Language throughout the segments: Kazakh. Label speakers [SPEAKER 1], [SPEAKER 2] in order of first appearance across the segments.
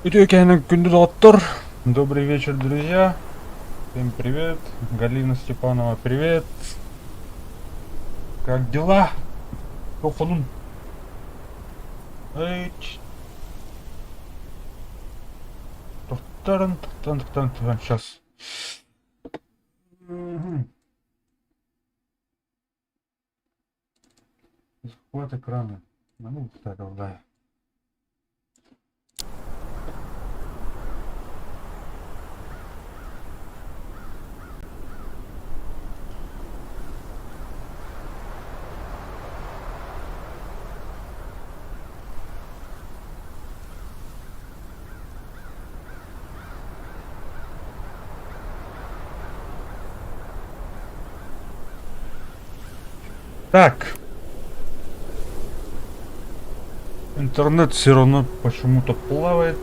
[SPEAKER 1] Доктор. Добрый вечер, друзья. Всем привет. Галина Степанова, привет. Как дела? Опанун. Эй, сейчас. Захват экрана. Ну, так, да. Так. Интернет все равно почему-то плавает.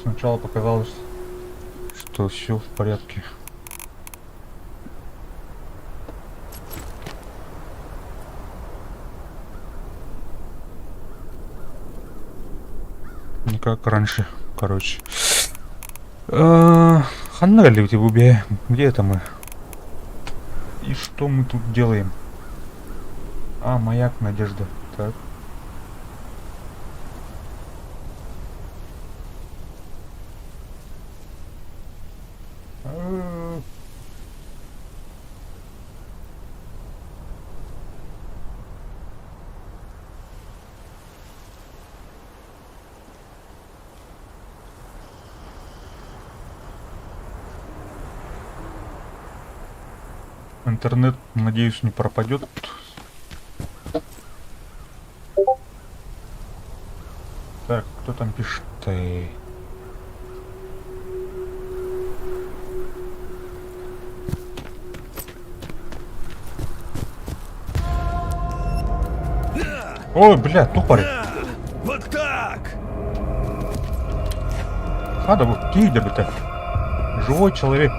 [SPEAKER 1] Сначала показалось, что все в порядке. Не как раньше, короче. Ханнали в тебе, где это мы? И что мы тут делаем? Маяк Надежда. Так. Интернет, надеюсь, не пропадет. Так, кто там пишет? Ой, бля, тупоры.
[SPEAKER 2] Вот так!
[SPEAKER 1] Надо вот, где бы так? Живой человек.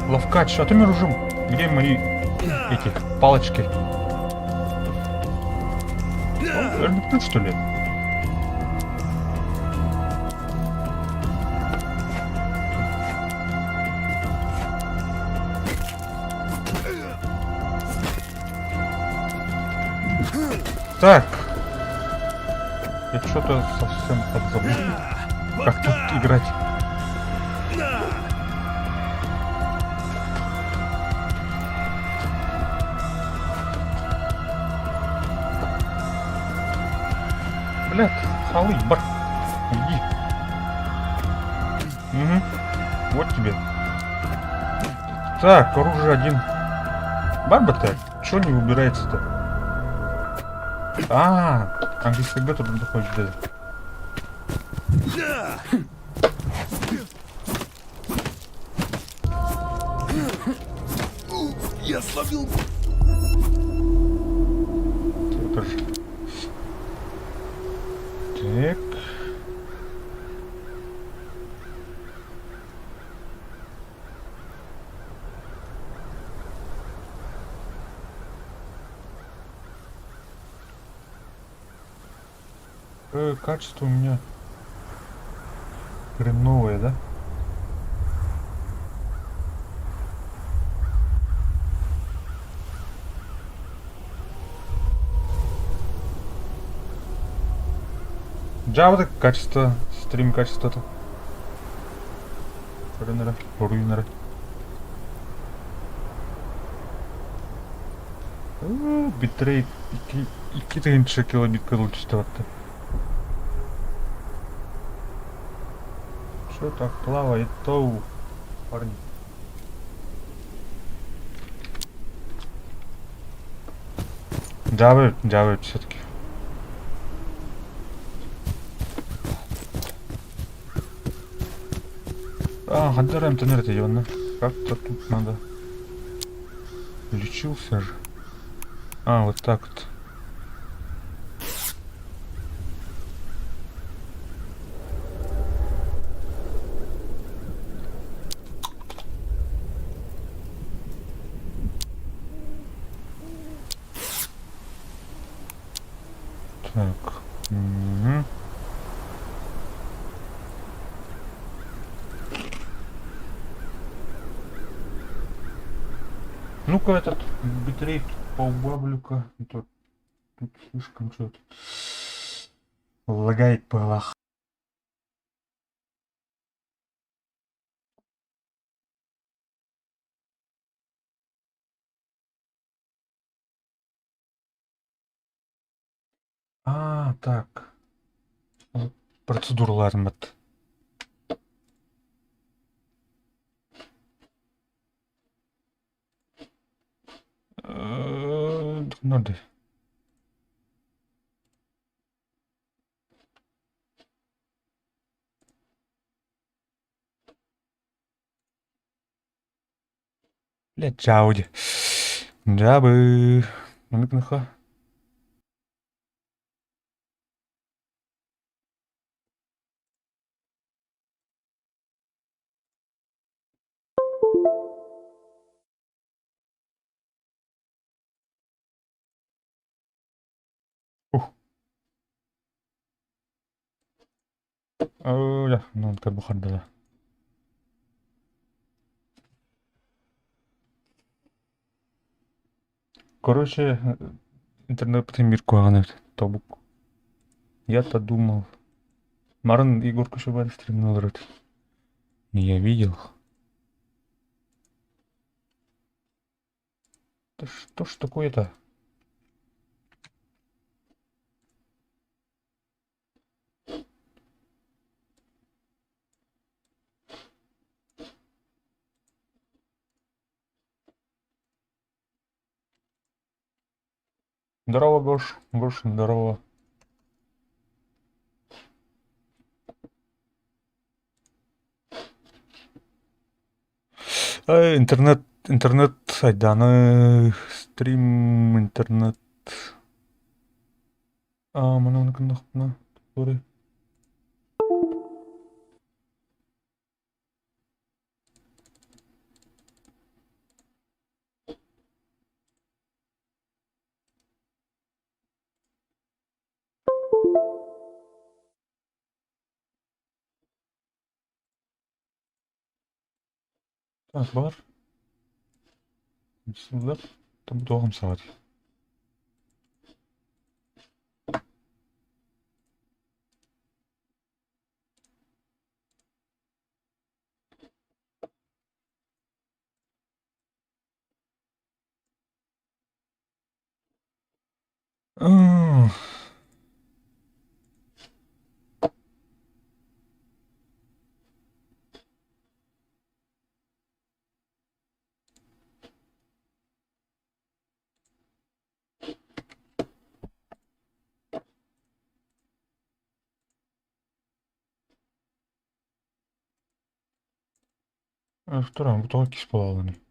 [SPEAKER 1] Ловкач, а ты мне ружим. Где мои эти палочки? Ты что ли? Так. Я что-то совсем подзабыл. Как тут играть? Блядь, халык, иди. Угу. Вот тебе. Так, оружие один. Барба-то? Чё не убирается-то? Английский Г туда доходит, да.
[SPEAKER 2] Я словил.
[SPEAKER 1] Это же. Так. Качество у меня хреновое, да? Java качество, стрим качество-то. Руинеры. Битрейт. Iki ince kilobit количество-то. Что так плавает-то, парни? Java все-таки. Хантер интернет идёт, как-то тут надо. Лечился же. Вот так вот. Так. Ну-ка этот битрейт поубавлю-ка. Тут слишком что-то лагает палах. А, так. Процедураларым бат. Надо. Блядь, джауди. Джабы. Ну-ка. Ух. Я, ну, как бы ходила. Короче, интернет-мир куаганы тобук. Я-то думал. Марын Егорка Шубарь стримнул рот. Я видел. Да что ж такое-то? Здорово, Гош. Гош, здорово. Интернет, айданы, стрим, интернет. Мына кындакпына. Sorry. Так, бар. Сюда. Там 9 saat. Вторая бутылка с половиной.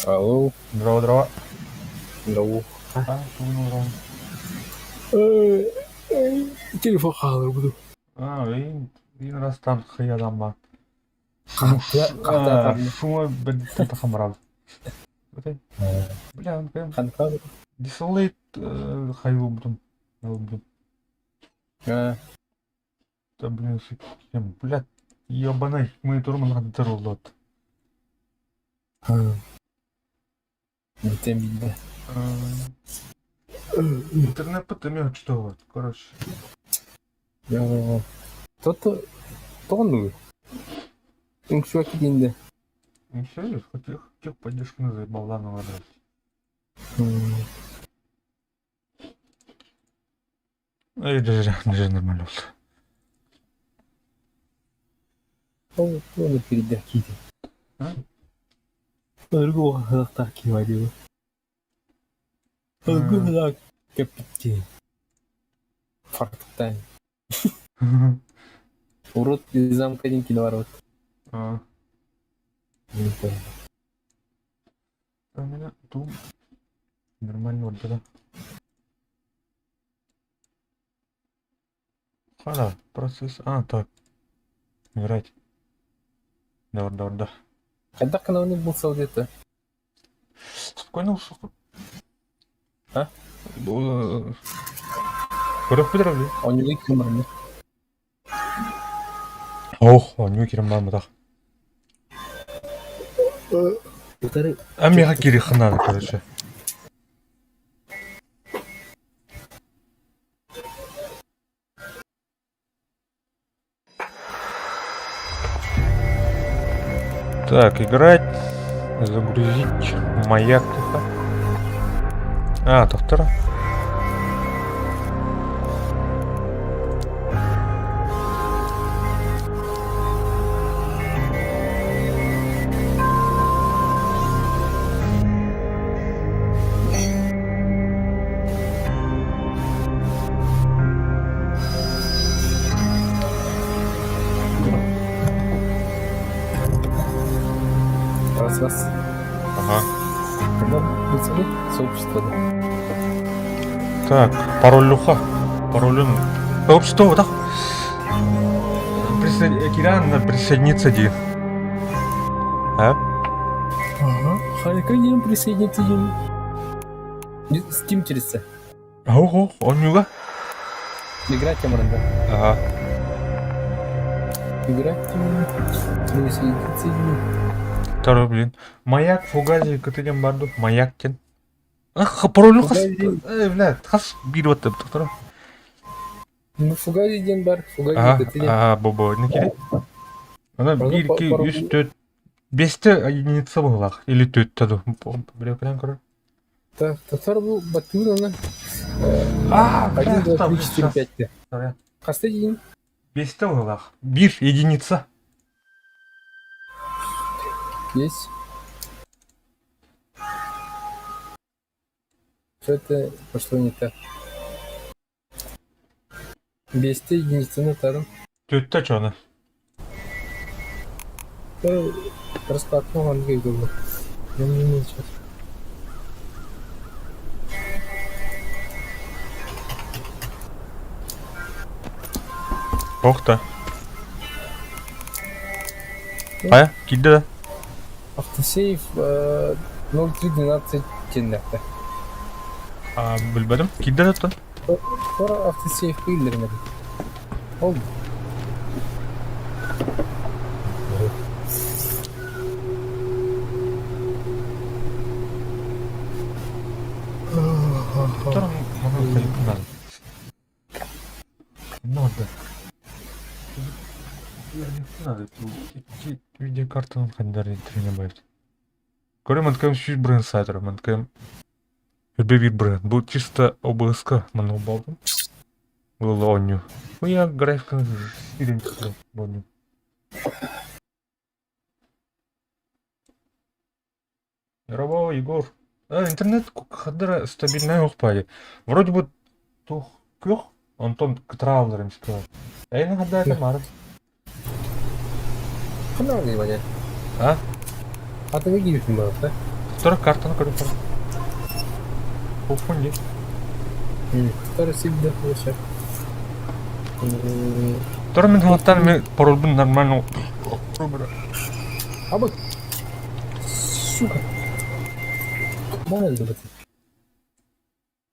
[SPEAKER 3] Алло,
[SPEAKER 1] Здорово.
[SPEAKER 3] здорово.
[SPEAKER 1] Что вы набрали?
[SPEAKER 3] Телефон қалдыр буду.
[SPEAKER 1] Един растан хыядан бар.
[SPEAKER 3] Қақта апардым.
[SPEAKER 1] Шума бәдеттен тахамырал. Бәтәй. Бля, он прям
[SPEAKER 3] Қан қалдыр.
[SPEAKER 1] дисалейт хайлу бутун. Да, блин, совсем. Блядь, ебаный, мониторым надо доролот.
[SPEAKER 3] Бітем білді.
[SPEAKER 1] Интернет потом что вот, короче.
[SPEAKER 3] Тоғын Үңкісі уақыт енді.
[SPEAKER 1] Не все, хоть тех поддержку заебал, ладно. Даже нормально.
[SPEAKER 3] Оны перейді кейді. Örgü oğlaklar kim acaba? Örgü oğlak kapitçi. Farklıktan. Урод без замка один киловорот.
[SPEAKER 1] А,
[SPEAKER 3] Не понял.
[SPEAKER 1] у меня дом нормально вот да. Hala процесс. А, так. Играть. Да.
[SPEAKER 3] Когда канал был где-то?
[SPEAKER 1] Спокойно ушел.
[SPEAKER 3] А?
[SPEAKER 1] Көріп бітіріп.
[SPEAKER 3] Он не выкинул мне.
[SPEAKER 1] Ох, он не керем мамы так.
[SPEAKER 3] Утары.
[SPEAKER 1] А мне керек надо, короче. Так, играть. Загрузить маяк. А, доктора.
[SPEAKER 3] Раз.
[SPEAKER 1] Ага.
[SPEAKER 3] Когда лицевые сообщества, да?
[SPEAKER 1] Так, паролюха. Паролюн. Общество, да? Киран присоединиться ди. А?
[SPEAKER 3] Ага. Harika yerim присоединиться yerim. Steam через
[SPEAKER 1] Ого, он юга.
[SPEAKER 3] Играть ямарында.
[SPEAKER 1] Ага.
[SPEAKER 3] Играть присоединиться yerim.
[SPEAKER 1] Второй, блин. Маяк, фугази, катынем барду. Маяк кен. Ах, паролю хас. Блядь, хас бир вот это, доктор.
[SPEAKER 3] Ну, фугази ден бар. Фугази
[SPEAKER 1] Ага,
[SPEAKER 3] катынем.
[SPEAKER 1] ага, бобо, не керек. Ана
[SPEAKER 3] Ана
[SPEAKER 1] 1, 2,
[SPEAKER 3] пароль-
[SPEAKER 1] 3, 4, 5 единица болақ. Или 4 таду. Біреу кәлен көрі.
[SPEAKER 3] Так, татар бұл баттың ана.
[SPEAKER 1] А,
[SPEAKER 3] 1, 2, 3, 4, 5.
[SPEAKER 1] Sorry.
[SPEAKER 3] Қасты дейін?
[SPEAKER 1] 5 болақ. 1 единица.
[SPEAKER 3] Есть. Что-то пошло не так. 5 единицаны тарым.
[SPEAKER 1] 4 чоны.
[SPEAKER 3] Раскладно оған керек болды. Я не умею сейчас.
[SPEAKER 1] Тоқта. Ая, келді да.
[SPEAKER 3] Автосейв 0312 кенді.
[SPEAKER 1] Білбедім. Келді да тұн.
[SPEAKER 3] Sonra автосейв көйлермеді. Oldu.
[SPEAKER 1] Доктор, мұны қайып надо. Надо. Видеокартаны қандар еттеріне байып. Көрем, мұнткайым сүйіз бренд сайтыр. Мұнткайым үрбе бір бренд. Бұл чисто ОБС-ка мұны балдым. Бұл оню. Ну, я графиканы үйренші болдым. Здорово, Егор. Интернет қадыры стабильный оқпайды. Вроде бы тух күйіқ, онтон траулерім сказал. Әйні қадайды мары.
[SPEAKER 3] Қандай не бәне?
[SPEAKER 1] А?
[SPEAKER 3] Атыңа кейбісің барып, да?
[SPEAKER 1] Второй картаны көріп тұрып. Қолфон де.
[SPEAKER 3] Второй себе вообще.
[SPEAKER 1] Второй мен халаттан мен паролбын нормально.
[SPEAKER 3] А вот. Сука. Да, это вот.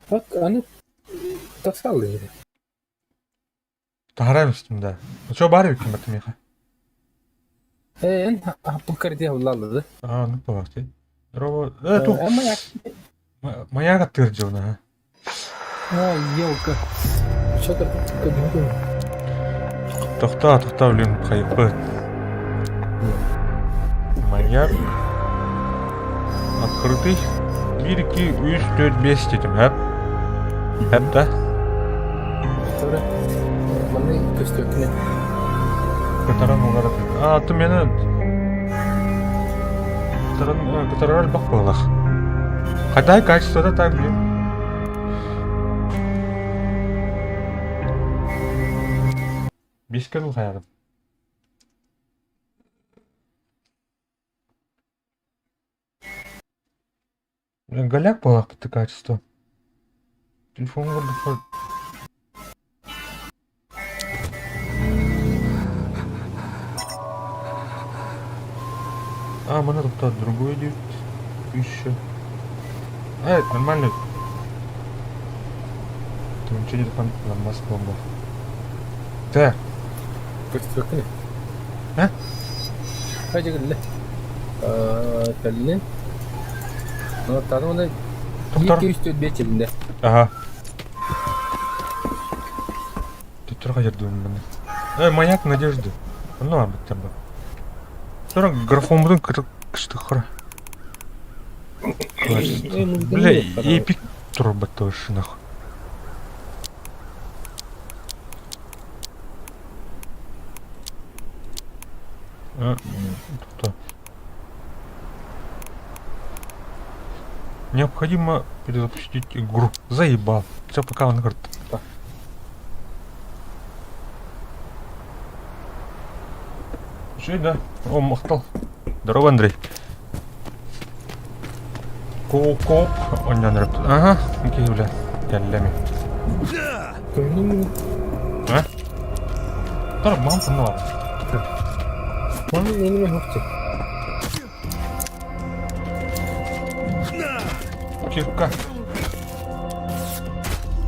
[SPEAKER 3] Так, они так сказали.
[SPEAKER 1] Тахарайм үстімді. Что бары өткен бәтті меха?
[SPEAKER 3] En bu kardiya vallahi.
[SPEAKER 1] Ну пожалуйста. Здорово. Тух.
[SPEAKER 3] Ama yak.
[SPEAKER 1] Маяк attırıcı ona ha.
[SPEAKER 3] Елка. Что ты как
[SPEAKER 1] Тоқта, блин, қайыпы. Маяк. Открытый. 1, 2, 3, 4, 5 dedim. Hep de.
[SPEAKER 3] Sonra bana gösterdi.
[SPEAKER 1] Kataran olarak. Atı meni. Которая бахпалах. Хотя качество-то так, блин. Бескал хаярым. Голяк балах это качество. Телефон вот. А, мы надо тут другой идет. Еще. А, это нормально. Ты ничего не доходит на Москву. Так.
[SPEAKER 3] Götürüyor.
[SPEAKER 1] Ha?
[SPEAKER 3] Hadi gel. Kalline. Но там она
[SPEAKER 1] Тоқтар.
[SPEAKER 3] стоит бечелінде.
[SPEAKER 1] Ага. Ты тұрға жерден міне. Маяк надежды. Ну, а бітті бұл. Sonra графомдың күшті қыра. Бля, эпик тұр бітті өші нахуй. Тут. Необходимо перезапустить игру. Заебал. Все, пока он говорит. Что да? О, махтал. Здорово, Андрей. Коп. Он не нравится. Ага, окей, бля. Я лями.
[SPEAKER 2] Да!
[SPEAKER 1] А? Тар мампа ну ладно.
[SPEAKER 3] Он не хочет.
[SPEAKER 1] Кирка.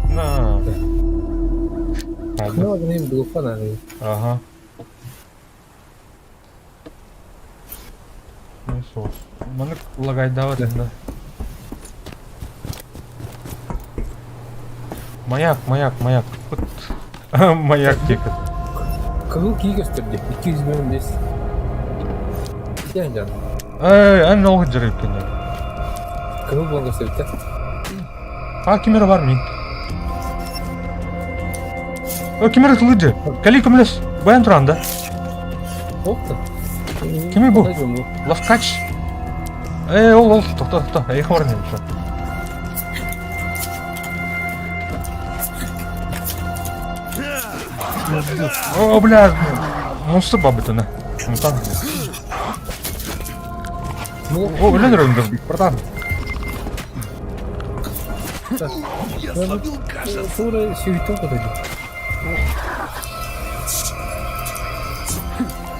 [SPEAKER 1] На.
[SPEAKER 3] Ну, один был фонарь.
[SPEAKER 1] Ага. Ну, сос. Mana лагай давай, да. Маяк. Вот. Маяк текет.
[SPEAKER 3] Kızıl giy gösterdi. 200 bölümdeyiz. Yani canım.
[SPEAKER 1] En olgu жарайт екен.
[SPEAKER 3] Kızıl bulan gösterdi.
[SPEAKER 1] Камера бар мен. Камера тылыды. Кали көмілес. Баян тұран да.
[SPEAKER 3] Oldu.
[SPEAKER 1] Кеме бұл? Лавкач. Ол. Тоқта. Аяқы бар не бұл. О, бля. Монстр бабы-то на. О, бля, рынок, братан.
[SPEAKER 2] Я словил кажется.
[SPEAKER 3] Sonra süйтün kadar.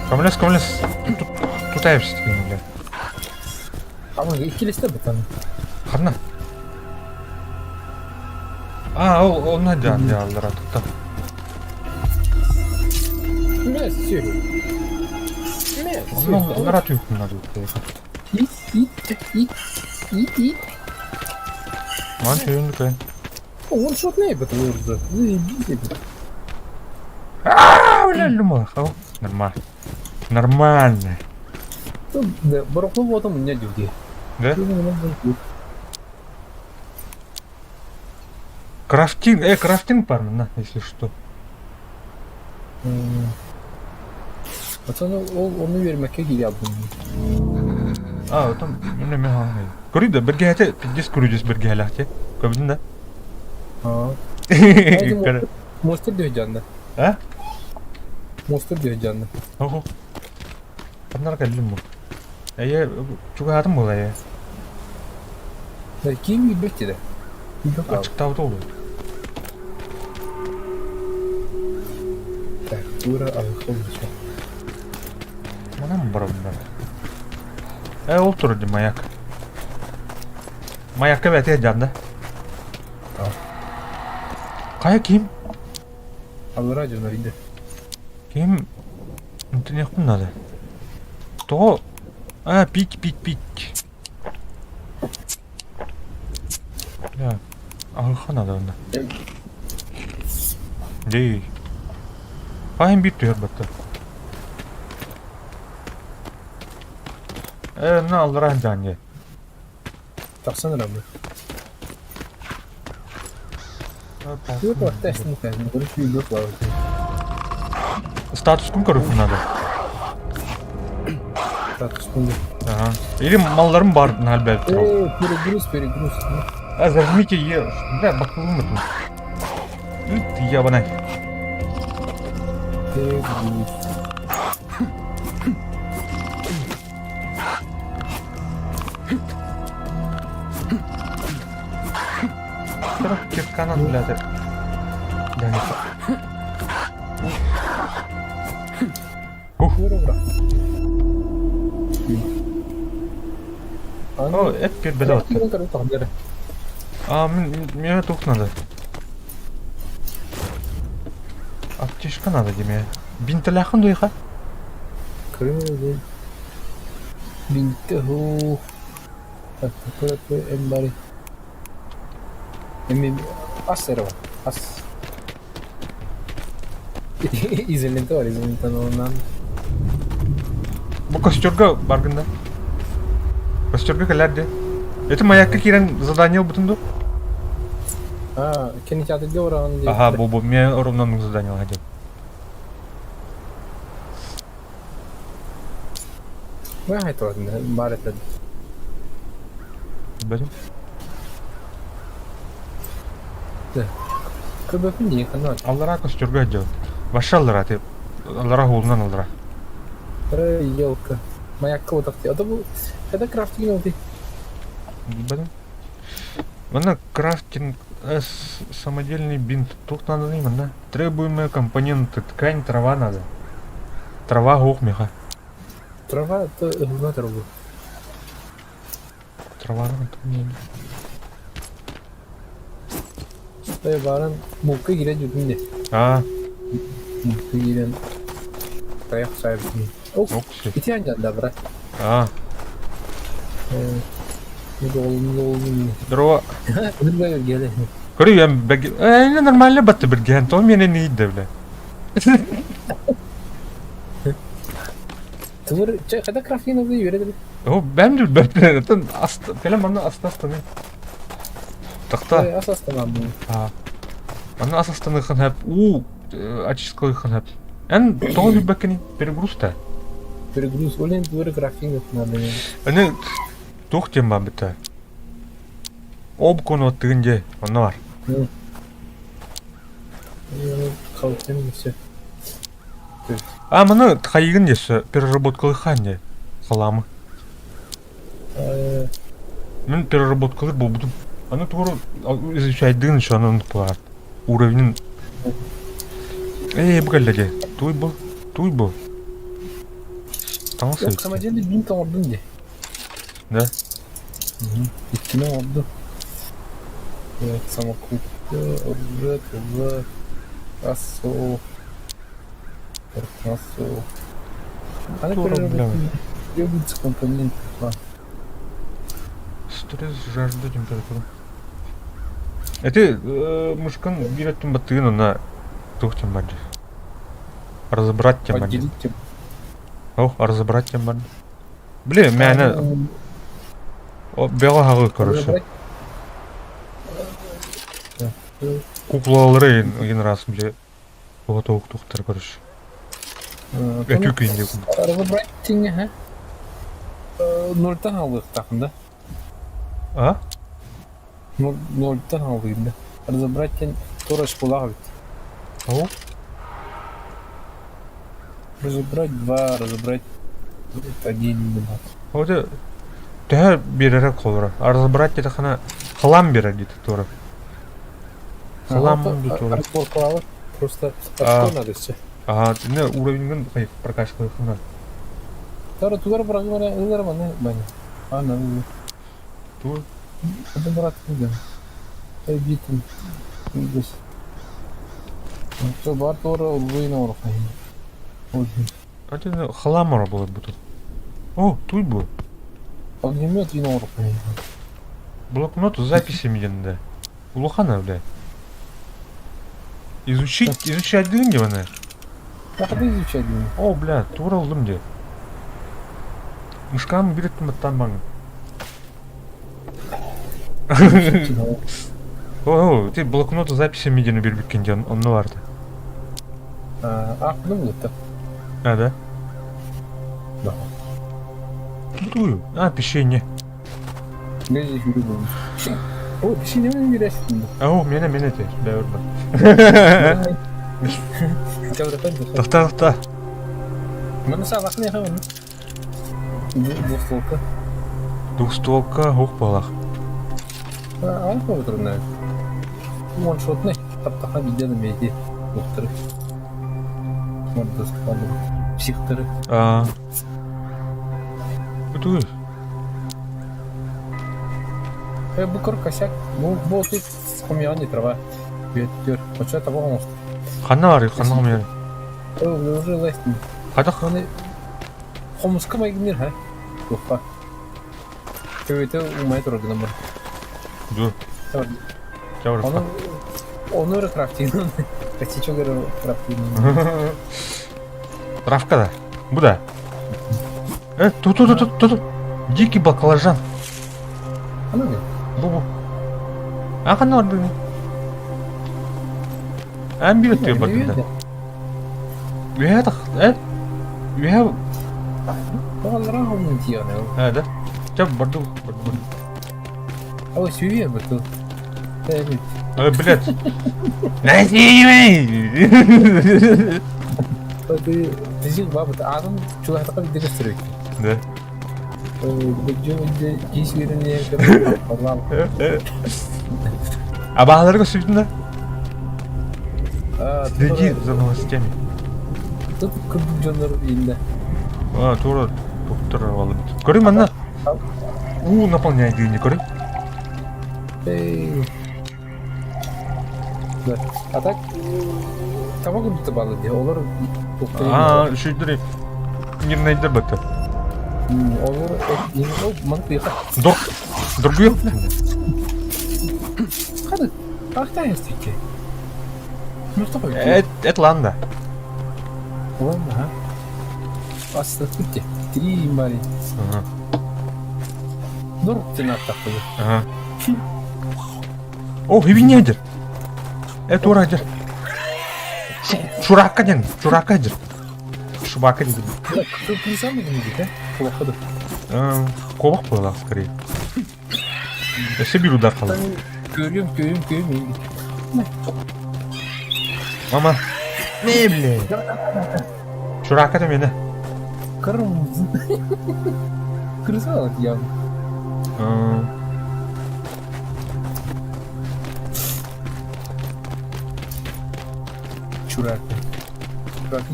[SPEAKER 1] Камлес. Тут аевші деген, бля.
[SPEAKER 3] Ama ikilisi de bir tane.
[SPEAKER 1] Қадна. Ол надя алдыра тұтта.
[SPEAKER 3] Ne söylüyor? Ne söylüyor?
[SPEAKER 1] Алдыра тұйықтың надя.
[SPEAKER 3] İt.
[SPEAKER 1] Ман түйінді көйін.
[SPEAKER 3] Он шот не yapıyor orada. Ne?
[SPEAKER 1] Бля, люма. Нормально.
[SPEAKER 3] Да, барахло вот он у меня люди.
[SPEAKER 1] Да? Крафтинг бар мына, если что.
[SPEAKER 3] Sonra onu vermekle geldim.
[SPEAKER 1] Там неме хаңай. Көрді, бірге әте, 50 көрудес бірге әләқте. Көбдің да?
[SPEAKER 3] Monster diyor canlı.
[SPEAKER 1] Ha?
[SPEAKER 3] Monster diyor canlı.
[SPEAKER 1] Ого. Bunlar geldim bu. Çok adam bu ya.
[SPEAKER 3] Kim bir bekçide?
[SPEAKER 1] Açıkta oldu oluyor.
[SPEAKER 3] Так, дура, алхимик.
[SPEAKER 1] Bana mı var bunlar? Oturdu mayak. Mayak evet ya canlı. Kaya kim?
[SPEAKER 3] Allah razı olsun.
[SPEAKER 1] Kim? Ne yaptın adı? To. Pik. Ya. Alhan adı onda. Değil. Payın bitiyor baktı. Ne aldıran canlı?
[SPEAKER 3] Taksana abi. Yok var testin efendim. Bunu yok var.
[SPEAKER 1] Status kum короче надо.
[SPEAKER 3] Так, секунду.
[SPEAKER 1] Ага. Или малlarım бар налбәп тұру.
[SPEAKER 3] Перегруз.
[SPEAKER 1] Зажмите Е. Да, бақылым мұтын. Үт, ябанай.
[SPEAKER 3] Перегруз.
[SPEAKER 1] Тұрып кетканын біләді. Дәнесі.
[SPEAKER 3] Бura bura.
[SPEAKER 1] О, эт бер бәді отты.
[SPEAKER 3] Кирен кірі тағдыры.
[SPEAKER 1] Мне тух надо. Аптечка надо, деме. Бинтелахын дуйха.
[SPEAKER 3] Кірі Бинті ху. Кірі эмбари. Ас әрі бар. Ас. Изоленті бар, изолентаны онан.
[SPEAKER 1] Bu костерга баргында. Костерга келерде. Это маякка кирен задание бутунду.
[SPEAKER 3] Кинотеатрде ораған.
[SPEAKER 1] Ага, бу мен оромнан задание ладим.
[SPEAKER 3] Мен айтып отырдым, бар етеді.
[SPEAKER 1] Бәдім.
[SPEAKER 3] Көбөкін не қанат?
[SPEAKER 1] Аллара костерга дел. Ваша аллара теп. Аллара холунан аллара.
[SPEAKER 3] Бір елка. Маякка отақты. Ада бұл, қайда крафтingen олды?
[SPEAKER 1] Бәдім. Мына крафтинг самодельный бинт. Тут надо не мына. Требуемые компоненты. Ткань, трава надо. Трава гух меха.
[SPEAKER 3] Трава, это ылғына тұрғы.
[SPEAKER 1] Трава надо.
[SPEAKER 3] Ой, барын мұлқы келен жүргінде. Мұлқы келен. Таяқ сайбытын.
[SPEAKER 1] Окси.
[SPEAKER 3] Ити анжанда, брат.
[SPEAKER 1] Дрова.
[SPEAKER 3] Үдірбай өргелі.
[SPEAKER 1] Көрі я бәгі... не нормально батты бірген. То мене не еді, бля.
[SPEAKER 3] Тұвыр, қайда крафтingen олды үйреді бі?
[SPEAKER 1] О, бәм жүр бәппен. Тын асты... Пәлем аны асты-астаны. Тақта.
[SPEAKER 3] Ас астынан бұл.
[SPEAKER 1] Аны ас-астаны қан әп. Очисткалы қан әп. Ән тоғы бір бәккені перегрузта.
[SPEAKER 3] Перегруз, олен тұвыры крафтingen надо.
[SPEAKER 1] Әні тоқ тем ба біті. Обкон оттығынде. Оны бар.
[SPEAKER 3] Қауыптен все.
[SPEAKER 1] Мұны қайығын десі переработкалы қан де. Қаламы. Мен переработкалы бұл бұдым. Аны туғыры изучайдығын еще аны ұнықпылар. Уровенін. Бұғалләде. Туй бұл. Тамасы өтті.
[SPEAKER 3] Самодельный бинт ордun де.
[SPEAKER 1] Да?
[SPEAKER 3] İçine oldu. Evet, самокрутка, оружие, кассу. Она требуется компонент.
[SPEAKER 1] Стресс, жажда, температура. Это мужикан берет батыну на тух тем баде. Разобрать тем баде. Разобрать тем баде. Блин, меня... Бела хагы, короче. Куклалары один раз бile готовы тухтар, короче. Этюк инде.
[SPEAKER 3] Разобрать теңе, ха? Нольтан алдық тақында. Нольтан алдық инде. Разобрать тен тура школаға бит. Разобрать 2, разобрать 1.
[SPEAKER 1] Вот это... Тәһә беререк қолыра. Разобрать это қана қалам берер дейді тура. Қалам дейді тура.
[SPEAKER 3] Разборкалар. Просто что надо все.
[SPEAKER 1] Не уровеньген прокачка қана.
[SPEAKER 3] Тара тудар программа ылар мана бани. Надо.
[SPEAKER 1] Тур.
[SPEAKER 3] Один брат куда. Битин. Видишь. Что бар тора улвина орфай.
[SPEAKER 1] Это халам работает будет. О, туй был.
[SPEAKER 3] Огнемет вино орфай.
[SPEAKER 1] Блокнот с записями янда. Улухана, бля. Изучать дынги вона.
[SPEAKER 3] Қады изучать дынги?
[SPEAKER 1] О, бля, тура алдым де. Мышканы беретін баттан баңы. О, ты блокноту с записями дені бербеккен ден, оны барды.
[SPEAKER 3] Ақыны бұл өтті.
[SPEAKER 1] Да?
[SPEAKER 3] Да.
[SPEAKER 1] Бутую. А, печенье.
[SPEAKER 3] Ne yürü bu. O bir şey ne mi bir şimdi?
[SPEAKER 1] Ау, мені те. Бәуір бар.
[SPEAKER 3] Çabuk efendim.
[SPEAKER 1] Тоқта.
[SPEAKER 3] Mana salah ne yapalım? Bu soğukta.
[SPEAKER 1] Двухстволка, оқ балақ.
[SPEAKER 3] Alıp mı oturun abi? Bu one shot ne? Taptaha gidelim belki. Doktoru. Orada sıkalım. Psikoteri.
[SPEAKER 1] А. Бутую.
[SPEAKER 3] Bu kır kaşak. Bu otu komyan не трава. Беттер. Почему того мост?
[SPEAKER 1] Қанна бар, қанна қамер.
[SPEAKER 3] Уже лайстым.
[SPEAKER 1] Қадақ.
[SPEAKER 3] Hani Homska mı gidiyor ha? Yok bak. Köyde umay durdu numara.
[SPEAKER 1] Dur.
[SPEAKER 3] Tamam.
[SPEAKER 1] Жауыр.
[SPEAKER 3] Onu öyle crafting. Kaçı çok öyle crafting.
[SPEAKER 1] Травка да. Бұ да. Тут. Дикий баклажан.
[SPEAKER 3] Ana ne?
[SPEAKER 1] Бұл. А қанна бар бүгін? Әм бейт бе бар бүгін? Үйәдіқ. Үйә.
[SPEAKER 3] Vallahi rahmın diyor ne?
[SPEAKER 1] Да. Жап барды.
[SPEAKER 3] Ama sürüyor mu tu? Evet.
[SPEAKER 1] Блядь. Насилие!
[SPEAKER 3] Hadi bizim babet adam şu hatta bir gösteriyor.
[SPEAKER 1] Да.
[SPEAKER 3] Bugün önce giys verin kadar Allah.
[SPEAKER 1] А бағаларға сөйдің да?
[SPEAKER 3] Следи
[SPEAKER 1] за новостями.
[SPEAKER 3] Тут кыргыздар елде.
[SPEAKER 1] Тура доктор алып. Көрейін ана. Наполняй дейіне көрейін.
[SPEAKER 3] Да. А так tamam kutu bağlı diye. Olur doktor.
[SPEAKER 1] Шүйдірі. Нернайдыр бәті.
[SPEAKER 3] Olur yeni o mantık yok.
[SPEAKER 1] Дұрғы yok.
[SPEAKER 3] Hadi. Aktan yazdık ki. Mustafa.
[SPEAKER 1] Et lan da.
[SPEAKER 3] Ulan ha. Aslında bitti. Diriyim bari. Dur tırnak takılı.
[SPEAKER 1] О, хибинедір. Урадыр. Шураққа ден. Шураққа дір. Шубаққа дір.
[SPEAKER 3] Ты сам не видишь, да? Плохо да.
[SPEAKER 1] Ковақ болақ, скорее. Әсе бір удар қалды.
[SPEAKER 3] Görüyorum.
[SPEAKER 1] Мама. Не, бле. Шураққа да мені.
[SPEAKER 3] Kırmızı. Kırmızı alak ya. Çurak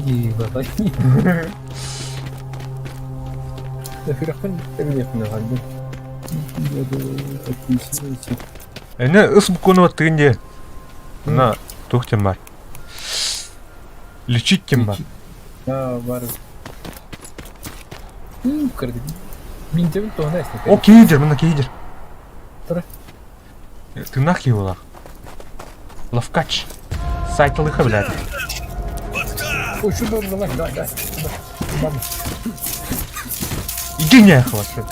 [SPEAKER 3] iyi baba. Фирахтан эми япына халды.
[SPEAKER 1] Эне ыс букону баттыгынде. Мына тоқтен бар. Лечиттен бар.
[SPEAKER 3] Бар. Кырды. Минтебил тоғына эсне.
[SPEAKER 1] О, кейдер, мына кейдер.
[SPEAKER 3] Тұра.
[SPEAKER 1] Тыңнақ кей олар. Лавкач. Сайтылықы біләді.
[SPEAKER 3] Ой, şu doğru lan. Da.
[SPEAKER 1] Иди не охватит.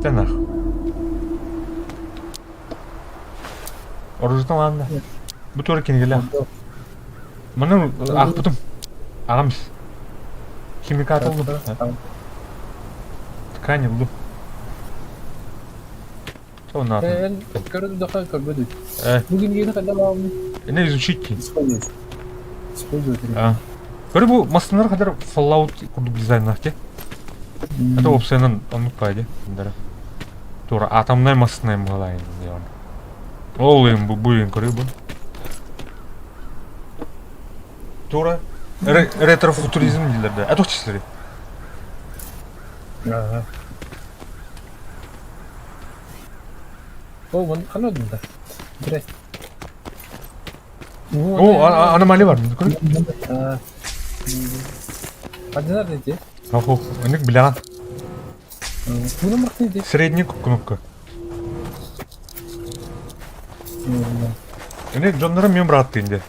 [SPEAKER 1] Да нахуй. Оруждан алanda. Bu tuara kene gele. Mana akputum. Ağamız. Химикат oldu. Ткань oldu. Что надо?
[SPEAKER 3] Ben gördüm daha kalmadı. Bugün yeni kadar aldım.
[SPEAKER 1] Ne изучить?
[SPEAKER 3] Использовать.
[SPEAKER 1] Көрі бұл масынлар қадар Fallout құрдық дизайнақ те. Это опцияның ұмытпайды. Тура атомнай масынай мұғалайын. Ол ең бұл ең көрі бұл. Тура ретрофутуризм дейлерді. Әтоқ чесілері.
[SPEAKER 3] О, bunu anladım da. Biraz.
[SPEAKER 1] О, аномалия бар. Көрі?
[SPEAKER 3] Hadi neredeydi?
[SPEAKER 1] Охо, өнік білаған.
[SPEAKER 3] Bunu bak neydi?
[SPEAKER 1] Средний кнопка. Өнік жонлары мен брат дейінде.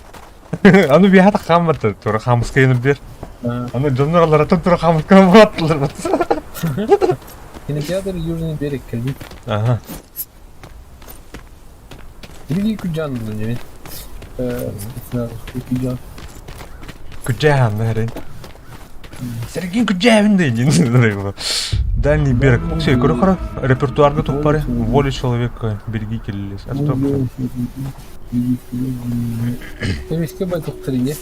[SPEAKER 1] Аны бияда қамырды. Тура қамысқа еніп бер. Аны жонлары тура қамысқа мұғаттылар.
[SPEAKER 3] Кинотеатр Южный берег келді.
[SPEAKER 1] Ага.
[SPEAKER 3] Или Күлжан бұл не? Күлжан.
[SPEAKER 1] Күджәһән бәрін. Сергей Куджавин, Дальний берег. Все, короче, репертуарга тут паре. Воля человека, береги келелес. Это топ.
[SPEAKER 3] Эмеске бай тоқтырыне.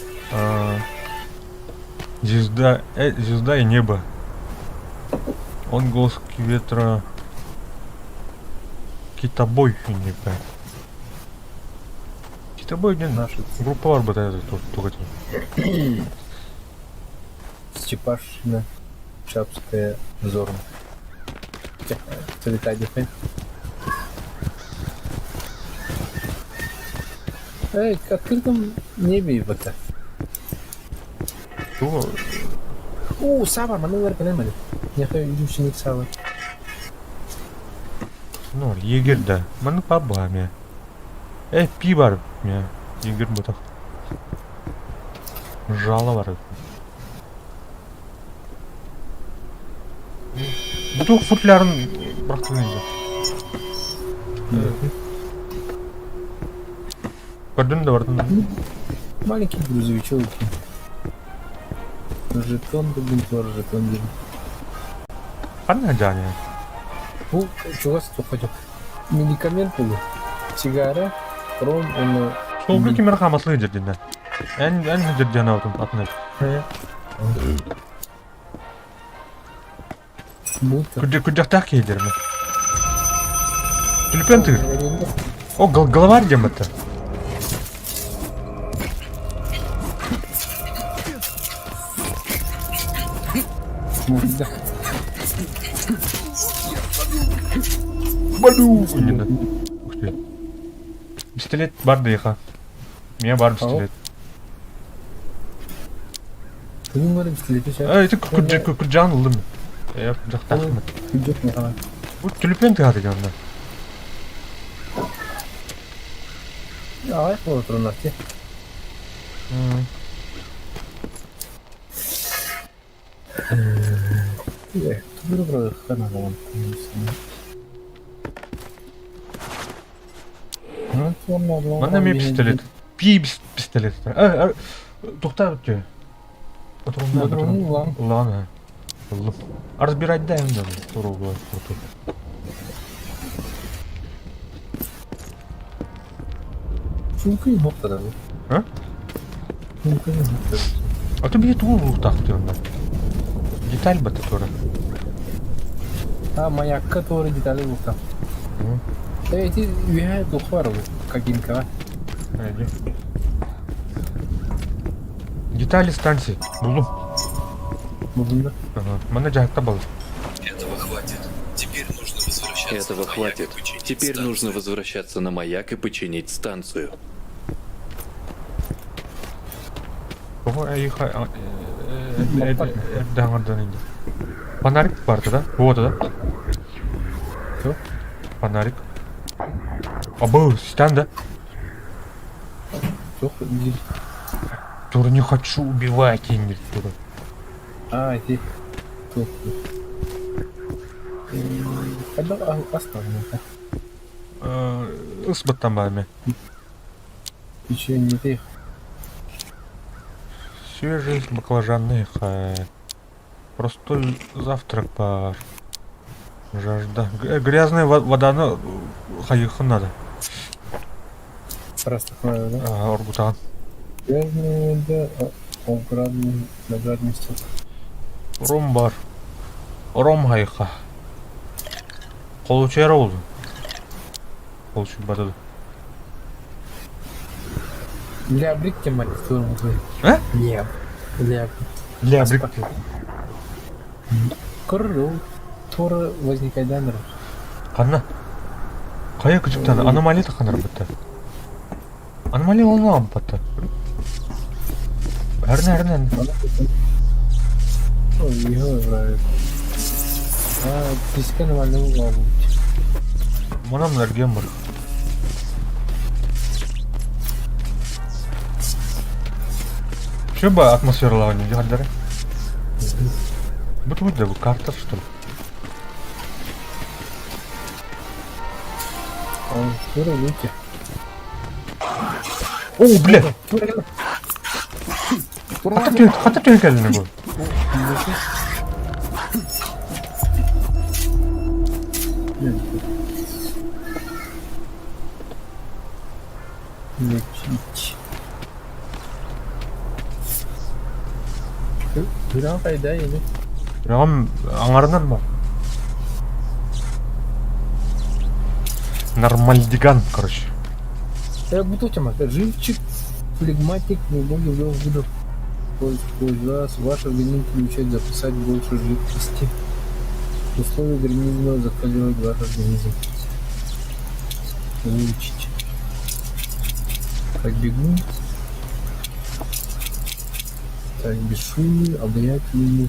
[SPEAKER 1] Звезда и небо. Отголоски ветра. Китобой и небо. Китобой не наш. Группа бар батарея только.
[SPEAKER 3] Степашина, Шапская, Зорна. Цвета дефен. Эй, в открытом небе вот это.
[SPEAKER 1] Что?
[SPEAKER 3] Сава, маневр понимали. Я хочу ученик Сава.
[SPEAKER 1] Ну, егер да. Маны пабами. Пи бар. Егер бутах. Жало бар. Бутук футлярын бұрақтың Көрдің да бардың.
[SPEAKER 3] Маленький грузовичок. Жетон бүгін тоже жетон деймін.
[SPEAKER 1] Қандай жане?
[SPEAKER 3] Бұл чуғас тоққа медикамент бұл. Сигара, ром, оны...
[SPEAKER 1] Сол бір кемер қамаслығы жерден. Ән жерден аутын атынай. Күрдіқтақ кейдер ме? Түліпен тұғыр. О, головар дем это.
[SPEAKER 3] Да.
[SPEAKER 1] Балу! Ух ты. Пистолет бар дейха. Меня бар пистолет.
[SPEAKER 3] Кімің бар пистолеті ше?
[SPEAKER 1] Это күрджан ұлдым. Я күрджақтақым.
[SPEAKER 3] Күрджақ не қала.
[SPEAKER 1] Bu tülüpen tığa dedi onda.
[SPEAKER 3] Ағай қол отырынар те. Түбірі бұрай қана қалам.
[SPEAKER 1] Мана мен пистолет. Пистолет. Тоқта өтте.
[SPEAKER 3] Патронның ұлан.
[SPEAKER 1] Ұлан. Разбирать дай мне туру.
[SPEAKER 3] Мүмкін боқтар әбі.
[SPEAKER 1] А?
[SPEAKER 3] Мүмкін боқтар.
[SPEAKER 1] А ты бе туғыл ұлтақ деуінді. Деталь бәті туры.
[SPEAKER 3] Маякка туры деталі боқтар. Эти үйәй тұқы бар бұл. Кабинка.
[SPEAKER 1] Детали станции. Бұлым.
[SPEAKER 3] Бұлым да.
[SPEAKER 1] Мана жақта был.
[SPEAKER 4] Этого хватит. Теперь нужно возвращаться на маяк и починить станцию.
[SPEAKER 1] Фонарик бар да? Вот, да?
[SPEAKER 3] Что?
[SPEAKER 1] Фонарик. Был стенд, да? Тура не хочу убивать, Ингрид, тура.
[SPEAKER 3] Эти. Когда оставлено?
[SPEAKER 1] С батамами.
[SPEAKER 3] Печенье их.
[SPEAKER 1] Свежие баклажаны. Простой завтрак бар. Жажда. Грязная вода, но хаиха надо.
[SPEAKER 3] Просто хватит, да?
[SPEAKER 1] Оргутан.
[SPEAKER 3] Грязная вода, оградный на жадности.
[SPEAKER 1] Ром бар. Ром хаиха. Қолучу ера олды. Қолучу батады.
[SPEAKER 3] Лябрик мать туру.
[SPEAKER 1] А?
[SPEAKER 3] Лябрик. Курру. Тура возникает данер.
[SPEAKER 1] Қанна? Қая күчіктен аномалия тақанар бітті. Аномалия олмаған бітті. Әрін.
[SPEAKER 3] Ой, его нравится. Писка нормального главу.
[SPEAKER 1] Мұнам нәрген бар. Че ба атмосфералауын не қалдары? Бұт өйді бұл карта, что ли?
[SPEAKER 3] Тура выйти.
[SPEAKER 1] О, блядь! Қата төнкәліні бұл?
[SPEAKER 3] Лечить. Биран кайда эми?
[SPEAKER 1] Рагам аңарынан ба? Нормальдиган, короче.
[SPEAKER 3] Буду тема. Живчик, флегматик, наиболее видов. Поиск вас. Ваш организм приучает запасать больше жидкости. Условия организма закаливать ваш организм. Улучшить. Так, бегу. Так, бесшумный, обаятельный.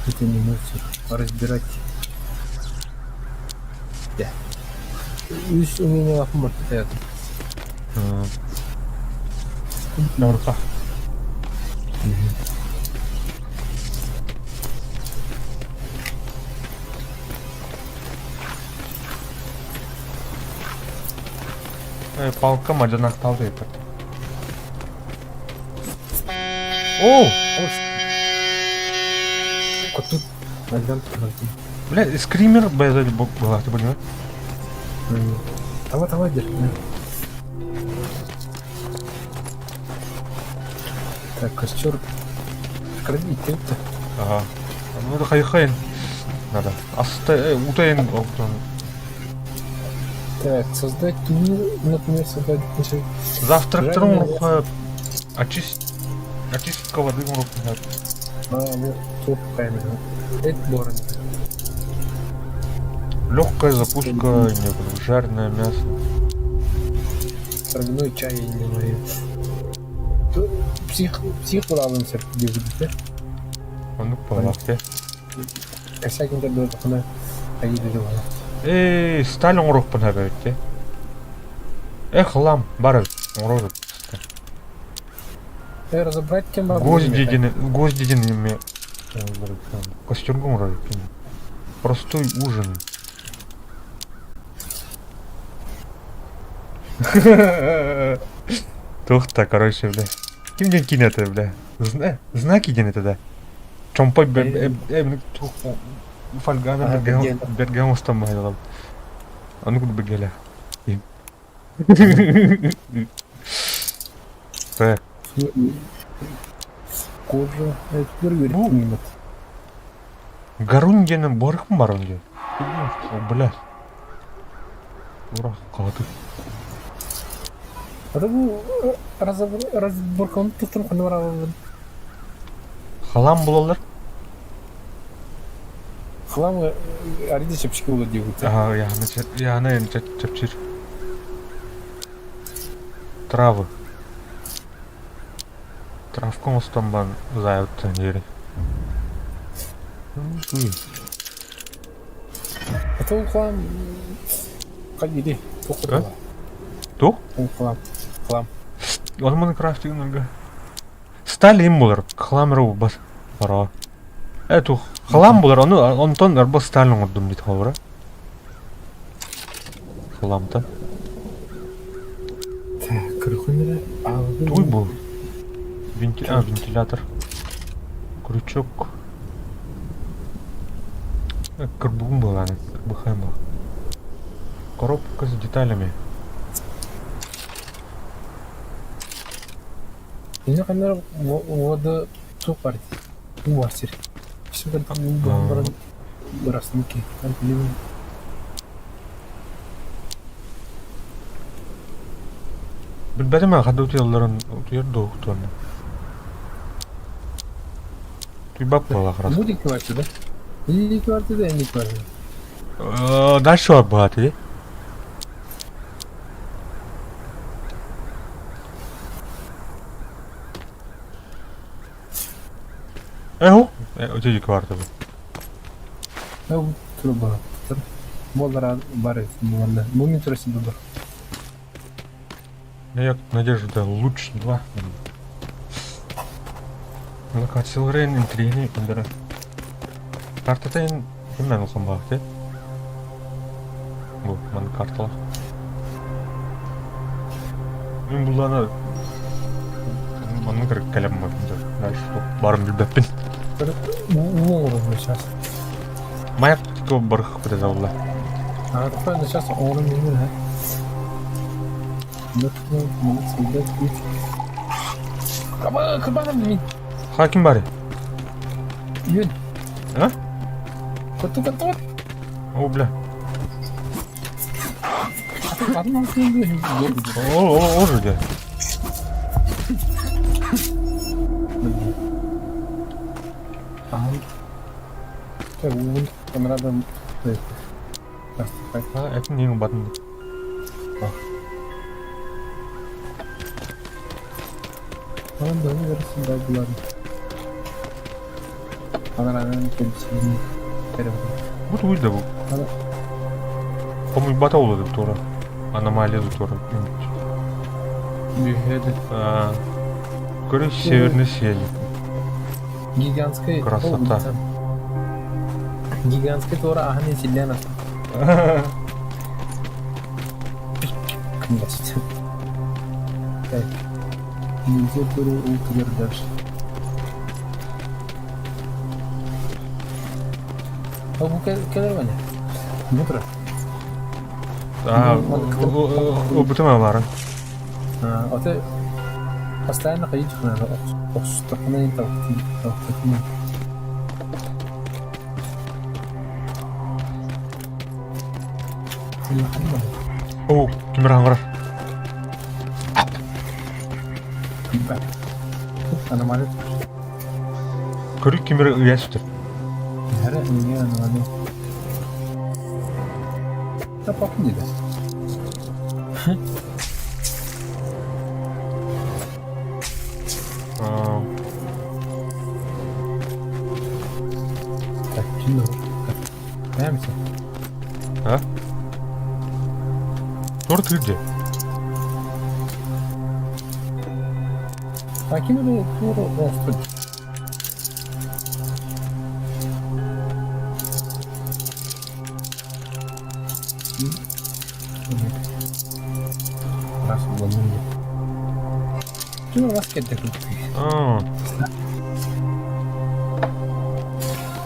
[SPEAKER 3] Это не мастер. Разбирать. Да. Üst umumnya aku merti ya.
[SPEAKER 1] Норка. Палка маджанак талды это. О!
[SPEAKER 3] Коту. Альган пройти.
[SPEAKER 1] Бля, скример бэзали была, ты понимаешь?
[SPEAKER 3] Давай, держи. Так, костер. Крови, ты-то.
[SPEAKER 1] Ага. Ну это хай-хайн. Надо. Утаин.
[SPEAKER 3] Так, создать турнир, например, создать...
[SPEAKER 1] Завтрактырым урухай. Очистка воды урухай.
[SPEAKER 3] Вот, топ камера. Это борон.
[SPEAKER 1] Легкая запуска, не было, жареное мясо.
[SPEAKER 3] Травяной чай я не знаю. Псих алынса где будет,
[SPEAKER 1] Ну, палахте.
[SPEAKER 3] Косякин да такая айдыры бар.
[SPEAKER 1] Сталин урух пана берте. Хлам, бар урок.
[SPEAKER 3] Разобрать тем бар.
[SPEAKER 1] Гвозди мне. Костюм урок. Простой ужин. Тухта, короче, бля. Ким ден кинет, бля. Знаки ден это, да. Чомпой фольгана бергам устамайла. А ну-ка бегеля. Так.
[SPEAKER 3] Кожа. Это первый климат.
[SPEAKER 1] Гарунденің барықпын бар онде. Бля. Ура, қалады.
[SPEAKER 3] Разборканы тұқтым қаны бар алған.
[SPEAKER 1] Халам болалар?
[SPEAKER 3] Хлам ариде шепшіке болады деп өтті.
[SPEAKER 1] Яғына енді чапчир. Травы. Травком ұстамбан зайыптан ері.
[SPEAKER 3] Это ол хлам... Қадиде, тоқырды ба?
[SPEAKER 1] Тух?
[SPEAKER 3] Ол хлам.
[SPEAKER 1] Олманы крафтингнерге. Сталин болар, хламыру бар. Бара. Тух, хлам болар, онтон арба Сталин ордым дейді хавара. Хламтан.
[SPEAKER 3] Так, крыхыныры алды.
[SPEAKER 1] Туй бұл. Вентилятор. Крючок. Карбун был, она бухаем был. Коробка с деталями.
[SPEAKER 3] Ini kan вода топар. Мастер. Все kan там расники. Kan pilih.
[SPEAKER 1] Bilbedi mi? Hadi yolların yer doğuktu. Bir bak bala kras.
[SPEAKER 3] Bu dik vardı da. İlk vardı da enlik vardı.
[SPEAKER 1] Дальше var bu hadi. Öteki vardı bu.
[SPEAKER 3] Ya bu turu var. Болар бар мында. Мумин турасында бар.
[SPEAKER 1] Я надежда луч 2. Локацияларын интригini өндірі. Картатайын кімнен ұлған бағыт, е? Бұл, мән карталар. Мен бұланы... Мәнің кірік кәлем бар. Дальше барым білбәппен.
[SPEAKER 3] Уровень сейчас.
[SPEAKER 1] Маяк такого барах подозревал.
[SPEAKER 3] А такой сейчас уровень не знаю. Кабаном не
[SPEAKER 1] Хаким бари.
[SPEAKER 3] Юнь.
[SPEAKER 1] А?
[SPEAKER 3] Коту готов.
[SPEAKER 1] О, бля.
[SPEAKER 3] Одну книгу.
[SPEAKER 1] О, же.
[SPEAKER 3] Камерада.
[SPEAKER 1] А, это не батон.
[SPEAKER 3] Onun da yarısında bulan. Kameranın kendisini veremedim.
[SPEAKER 1] Вот выйда был.
[SPEAKER 3] Ана-
[SPEAKER 1] По-моему, батал это Тора. Аномалия Тора.
[SPEAKER 3] Büyüdü.
[SPEAKER 1] Короче, северный сияние.
[SPEAKER 3] Гигантская...
[SPEAKER 1] Красота.
[SPEAKER 3] Гигантская Тора Ахни Селена. Конечно. Так. Нельзя Тору утвердашь. А bu kadar mı? Мутро.
[SPEAKER 1] Обутыма бар.
[SPEAKER 3] А ты постоянно ходить надо. Остахнай толкти.
[SPEAKER 1] О, камера бар.
[SPEAKER 3] Аномалия.
[SPEAKER 1] Көрік камера ұясыптыр.
[SPEAKER 3] Әрі не аномалия. Да папа не да. Так, кино. Прямся.
[SPEAKER 1] А? Тор ты где?
[SPEAKER 3] А кинули туру острый. Раз углубили. Кино баскет такой.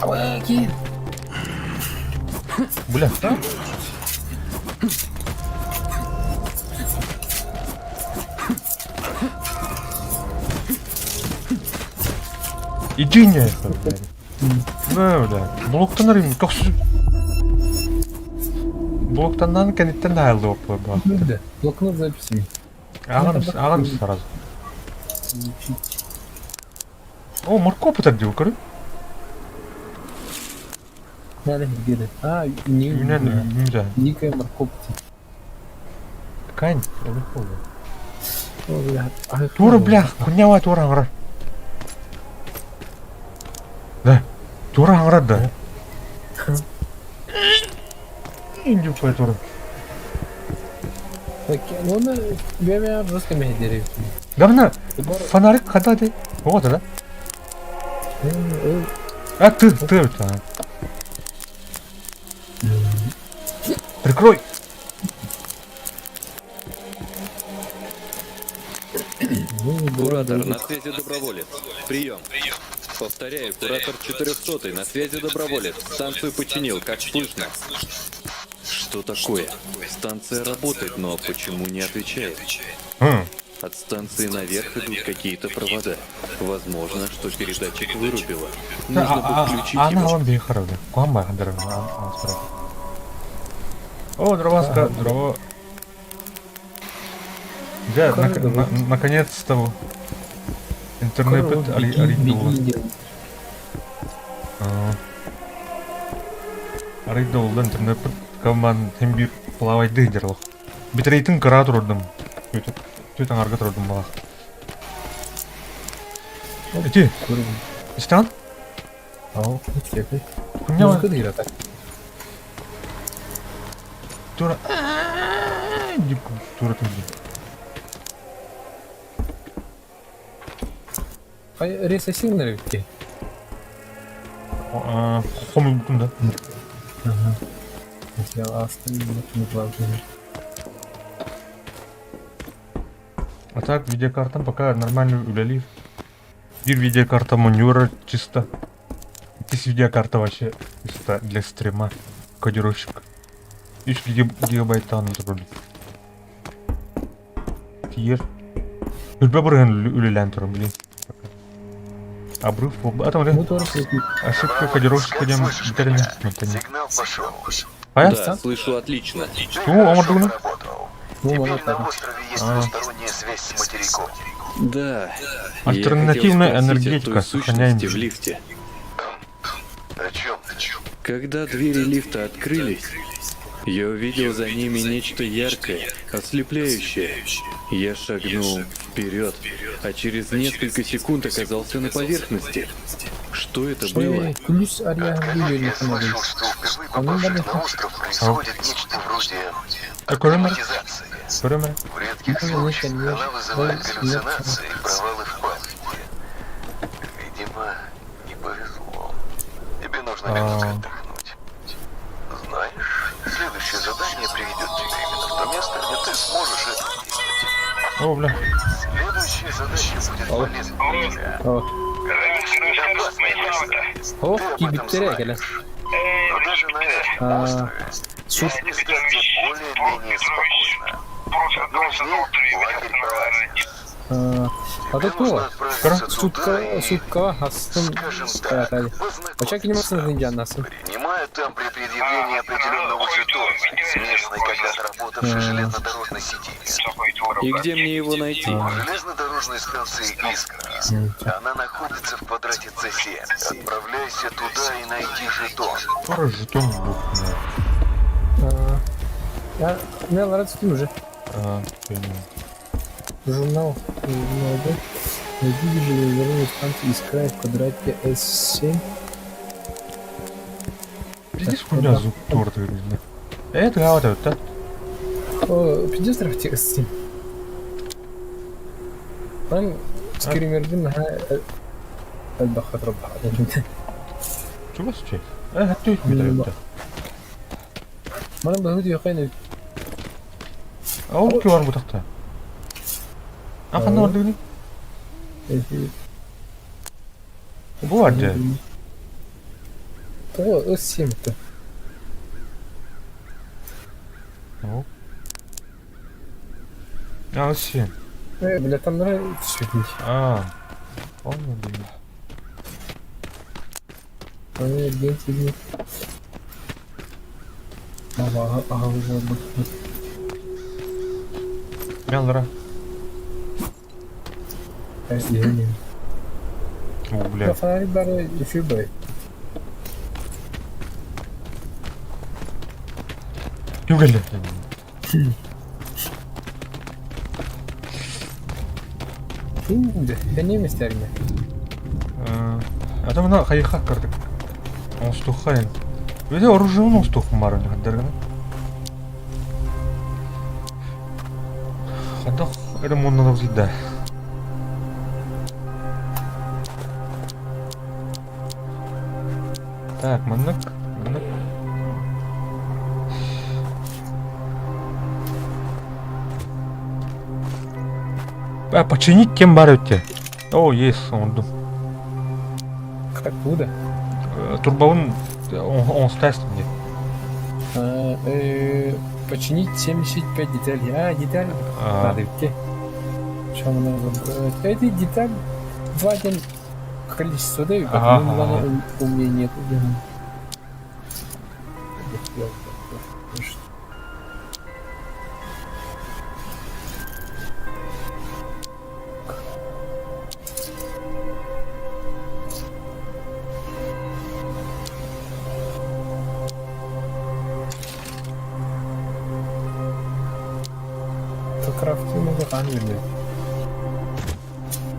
[SPEAKER 3] Аваки!
[SPEAKER 1] Бля. Иди не. Да, бля. Блоктан арayım. Как блоктандан кенеттен дайылды болып қой.
[SPEAKER 3] Ну да, блокнот с записями.
[SPEAKER 1] Ағам сразу. О, морковь потардил, көрі?
[SPEAKER 3] Надо где-то. А, не
[SPEAKER 1] Нельзя.
[SPEAKER 3] дикая морковь.
[SPEAKER 1] Кань,
[SPEAKER 3] О, бля.
[SPEAKER 1] тура, бля, хуйнявай тура аңғара. Да, тура аңғара, да. Инди пой тура.
[SPEAKER 3] Так, ну на время русском медиа.
[SPEAKER 1] Да мына фонарик қада де? Вот, да? А, ты, это. Прикрой.
[SPEAKER 4] Куратор, на связи доброволец. Прием. Повторяю, куратор 400 на связи доброволец. Станцию починил, как слышно. Что такое? Станция работает, но почему не отвечает? От станции наверх идут какие-то провода. Возможно, что передатчик вырубило. Нужно подключить
[SPEAKER 1] Ана
[SPEAKER 4] его.
[SPEAKER 1] алам бей харады. Куамбай хандырым. О, дроваска, дрова. Да, наконец-то интернет аридол. Аридол интернет команд тембир плавайды дерлох. Битрейтин кыра турдум. Төтөн арга турдум бала. Эти, истан?
[SPEAKER 3] Ау, ничего.
[SPEAKER 1] Хуйня.
[SPEAKER 3] Музыка дыра так.
[SPEAKER 1] Тура. Тура туди.
[SPEAKER 3] Рейса сильно ли?
[SPEAKER 1] Хомы бутунда.
[SPEAKER 3] Ага. Если оставим, не важно.
[SPEAKER 1] А так, видеокартам пока нормально удалив. Бир видеокарта монитора чисто. Здесь видеокарта вообще чисто для стрима. Кодировщик. 3 гигабайттан ролик. Тиер. Үлбә бұрын үлелән тұрым, блин. Обрыв. А там
[SPEAKER 3] Мотор светит.
[SPEAKER 1] ошибка кодировщика дем интернет.
[SPEAKER 5] Сигнал пошел.
[SPEAKER 1] А?
[SPEAKER 4] Да, слышу отлично.
[SPEAKER 1] О, Амадуна.
[SPEAKER 5] Работал.
[SPEAKER 3] Ну,
[SPEAKER 5] Теперь
[SPEAKER 3] ладно,
[SPEAKER 5] на
[SPEAKER 3] ладно.
[SPEAKER 5] острове есть двусторонняя связь с материком.
[SPEAKER 4] Да.
[SPEAKER 1] Альтернативная
[SPEAKER 4] Я хотел спросить
[SPEAKER 1] энергетика.
[SPEAKER 4] о той
[SPEAKER 1] Сохраняем.
[SPEAKER 4] сущности в лифте.
[SPEAKER 5] О чем?
[SPEAKER 4] Когда двери лифта открылись, я увидел за ними нечто яркое, ослепляющее. Я шагнул вперед, а через несколько секунд оказался на поверхности. Что это было?
[SPEAKER 3] Плюс Ария
[SPEAKER 5] Я
[SPEAKER 3] Гюльевна
[SPEAKER 5] слышал,
[SPEAKER 3] надо.
[SPEAKER 5] что впервые
[SPEAKER 3] А ну,
[SPEAKER 5] попавших
[SPEAKER 3] давай.
[SPEAKER 5] на остров происходит нечто вроде
[SPEAKER 1] Какой номер?
[SPEAKER 5] автоматизации.
[SPEAKER 1] Время.
[SPEAKER 5] В редких
[SPEAKER 3] Ну,
[SPEAKER 5] случаях
[SPEAKER 3] конечно,
[SPEAKER 5] она вызывает
[SPEAKER 3] нет.
[SPEAKER 5] галлюцинации и провалы в памяти. Видимо, не повезло. Тебе нужно немного отдохнуть. Знаешь, следующее задание приведет тебя именно в то место, где ты сможешь это сделать.
[SPEAKER 1] О, бля.
[SPEAKER 5] Следующее задание будет полезно для тебя.
[SPEAKER 3] О,
[SPEAKER 5] Опасное место.
[SPEAKER 3] о,
[SPEAKER 5] Ты об этом
[SPEAKER 3] кибиттеря, Галя.
[SPEAKER 5] знаешь. Но даже на этом острове
[SPEAKER 3] Суп.
[SPEAKER 5] есть места, где более-менее спокойно. Одно из них — лагерь Баас.
[SPEAKER 3] А
[SPEAKER 5] Тебе
[SPEAKER 3] тут
[SPEAKER 5] нужно
[SPEAKER 3] о,
[SPEAKER 5] отправиться туда и,
[SPEAKER 3] сутка астын
[SPEAKER 5] скажем так,
[SPEAKER 3] Очак келмесин Индианасы.
[SPEAKER 5] принимая там при предъявлении определенного жетона с местной когда-то работавшей железнодорожной сети.
[SPEAKER 4] И где мне его найти?
[SPEAKER 5] В железнодорожной станции «Искра». Она находится в квадрате С7. Отправляйся туда и найди жетон.
[SPEAKER 1] Пора жетон бухнул.
[SPEAKER 3] Я рад с ним уже.
[SPEAKER 1] Понял.
[SPEAKER 3] Журнал. Да. Найди железнодорожную станцию Искра в квадрате S7.
[SPEAKER 1] Пиздец, хуйня звук торта, блин. Это вот это.
[SPEAKER 3] О, педестров текст. Мен скримердин البخت ربح
[SPEAKER 1] Что вас чей? Готовить мне это.
[SPEAKER 3] Мен бахуди яқин
[SPEAKER 1] А он кем bu тахта? А қандай бар дегені? Bu var ya.
[SPEAKER 3] О, S7-ті.
[SPEAKER 1] О. А, все.
[SPEAKER 3] Бля, там нравится светить.
[SPEAKER 1] Понял, блин.
[SPEAKER 3] Ой, гентильный. Ага, вот.
[SPEAKER 1] Мялра.
[SPEAKER 3] Извини.
[SPEAKER 1] О,
[SPEAKER 3] Я
[SPEAKER 1] бля.
[SPEAKER 3] фонарик даже еще бы.
[SPEAKER 1] Югаля.
[SPEAKER 3] Я не мистерми.
[SPEAKER 1] Адам мына қайыққа кірдік. Оңстыққа енді. Өзі оружиеның оңстыққа бар енді қандарға. Қандақ ремонтны взлетда. Так, мындық. Починить кем бар өтте? О, есть, оңдым.
[SPEAKER 3] Откуда?
[SPEAKER 1] Турбовын оңстайсың мне.
[SPEAKER 3] Починить 75 деталей. Деталь. Надо идти. Что нам надо забрать? Эти деталь в один количество дают,
[SPEAKER 1] Ага.
[SPEAKER 3] но у меня нет. Крафтинг англия.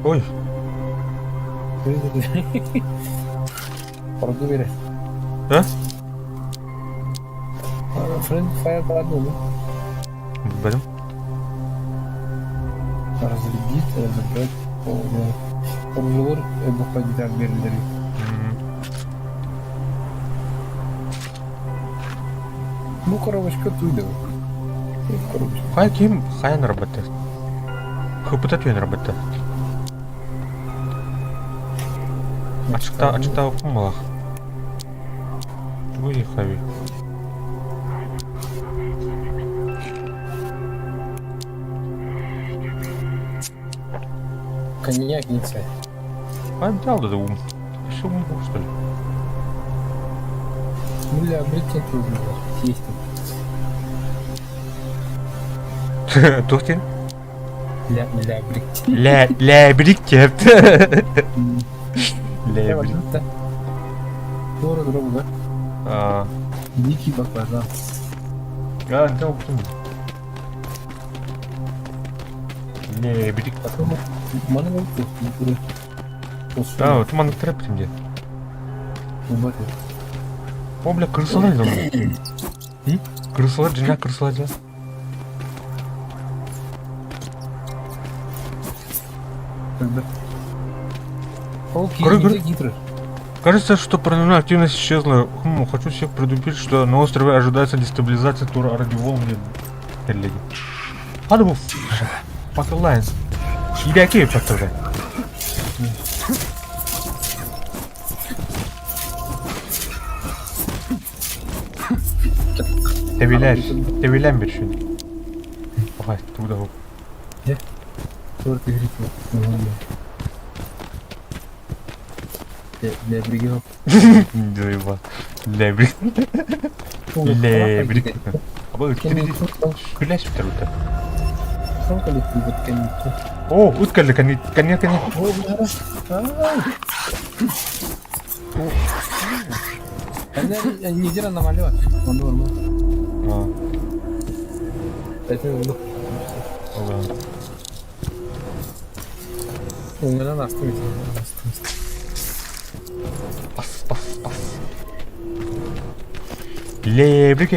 [SPEAKER 1] Ой,
[SPEAKER 3] Продували.
[SPEAKER 1] а?
[SPEAKER 3] Френд фаер продумал.
[SPEAKER 1] Блин.
[SPEAKER 3] Разрядить, разобрать. Оружелор бухать деталь бердери. Ну, коробочка туйда. Коробочка.
[SPEAKER 1] Қай кем қайын работает? Хыпытатпен работает. Açıkta okum var. Выехали.
[SPEAKER 3] Коньяк не царь.
[SPEAKER 1] А взял это ум. Еще ум, что ли?
[SPEAKER 3] Бля, брикет трудно. Есть там.
[SPEAKER 1] Тухтин?
[SPEAKER 3] Ля, брикет.
[SPEAKER 1] Ля, брикет. Ля, брикет.
[SPEAKER 3] Да. Город дорогу, да?
[SPEAKER 1] А,
[SPEAKER 3] Дикий баклажан.
[SPEAKER 1] да, почему? Ля, брикет.
[SPEAKER 3] Потом mana baktı? Buraya.
[SPEAKER 1] А, вот ман трэп где?
[SPEAKER 3] Bakın.
[SPEAKER 1] О, бля, крысолай за мной. Крысолай, джиня, крысолай, да?
[SPEAKER 3] Когда? Окей,
[SPEAKER 1] Крыгр.
[SPEAKER 3] гидро.
[SPEAKER 1] Кажется, что паранойя активность исчезла. Хочу всех предупредить, что на острове ожидается дестабилизация тура ради волны. Hadi bu. Patlayın. İdeki patlayın. Sevilen bir şey. Vay, burada o.
[SPEAKER 3] Tortu гриппа. Для бригов.
[SPEAKER 1] Дыва. Лебрик. Лебрик. Abi güleş bir tarafta.
[SPEAKER 3] Сколько лет ты вот коньяк?
[SPEAKER 1] Oo, utkallı kanyak.
[SPEAKER 3] О, бля. Она неделя намалевать. Он норма.
[SPEAKER 1] Aa,
[SPEAKER 3] Это
[SPEAKER 1] Allah'ım.
[SPEAKER 3] onlara nasıl mı?
[SPEAKER 1] Bas. Lebrik.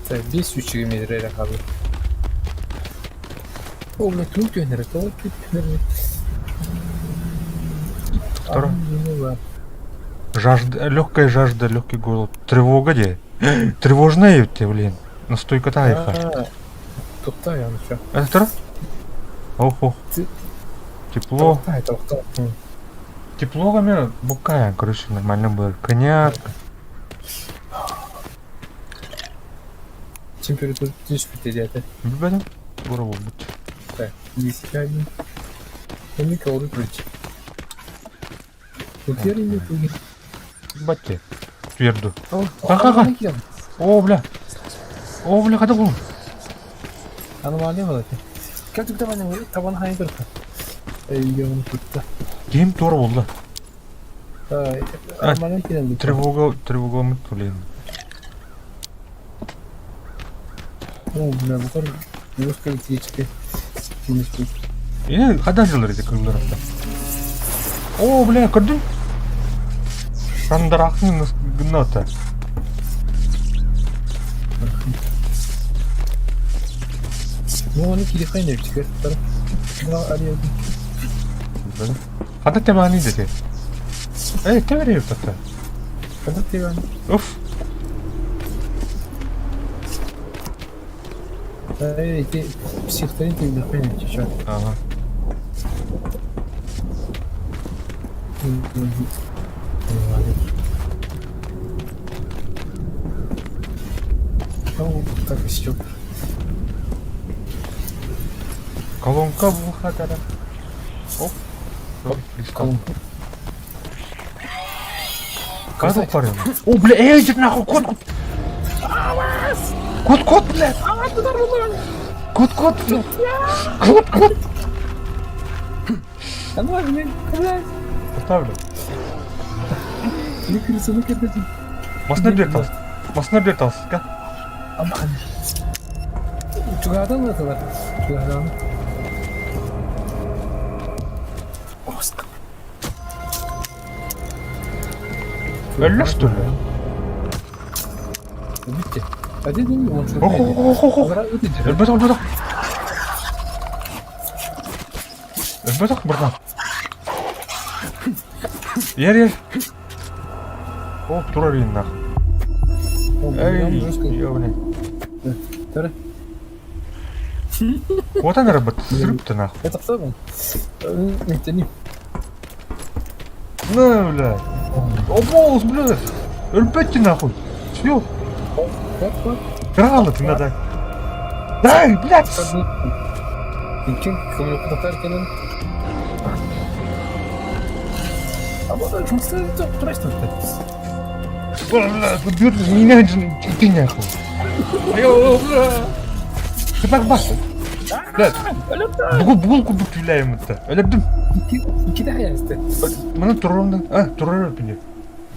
[SPEAKER 3] Так, 500 метров рахабы. О, бля, тут гönderek. О, тут гönderek.
[SPEAKER 1] Второе. Легкая жажда, легкий голод. Тревога где? Тревожная ты, блин. Настойка тайфа.
[SPEAKER 3] Тукта я начал.
[SPEAKER 1] Это второе? Охо. Тепло.
[SPEAKER 3] Тукта.
[SPEAKER 1] Тепло, камера. Букая, короче, нормально было. Коньяк.
[SPEAKER 3] Температура 1500.
[SPEAKER 1] Bilmedim. Bura oldu.
[SPEAKER 3] Так, 10 один. Он кого прийти. Тут я не туги.
[SPEAKER 1] Бате. Тверду.
[SPEAKER 3] Ха-ха-ха.
[SPEAKER 1] О, бля, kada bu?
[SPEAKER 3] Аномалия была. Как ты там не табан хайдер? Я он тут.
[SPEAKER 1] Game doğru oldu.
[SPEAKER 3] Аномалия кидем.
[SPEAKER 1] Тревога мы блин.
[SPEAKER 3] О, бля, bu kadar. Немножко электрички. Немножко.
[SPEAKER 1] Когда жылыр эти кылдырыкта? О, бля, көрдүң? Сандарахны гната.
[SPEAKER 3] Ну, они кидехайны теперь. Да, они.
[SPEAKER 1] Когда тебя они дети? Ты веришь в это?
[SPEAKER 3] Когда ты они?
[SPEAKER 1] Уф.
[SPEAKER 3] Эти психотоники кидехайны сейчас.
[SPEAKER 1] Ага.
[SPEAKER 3] Ну, так и все.
[SPEAKER 1] Колонка bu kadar. Hop.
[SPEAKER 3] Колонка.
[SPEAKER 1] Когда парень? О, бля, иди нахуй, кот. Кот, блядь. Кот, блядь. Кот.
[SPEAKER 3] А ну, блин, блядь.
[SPEAKER 1] Поставлю.
[SPEAKER 3] Не крыса, ну когда ты.
[SPEAKER 1] Масна бертас, ка?
[SPEAKER 3] Aman. Çukurdan mı atılır? Çukurdan. Osta.
[SPEAKER 1] Öyle что ли?
[SPEAKER 3] Bitti. Hadi değil mi? Onu çok
[SPEAKER 1] Ох.
[SPEAKER 3] Onlara ödeyeceğim.
[SPEAKER 1] Ölmedik buradan. Yer. Hop durar yine. Эй, ёбаный.
[SPEAKER 3] Тара.
[SPEAKER 1] Вот она работает, взрыв-то нахуй.
[SPEAKER 3] Это кто был? Это не.
[SPEAKER 1] На, блядь. Оболз, блядь. Ölpetçi нахуй. Всё.
[SPEAKER 3] Как?
[SPEAKER 1] Крала ты надо. Дай, блядь.
[SPEAKER 3] Kim komünikator ekenen? Ama жұмыста жоқ, тұрайсың
[SPEAKER 1] Блядь, вот бьёт меня же ты нахуй. Айо, блядь. Ты так бас. Блядь. Булку бүтүләйм это. Өлөдүм.
[SPEAKER 3] İki daha yazdı.
[SPEAKER 1] Мына турымды. Турар өпүнө.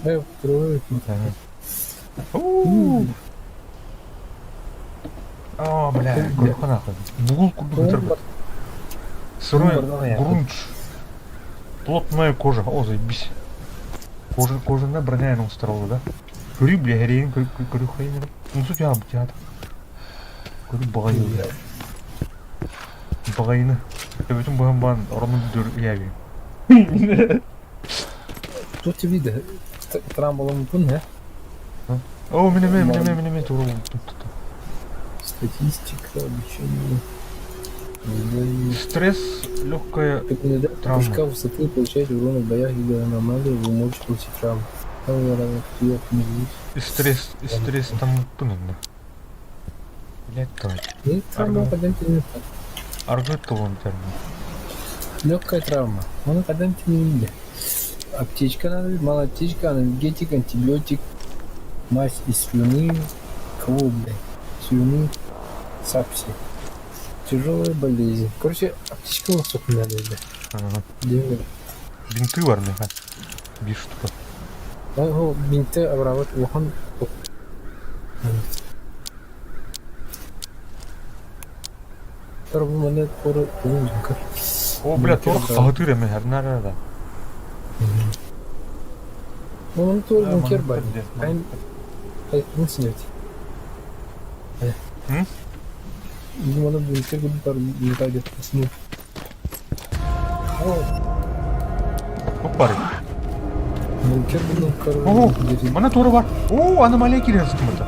[SPEAKER 3] Evet, doğru.
[SPEAKER 1] Бля, көрөкөн акы. Булку бүтүрүп. Сырой грунч. Плотная кожа. О, заебись. Кожаная броня на устроила, да? Курю, бля, хрень, курю хрень. Ну, суть обтят. Курю багайны. Багайны. Bütün bu oranın yavi.
[SPEAKER 3] Тут тебе видно. Трамболом пун, не?
[SPEAKER 1] О, меня туру.
[SPEAKER 3] Статистика, обучение.
[SPEAKER 1] Стресс, легкая травма.
[SPEAKER 3] Прыжка в высоту получаете урон в боях или аномалии, вы можете получить травму.
[SPEAKER 1] Стресс там пынында. Блять, так.
[SPEAKER 3] И травма подъемте.
[SPEAKER 1] Аргет он термин.
[SPEAKER 3] Легкая травма. Он подъемте не видно. Аптечка надо, мало аптечка, анальгетик, антибиотик, мазь из слюны, кого, блядь? Слюны, сапси. Тяжелая болезнь. Короче, аптечка у нас только не надо, блядь.
[SPEAKER 1] Ага.
[SPEAKER 3] Где?
[SPEAKER 1] Бинты var mı ha? Bir штука.
[SPEAKER 3] О, бинты обрабатывать. Ухан. Тарбу монет поры улунка.
[SPEAKER 1] О, бля, торг ağdır eme her nerede?
[SPEAKER 3] Ну, тоже бункер бар. Ай, не снять. Думаю, бункер будет пар бункер где-то снять.
[SPEAKER 1] Kopar.
[SPEAKER 3] Бункер был
[SPEAKER 1] Ого,
[SPEAKER 3] короче.
[SPEAKER 1] bana toru var. Oo, anomaliye giriyor sıkıntı.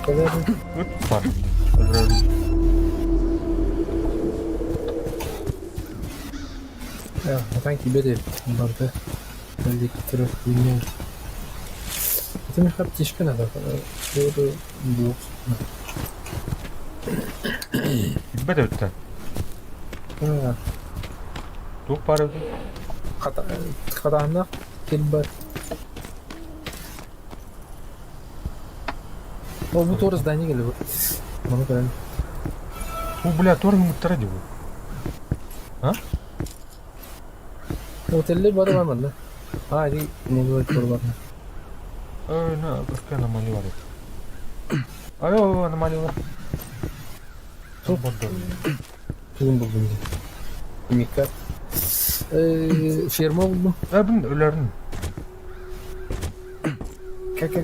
[SPEAKER 3] Когда
[SPEAKER 1] Kopar. Öldürelim.
[SPEAKER 3] я, а там тебе де барда. Электро хуйня. Это мне аптечка надо. Что-то бокс.
[SPEAKER 1] Gitme de ötten. Kopar öldü.
[SPEAKER 3] Хатана келбар. О, bu doğru здание geliyor. Bana kadar.
[SPEAKER 1] Bu bля, торг мыттара diyor.
[SPEAKER 3] Oteller var mı lan? Hadi ne var var.
[SPEAKER 1] Ne, какая аномалия var? Ayo, аномалия var. Çok oldu.
[SPEAKER 3] Tuzun buldum. Mika. Firma buldum.
[SPEAKER 1] Bunun ölerin.
[SPEAKER 3] Kaka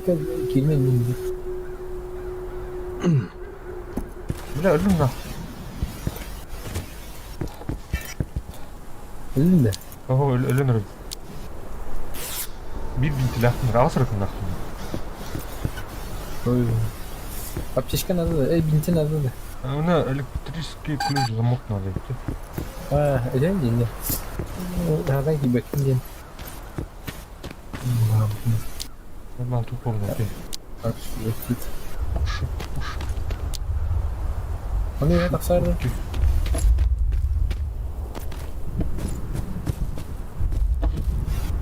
[SPEAKER 3] girmeyin.
[SPEAKER 1] Bля, öldüm lan.
[SPEAKER 3] Öldün de.
[SPEAKER 1] Oho, ölünür. Bir binti lahtın, rahat rakın lahtın.
[SPEAKER 3] Ой. Аптечка надо, бинты надо.
[SPEAKER 1] Ona электрический ключ замок надо.
[SPEAKER 3] Öyle mi dinle? Nereden ki bakayım.
[SPEAKER 1] Normal top oldu.
[SPEAKER 3] Bak şu git. Onu ya taksar.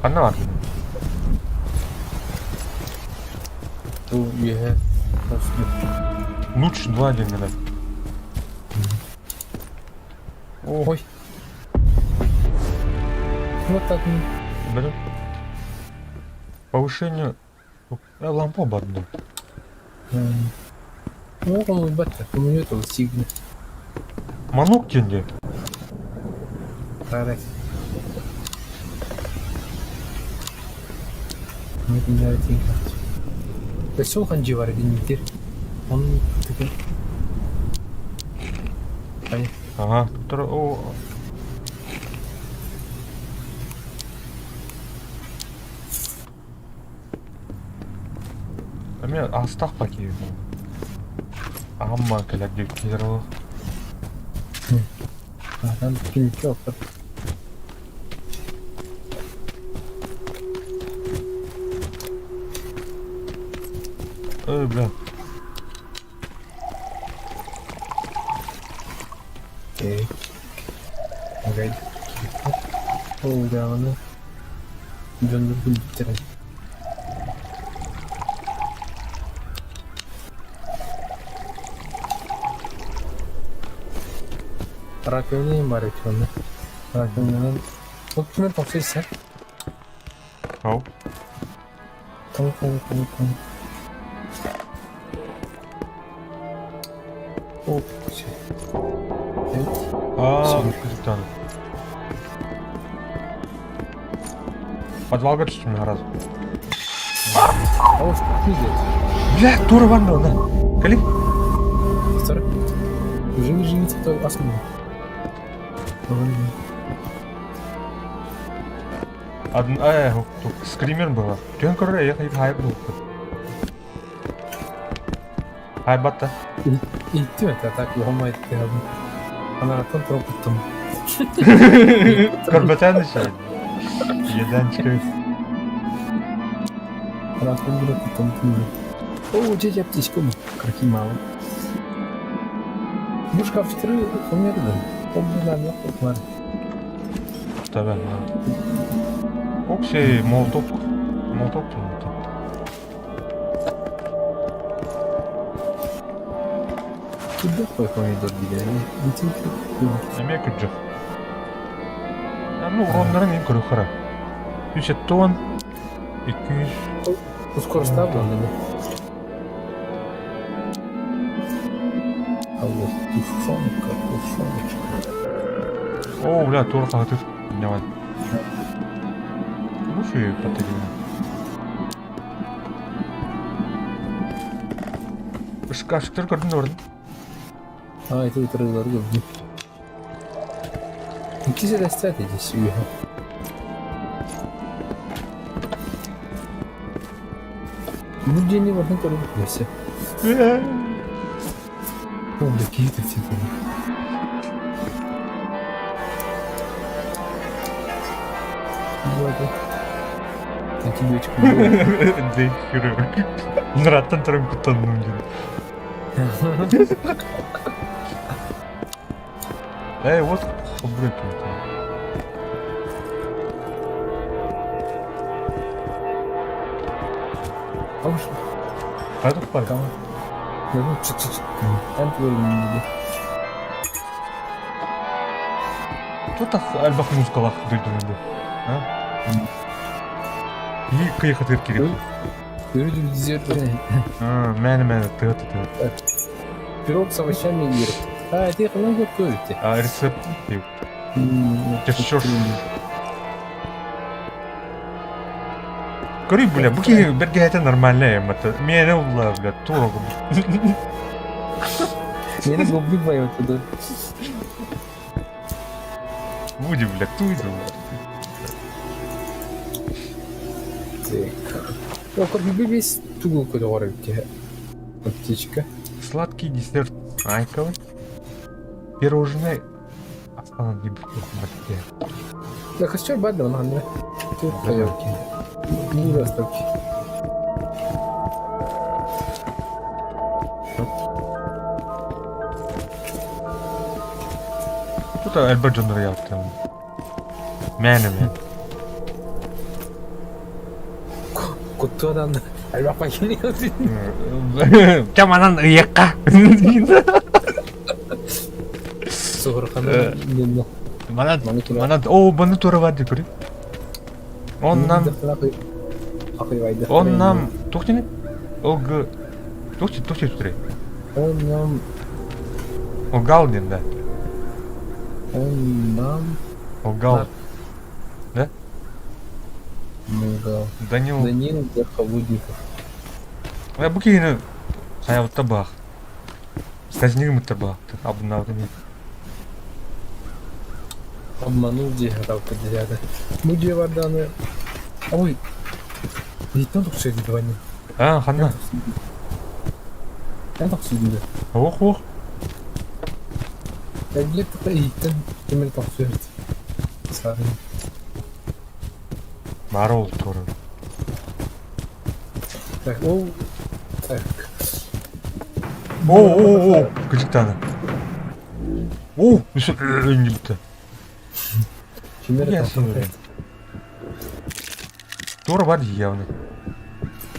[SPEAKER 1] Anne var.
[SPEAKER 3] Tu ye.
[SPEAKER 1] Луч 2 деньги.
[SPEAKER 3] Ой. Вот так.
[SPEAKER 1] Блин. Повышение. Лампа бадну.
[SPEAKER 3] Ну, он бата, у меня это сигна.
[SPEAKER 1] Манок деньги.
[SPEAKER 3] Тарас. Мне не нравится. Besok hangi var dinletir? Onun tıkı. Hayır.
[SPEAKER 1] Ага. О. А меня астах покинул. Амма, когда где-то.
[SPEAKER 3] Там ничего.
[SPEAKER 1] Ой, бля.
[SPEAKER 3] Окей. Погоди. О, да, она. Джон будет терять. Раковина бар екен. Раковинадан. Вот кіммен тапсырса?
[SPEAKER 1] Ау.
[SPEAKER 3] Там. О, все.
[SPEAKER 1] Күзіктен. Подвалға түстім разы.
[SPEAKER 3] А что ты делаешь?
[SPEAKER 1] Бля, тура ванда онда. Кәлі?
[SPEAKER 3] Старый. Живи, кто основной.
[SPEAKER 1] Тут скример была. Түйен көрі, яқын хайып болды. Хайбатта.
[SPEAKER 3] Иtti mi? Так, ломай etdi abi. Anarattan тұрып құттым.
[SPEAKER 1] Көрбәтән іші. Еден çıkıyor.
[SPEAKER 3] Anarattan тұрып құттым. О, че аптечка мı? Какие мало. Bu шкафчиктері сонымен да. Қолдан yok var.
[SPEAKER 1] Tabii. Ок şey молоток. Молоток mu?
[SPEAKER 3] Куда қой помидор деген? Ничего.
[SPEAKER 1] Неме күджі. Ну, урондарын ең көрі қара. 300 тонн. 200.
[SPEAKER 3] Скорость да был, да? А вот тушенка.
[SPEAKER 1] О, бля, тура қағытыр. Не var? Bu şey patlayacak. Işıkları gördün mü orada?
[SPEAKER 3] А, это триллер gördüm. İkisi de stratejisi ya. Bu deni vardı gördüm neyse. Oğlum keyif etsin. Вот. А тебе очко.
[SPEAKER 1] Değil, yürü. Murat'tan tarım kutandım dedi. Вот, побрык.
[SPEAKER 3] А уж
[SPEAKER 1] Пойду спать.
[SPEAKER 3] кого? Ну, чуть-чуть. Там твой не.
[SPEAKER 1] Тут альбах мускалах дойдем. А? И кыйхатыр керек.
[SPEAKER 3] Görüldüğü diziyorduk.
[SPEAKER 1] Мәні, тыгы.
[SPEAKER 3] Пирог с овощами и гирок. А, это их много курите.
[SPEAKER 1] Рецепт. Көрі, бля, бұки бірге әті нормальный әмі. Мені ұлла, бля, тура құбы.
[SPEAKER 3] Мені губли боят туда.
[SPEAKER 1] Буди, бля, туйду.
[SPEAKER 3] О, корби весь тугол куда птичка.
[SPEAKER 1] Сладкий десерт Айковый. Пирожное. Астанан gibi bakıyor.
[SPEAKER 3] Да хочу бадра, надо. Тут тарелки. Не доставки.
[SPEAKER 1] Тут Elbajon'ları yaptım. Mənim.
[SPEAKER 3] Kutu adamda. Albapa geliyor.
[SPEAKER 1] Kamanan ıyıkka.
[SPEAKER 3] Soğurkanı dinle.
[SPEAKER 1] Mana o bana tora vardı kuri. Ondan ondan toktini. Olgu tokti tutre.
[SPEAKER 3] Ondan
[SPEAKER 1] O gal dinde. O gal. Ne? Данил.
[SPEAKER 3] Данил Верховодников.
[SPEAKER 1] Ya bu kiyini hayatta bak. Казнир мытыр бақты. Абынауды не.
[SPEAKER 3] Обманул деградалка дядя. Мы деварданы. Ой. Ведь надо все эти два.
[SPEAKER 1] Ханна.
[SPEAKER 3] Я так сидел.
[SPEAKER 1] Ох.
[SPEAKER 3] Где-то поедет, темір тапсырды. Сары.
[SPEAKER 1] Бар ол тура.
[SPEAKER 3] Так, ол... Так.
[SPEAKER 1] О, кычыктаны. О, еще не бітті.
[SPEAKER 3] Темір
[SPEAKER 1] Я
[SPEAKER 3] тапсырды.
[SPEAKER 1] сенбеймін. Тура бар явно.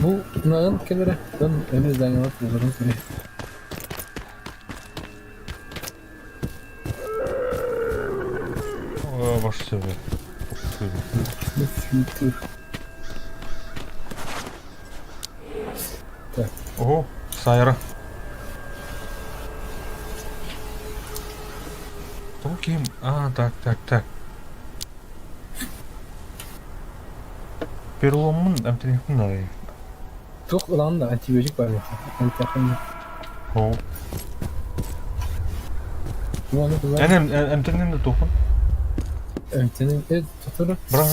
[SPEAKER 3] Бұл нағын келері, дон өне заңылап ұзырын көре.
[SPEAKER 1] О, баш себе.
[SPEAKER 3] Ну, фитер. Так,
[SPEAKER 1] О, сайра. Бұл кем? А, так. Переломын әмтенектің нарай.
[SPEAKER 3] жоқ ұлағында антибиотик бар ма? Антиақын.
[SPEAKER 1] О.
[SPEAKER 3] Оны бұлар...
[SPEAKER 1] Әнем әмтенен де тоқын.
[SPEAKER 3] Әмтенің... Тұтыры?
[SPEAKER 1] Бірақ.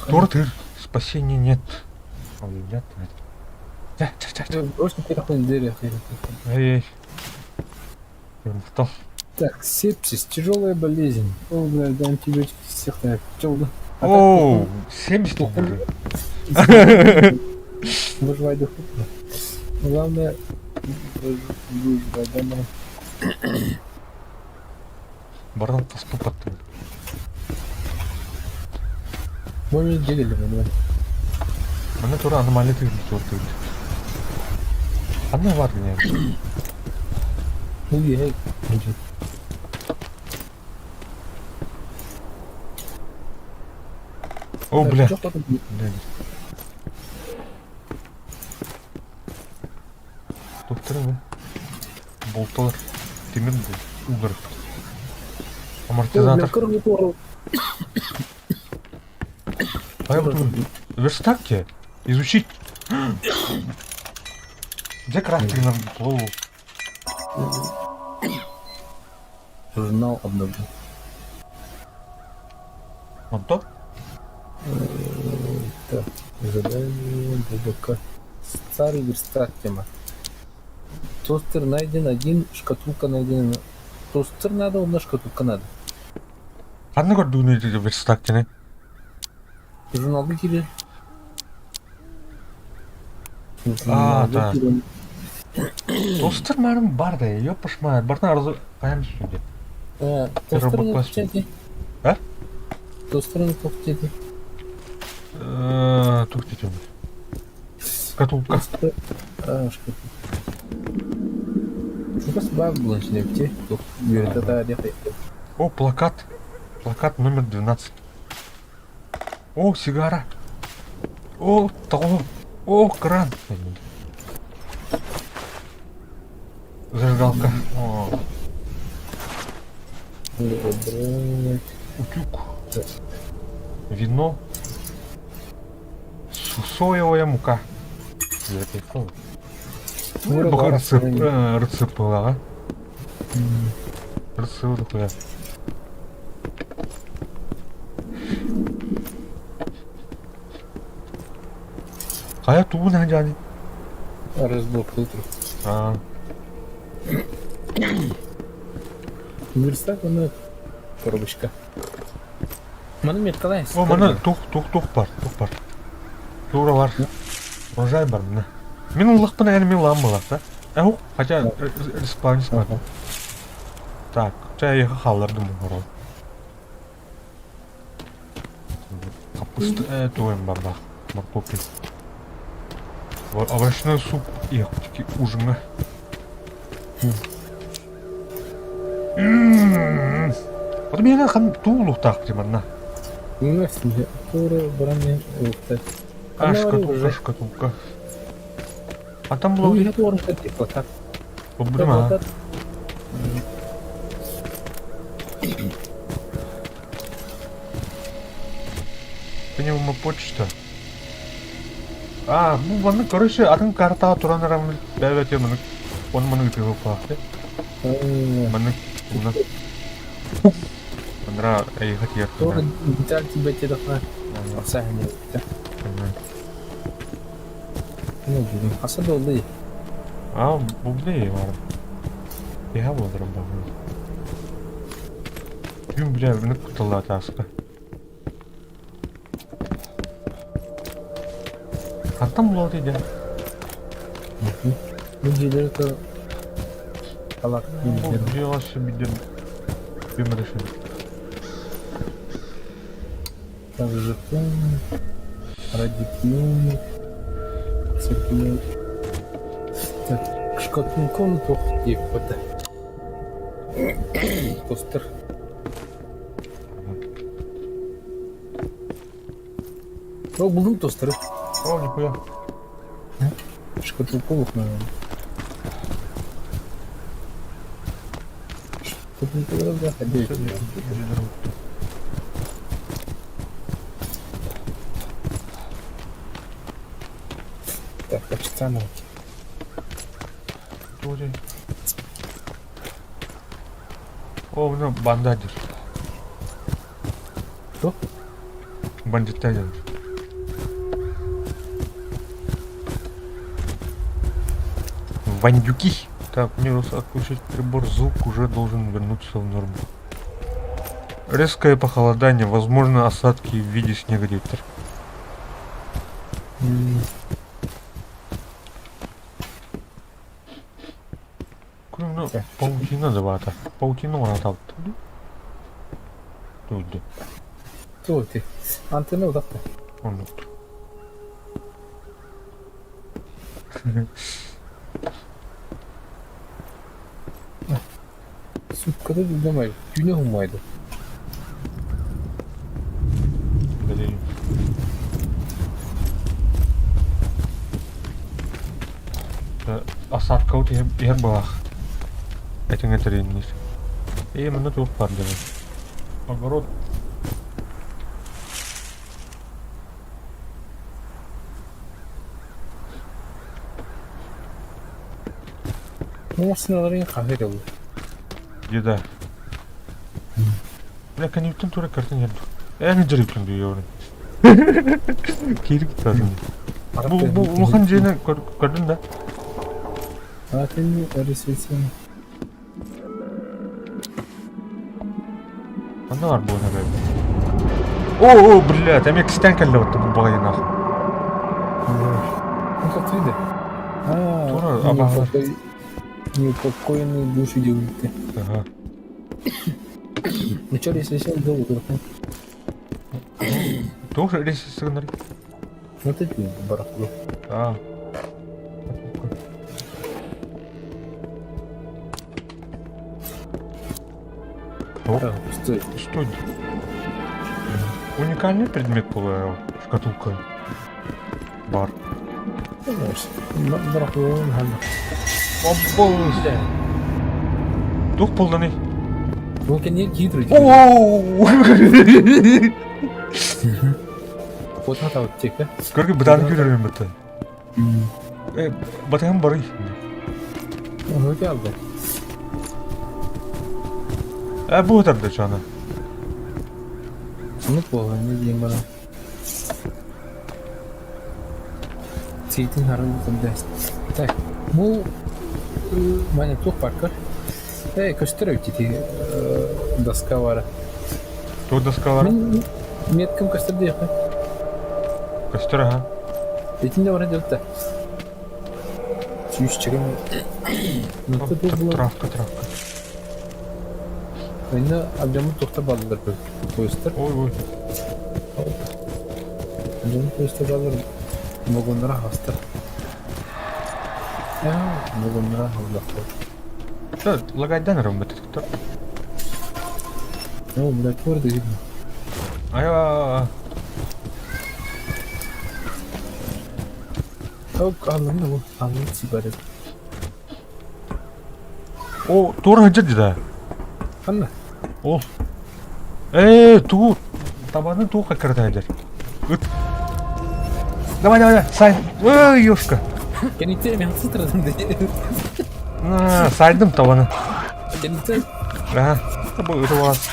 [SPEAKER 1] Тура тыр. Спасения нет. Ой, нет.
[SPEAKER 3] Очень переходит дверь.
[SPEAKER 1] Эй. Кто?
[SPEAKER 3] Так, сепсис, тяжелая болезнь. О, блядь, да, антибиотики всех так. Пчелы.
[SPEAKER 1] Оу, 70 уже.
[SPEAKER 3] Выживай духовно. Главное... Выживай домой.
[SPEAKER 1] Бардан таспы патты.
[SPEAKER 3] Можно делили, блядь.
[SPEAKER 1] Мана тура аномалия тыгын тур. Анна бар гіне.
[SPEAKER 3] Уй,
[SPEAKER 1] О, бля.
[SPEAKER 3] Жоқ адам.
[SPEAKER 1] Доктор бі. Болталар. Темір бі. Угар. Амортизатор. А я вот верстакте изучить. Где крафтинг нам плаву?
[SPEAKER 3] Журнал обновлен.
[SPEAKER 1] Вот то?
[SPEAKER 3] Так, задание ДБК. Старый верстак тема. Тостер найден один, шкатулка найдена. Тостер надо, одна шкатулка надо.
[SPEAKER 1] Анна көрдүгүн эти верстактене.
[SPEAKER 3] Журналды кире.
[SPEAKER 1] А, да. Тостер марым бар да, ёпаш май, бартын арзы каям үстүнде.
[SPEAKER 3] Тостерны
[SPEAKER 1] Рыбак
[SPEAKER 3] тоқтети.
[SPEAKER 1] А?
[SPEAKER 3] Тостерны тоқтети.
[SPEAKER 1] Туктите. Шкатулка.
[SPEAKER 3] Шкатулка. Шукас баг был начнете. Говорит, это где-то.
[SPEAKER 1] О, плакат. Плакат номер 12. О, сигара. О, того. О, кран. Зажигалка. О, утюг. Вино. Соевая мука. Бұл рецепт болаға. Рецепт қоя. Қая туын ән жаны?
[SPEAKER 3] Разбор фильтр. Верстак, она коробочка. Мана меткалай.
[SPEAKER 1] О, мана тоқ бар. Тура бар. Рожай бар мына. Мен ұлықпын әні мен лам болақ та. Әу, хотя респавнис бар. Так, жай еға қалдырдым бұл. Капуста туын бар бақ. Морковки. Овощной суп и охотики ужина. Вот меня хан тулу так примерно.
[SPEAKER 3] Ну, если тура, баране, ухтать.
[SPEAKER 1] Шкатулка. А там
[SPEAKER 3] Ну,
[SPEAKER 1] было...
[SPEAKER 3] я тура, кстати, плакат.
[SPEAKER 1] Проблема. Понимаю, почта. А, ну, вон, короче, один карта туран рамын бәбәт я мыны. Он мыны үтігі қақты. Мыны, мыны. Мындыра әйіғат ерді.
[SPEAKER 3] Тура, деталь тебе те дақна. Асахне. Ну, блин, аса долды.
[SPEAKER 1] А, бұл біле барым. Я возрам бабу. Gün bile evini kutala taska. Hatta mı oldu ya?
[SPEAKER 3] Önceleri de salak
[SPEAKER 1] Bu
[SPEAKER 3] bilgileri.
[SPEAKER 1] diyorlar bir de bir mırışın.
[SPEAKER 3] Также радикулум, циркуляр. Так, шкатулкон тох деп бата. Тостер. О, бүгін тостер.
[SPEAKER 1] О, нихуя.
[SPEAKER 3] Шкатулколық, наверное. Шкатулколық, да, ходить. Так, официально.
[SPEAKER 1] О, ну бандадир.
[SPEAKER 3] Кто?
[SPEAKER 1] Бандитадир. Бандюки. Так, мне отключить прибор, звук уже должен вернуться в норму. Резкое похолодание, возможно осадки в виде снега, диктор. Ну, паутина давата. Паутина она там. Тут.
[SPEAKER 3] Кто ты? Антенна вот так.
[SPEAKER 1] Он тут.
[SPEAKER 3] Суткада думай, күнә хумайды.
[SPEAKER 1] Блин. Осадка вот я была. Это не тренис. И именно тут падали. Огород.
[SPEAKER 3] Ну, сценарий хахирел.
[SPEAKER 1] Еда. Я канютын тура картин ерду. Әне жүректен дүйеуін. Керек тазын. Бұл мұхан жейні көрдің да?
[SPEAKER 3] Атын ресурсын.
[SPEAKER 1] Анда бар бұл нәбәй. О, блядь, әме кістен кәлі бітті бұл бағай наху.
[SPEAKER 3] Ну, как видно?
[SPEAKER 1] Тура, абағар.
[SPEAKER 3] Неупокоенные души делают.
[SPEAKER 1] Ага.
[SPEAKER 3] Ну, что, если сел долго, то
[SPEAKER 1] Тоже рейси сценарий?
[SPEAKER 3] вот эти барахло.
[SPEAKER 1] А. О,
[SPEAKER 3] Так, стой.
[SPEAKER 1] что это? Уникальный предмет была шкатулка. Бар.
[SPEAKER 3] Знаешь, барахло, нормально.
[SPEAKER 1] Обалдеть. Дух полный.
[SPEAKER 3] Ну, конечно, хитрый.
[SPEAKER 1] Ооо!
[SPEAKER 3] Вот это вот тихо.
[SPEAKER 1] Сколько бы там героем это? Батаем бары.
[SPEAKER 3] Ну, это алды.
[SPEAKER 1] Bu da çana.
[SPEAKER 3] Ну, плохо, не день бара. Сейтин харан кандай. Так, ну, маня тух парка. Көстер өтети доска бара.
[SPEAKER 1] Тут доскалар.
[SPEAKER 3] Меткам көстер дейхі.
[SPEAKER 1] Костер, ага.
[SPEAKER 3] Етінде бара делді. Сүйіш чеген. Нұқты бұл бұл.
[SPEAKER 1] Травка.
[SPEAKER 3] Айна абжамы тоқтар балылар бұл. Көстер.
[SPEAKER 1] Ой.
[SPEAKER 3] Абжамы көстер балылар. Могонлара хастар. Могонлара хавлақлар.
[SPEAKER 1] Да, лагайдан работает.
[SPEAKER 3] Ну, блядь, твердо видно.
[SPEAKER 1] Ая.
[SPEAKER 3] Алланы сигарет.
[SPEAKER 1] О, тура жады да.
[SPEAKER 3] Қанна?
[SPEAKER 1] Ол. Ту. Табаны туға кірдайдыр. Давай, сай. Ой, ёшка.
[SPEAKER 3] Кенеттен мен сытырдым де.
[SPEAKER 1] Сайдым табаны.
[SPEAKER 3] Кенеттен?
[SPEAKER 1] Ага. Бұл өті вас.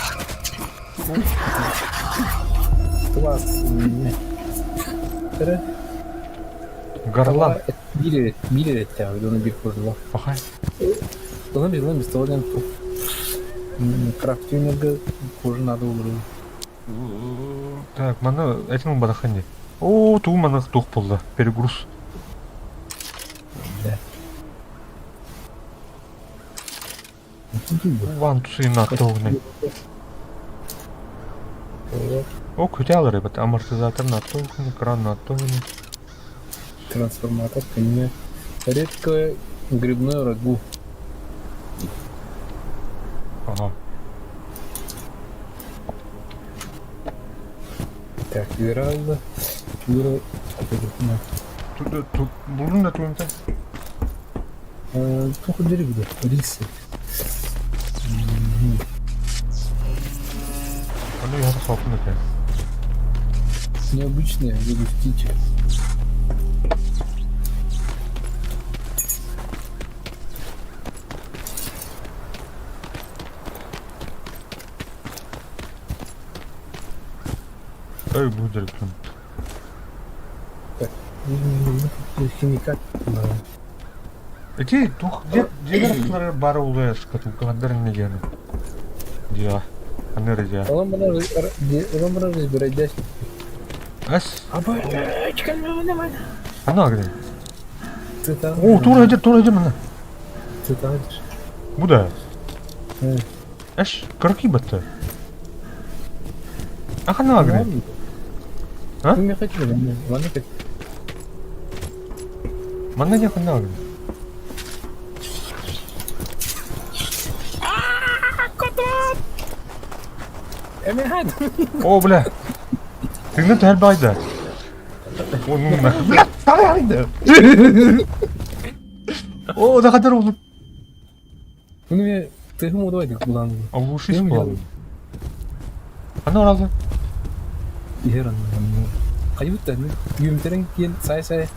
[SPEAKER 3] Класс. Тірі?
[SPEAKER 1] Гарлан.
[SPEAKER 3] Милер етті, оны бір көрді.
[SPEAKER 1] Бақай.
[SPEAKER 3] Ламис, туалет тух. Крафтинерге тоже надо угрызать.
[SPEAKER 1] Так, мана этим бадаханди. О, ту мана тух болды. Перегруз.
[SPEAKER 3] Да.
[SPEAKER 1] Ван тусына тоғны. О, көте алыр ебет. Амортизатор на тоғны, кран на тоғны.
[SPEAKER 3] Трансформатор, конечно. Редкое грибное рагу.
[SPEAKER 1] Ага.
[SPEAKER 3] Так, Вералда. Вера...
[SPEAKER 1] Тут булын да туымта.
[SPEAKER 3] Тух дерек, да. Рисы.
[SPEAKER 1] Аны яғы салпын екен.
[SPEAKER 3] Необычные загустители.
[SPEAKER 1] Эй, бұл деректен.
[SPEAKER 3] Химикат.
[SPEAKER 1] Эти тух дегерақтылары бары улы шкатулкалардан негені. Диа. Аныры диа.
[SPEAKER 3] Оламбара разбирать дәс.
[SPEAKER 1] Әс.
[SPEAKER 3] Абай, чекалмай.
[SPEAKER 1] Ана агрен.
[SPEAKER 3] Ты там.
[SPEAKER 1] О, тура еді мана.
[SPEAKER 3] Ты там.
[SPEAKER 1] Бұ да.
[SPEAKER 3] Э.
[SPEAKER 1] Әш, кырки бітті. Ана агрен. А?
[SPEAKER 3] Ты меня хотел, ладно, как.
[SPEAKER 1] Мана не ана агрен.
[SPEAKER 3] Эмихан.
[SPEAKER 1] О, бля. Ты на тәл байда. О, ну на. Бля, тәл О, да қадар олып.
[SPEAKER 3] Ну мне ты ему давай так булан.
[SPEAKER 1] Аглушись болады. Ана разы.
[SPEAKER 3] Еран. Кайбытта юмтерен кен сай.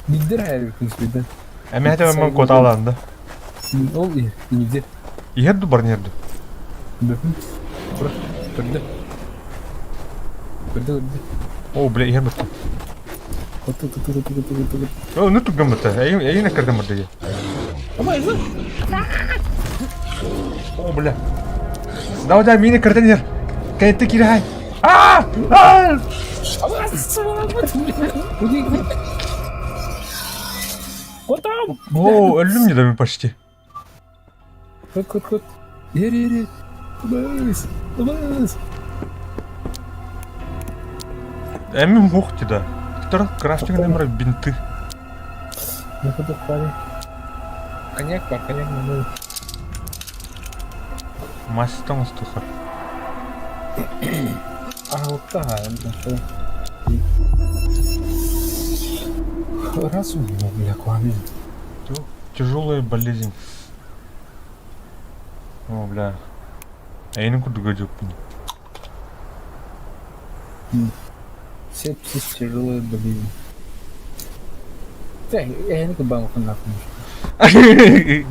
[SPEAKER 3] Биддер хайр күнсүдөн.
[SPEAKER 1] Әмі әті мәмін код аланды.
[SPEAKER 3] Ол нигде.
[SPEAKER 1] Ерді бар нерді.
[SPEAKER 3] Бөкүн. Көрдү.
[SPEAKER 1] О, бля, ер бітті. О, ну түгім бітті. Әйін әкірдім бірдеге. О, бля. Давай, мені кірден ер. Кәйітті кері хай.
[SPEAKER 3] Котам!
[SPEAKER 1] О, өлім не дәмі почти.
[SPEAKER 3] Кот. Ер. Быс.
[SPEAKER 1] Әмі мұқты да. Тұр, крафтingen нөмірі бинты.
[SPEAKER 3] Ну куда пали? Коньяк надо.
[SPEAKER 1] Мастан ұстықыр.
[SPEAKER 3] Вот так, нашел. Раз у меня, бля, квами.
[SPEAKER 1] Тяжелая болезнь. О, бля. Әйінің күрдігі жоқ бұны.
[SPEAKER 3] Сепсис, тяжелая болезнь. Так, я не банку нахуй.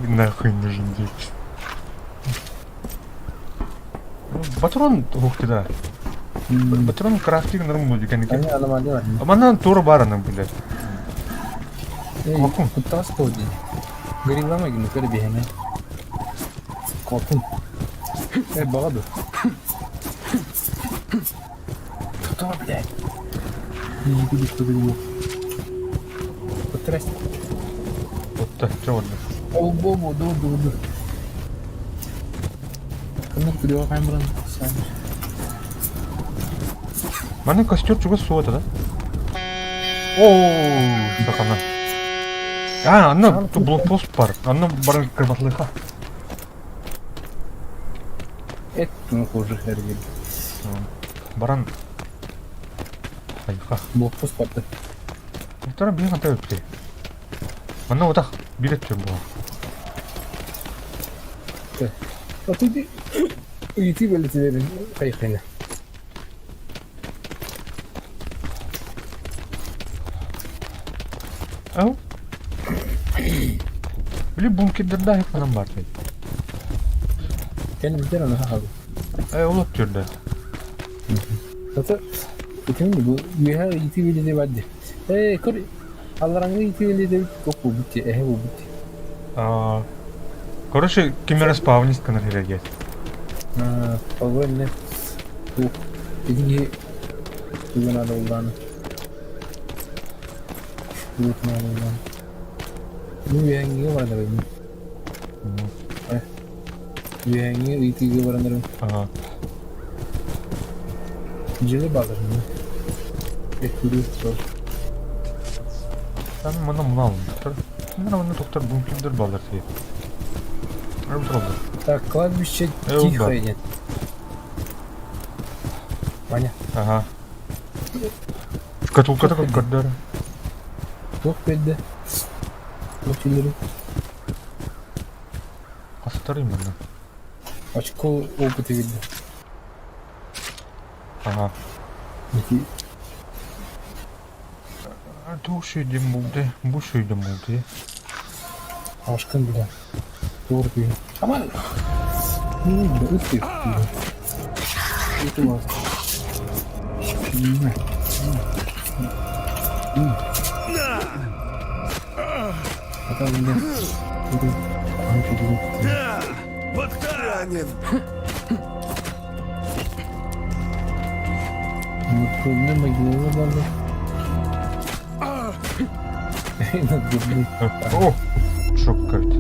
[SPEAKER 1] Нахуй нужен здесь. Патрон ух да. Патрон крафтинг нормально диканики.
[SPEAKER 3] Они аномалия.
[SPEAKER 1] Аманан тура бараны, блядь.
[SPEAKER 3] Эй,
[SPEAKER 1] Копун.
[SPEAKER 3] куда сходи? Горилла магину перебегай. Копун. Эй, баладу. Кто, блядь? Не видишь, что ты его. Потрясть.
[SPEAKER 1] Вот так, чё вот.
[SPEAKER 3] О, бобу, ду. Кому курила камеран? Сами.
[SPEAKER 1] Мана костер чуга суыты, да? Ооо, сақана. Анна, ту блокпост бар. Анна барын кірбатлыға.
[SPEAKER 3] Это хуже херги.
[SPEAKER 1] Баран. Хайха.
[SPEAKER 3] Блокпост папа.
[SPEAKER 1] Втора бігін ата өпте. Мана отақ билет чөр бұға.
[SPEAKER 3] А ты иди вылетели, поехали.
[SPEAKER 1] Ау? Били бункердерді айып манан бар дейді.
[SPEAKER 3] Я не знаю, на хагу.
[SPEAKER 1] Олап жүрді.
[SPEAKER 3] Это не был. Я иди вылетели бадди. Эй, кори. Аллараңы иди вылетели. Коку бути, бути.
[SPEAKER 1] Короче, кемераспавність конергія.
[SPEAKER 3] Повольно. Ух, иди. Его надо угадать. Вот надо угадать. Ну, я не говорю. Я не и ты говорю.
[SPEAKER 1] Ага.
[SPEAKER 3] Жилы багажник. Эх, курю, что?
[SPEAKER 1] Sen bana bunu alın doktor. Bana bunu doktor bunkidir bağlar diye. Öyle bir oldu.
[SPEAKER 3] Так, кладбище
[SPEAKER 1] Эу,
[SPEAKER 3] тихое. Нет. Ваня,
[SPEAKER 1] Ага. Шкатулка такой
[SPEAKER 3] Слушай,
[SPEAKER 1] kadar.
[SPEAKER 3] плохо пойде. Учили.
[SPEAKER 1] Hastayım ben.
[SPEAKER 3] Очко опыта видно.
[SPEAKER 1] Ага.
[SPEAKER 3] Эти
[SPEAKER 1] Bu şeydim buldu. Bu şeydim buldu.
[SPEAKER 3] ашкан бля. Торты. Аман. Да ух ты. Это вот. А там где?
[SPEAKER 2] На! Вот так!
[SPEAKER 3] Ne могила надо.
[SPEAKER 1] О! Шок какой-то.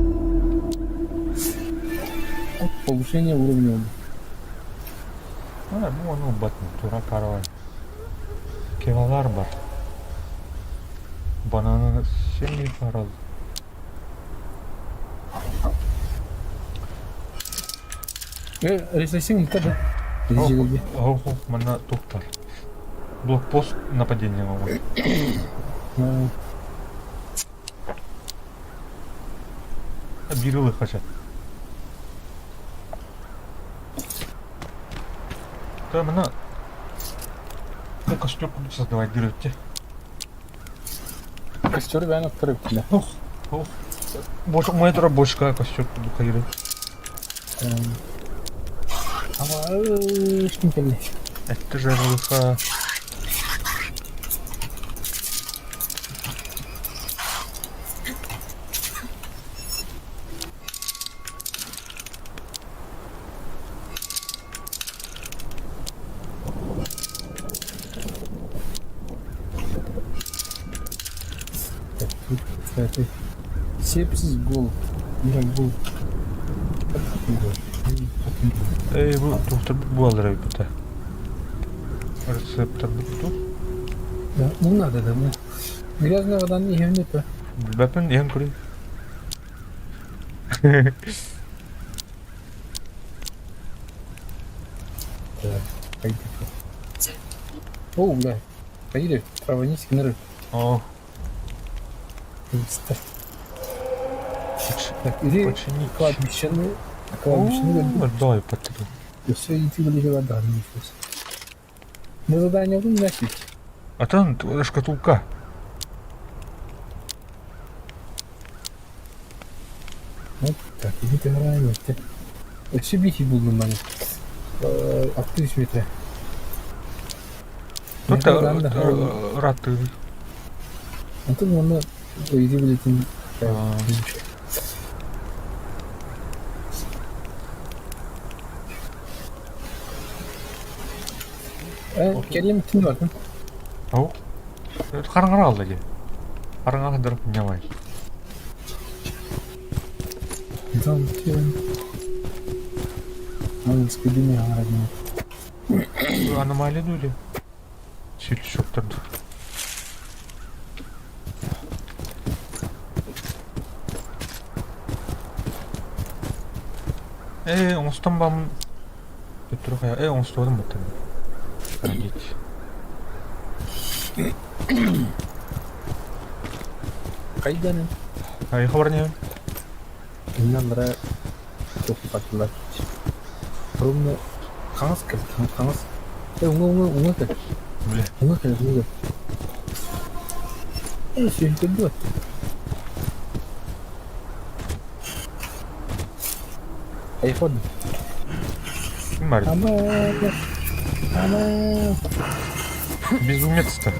[SPEAKER 3] Повышение уровня.
[SPEAKER 1] Bu onu batma. Tura karavay. Kilolar var. Bana şey paralı.
[SPEAKER 3] Ресурсing kada.
[SPEAKER 1] Ох, mana tohtar. Блокпост нападения могу. Бирилы хотят. Да, мына. Ну, костер будут создавать, берете.
[SPEAKER 3] Костер ben открыл.
[SPEAKER 1] Ох. Боже, моя рабочка костер буду кайры.
[SPEAKER 3] Ama şimdi
[SPEAKER 1] Это же РЛХ.
[SPEAKER 3] Кстати, сепсис гол. Мира гол.
[SPEAKER 1] Ey bu doktor bu alır ayıpta. Рецептор тут.
[SPEAKER 3] Да, ну надо, да, ну. Грязная вода не гемнет.
[SPEAKER 1] Бәпен ең көрейін.
[SPEAKER 3] Так, пойди. О, бля. Пойди, траванись, ныры.
[SPEAKER 1] О,
[SPEAKER 3] Так, иди
[SPEAKER 1] починить.
[SPEAKER 3] кладбищены. Кладбищены.
[SPEAKER 1] Дай потребую.
[SPEAKER 3] И все, иди вылезай вода. Мы задание будем носить.
[SPEAKER 1] А там твоя шкатулка.
[SPEAKER 3] Вот так, иди ты нравится. Все бихи будут на них. Актив метра.
[SPEAKER 1] Тут раты.
[SPEAKER 3] А тут можно иди вылетим. Келем тün var.
[SPEAKER 1] Ау. Қараңғыра алды ке. Қараңға қыдырып не
[SPEAKER 3] Там тün. Английский dünya var.
[SPEAKER 1] Аномалия öyle. Süt şokturdu. Оңыстан бамын өттірі қая. Оңысты одым баттым. Геть.
[SPEAKER 3] Кайданın.
[SPEAKER 1] Хабар не?
[SPEAKER 3] Bundan beri çok farklılar. Rumlu kangas kız, kangas. Unga kız.
[SPEAKER 1] Бля.
[SPEAKER 3] Unga kız, unga. Şey kedua. iPhone.
[SPEAKER 1] Kim var?
[SPEAKER 3] Ama.
[SPEAKER 1] Без умец-то.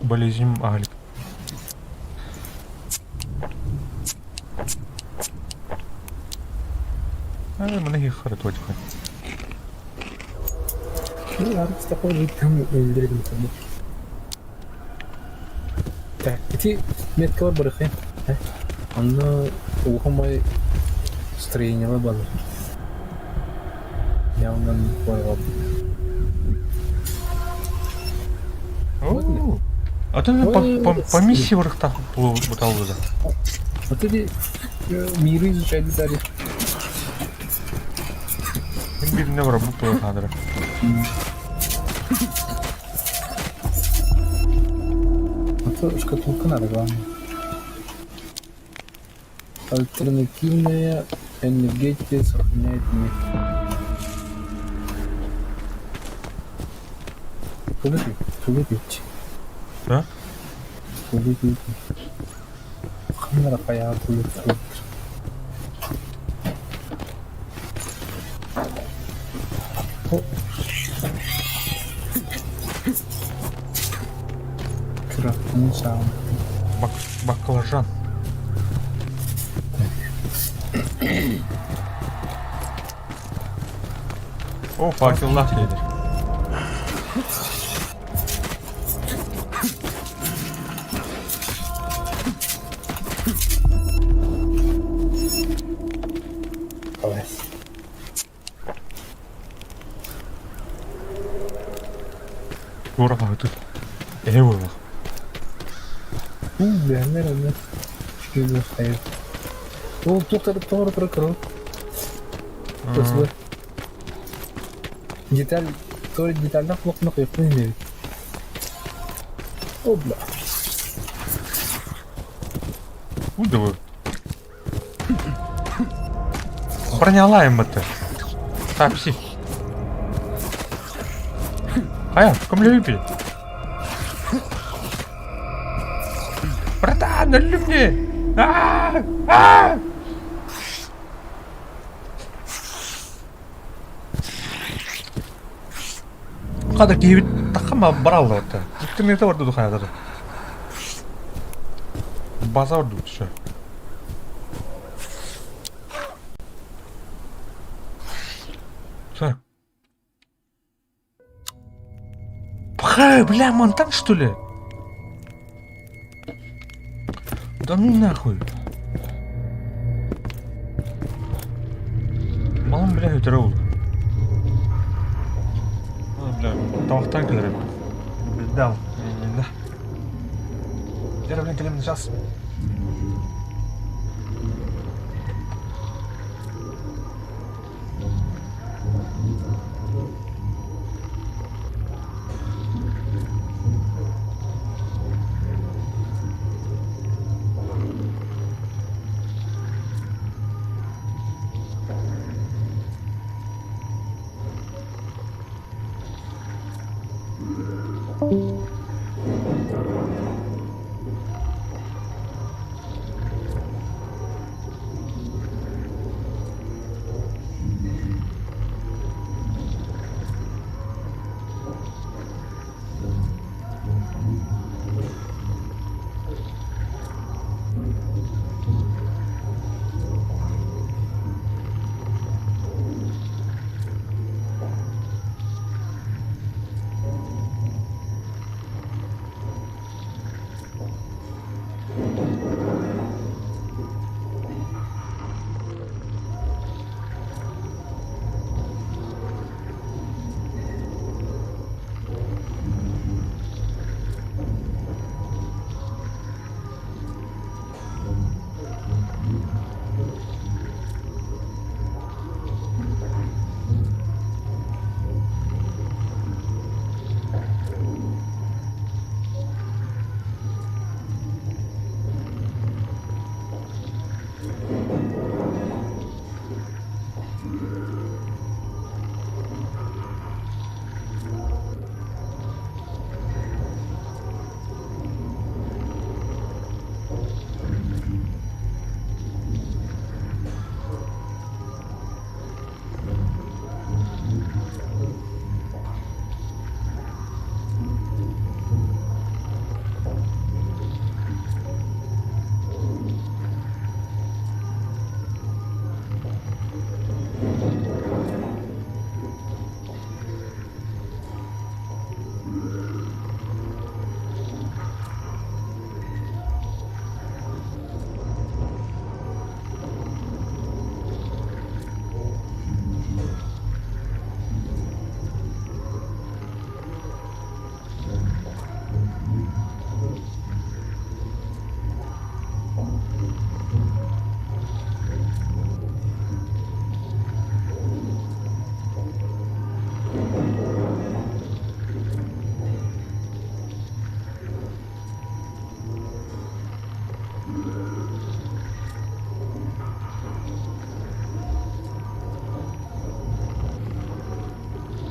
[SPEAKER 1] болезнь Алик. Многие хорошо.
[SPEAKER 3] Ну, Арк с такой жить там öldürelim tabii. Так, эти метки var bırakayım. Anda оқымай строениеға базар. Я ондан қойып
[SPEAKER 1] О, а ты по миссии врахтах бутал да.
[SPEAKER 3] А ты миры изучать детали.
[SPEAKER 1] Им не работаю кадра.
[SPEAKER 3] А то шкатулка надо, главное. Альтернативная энергетика сохраняет мир. Тули пить.
[SPEAKER 1] Да?
[SPEAKER 3] Тули пить. Камера пая тули. Крафтный саунд.
[SPEAKER 1] Баклажан. О, факел лахлейдер. Ура, тут. Эвола.
[SPEAKER 3] Наверное. Что стоит? О, тут прокрыл. Деталь, то детально плохо например. О, бля.
[SPEAKER 1] Удовы. Бронялаем это. Такси. Ая, комлюпи. Братан, налью мне! Kadar gibi takama baralda orta. İnternete vardı du hayatı. Baza vardı şu. Что? Бля, монтан что ли? Да ну нахуй. Малым, бля, өтірі ол. Бля, тамақтан келер. Білдам. Жері білен келемін жас.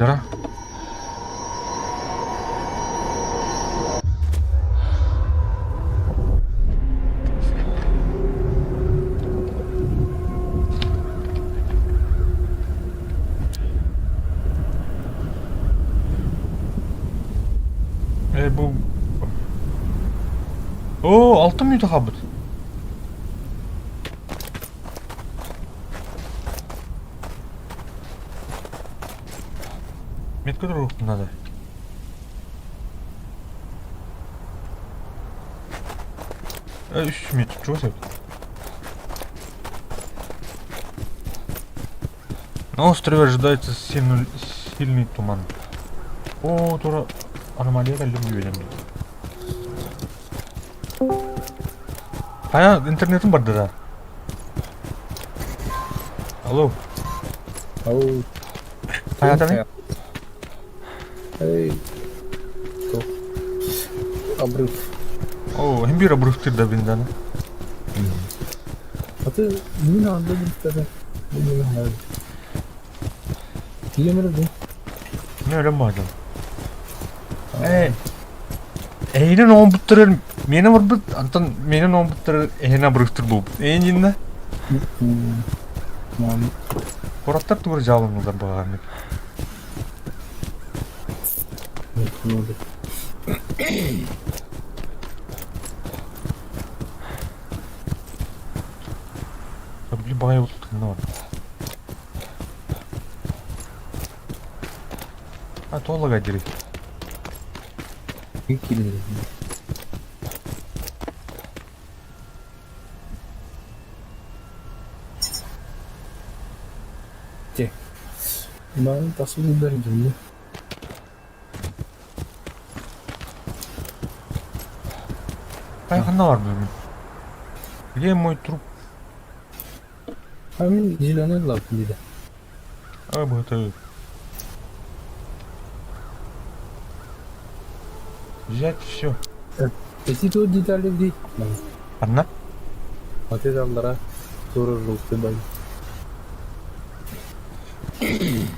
[SPEAKER 1] Жара. Bu... Oo, altın mıydı habit? Метка другу надо. Üç метр, чего так? На острове ожидается сильный туман. О, тура аномалия люблю видим. интернетім бар да. Алло.
[SPEAKER 3] Ау.
[SPEAKER 1] Hayatım.
[SPEAKER 3] Эй. Что? Обрыв.
[SPEAKER 1] О, имбир обрывтыр да бен да.
[SPEAKER 3] А ты не надо тогда. Не надо. Yemin
[SPEAKER 1] Ne öyle mi acaba? Eynin on butları meni var bit antan menin on butları eyna bırıktır bu. Eyninne.
[SPEAKER 3] Мам.
[SPEAKER 1] Koratlar tuğru жалынылар bağırını.
[SPEAKER 3] Надо.
[SPEAKER 1] Блин, bağay oldu ne var? Ha toğlağa direkt.
[SPEAKER 3] Выкинули. Те. Ben tasvir ederim.
[SPEAKER 1] Kayıkında var bugün. Где мой труп?
[SPEAKER 3] А мне зеленый лап вида.
[SPEAKER 1] А, bu это... Взять все.
[SPEAKER 3] Эти тут детали где?
[SPEAKER 1] Одна?
[SPEAKER 3] Вот это аллара. Тоже желтый бай.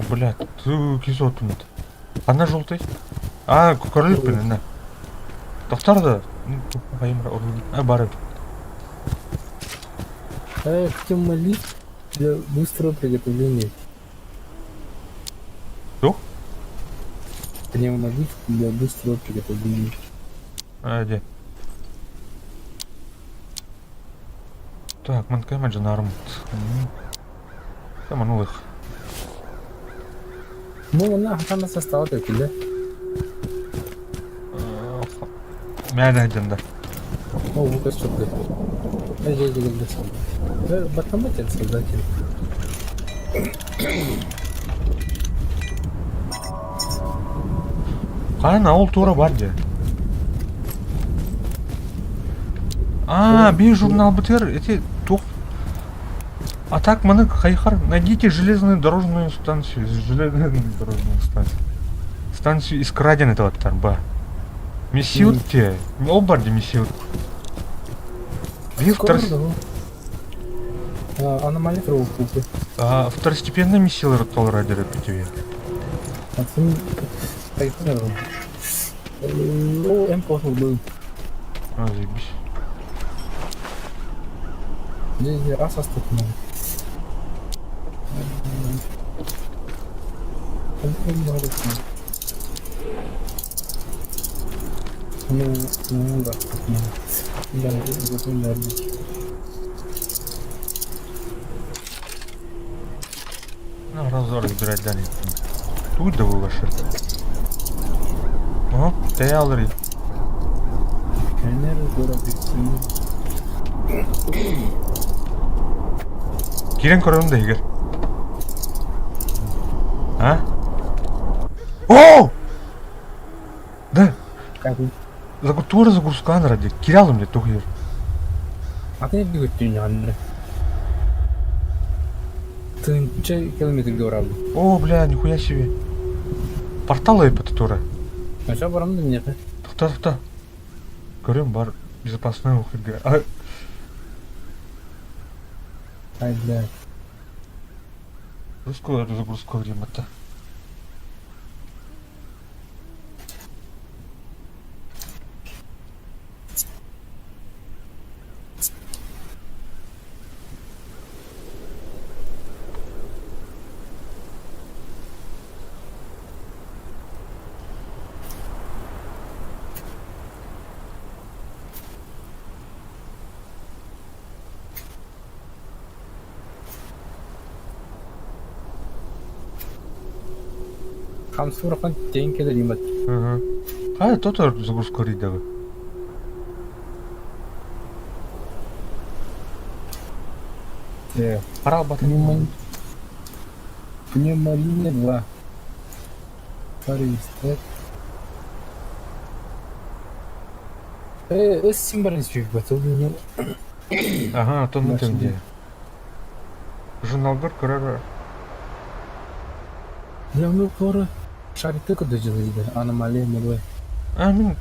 [SPEAKER 1] Блядь, ты кисот тут. Одна желтый. А, кукарлик блин, да. Тоқтар да. Байымра орын. А, бары.
[SPEAKER 3] Хотим молить для быстрого приготовления.
[SPEAKER 1] Что?
[SPEAKER 3] Пневмолит для быстрого приготовления.
[SPEAKER 1] А, где? Так, манкайма жанарм. Таманулых.
[SPEAKER 3] Ну, она хатана состава такой, да?
[SPEAKER 1] Мәлі жанда.
[SPEAKER 3] О, Лукас что-то. Я здесь говорю сам. Батаматин создатель.
[SPEAKER 1] Қайын ауыл тура бар де. А, бей журнал бітер, эти тоқ. А так, маны қайқар, найдите железную дорожную станцию. Железную дорожную станцию. Станцию из краден этого тарба. Месиут те. Ол бар де месиут. Бей
[SPEAKER 3] Аномалия кровопупы.
[SPEAKER 1] второстепенные мессилы толрадеры по тебе.
[SPEAKER 3] А ты... Кайфанером. О, М-пошел был.
[SPEAKER 1] А, заебись.
[SPEAKER 3] Здесь раз остаточно. Ну, да, я готов нервничать.
[SPEAKER 1] Ну, разор разбирать дали. Тут да вылаши. О, ты алри. Кирен корон егер. А? О! Да. Тура загрузкан ради. Киралым мне тухер.
[SPEAKER 3] А ты не говоришь, Андрей. Ты че километр говорил?
[SPEAKER 1] О, бля, нихуя себе. Порталы по тура.
[SPEAKER 3] А что барам нет?
[SPEAKER 1] Тоқта. Көрем бар безопасный уходга.
[SPEAKER 3] Ай, бля.
[SPEAKER 1] Русскую загрузку времени-то.
[SPEAKER 3] Хамсурахан тен келер имат.
[SPEAKER 1] Ага. Қай, тотор загрузка рейдегі. Қарал батыр.
[SPEAKER 3] Пневмолиния 2. Паристет. Симбарный чек батыл.
[SPEAKER 1] Ага, тоны темде. Журналдар көрер.
[SPEAKER 3] Явно пора. Шарикті күді жылыйды. Аномалия мырлы.
[SPEAKER 1] Мен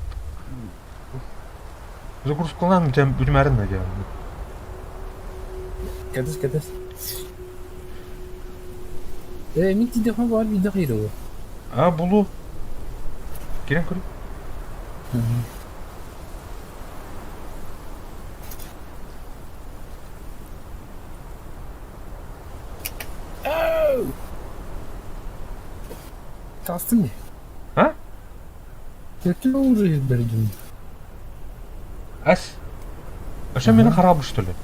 [SPEAKER 1] загрузкалан тем білмәрін әге.
[SPEAKER 3] Кәдіс. Мен телефон бар видео қайры о.
[SPEAKER 1] Бұлу. Керен көрі.
[SPEAKER 3] Тастың не?
[SPEAKER 1] А?
[SPEAKER 3] Көтті уже бердім.
[SPEAKER 1] Әс. Аша мені қарабы штөлі.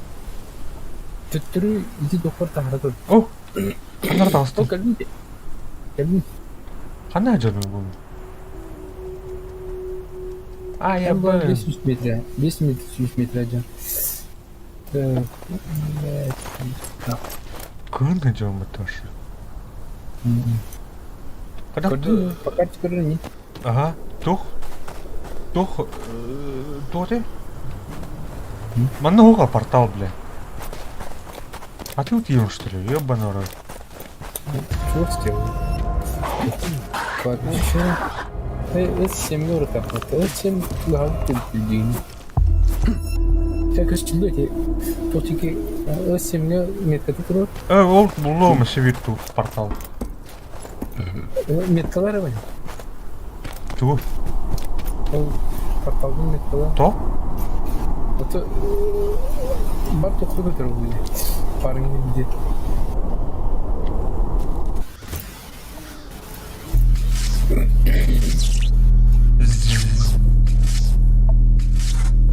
[SPEAKER 3] Төттірі иді доқыр тағыра тұр.
[SPEAKER 1] О! Қандар тағысты.
[SPEAKER 3] Кәлбін.
[SPEAKER 1] Қандай әжелі бұл? Я
[SPEAKER 3] Бұл
[SPEAKER 1] бұл.
[SPEAKER 3] 500 метр. 5 метр 100 метр әжен.
[SPEAKER 1] Күн әжелі мұтташы.
[SPEAKER 3] Көрді, покарчы көрді не?
[SPEAKER 1] Ага, тух, де? Манна хуга портал, бля. А ты утъем, что ли? Ёбаный рот.
[SPEAKER 3] Чего сделал? Подключил. S7 лора так-то. S7 лауты людей. Так, что потики S7 меткаты турат.
[SPEAKER 1] Ол було мәсевит тут портал.
[SPEAKER 3] Меткалары бар.
[SPEAKER 1] Ту,
[SPEAKER 3] Ол порталдың меткалары.
[SPEAKER 1] то?
[SPEAKER 3] Это бар тоқтығы тұр бұл. Парыңды биде.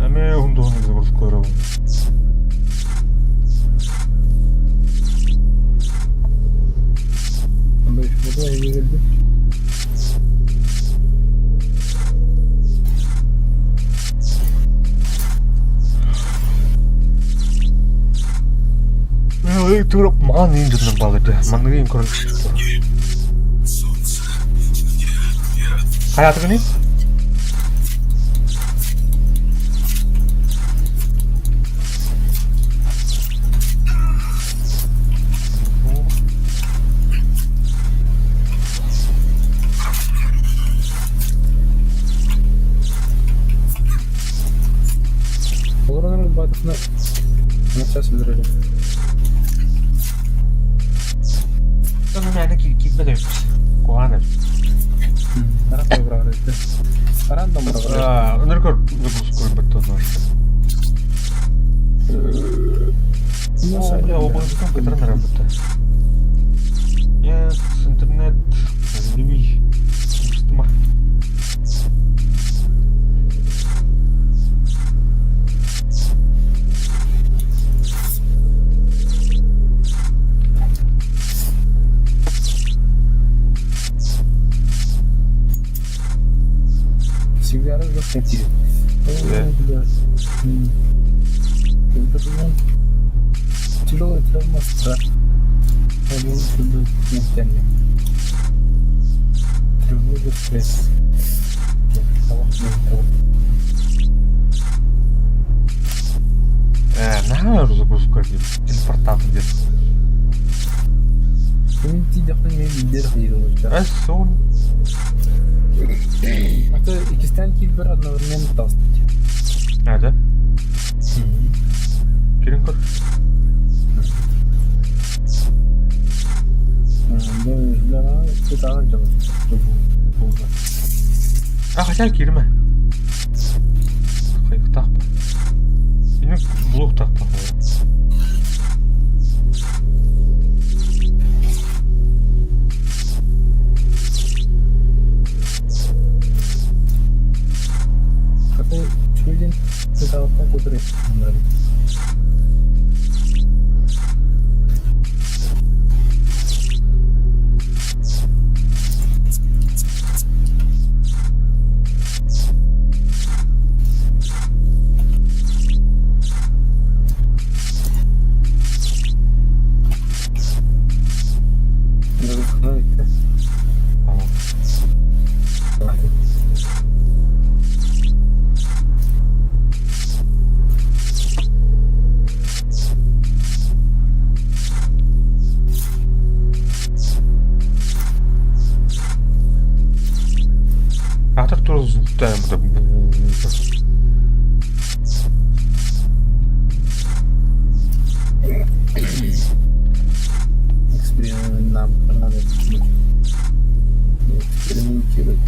[SPEAKER 1] Әме ұндығын загруз көріп.
[SPEAKER 3] Андай шмуда әйе келді.
[SPEAKER 1] Тұрып, маған ең жүрден бағырды. Маңның ең көріп шықты. Hayatı günü?
[SPEAKER 3] Oranın batısına nasıl sürdürüyor?
[SPEAKER 1] Sonra yani gitme demiş. Kuhanır.
[SPEAKER 3] Karan da bırakırdı. Karan da bırakırdı.
[SPEAKER 1] Öneriyor загрузку ребята наши. Я оба компьютера на работе. Я с интернет, любви, система.
[SPEAKER 3] Всегда раз в квартире. Тяжелая травма, страх. Пойдем сюда, ментально. Тревога, стресс.
[SPEAKER 1] Нахуй загрузку один. Телепортатор где-то.
[SPEAKER 3] Комменти дахтан мен лидер қиырылды.
[SPEAKER 1] Сон.
[SPEAKER 3] Это ikisinden bir одновременно толстать.
[SPEAKER 1] Да? Керен көр.
[SPEAKER 3] Да, это она делает.
[SPEAKER 1] Хотя кирме. Қайық тақпа. Енді блок тақпа.
[SPEAKER 3] Чуден, это вот так вот речь.
[SPEAKER 1] Устаем это.
[SPEAKER 3] Нам надо экспериментировать.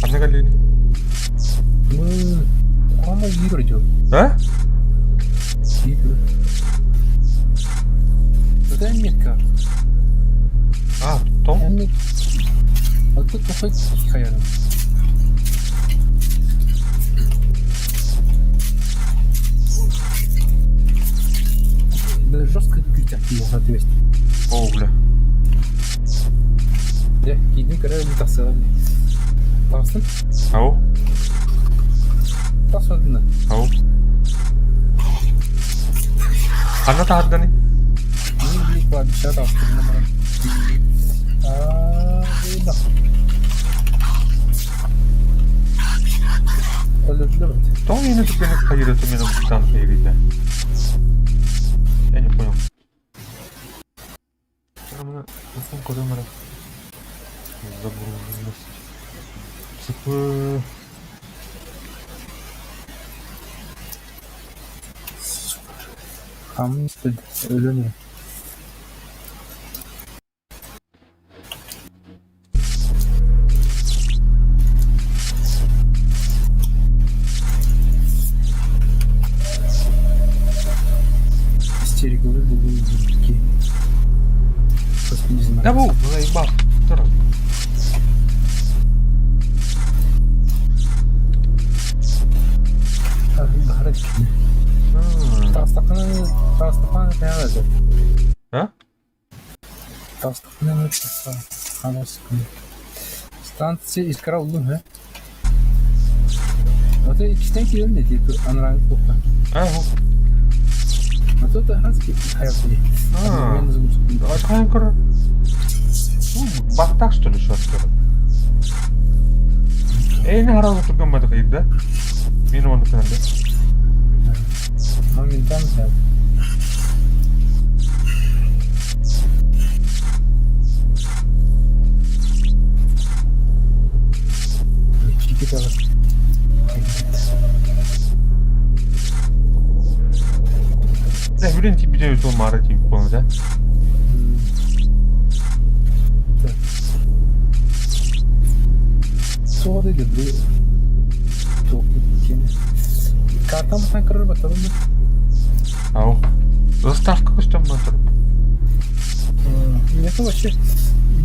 [SPEAKER 1] Anda kali ini.
[SPEAKER 3] Ama giro jo.
[SPEAKER 1] Hah?
[SPEAKER 3] Giro. Это метка.
[SPEAKER 1] А, том?
[SPEAKER 3] А тут хоть хаяра. Да жестко крутят ее, соответственно.
[SPEAKER 1] О, бля.
[SPEAKER 3] Я кидин карьеру не тасыгам. Тасын?
[SPEAKER 1] Ау,
[SPEAKER 3] Тасыгам.
[SPEAKER 1] ау. Ана таарда nih.
[SPEAKER 3] Ini di kelancar aku nomor. Udah. Öldürdüm.
[SPEAKER 1] Том ini tuh kena kayu itu minum hitam kayak gitu. Я не понял. Karena aku kode merah. Загруженность. Типа...
[SPEAKER 3] Hamsted ölümü. Истериковый был языки. Просто не знаю.
[SPEAKER 1] Да bu, заебал. Второй.
[SPEAKER 3] Характерный. Тастахана каялады.
[SPEAKER 1] А?
[SPEAKER 3] Тастахана станция искра улдum he. Ата ikisinden kirelim ne deyip anrangı topla.
[SPEAKER 1] Ау.
[SPEAKER 3] Ата da hangi hayatı?
[SPEAKER 1] Откроем, короче. Баттак, что ли, что-то? Эй, не сразу тұрған бады қайып, да? Мені оны кінем, да?
[SPEAKER 3] Моментально hayat. Чики тағы.
[SPEAKER 1] Да, блин, тебе делают он мара, типа, помню, да?
[SPEAKER 3] Soğudu gibi. Soğuk gibi. Karttan mı sen kırır bakalım mı?
[SPEAKER 1] Ау. Заставка костюм мотор.
[SPEAKER 3] Это вообще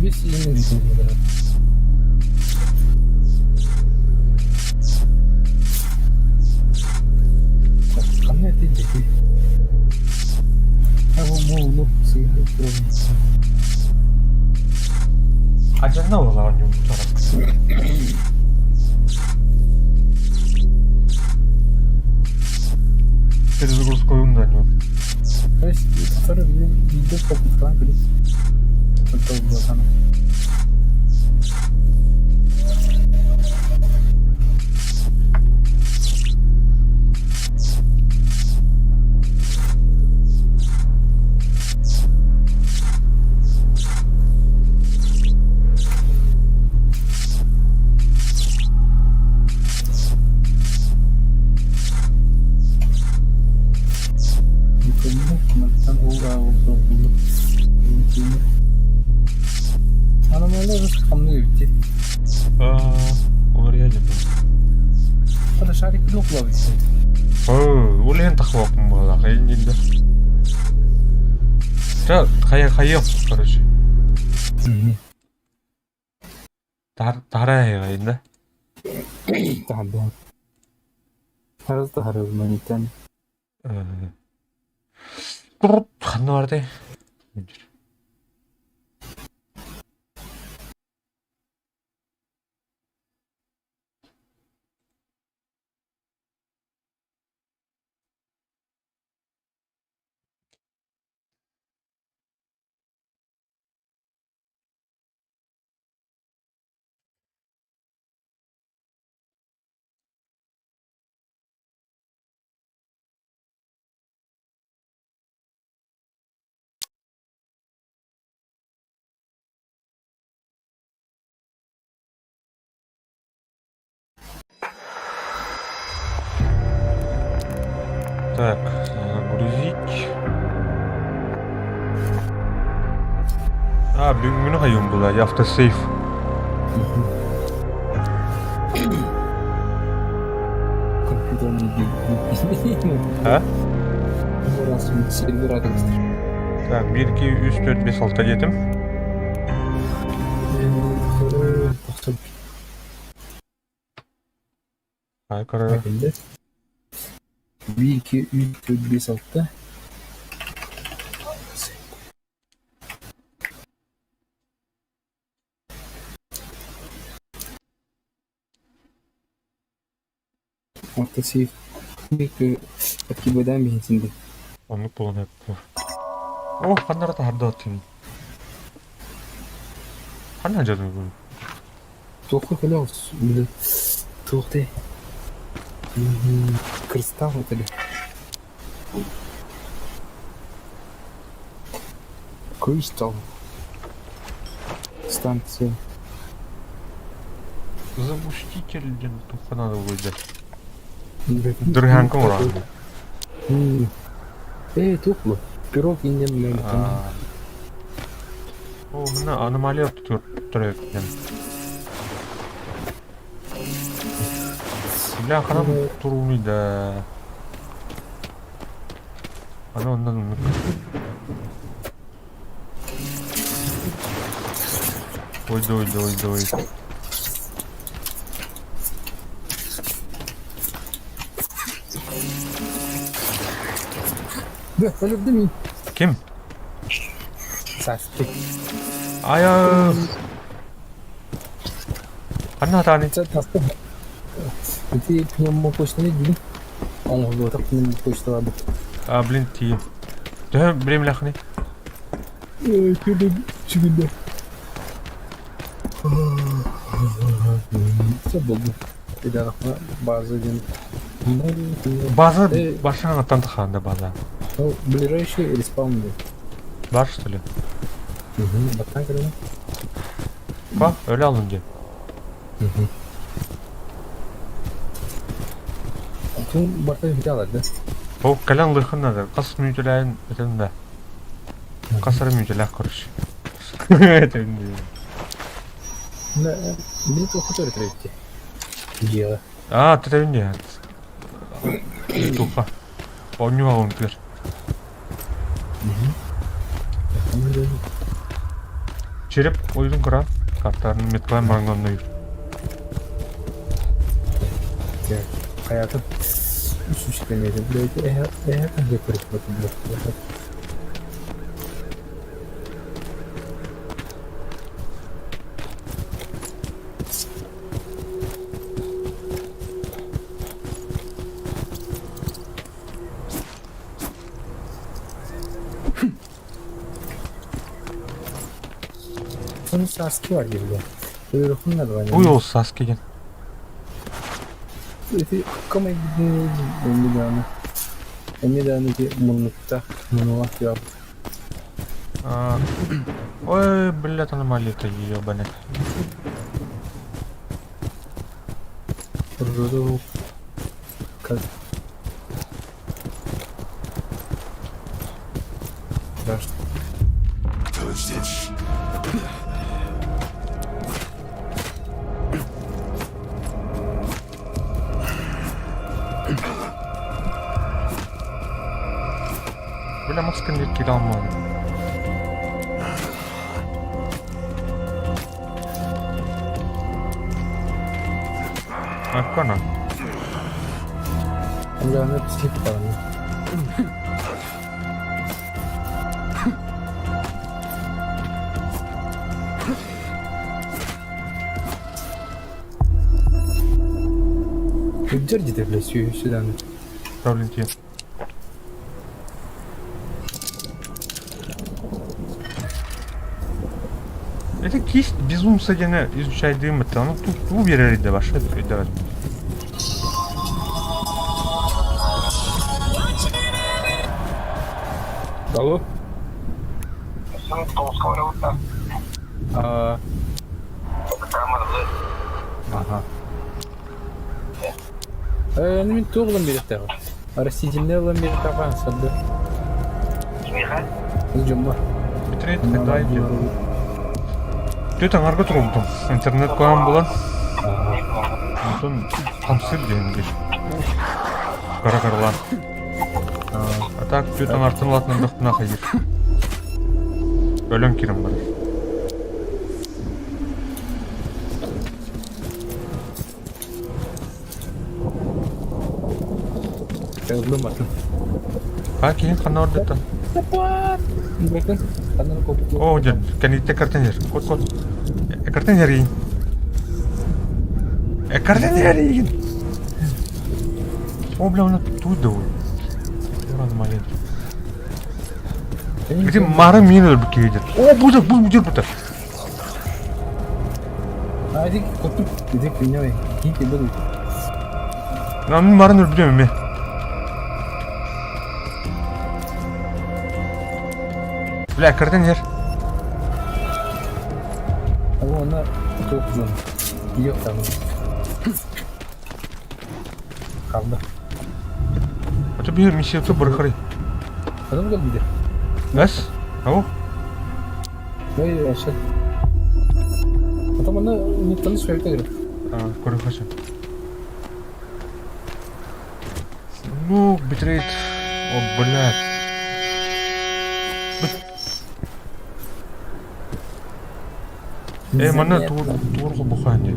[SPEAKER 3] весь иный ритм играет. Так, ко мне это дети. А ну, сыграть кровно.
[SPEAKER 1] Ачарна была у него вчера. Перезагрузка на него.
[SPEAKER 3] То есть, который идет по путям, говорит. Это вот она. Аномалия же скромные ведь.
[SPEAKER 1] Ория ли был?
[SPEAKER 3] Ada шарик yok lagi.
[SPEAKER 1] Улен тахвак мала, хайнин да. Да, хаяв, короче. Тарая хайн да.
[SPEAKER 3] Tahan. Harus manitan.
[SPEAKER 1] Ханна бар дээ. Так, грузить. Бүгүн күнү кайын була, автосейф.
[SPEAKER 3] Компьютерный
[SPEAKER 1] Ha?
[SPEAKER 3] Раз сервер атыңыздар.
[SPEAKER 1] Так, 1, 2, 3, 4, 5, 6 yedim. Yukarı.
[SPEAKER 3] Bakın 1, 2, 3, 4, 5, 6. Автосейф. Откибайдан бензинді.
[SPEAKER 1] Onluk bulun hep bu. Oh, kanlara da harda atayım. Hani acaba bu?
[SPEAKER 3] Тоқы кәлі білі. Тоқтай. Кристалл өтілі. Кристалл. Станция.
[SPEAKER 1] Запуститель только надо выйдет. Дырганка уранды.
[SPEAKER 3] Тоқлы. Пирог инген мәлі.
[SPEAKER 1] О, мына аномалия тұр екен. Бля, қанам тұрмайды. Ана ондан үмік. Ойды.
[SPEAKER 3] Бля, полюбді мен.
[SPEAKER 1] Kim?
[SPEAKER 3] Саспи.
[SPEAKER 1] Aya. Ana tane.
[SPEAKER 3] Це тасты. Ти пневмопочта не дейін. Оңғызды отақ пневмопочта лады.
[SPEAKER 1] Блин, тиім. Дө, білем ләқіне.
[SPEAKER 3] Көлі жүгінді. Це болды. Педагаққа базы ден.
[SPEAKER 1] База, başına аттанды қағанда база.
[SPEAKER 3] Ближайший респаун ден.
[SPEAKER 1] Бар, что ли?
[SPEAKER 3] Баттан кіріне.
[SPEAKER 1] Ба, öyle alın gel.
[SPEAKER 3] Тун барта бите алады.
[SPEAKER 1] О, кәлән лыхынады. Қас мүйтеләйін өтінді. Қасыры мүйтеләк құрыш. Өтінді.
[SPEAKER 3] Мені тоқы törі тіректе. Жеға.
[SPEAKER 1] Тетевінде. Туха. Оню алын кер. Череп ойдың құран. Kartlarını metklay manglanına yürü.
[SPEAKER 3] Hayatım üç işlemeydi. Buraya eğer dekorat bakın. Onun saski var gibi ya. Böyle bunlar var.
[SPEAKER 1] Bu yol Sasuke'gen.
[SPEAKER 3] Itu kami ini dan itu menolak ya.
[SPEAKER 1] Ой, блядь, аномалия-то ебаная.
[SPEAKER 3] Perlu как
[SPEAKER 1] Бля, масканы кире алмадым. Аркана.
[SPEAKER 3] Она психопатная. Держите, блядь, сюда.
[SPEAKER 1] Проблем тебе. Это кисть безумца gene изучайдığım это, тут bu bir yerde başka bir yerde.
[SPEAKER 3] Алло? Ага. Мен тоғылым береді. Растительный ламбер капан сады. Жумма.
[SPEAKER 1] Битрейт хайдайды. Төт аңарға тұрылдым. Интернет қоям болан. Онтон қамсыр дейінгі. Қара-қаралан. А так төт аңартын латынан дұқтына қайыр. Өлен керім бар.
[SPEAKER 3] Belum matın.
[SPEAKER 1] А, кейін қана ордата.
[SPEAKER 3] Bakın. Kanal koptu.
[SPEAKER 1] О, жан, кәнетте картинер. Кот. Картинер ең. Картинер ең. О, бля, оны туйды ол. Ораны мален. Где мары мен өлбі кейдер. О, бұлдыр, бұлдыр.
[SPEAKER 3] Hadi koptu. Gidip dinlemeyin. Git edelim.
[SPEAKER 1] Мен марын өлбідем еме. Бля, картинер.
[SPEAKER 3] Ama ona çok zor. Yok tamam. Kaldı.
[SPEAKER 1] Ото бир мисиятı бұрқыры.
[SPEAKER 3] Adam geldi bir de.
[SPEAKER 1] Нас? Ау?
[SPEAKER 3] Böyle aşağı. Adam ona unuttanı söyledi göre.
[SPEAKER 1] Көріп қашан. Ну, битрейт. О, блядь. Мана туырғы бұқан де.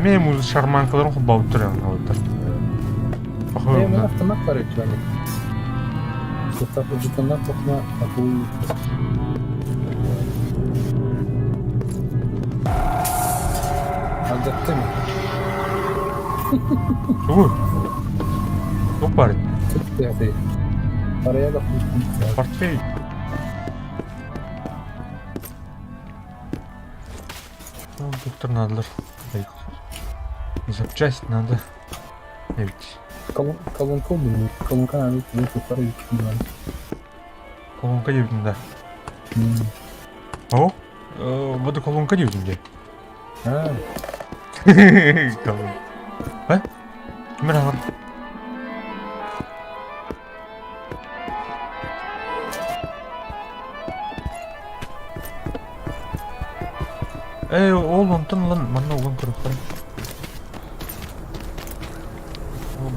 [SPEAKER 1] Мен өзі шарманкаларын бауып тұрған қалыптар.
[SPEAKER 3] Мен автомат бар еді бәне. Сұртапы жұтанлар тоқына апуы. Алдатты ма?
[SPEAKER 1] Ой. Жоқ бар еді.
[SPEAKER 3] Çok kıyafet. Paraya da kurtulmuş.
[SPEAKER 1] Портфель. Доктор надылар. Запчасть надо. Ведь.
[SPEAKER 3] Колонка oldu. Колонка надо. Ne tutarı yükümden.
[SPEAKER 1] Колонка дебдің да. Ау? Бұды колонка дебдің де.
[SPEAKER 3] Ha.
[SPEAKER 1] Колонка. Ә? Мен ағыр. Ол онтын лан манна оған көріп қара.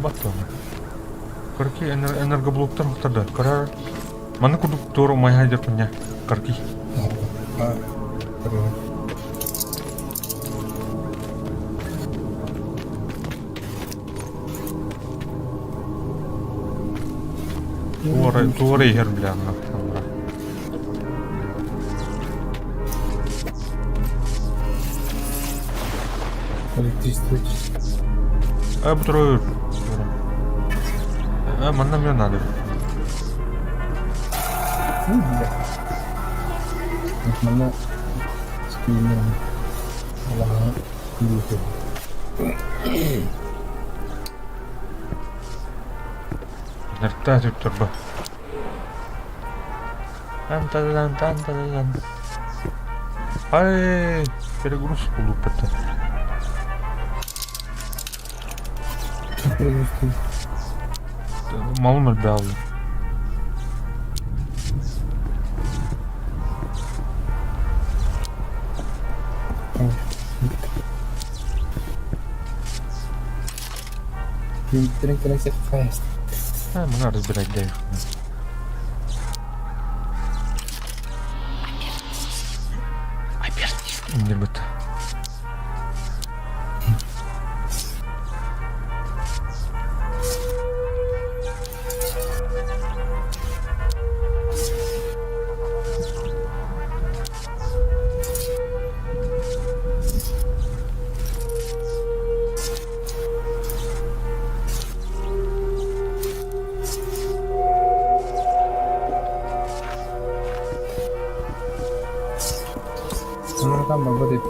[SPEAKER 1] Бат оны. Көркі энергоблоктар мұқтарды. Көрі. Маны күдік тору майға деп мұне. Көркі.
[SPEAKER 3] Ha. Tamam.
[SPEAKER 1] Туғыры егер біле аңа.
[SPEAKER 3] Электричество.
[SPEAKER 1] Бұл тұры. Манна мен надо.
[SPEAKER 3] Бля. Mana скинем. Ладно.
[SPEAKER 1] Нәртті әтіп тұр ба. Тан-тан-тан-тан-тан. Ай, перегруз болып бітті. Малым әлбе алды.
[SPEAKER 3] Linklerin connected fast.
[SPEAKER 1] Мына разбирать дай. Не быт.
[SPEAKER 3] Там будет.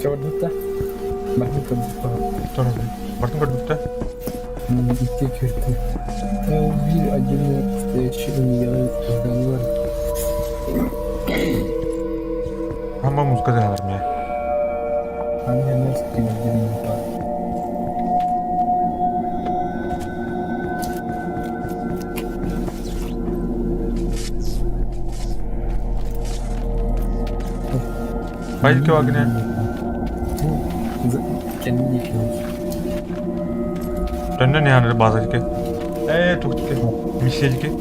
[SPEAKER 3] Что вот это? Бартын көрдік.
[SPEAKER 1] Бартын көрдік та?
[SPEAKER 3] Итке кертті. Bir отдельно стоящий университет создали.
[SPEAKER 1] Ama muzga dayanırım ya.
[SPEAKER 3] Они нас отдельно.
[SPEAKER 1] Haydi ki vakine.
[SPEAKER 3] Kendini yıkıyoruz.
[SPEAKER 1] Dönden yani bazı ki. Tuk ki. Misye ki.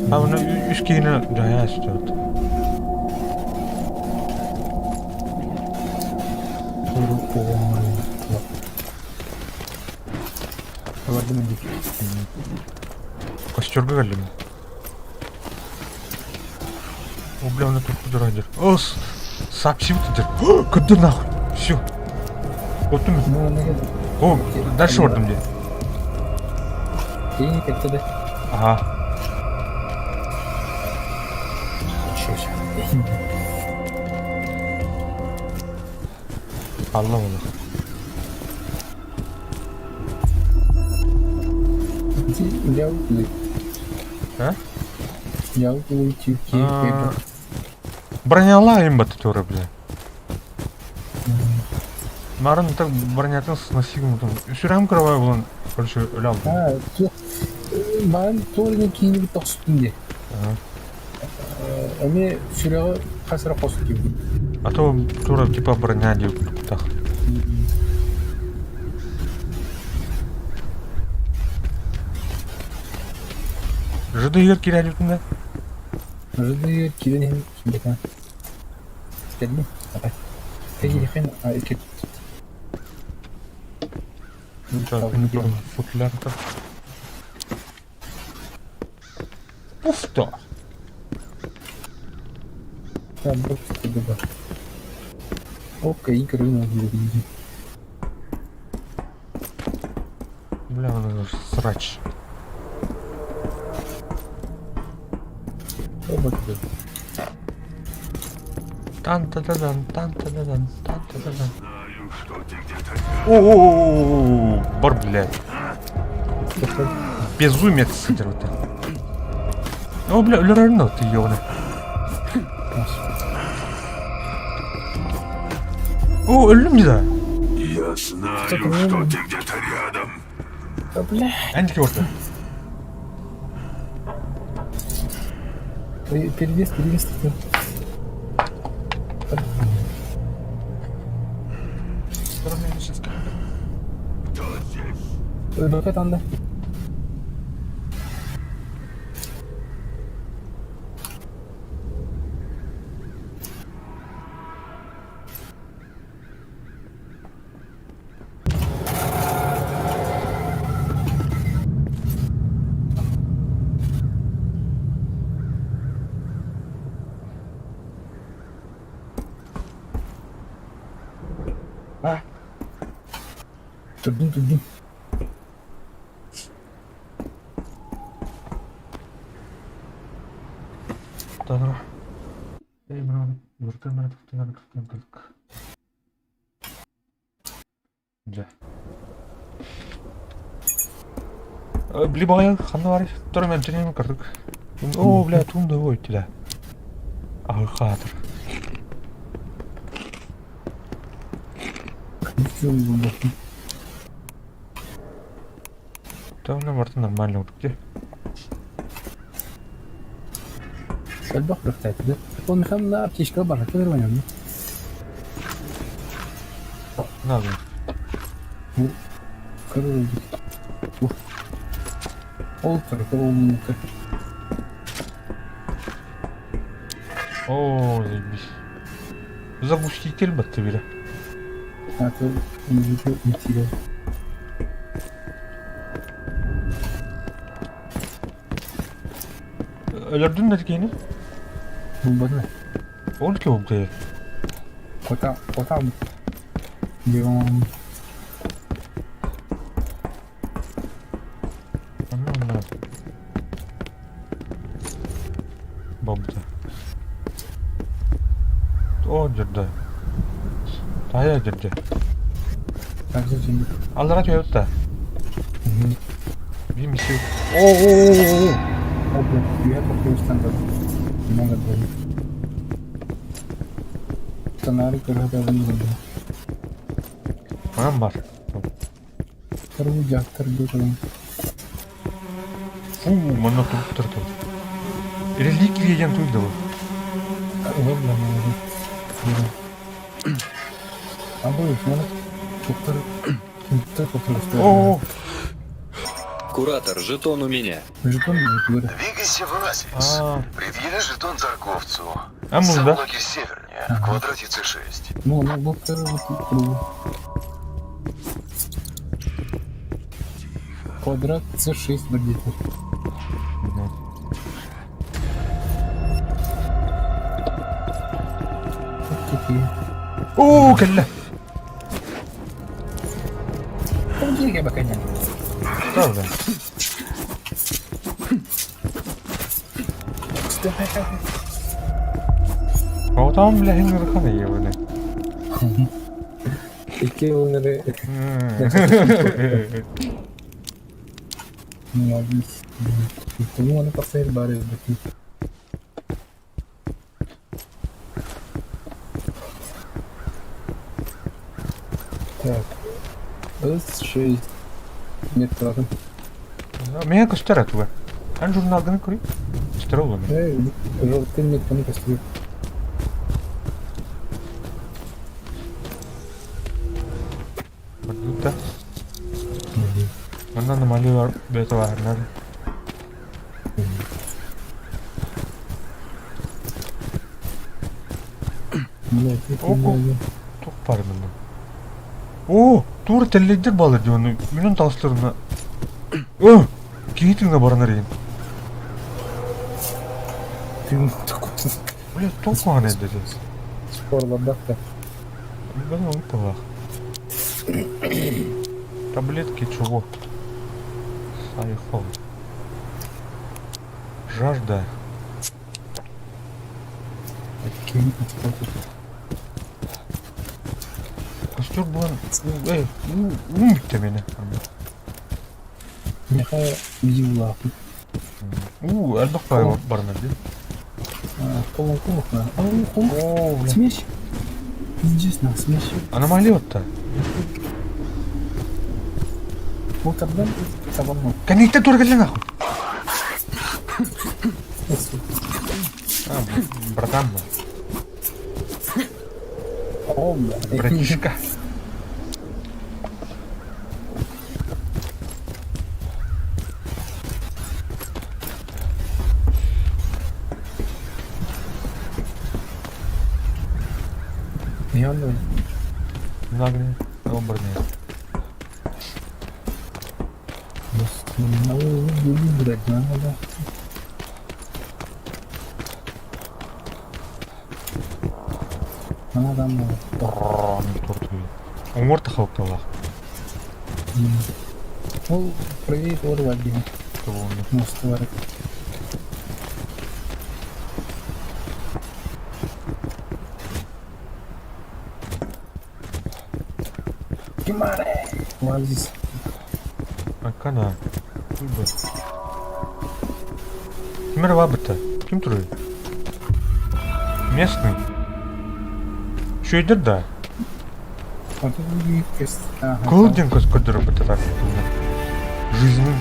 [SPEAKER 1] Ha bunu üç kişine caya istiyor.
[SPEAKER 3] Soru kovamıyor. Vardı mı dikiyor?
[SPEAKER 1] Костерга галим. О, бля, он тут куда ради. О, сообщил ты. Куда нахуй? Все. Вот он.
[SPEAKER 3] Ну, не geldi.
[SPEAKER 1] О, дальше вардым где.
[SPEAKER 3] İyi kötü de.
[SPEAKER 1] Ага. Allah Allah.
[SPEAKER 3] Взял и
[SPEAKER 1] А?
[SPEAKER 3] взял и уйти.
[SPEAKER 1] Бронялайым ба тетёры, бля. Нарын так бронятын с насигом там. Сүрем кровай булан. Короче, өлям.
[SPEAKER 3] Ha, ben tuğrinin kiyini bir toksuttum diye. Ama süreği kasıra kosut gibi.
[SPEAKER 1] А то тура типа броня деп так. Жыды егер келе жүрдүң да.
[SPEAKER 3] Жыды киrini hem şimdi kan. İstedin mi? Bak. Peki yakın erkek.
[SPEAKER 1] Футлярка. Пусто.
[SPEAKER 3] Там просто туда. Окей, игры на видео.
[SPEAKER 1] Бля, он срач.
[SPEAKER 3] Оба-дан.
[SPEAKER 1] Тан-та-да-дан, тан-та-да-дан, тан-та-да-дан.
[SPEAKER 2] Знаю, что ты где-то
[SPEAKER 1] О, бар, блядь. Безумец сидел-то. О, бля, реально ты ёбаный. О, ölüm de.
[SPEAKER 2] Я знаю,
[SPEAKER 3] Что-то
[SPEAKER 2] что
[SPEAKER 3] не-
[SPEAKER 2] ты где-то рядом.
[SPEAKER 3] Да бля.
[SPEAKER 1] Антики orta.
[SPEAKER 3] Перевес.
[SPEAKER 2] Кто здесь?
[SPEAKER 3] Roket anda. Durdum.
[SPEAKER 1] Tanrı. Ey bro, vurtun bana tutun kılık. Güzel. Бли багай ханна бар. Тора мен женеме кырдык. О, бля, тумда ой тиля. Ага, хатыр. Там на марта нормально урки.
[SPEAKER 3] Сальбах рахтайты да. Он хам на аптечка бар. Кедер ойнам.
[SPEAKER 1] Надо.
[SPEAKER 3] Кырылды. Ол кырылды.
[SPEAKER 1] О, заебись. Запуститель бітті бері.
[SPEAKER 3] Атыр музыка митига.
[SPEAKER 1] Өлердің нәтікені?
[SPEAKER 3] Бумбадна.
[SPEAKER 1] Ол ке ол кайы?
[SPEAKER 3] Кота. Бем.
[SPEAKER 1] Бабда. О, жүрді. Тая жүрді.
[SPEAKER 3] Так, зачем?
[SPEAKER 1] Алдарат өтті. Беймесе.
[SPEAKER 3] О, блядь, я только стандарт. Много было. Фонарик когда вылезли.
[SPEAKER 1] Маған бар.
[SPEAKER 3] Второй диактор должен.
[SPEAKER 1] Фу, мұны тұрып тұрды. Реликвия деген туйды бұл.
[SPEAKER 3] Ладно, а вы, смотри, доктор,
[SPEAKER 1] О,
[SPEAKER 4] Куратор, жетон у меня.
[SPEAKER 3] жетон говорит.
[SPEAKER 5] Двигайся в оазис.
[SPEAKER 1] А.
[SPEAKER 5] Предъяви жетон торговцу.
[SPEAKER 1] А можно,
[SPEAKER 5] Сам
[SPEAKER 1] да?
[SPEAKER 5] лагерь севернее, в квадрате С6.
[SPEAKER 3] Ну, на доктора вот тут круг. Квадрат С6 где-то. Такие.
[SPEAKER 1] О, кәллә.
[SPEAKER 3] Помоги я пока не.
[SPEAKER 1] Правда. Отам біләһін ұрқан ие бұны.
[SPEAKER 3] Iki onları молодец. Почему она поставит бары в боки? Так. С6. Нет, правда.
[SPEAKER 1] Мен көстер әтуі. Ән журналдың көрей. Көстер олы мен.
[SPEAKER 3] Эй, желтый никто не поставит.
[SPEAKER 1] Burada. Bundan da mali var. Beta var. Nerede?
[SPEAKER 3] Блядь, это
[SPEAKER 1] Ого.
[SPEAKER 3] не
[SPEAKER 1] Çok var bunda. Oo, тура телевизор балыр diyor onu. Minun taşlarına. Oh, kiyitin баранар ем.
[SPEAKER 3] Ты такой
[SPEAKER 1] Блядь, çok var ne dedi.
[SPEAKER 3] спорла бахта.
[SPEAKER 1] Ben onu kulak. Таблетки чего? Сайхол. Жажда. Костюр була. Ей, bitti beni.
[SPEAKER 3] Нехай бьюла.
[SPEAKER 1] Әлбақ бар нәрде.
[SPEAKER 3] Полон кулок на.
[SPEAKER 1] О, бля.
[SPEAKER 3] Смесь? Пиздец на смесь.
[SPEAKER 1] Аномалия отта.
[SPEAKER 3] Вот тогда сабану.
[SPEAKER 1] Коннекте тура келе нахуй. Братан,
[SPEAKER 3] О, бля.
[SPEAKER 1] братишка.
[SPEAKER 3] Реально.
[SPEAKER 1] Нагне, оборне.
[SPEAKER 3] Ну, выбрать надо. Надо мало.
[SPEAKER 1] Уморта халтала.
[SPEAKER 3] Ну, проверить один. Ну, стварик. Кимаре! Лазис.
[SPEAKER 1] Kana. Кімер вабыта? Кім тұрой? Местный. Шөйдір да.
[SPEAKER 3] Вот это гибкость. Ага.
[SPEAKER 1] Кылден көз көрдірі бітірар. Жизнь.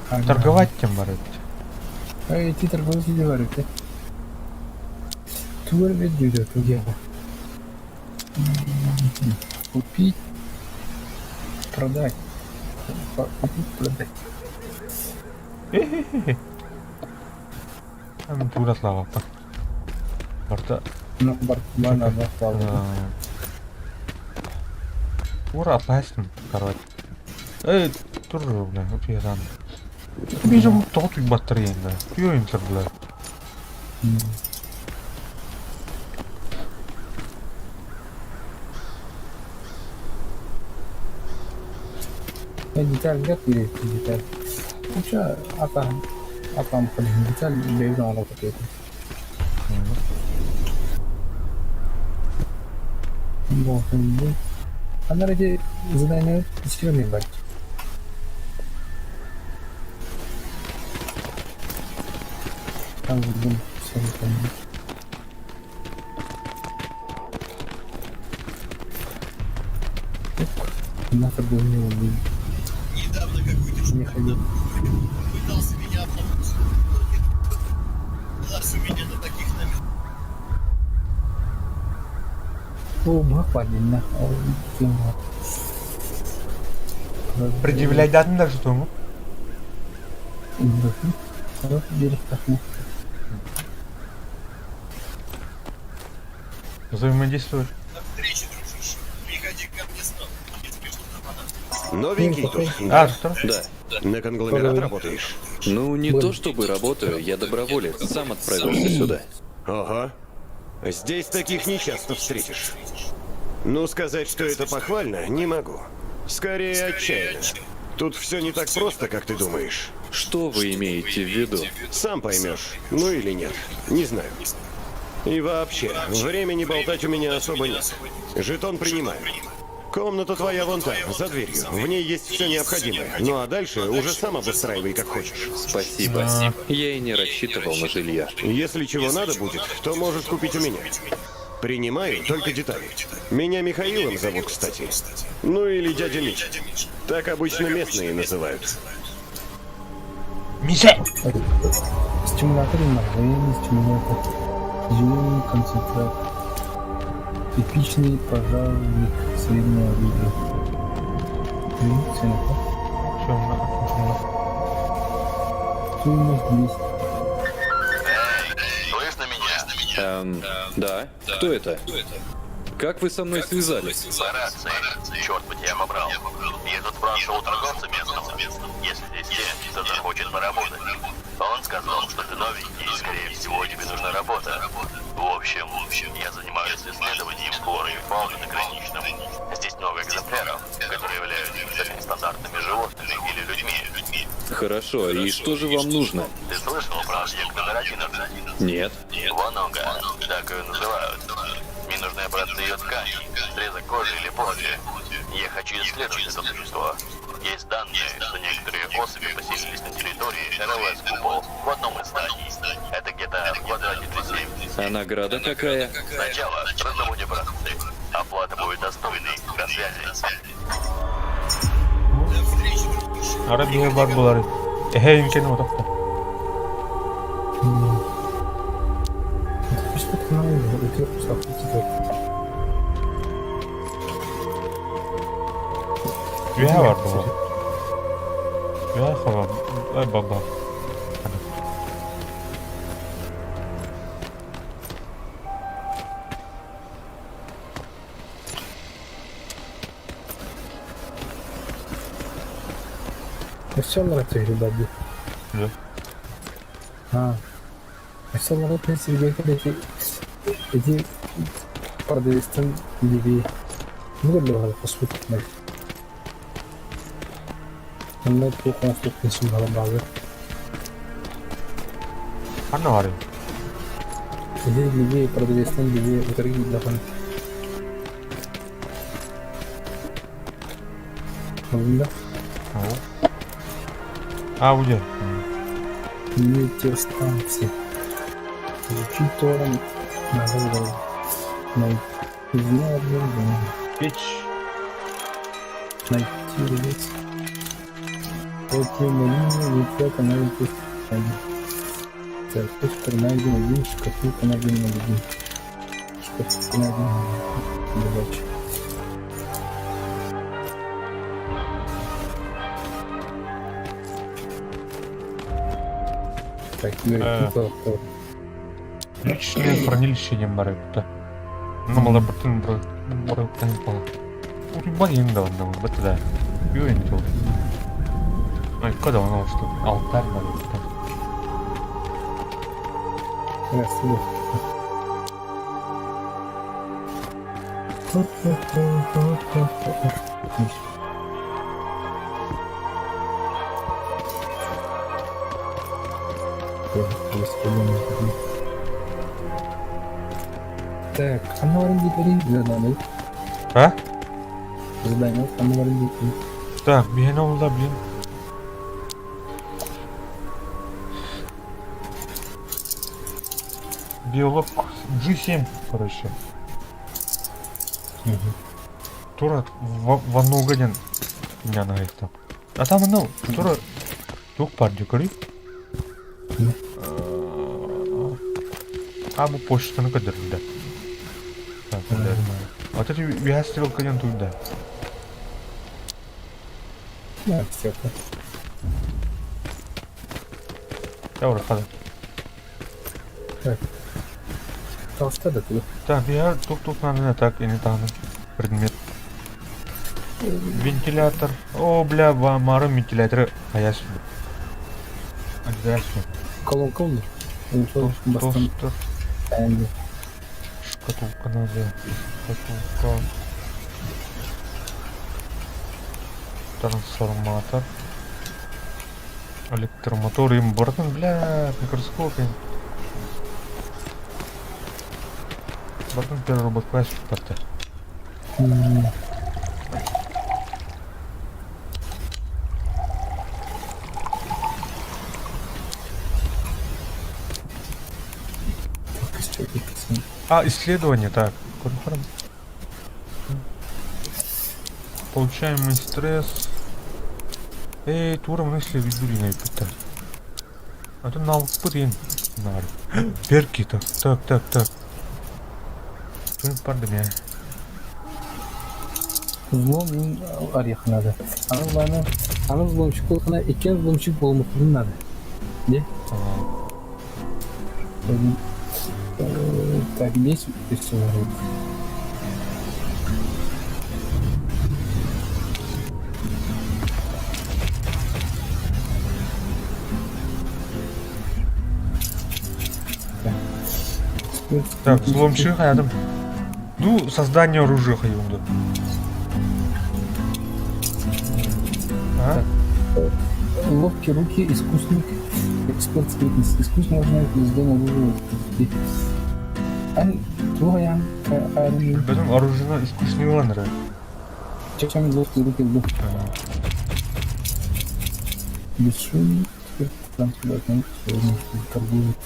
[SPEAKER 3] Ага.
[SPEAKER 1] Торговать тем барать.
[SPEAKER 3] Эй, ты торговать не говорит, да? Тур ведет, где? Купить. Продать. Купить, продать.
[SPEAKER 1] Там тура слава. Барта.
[SPEAKER 3] Ну, Бартмана достал.
[SPEAKER 1] Ура, атластым, короче. Эй, тур, бля, вообще рано. Бежим толкик батарея, да. Тюринтер, бля.
[SPEAKER 3] Я деталь нет или деталь? Ну что, а там, блин, деталь бежал на какой-то. Вот, она ради задания серьезный бать. Там вот дом, все не помню. Нахер был не убил.
[SPEAKER 6] Недавно какой-то
[SPEAKER 3] Не ходил.
[SPEAKER 6] пытался меня обмануть. Глаз у меня на таких номерах.
[SPEAKER 3] О, бахвалин на. О, кем
[SPEAKER 1] Предъявлять данные что ему?
[SPEAKER 3] Хороший берег пахнет.
[SPEAKER 1] Взаимодействовать.
[SPEAKER 6] До встречи, дружище. Приходи ко мне снова. Я тебе что-то понадобится.
[SPEAKER 7] Новенький тут.
[SPEAKER 1] А, что?
[SPEAKER 4] Да.
[SPEAKER 7] На конгломерат работаешь?
[SPEAKER 4] Ну, не то чтобы работаю, я доброволец. Сам отправился сюда.
[SPEAKER 7] Ага. Здесь таких нечасто встретишь. Ну, сказать, что это похвально, не могу. Скорее, отчаянно. Тут все не так просто, как ты думаешь.
[SPEAKER 4] Что вы имеете в виду?
[SPEAKER 7] Сам поймешь. Ну или нет. Не знаю. И вообще, времени болтать у меня особо нет. Жетон принимаю. Комната твоя вон там, за дверью. В ней есть все необходимое. Ну а дальше уже сам обустраивай, как хочешь.
[SPEAKER 4] Спасибо. Я и не рассчитывал на жилье.
[SPEAKER 7] Если чего надо будет, то можешь купить у меня. Принимаю только детали. Меня Михаилом зовут, кстати. Ну или дядя Мич. Так обычно местные называют.
[SPEAKER 1] Миша!
[SPEAKER 3] Стимулятор на военный стимулятор. Зеленый концентрат. Эпичный пожарник среднего оружия. Цена.
[SPEAKER 1] Что он нахуй?
[SPEAKER 3] Стоимость 200.
[SPEAKER 5] Слышно меня?
[SPEAKER 4] Да. Кто это? Как вы со мной связались?
[SPEAKER 5] По рации. Черт бы тебя побрал. Я тут спрашивал торговца местного. Если здесь есть, кто захочет поработать. Он сказал, что ты новенький и, скорее всего, тебе нужна работа. В общем, я занимаюсь исследованием флоры и фауны на граничном. Здесь много экземпляров, которые являются нестандартными животными или людьми.
[SPEAKER 4] Хорошо, и что же вам нужно?
[SPEAKER 5] Ты слышал про объект номер 11?
[SPEAKER 4] Нет.
[SPEAKER 5] Вонога, так ее называют. Мне нужны образцы ее ткани, срезок кожи или плоти. Я хочу исследовать это существо. Есть данные, что некоторые особи поселились на территории РЛС Купол в одном из зданий. Это где-то в квадрате 37.
[SPEAKER 4] А награда какая?
[SPEAKER 5] Сначала раздобудь образцы. Оплата будет достойной. До связи.
[SPEAKER 6] До встречи, дружище.
[SPEAKER 1] Арабия бар булар. Имкени вот так.
[SPEAKER 3] Что-то надо, это просто
[SPEAKER 1] Üye var baba. Üye hava. Ay baba.
[SPEAKER 3] все нравится, ребята.
[SPEAKER 1] Да.
[SPEAKER 3] А все нравится, ребята, эти продавцы левее. Ну, давай, посмотрим. Onlar bu konfliktin sunmalı bazı.
[SPEAKER 1] Ano var?
[SPEAKER 3] Здесь левее продавецом левее у торги давай. Алында
[SPEAKER 1] Аудио.
[SPEAKER 3] метеостанция. Включить торрент. Надо найти объявление.
[SPEAKER 1] Печь.
[SPEAKER 3] Найти релиз. Вот на линии ветряка найти. Так, точка найден один, шкатулка найден один. Шкатулка найден задача. Так, кто?
[SPEAKER 1] Личное хранилище не барыпты. Ну, мало бутын барыптан пол. Урибан енді онда бітті да. Үйен жол. Ой, когда он что? Алтарь барыпты.
[SPEAKER 3] Красиво. Так, она говорит, заданы.
[SPEAKER 1] А?
[SPEAKER 3] Задание там говорили.
[SPEAKER 1] Так, Биеновда, блин. Биолог G7, короче. Тура ванну угоден. Я на их там. А там оно, тура тук парди, кори? А bu почтаны kadar да. Так, да. Вот это вястрел каден туда.
[SPEAKER 3] Да, все так.
[SPEAKER 1] Я уже хада.
[SPEAKER 3] Толстая да ты.
[SPEAKER 1] Так, я тук-тук надо так, и не там предмет. Вентилятор. О, бля, мары вентиляторы. А я сюда. А где я сюда?
[SPEAKER 3] Колонка olur. Бастан.
[SPEAKER 1] Тостер. Шкатулка надо. Шкатулка. Трансформатор. Электромотор. Им бортом, бля, микроскоп. Бортом первый робот класс порта. А, исследование, так. Конформ. Получаемый стресс. Эй, тура мысли видюли на это. А то навык блин. Перки, так. Что пардон меня?
[SPEAKER 3] Взлом орех надо. Она взломщик кылкына экен взломщик болмокун надо. Не? Так, здесь все народ.
[SPEAKER 1] Так, взломщик рядом. Ну, создание оружия хаюнда. А?
[SPEAKER 3] Ловкие руки, искусник, эксперт спрятности. Искусно знает создание оружия. Твоя оружие.
[SPEAKER 1] Bizim оружие искусный ландра.
[SPEAKER 3] Чачами ловкие руки в дух. Бесшумный, эксперт транспортный, торгует.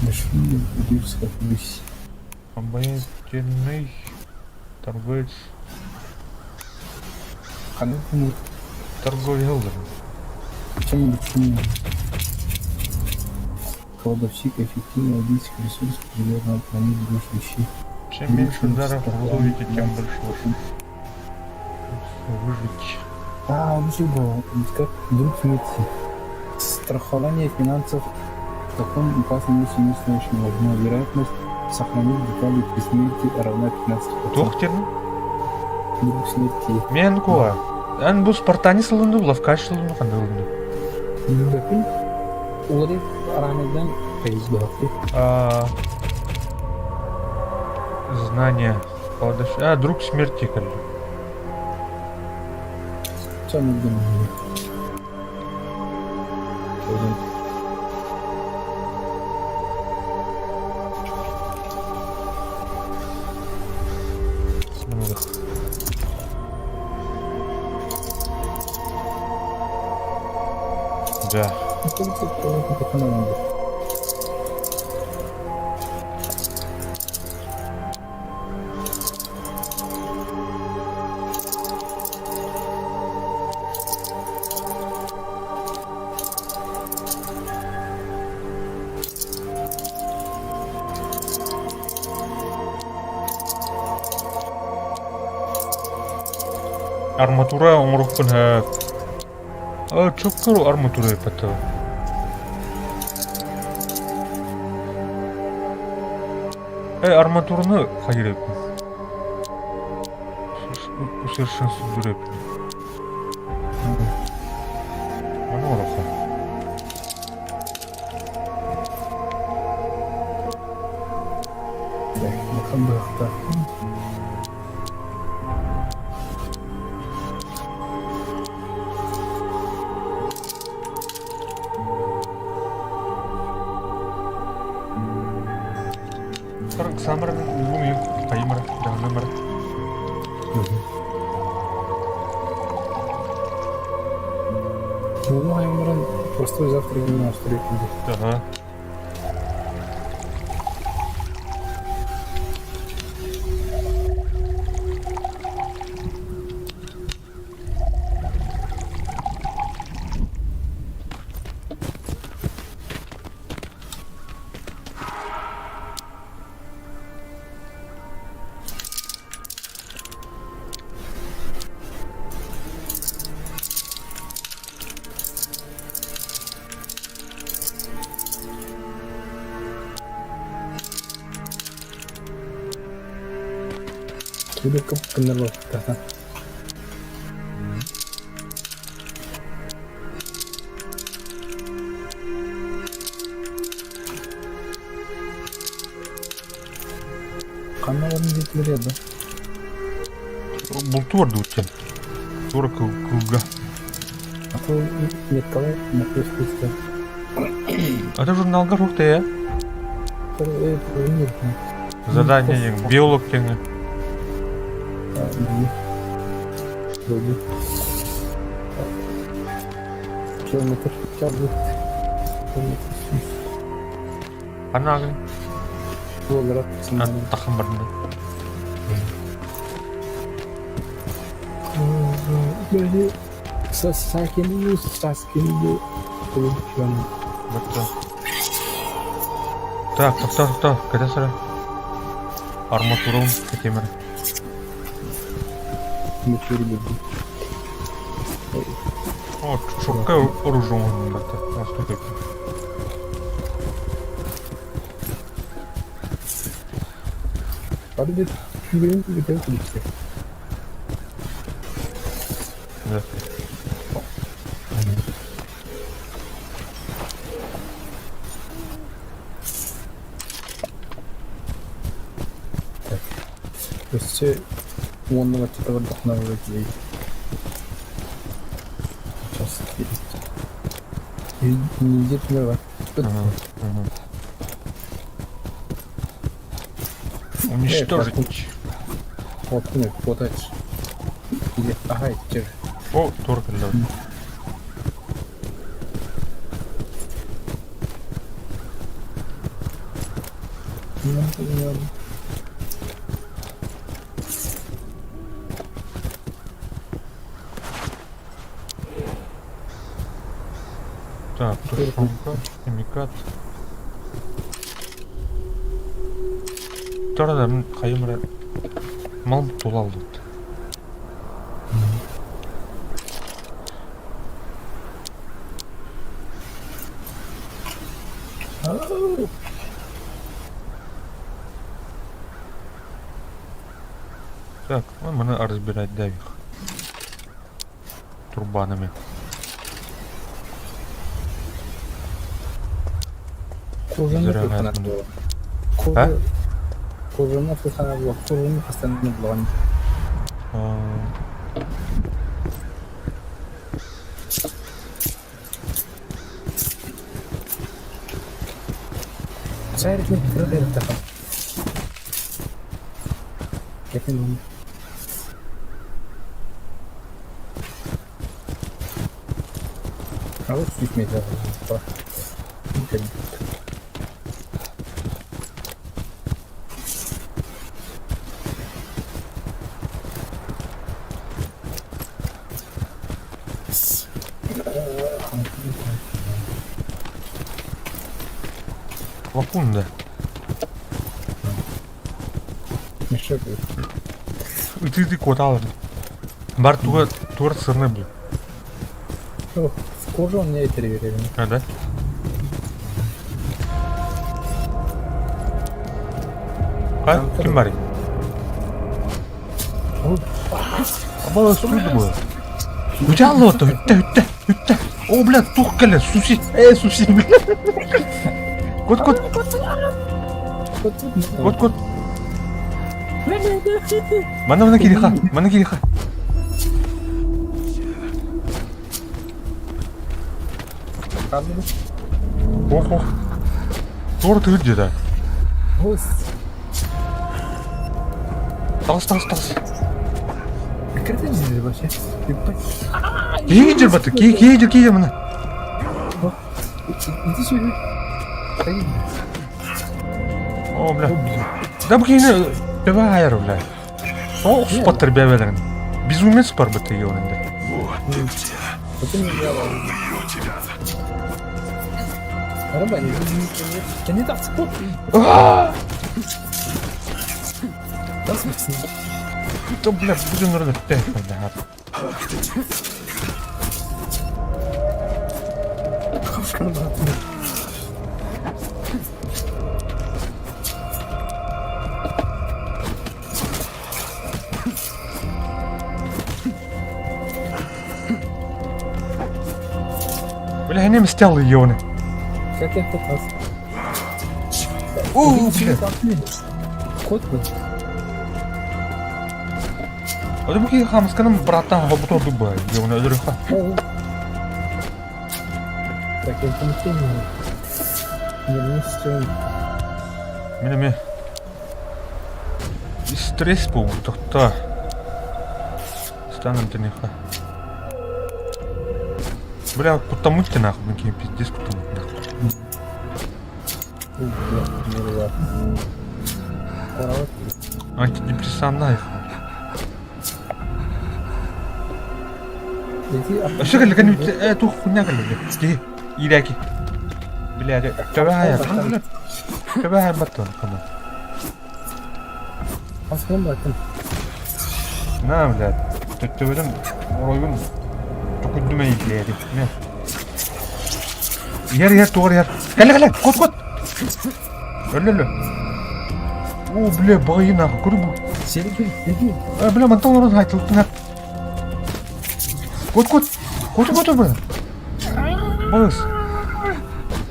[SPEAKER 3] Бесшумный, бирская плюс.
[SPEAKER 1] Обаятельный торговец.
[SPEAKER 3] Халифный,
[SPEAKER 1] Торговец.
[SPEAKER 3] чем бесшумный. Кладовщик, эффективный убийца ресурс, примерно хранить больше вещей.
[SPEAKER 1] Чем меньше ударов вы ловите, тем больше ваших выжить.
[SPEAKER 3] Уже было. Как вдруг смерти. Страхование финансов в таком опасном месте не очень важна. Вероятность сохранить детали при смерти равна 15%.
[SPEAKER 1] Тохтин?
[SPEAKER 3] Вдруг смерти.
[SPEAKER 1] Мен куа. Ан бу спартани сылынды, лавкаш сылынды, қандай ылынды?
[SPEAKER 3] Міндәпін олары арамыздан қайыз бақты.
[SPEAKER 1] Знание. Друг смерти, калли.
[SPEAKER 3] Самый думаю.
[SPEAKER 1] Да. Арматура умрукпын ха. Çok kuru armatura yapatı. Арматураны hayır yapın. Усовершенствовать yapın. Ana orası.
[SPEAKER 3] Bakın bıraktı.
[SPEAKER 1] Samırın uyumu yok. Каймара, Дамара.
[SPEAKER 3] Ну, Аймран простой завтрак на встречу.
[SPEAKER 1] Ага.
[SPEAKER 3] Udah bener loh kata. Kanalın yükleri ya da.
[SPEAKER 1] Бул туар дүүтен. Тура кылга.
[SPEAKER 3] А то нет кого на фейсбуке.
[SPEAKER 1] Это журналга жок я.
[SPEAKER 3] Это нет.
[SPEAKER 1] Задание деген, биолог деген.
[SPEAKER 3] Вроде. Километр.
[SPEAKER 1] Анагын.
[SPEAKER 3] Волгоград.
[SPEAKER 1] Тахым барында.
[SPEAKER 3] Böyle sakinliği kullanıyorum.
[SPEAKER 1] Вот. Так, тоқта, қайда сірі? Арматуралым кетемір.
[SPEAKER 3] Мотор буду.
[SPEAKER 1] О, чурка оружие оның бәтті. Насколько это?
[SPEAKER 3] Hadi benim gibi de kulüpte.
[SPEAKER 1] Да.
[SPEAKER 3] То есть онного типа вдохновляет людей. Сейчас и не идет мира.
[SPEAKER 1] Уничтожить.
[SPEAKER 3] Вот, ну, вот это. Или, ага, те же.
[SPEAKER 1] О, торка лед. Так, тушенка, химикат. Тарада кайымра мал толал дейді. Так, мы разбирать давих турбанами.
[SPEAKER 3] Кожаный
[SPEAKER 1] Зря
[SPEAKER 3] фанат
[SPEAKER 1] надо.
[SPEAKER 3] было. Кожаный фанат было. Кожаный постоянно было. Saya ini berada di depan. Kevin. Harus di meja apa? Mungkin.
[SPEAKER 1] Вакуунда.
[SPEAKER 3] Еще будет.
[SPEAKER 1] Ты кот алдың. Бар туар сырны бұл.
[SPEAKER 3] О, кожу он не переверили.
[SPEAKER 1] А, да? Кім бар? Абала суды бұл. Үте алды отты, үтті. О, блядь, туқ келі, суси. Суси, блядь. Кот. Мана кириха. Ох. Тор тыр деді. Тағыз.
[SPEAKER 3] Какая здесь вообще?
[SPEAKER 1] Кейге жүр баты, кейге жүр мына.
[SPEAKER 3] Иди сюда. Пойди.
[SPEAKER 1] О, бля. Да бұл кейіне бәбі айыр, бля. О, спаттыр бәбелерін. Безумец бар бұты еуінді.
[SPEAKER 2] Вот ты где.
[SPEAKER 3] Потом я
[SPEAKER 2] Убью тебя.
[SPEAKER 3] Арабани, я не так спот. Да, смысл.
[SPEAKER 1] Да, бля, будем нұрды. Бля.
[SPEAKER 3] Хавшкан, брат.
[SPEAKER 1] Бля, я не мстял еуіні.
[SPEAKER 3] Как я попал?
[SPEAKER 1] О,
[SPEAKER 3] Бля.
[SPEAKER 1] бля.
[SPEAKER 3] Кот был.
[SPEAKER 1] Оды бұл кейге қамысқаным браттан ғабыт орды ба, еуіні өлірі қа.
[SPEAKER 3] Так, я там не вернусь в
[SPEAKER 1] Мен стресс бұл, тоқта. Станам ты неха. Бля, кутамуть нахуй, мне кейм пиздец кутамуть нахуй. Антидепрессанна их. А что говорили, они эту хуйня говорили? Ски, иляки. Бля, кабая, кабая батон, кому? На, блядь, тут ты в этом ройгун. Только думай, блядь, не. Яр, тугар, яр. Каля, кот. Өлі. О, бля, бағайы нахуй, көрі бұл.
[SPEAKER 3] Сереги, иди.
[SPEAKER 1] Бля, мантал орын айтылып нақ. Кот, бля. Бағыз.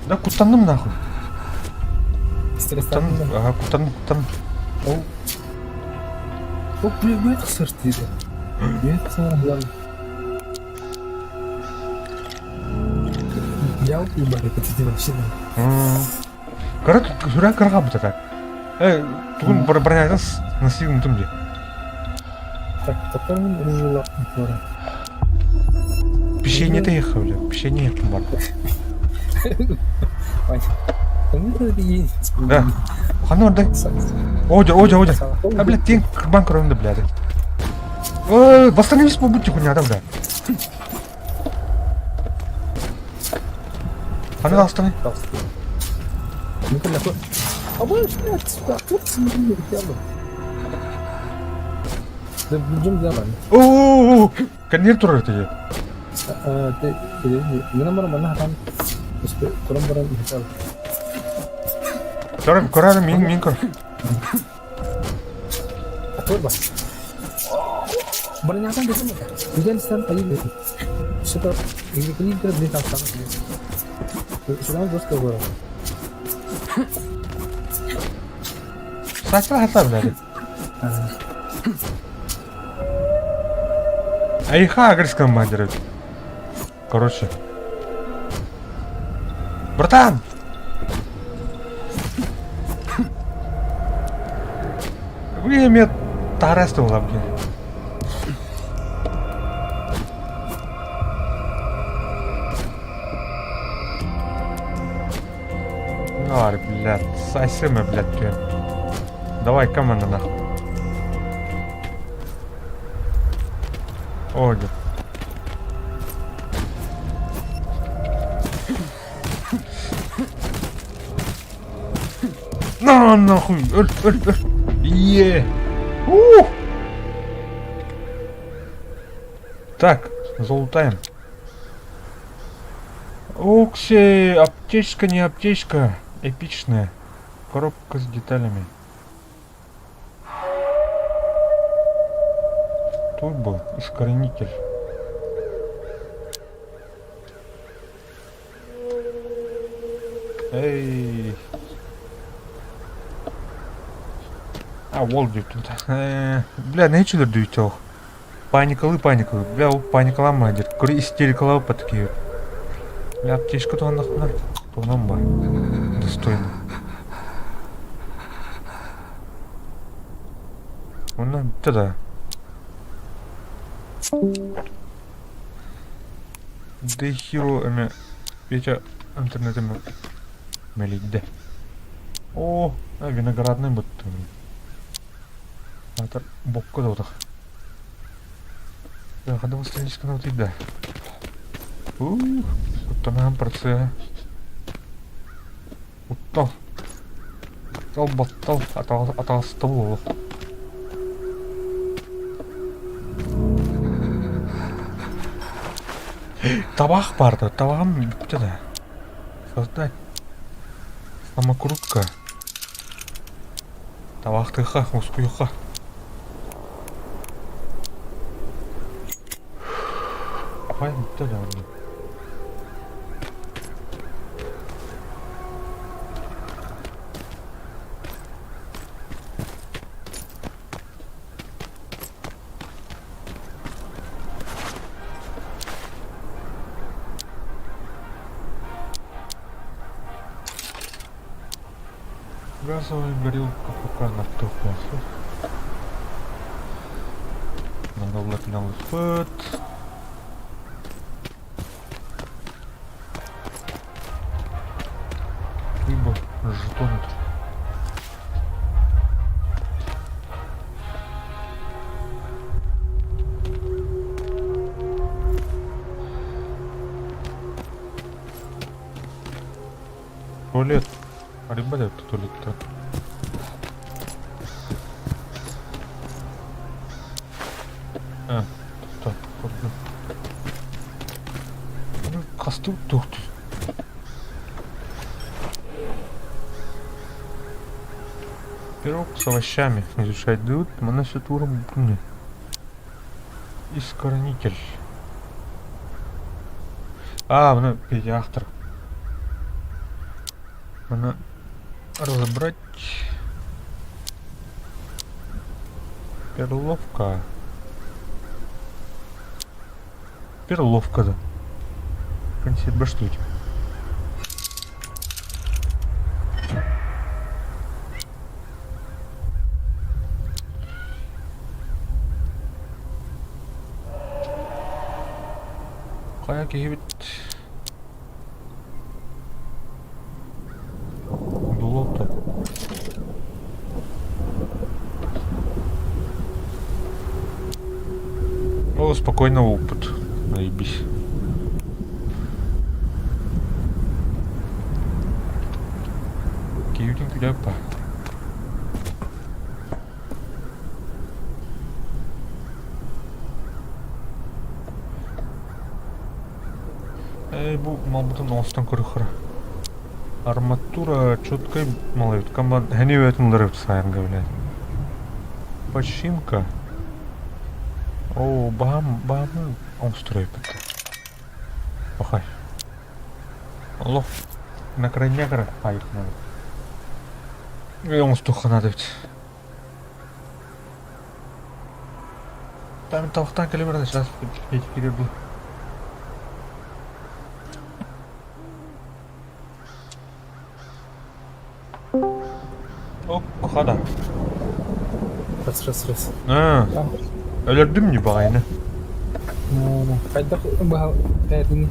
[SPEAKER 1] Да, куттандым нахуй.
[SPEAKER 3] Стресстандым.
[SPEAKER 1] Ага, куттандым.
[SPEAKER 3] О, бля, бәт қысыр дейді. Бәт қысыр, бля. Я убью бар, это тебе вообще надо.
[SPEAKER 1] Короче, жүрә қырға бұта так. Түгін бір айтас, насигін түм де.
[SPEAKER 3] Так, потом рыжила мотора.
[SPEAKER 1] Пешение ехал, бля, пешение ехал бар.
[SPEAKER 3] Ай, кому-то это есть.
[SPEAKER 1] Да. Қаны ордай. Одя. Бля, тең қырбан көрінді, бля. Восстановись по будьте хуйня, да, бля. Қаны қалыстаны?
[SPEAKER 3] Ну-ка, нахуй. А вы что, сюда? Вот смотри, ребята. Да, будем делать.
[SPEAKER 1] Коннер турар тебе.
[SPEAKER 3] Ты номер mana kan? Terus kurang barang misal.
[SPEAKER 1] Корара мен көр.
[SPEAKER 3] Atur bah. Barangnya kan di sana. Hujan sekarang pagi gitu. Suka ini terus di sana. Sudah terus ke bawah.
[SPEAKER 1] Сачла хата, блядь. Айха агреском мадерит. Короче. Братан! Вы меня тарастил лапки. Ар, блядь, сосемы, блядь, блин. Давай, команда нахуй. Оди. На, нахуй, ölь. Е. Так, залутаем. Окси, аптечка, не аптечка. Эпичная. Коробка с деталями. Турбо, искоренитель. Эй. Вол дейді тут. Бля, не чулер дейді ол. Паникалы. Бля, ол паникалама дейді. Көрі истерикалау па такие. Бля, аптечка туғандақ бұлар. Туғынан ба. Достойно. Оны бітті да. Де хиро эме Петя интернетіме мелейді. О, виноградный бұтты. Атыр бокка да отақ. Да, қада бастанешкіна отайды. Ұттанаған парция. Ұттал. Ұттал баттал. Атағасты бұл. Табақ барды. Табағым бітті да. Создать. Самокрутка. Табақтыға, ұскүйіға. Ай, бітті да. Газовая горелка пока на топливе. Наготовил спад. Либо жетон. Туалет. А ребята, это туалет-то. Так, походу. Ну, костюм тут. Пирог с овощами. Изучать дают. Моноситуром. Искоренитель. Ну, педиатр. Надо разобрать. Перловка. Перловка, да. В принципе, без штуки. Кая кибит. Дулота. О, спокойно опыт. Наебись. Кьютинг ляпа. Bu мабутын остан көріқыр. Арматура четкой малайт. Камбан хәне өтін лырып сайынға біләді. Починка. О, бағамы оңстырай бітті. Бақай. Алло. На крайне қара айық надо. Оңстуққа надо бітті. Там тавықтан келе барды. Сейчас кетіп келер бұл. Қада.
[SPEAKER 3] Раз.
[SPEAKER 1] Өлердім не бағайны.
[SPEAKER 3] Қайда бәрдің?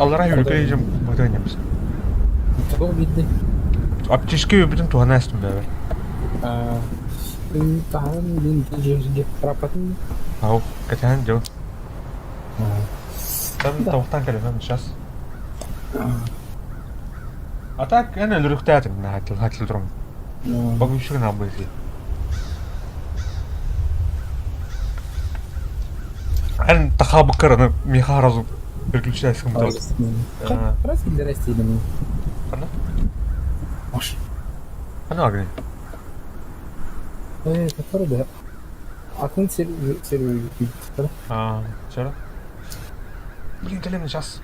[SPEAKER 1] Аллара үлгі ежім бұдайнеміз.
[SPEAKER 3] Тұғыл бейді.
[SPEAKER 1] Аптешке өбітін туғана әстім бәбір.
[SPEAKER 3] Тағын мен жерге қарапатын.
[SPEAKER 1] Ау, кәтән жау. Там тауықтан кәлемем сейчас. А так, әне үлірікті әтім, хатил тұрым. Багушығын абызы. Ән тақа бұқырыны меха разу переключайсың бұдады.
[SPEAKER 3] Раз или растейдім?
[SPEAKER 1] Қана?
[SPEAKER 3] Маш.
[SPEAKER 1] Қана агни?
[SPEAKER 3] Который да. Акын сервер бейді.
[SPEAKER 1] Чара? Блин, төлемін жас.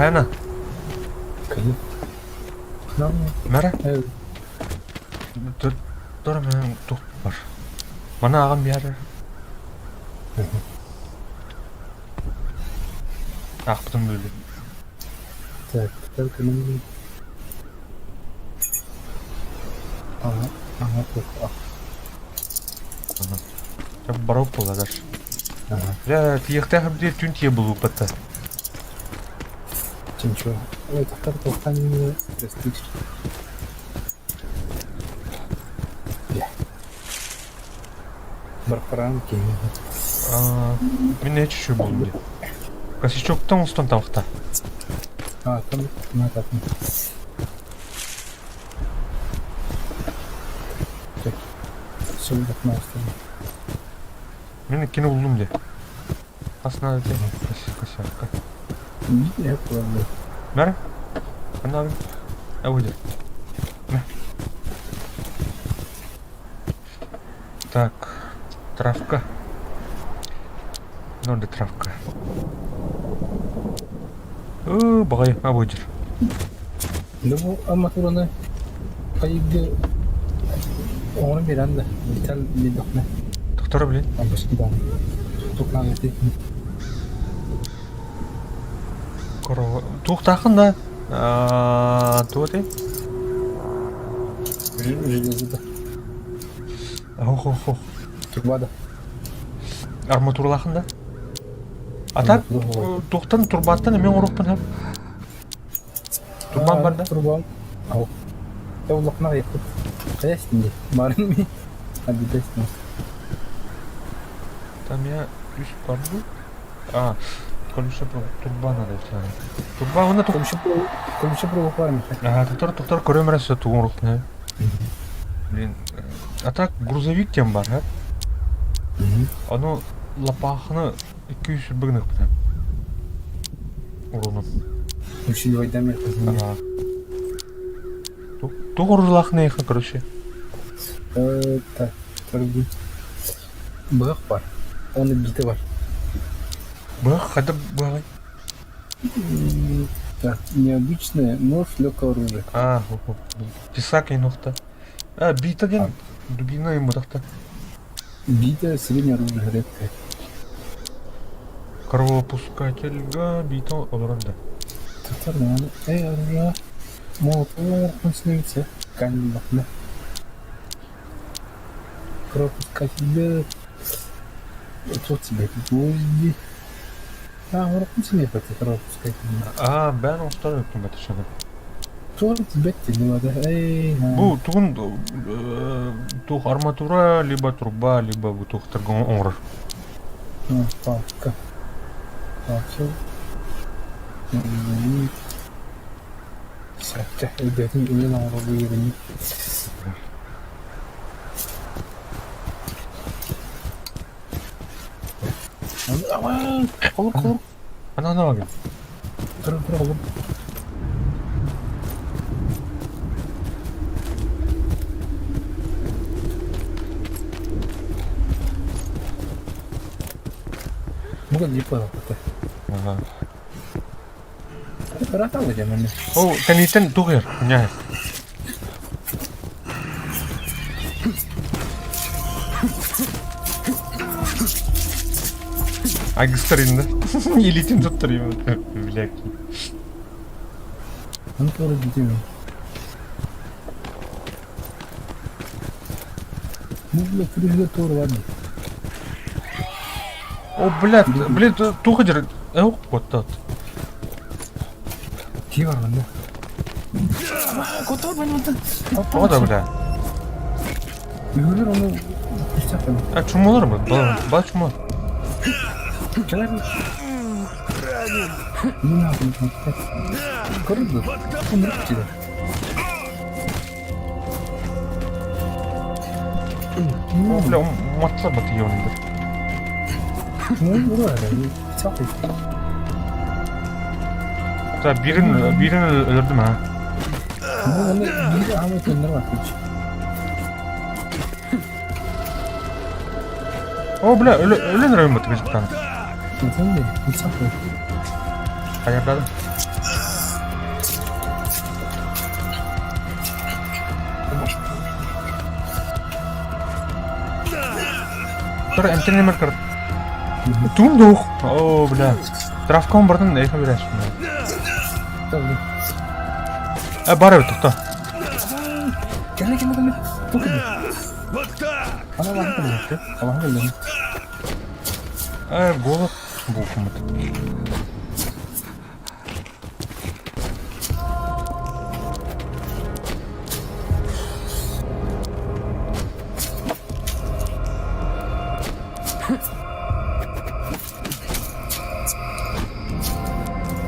[SPEAKER 1] Aynen.
[SPEAKER 3] Kayıp. Ne yapayım?
[SPEAKER 1] Mera.
[SPEAKER 3] Evet.
[SPEAKER 1] Dur men to'p bor. Mana ag'am beri. Aqtim bo'ldi.
[SPEAKER 3] Так, только не видно. Ага, ага, тут.
[SPEAKER 1] Çok barok bo'ladi.
[SPEAKER 3] Ага,
[SPEAKER 1] Ya, tiyaqta ham deb tun tiye bo'lib bitta.
[SPEAKER 3] ничего. Ой, так только не достичь. Барпаран кеймен.
[SPEAKER 1] Мен не чү bo'ldi. Косячоктан устан тамақта.
[SPEAKER 3] А, там на так. Так. Все так на остальном.
[SPEAKER 1] Мен кино buldum de. Aslında de. Косячка.
[SPEAKER 3] Я понял.
[SPEAKER 1] Mera. Ben abi. Öyle. Ne? Так. Травка. Nerede travka? Bagay, abojur.
[SPEAKER 3] Да bu armatураны кайыпты оңын берен да. Металл ледокны.
[SPEAKER 1] Доктора білен.
[SPEAKER 3] Абашкидан. Тукнан эти.
[SPEAKER 1] Корова. Тух тақын да. Туғыты?
[SPEAKER 3] Железо.
[SPEAKER 1] Ох.
[SPEAKER 3] Турбада.
[SPEAKER 1] Арматуралақын да. Атак, туқтан турбаттан мен ұрықпын хап. Турбан бар да.
[SPEAKER 3] Турбан. Ау. Я улақна аяқтып. Қаясың де. Барын ми? Обидайсың.
[SPEAKER 1] Там я үш бар бұл. Колюша турбан надо етланы. Турбан оны туқ.
[SPEAKER 3] Көмші провок бар ма?
[SPEAKER 1] Тоқтар көрем рәсі туғын ұрықпын хап. Блин, атак грузовик тем бар хап. Аны лапақыны 200 бүгінік бітем. Ұрыным.
[SPEAKER 3] Көмші ойдам ерқызын.
[SPEAKER 1] Туғыр жылақын ейқін, короче.
[SPEAKER 3] Так, торги. Бұғық бар. Оны биті бар.
[SPEAKER 1] Бұғық, қайда бұғай?
[SPEAKER 3] Так, необычное, нож, легкое оружие.
[SPEAKER 1] Тесак еноқта. Бита ден, дубина ем бұдақта.
[SPEAKER 3] Бита, среднее оружие, редкое.
[SPEAKER 1] Кровопускательға бита оларында.
[SPEAKER 3] Татарнаны. Оружие. Молотор, консервация. Камень бақны. Кровопускательді. Вот тебе гвозди. Орақын сене бәті кровопускательді.
[SPEAKER 1] Бән оқтар өттім бәті шады.
[SPEAKER 3] Тоже тебе телевада.
[SPEAKER 1] Бұл тұғын тұқ арматура, либо труба, либо бұл тұқтырған оңыр.
[SPEAKER 3] Палка. Все. Сәтті. Өйдәтін өлен ауыру үйіріне. Aman. Olur.
[SPEAKER 1] Ana bak.
[SPEAKER 3] Dur oğlum. Bukan jipa lah kata.
[SPEAKER 1] Ага.
[SPEAKER 3] Rata aja mana.
[SPEAKER 1] Oh, kan iten tuh ya. Nya. Агистрин, да? Или тем тут бляки.
[SPEAKER 3] Ну тоже где. Ну бля, привет ладно.
[SPEAKER 1] О, блядь, тухадер. Вот тот.
[SPEAKER 3] Тихо, ладно. Куда банята?
[SPEAKER 1] О да, бля.
[SPEAKER 3] Юрий, он пустяк.
[SPEAKER 1] А чумалар mı? Ba чума.
[SPEAKER 3] Человек. Не надо, не надо. Коридор. Умрет тебя.
[SPEAKER 1] О, бля, матла батыйонdur.
[SPEAKER 3] Ну, ура, çapı.
[SPEAKER 1] Ta birini öldürdüm ha.
[SPEAKER 3] Bu onu bir Ahmet Önder var hiç.
[SPEAKER 1] O bля, ölen rayım batı gıcıktan.
[SPEAKER 3] Sen de bir çapı.
[SPEAKER 1] Ayarladım. Dur, emtini merkar. Тумдух. О, бля. Травком бардын эйха береш.
[SPEAKER 3] Tabii.
[SPEAKER 1] Бар evet, to'xta.
[SPEAKER 3] Gel. Dur kızım. Bana bak kızım. Allah'a emanet.
[SPEAKER 1] Голод. Bu kumut.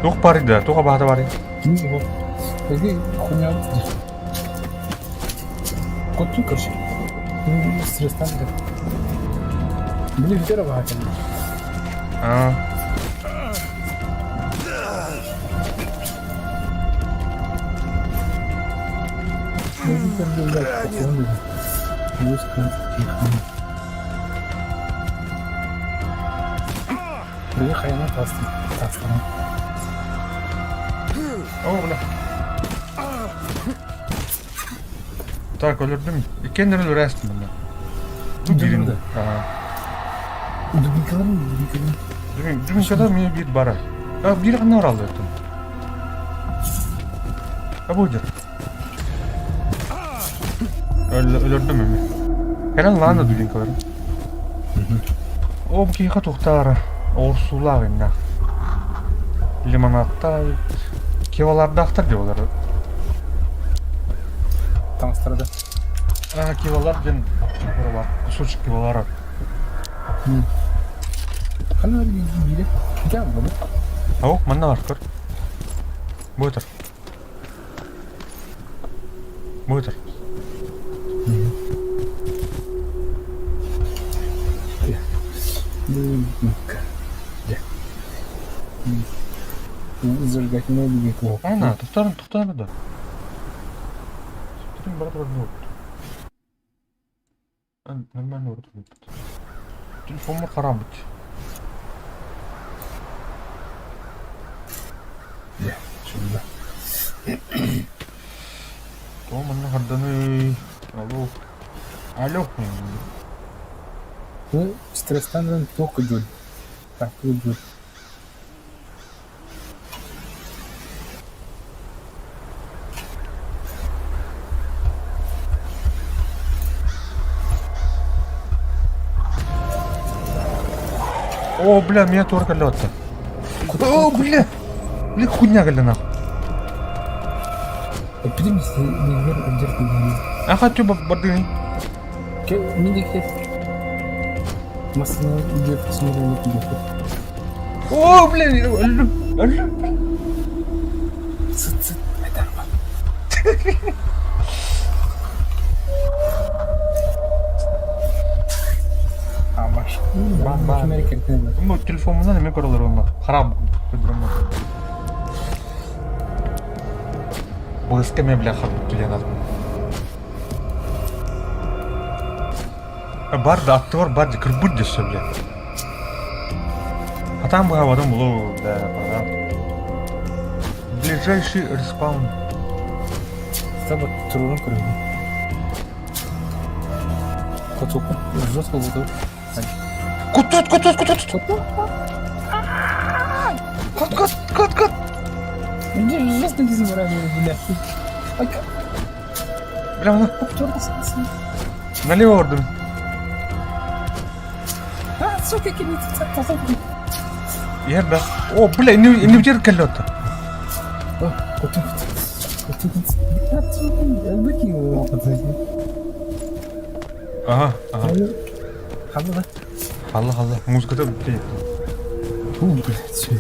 [SPEAKER 1] Yok bari de, tuh apa bari.
[SPEAKER 3] Şimdi bu. Peki konuya bakacağız. Koçun karşı. Şimdi stresten de. Bir bir kere bakacağım.
[SPEAKER 1] Ah,
[SPEAKER 3] Bir kere de bakacağım. Bu sıkıntı. Buraya hayalet astım.
[SPEAKER 1] о, бля. Так, öldürdüm. İkendirini öğrensin bunu. Bu birinde. Aha.
[SPEAKER 3] Dubikalar mı? Dubikalar.
[SPEAKER 1] Dümin kadar mı bir bara? Ha, bir anlar aldı. Ha, budur. Öldürdüm mü? Herhalde lan da dümin kadar. O bu kıyıka tohtara. Orsular inna. Limonatlar. Kivalarda aktar diyorlar.
[SPEAKER 3] Tanıştırdı.
[SPEAKER 1] Ah, kivalar gen. Buralar. Kusurcuk kivalar.
[SPEAKER 3] Hani öyle biri. Gel bunu.
[SPEAKER 1] Oh, mana var kır. Buyur. Buyur. Зажигательные двигатели. Ana, tutarım da. Tutarım bana ne oldu? Ben ne oldu? Telefonum karanlık.
[SPEAKER 3] Şurada.
[SPEAKER 1] Tamam, bana hardanı. Alo.
[SPEAKER 3] Bu stresten de çok ucuz. Farklı ucuz.
[SPEAKER 1] О, бля, меня только лёта. О, бля! Бля, хуйня галина нахуй.
[SPEAKER 3] Epidemisi bilgiler öldürdü.
[SPEAKER 1] Ага, тюба бардыни.
[SPEAKER 3] Minik masasına gidiyor, sınırına gidiyor.
[SPEAKER 1] О, бля, öldüm.
[SPEAKER 3] Sıt eder bak. Ama Америка картина.
[SPEAKER 1] Ну, телефонумдан эме көрөлөр онда. Харам көдөрөм. БСК ме бляха келген адам. Бар да аттор бар да кырбыт десе бля. А там был в одном углу, да, правда. Ближайший респаун.
[SPEAKER 3] Стаба турун көрөм. Котоку жестко было.
[SPEAKER 1] Кот.
[SPEAKER 3] Мне жестко не забирали, бля.
[SPEAKER 1] Бля, ну,
[SPEAKER 3] Чёрт,
[SPEAKER 1] налево орден.
[SPEAKER 3] сука, кинется, посмотри.
[SPEAKER 1] Ерда. О, бля, не вдер колёта.
[SPEAKER 3] Котоку. Выкинул его, подожди.
[SPEAKER 1] Ага.
[SPEAKER 3] Хаза, да?
[SPEAKER 1] Халла. Музыкада бля.
[SPEAKER 3] Блядь, всё.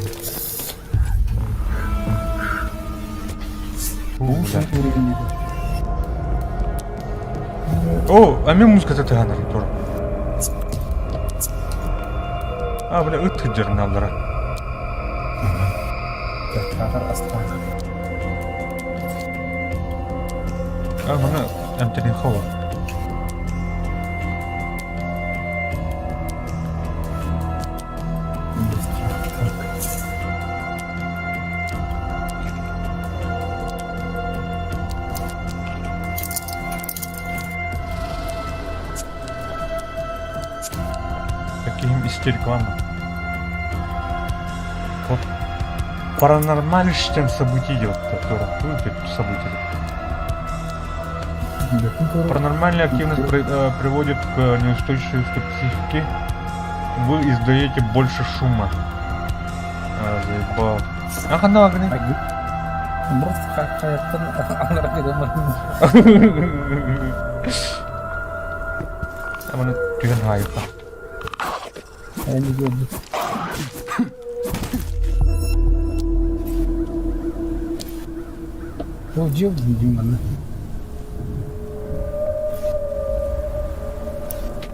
[SPEAKER 1] Бля. О, а мен музыкада тыганыр тура. А, бля, ыт жерналдыра.
[SPEAKER 3] Катар астана.
[SPEAKER 1] А, мына эмтелин хова. Каким истерикам. Вот паранормальным событий идет, который события. Паранормальная активность приводит к неустойчивости психики. Вы издаете больше шума. Заебал. Ах, она огни.
[SPEAKER 3] Просто как-то
[SPEAKER 1] Она тюгенает.
[SPEAKER 3] я не люблю. Ну, делай, Дима.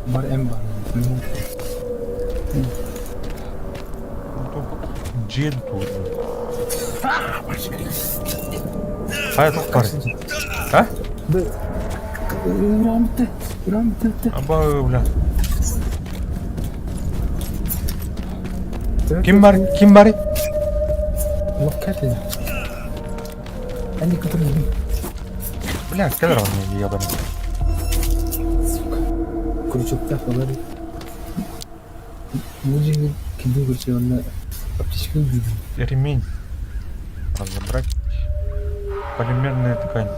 [SPEAKER 3] Бар эмбар.
[SPEAKER 1] Джен тут. А это парень. А?
[SPEAKER 3] Да. Рамте.
[SPEAKER 1] Аба, бля. Ким бар?
[SPEAKER 3] Локатый. Они которые...
[SPEAKER 1] Бля, кадр он ебаный.
[SPEAKER 3] Крючок так, говорит. Мужик кидал, короче, он на аптечку видел.
[SPEAKER 1] Ремень. Надо забрать. Полимерная ткань.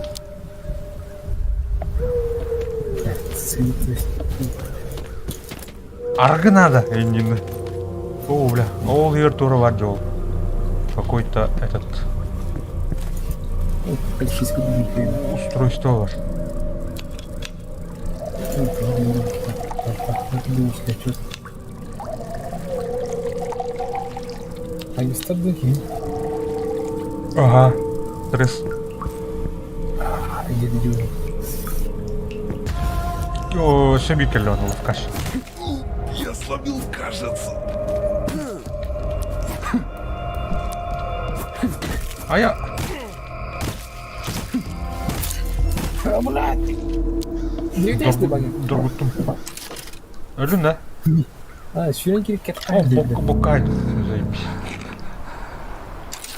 [SPEAKER 1] Аргы надо, Индина. О, бля. Ол вертура вардил. Какой-то этот
[SPEAKER 3] Практически не
[SPEAKER 1] устройство ваш.
[SPEAKER 3] А не стабильный.
[SPEAKER 1] Ага. Стресс.
[SPEAKER 3] Где ты?
[SPEAKER 1] О, себе калён в каше.
[SPEAKER 2] Я сломил, кажется.
[SPEAKER 1] А я...
[SPEAKER 3] Где ты баня?
[SPEAKER 1] Дургуттум. Өлүм да?
[SPEAKER 3] А, сюрен керек
[SPEAKER 1] О,
[SPEAKER 3] кеткен.
[SPEAKER 1] бокайды. Заебись.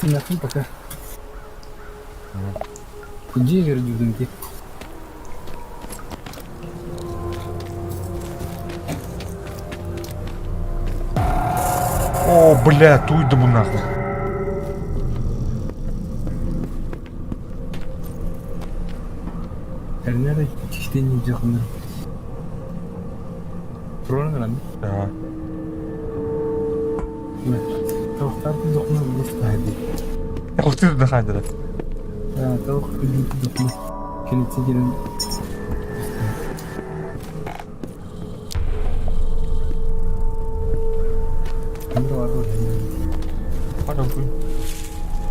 [SPEAKER 3] Нахуй пока. Где вердюдың ке?
[SPEAKER 1] О, бля, туйды bu нахуй.
[SPEAKER 3] Nerede kişiden yakınlar? Buranın herhalde.
[SPEAKER 1] Да.
[SPEAKER 3] Ne? Tavuklar da dokunan burası da hadi.
[SPEAKER 1] Ух ты, доходи.
[SPEAKER 3] Ha, tavuk bir dokunan. Kilitse giren. Burada var orada.
[SPEAKER 1] Пожалуй.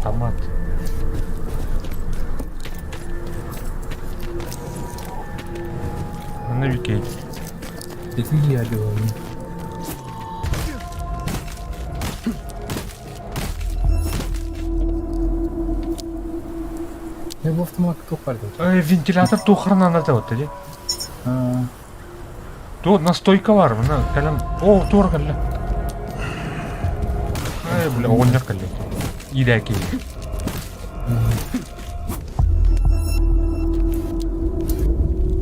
[SPEAKER 1] Томат. На вике.
[SPEAKER 3] Kesin geldi oğlum. Я был автомат кто пальто.
[SPEAKER 1] Вентилятор тухрынан атып атты,
[SPEAKER 3] А,
[SPEAKER 1] Ту настойка бар, мына кәлем. О, тур кәле. Бля, ойнақ кәле. Иреки.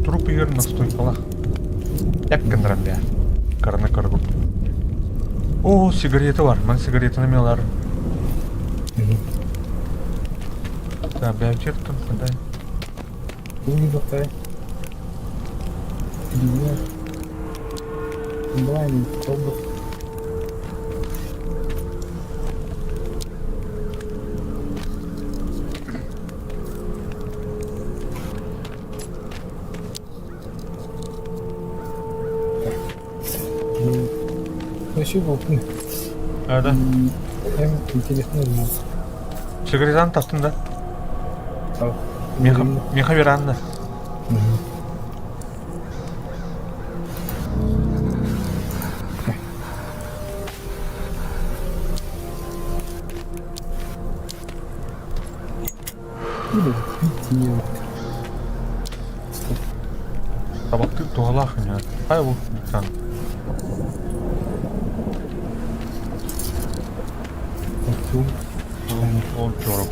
[SPEAKER 1] Труп егер настойкала. Яккындырам бе. Карына каргу. О, сигареты бар. Мен сигаретаны мелар. Да, бәвчертім, қандай.
[SPEAKER 3] ну не хватает. Нет. Блайн, пробовал. Вообще был
[SPEAKER 1] Әді.
[SPEAKER 3] интересно было.
[SPEAKER 1] Сигаретаны таптың да?
[SPEAKER 3] А,
[SPEAKER 1] Меха беранды. Табақты туғалақын я. Қай бұл? Сан. Ол жорып.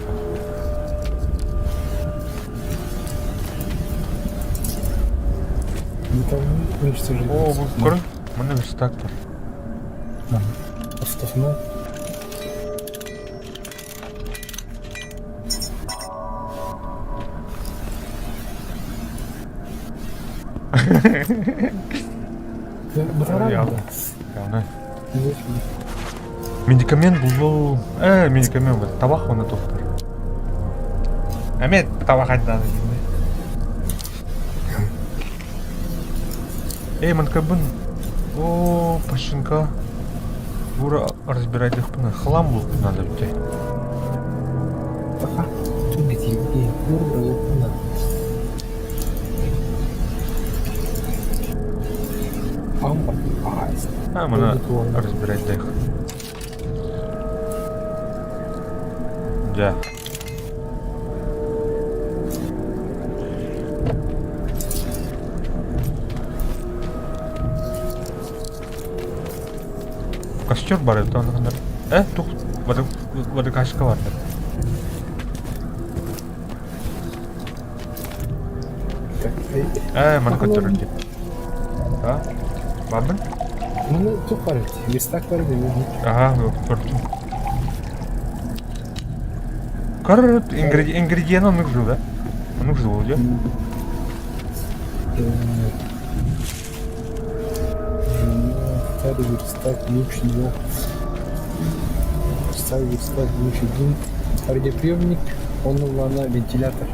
[SPEAKER 3] Никого не уничтожили.
[SPEAKER 1] О, бұл көрін? Мұны бір стак бар.
[SPEAKER 3] Основной.
[SPEAKER 1] Яғны. Медикамент бұлу. Медикамент бұл. Табақ оны тоқтар. Әмет, табақ айдады деймді. Манкабын. О, пашынка. Бура разбирать их пына. Хлам был надо бітей.
[SPEAKER 3] Пока. Любите людей. Курва, лопна. Ампа. Айс.
[SPEAKER 1] Мұны разбирать да их. Да. Костер бар еді оны қандар. Туқ, бады кашқа бар. Мұны көтер өте. Бабын?
[SPEAKER 3] Ну, тут парить. Верстак парить,
[SPEAKER 1] Көрдім. Көрт, ингредиент оның жыл, да? Оның жыл ол,
[SPEAKER 3] Старый верстак, лучший, старый верстак, лучший дым. Радиоприемник, он на вентилятор.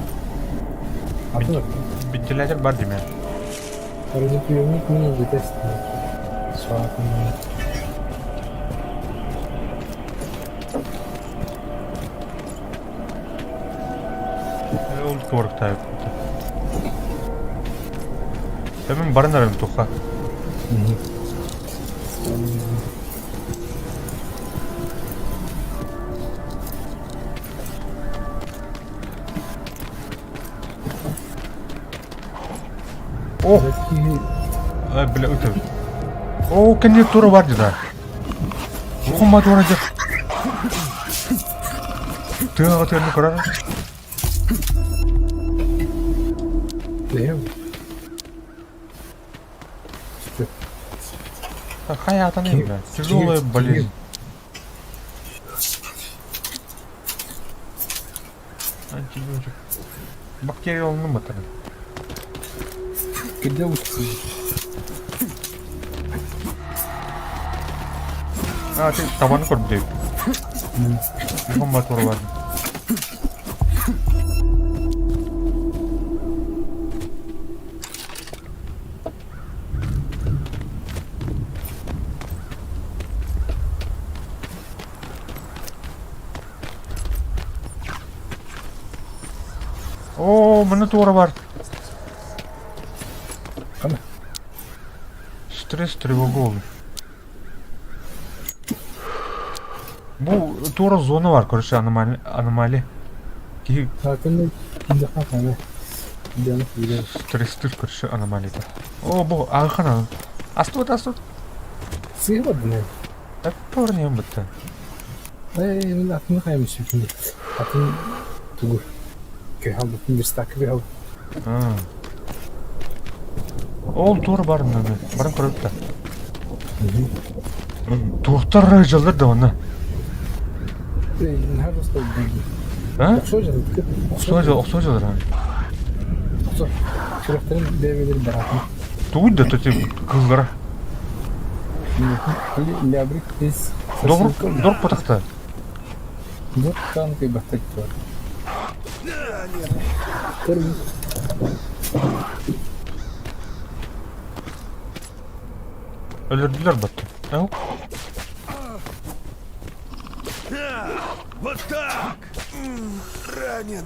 [SPEAKER 3] А что?
[SPEAKER 1] Вентилятор бар деме.
[SPEAKER 3] Радиоприемник мне не тестовал. Сватный.
[SPEAKER 1] Ол торық тайып. Мен барынарым тұққа. О! Бля, өтіп. О, коннектуры бар деді. Қомат орай деп. Тыңға тәрні көрар. Хаятан ем, тяжелая болезнь. Антибиотик. Бактериялы мытыр.
[SPEAKER 3] Когда учится?
[SPEAKER 1] Ты табаны көріп дейіп. Қомат орай бар. О, мұны туғыры бар.
[SPEAKER 3] Қана?
[SPEAKER 1] Стресс тревоголы. Бұл туғыры зоны бар, көрші аномали. Ки
[SPEAKER 3] Hakikaten de hakikaten. Canım güzel.
[SPEAKER 1] стресстер көрші аномалида. О, бұл ағын. Астыд.
[SPEAKER 3] Сыйладın ya.
[SPEAKER 1] Порнем бітті.
[SPEAKER 3] Ben aklımda kaymış şimdi. Aklım tuğur. Köy aldım. Bir stakı bir aldım.
[SPEAKER 1] Ол тур барын мен. Барын көріп та. Туқтар жылдар да оны.
[SPEAKER 3] Nerede usta oldu?
[SPEAKER 1] А?
[SPEAKER 3] Okşo
[SPEAKER 1] жылдар.
[SPEAKER 3] Şurafların devreleri bırakın.
[SPEAKER 1] Туйд да төтеп кызлар.
[SPEAKER 3] Или лябрик из...
[SPEAKER 1] Дор потақта.
[SPEAKER 3] Вот танкой бахтать var. Kırmızı.
[SPEAKER 1] Өлерділер бітті. Ау?
[SPEAKER 2] Вот так! Ранен.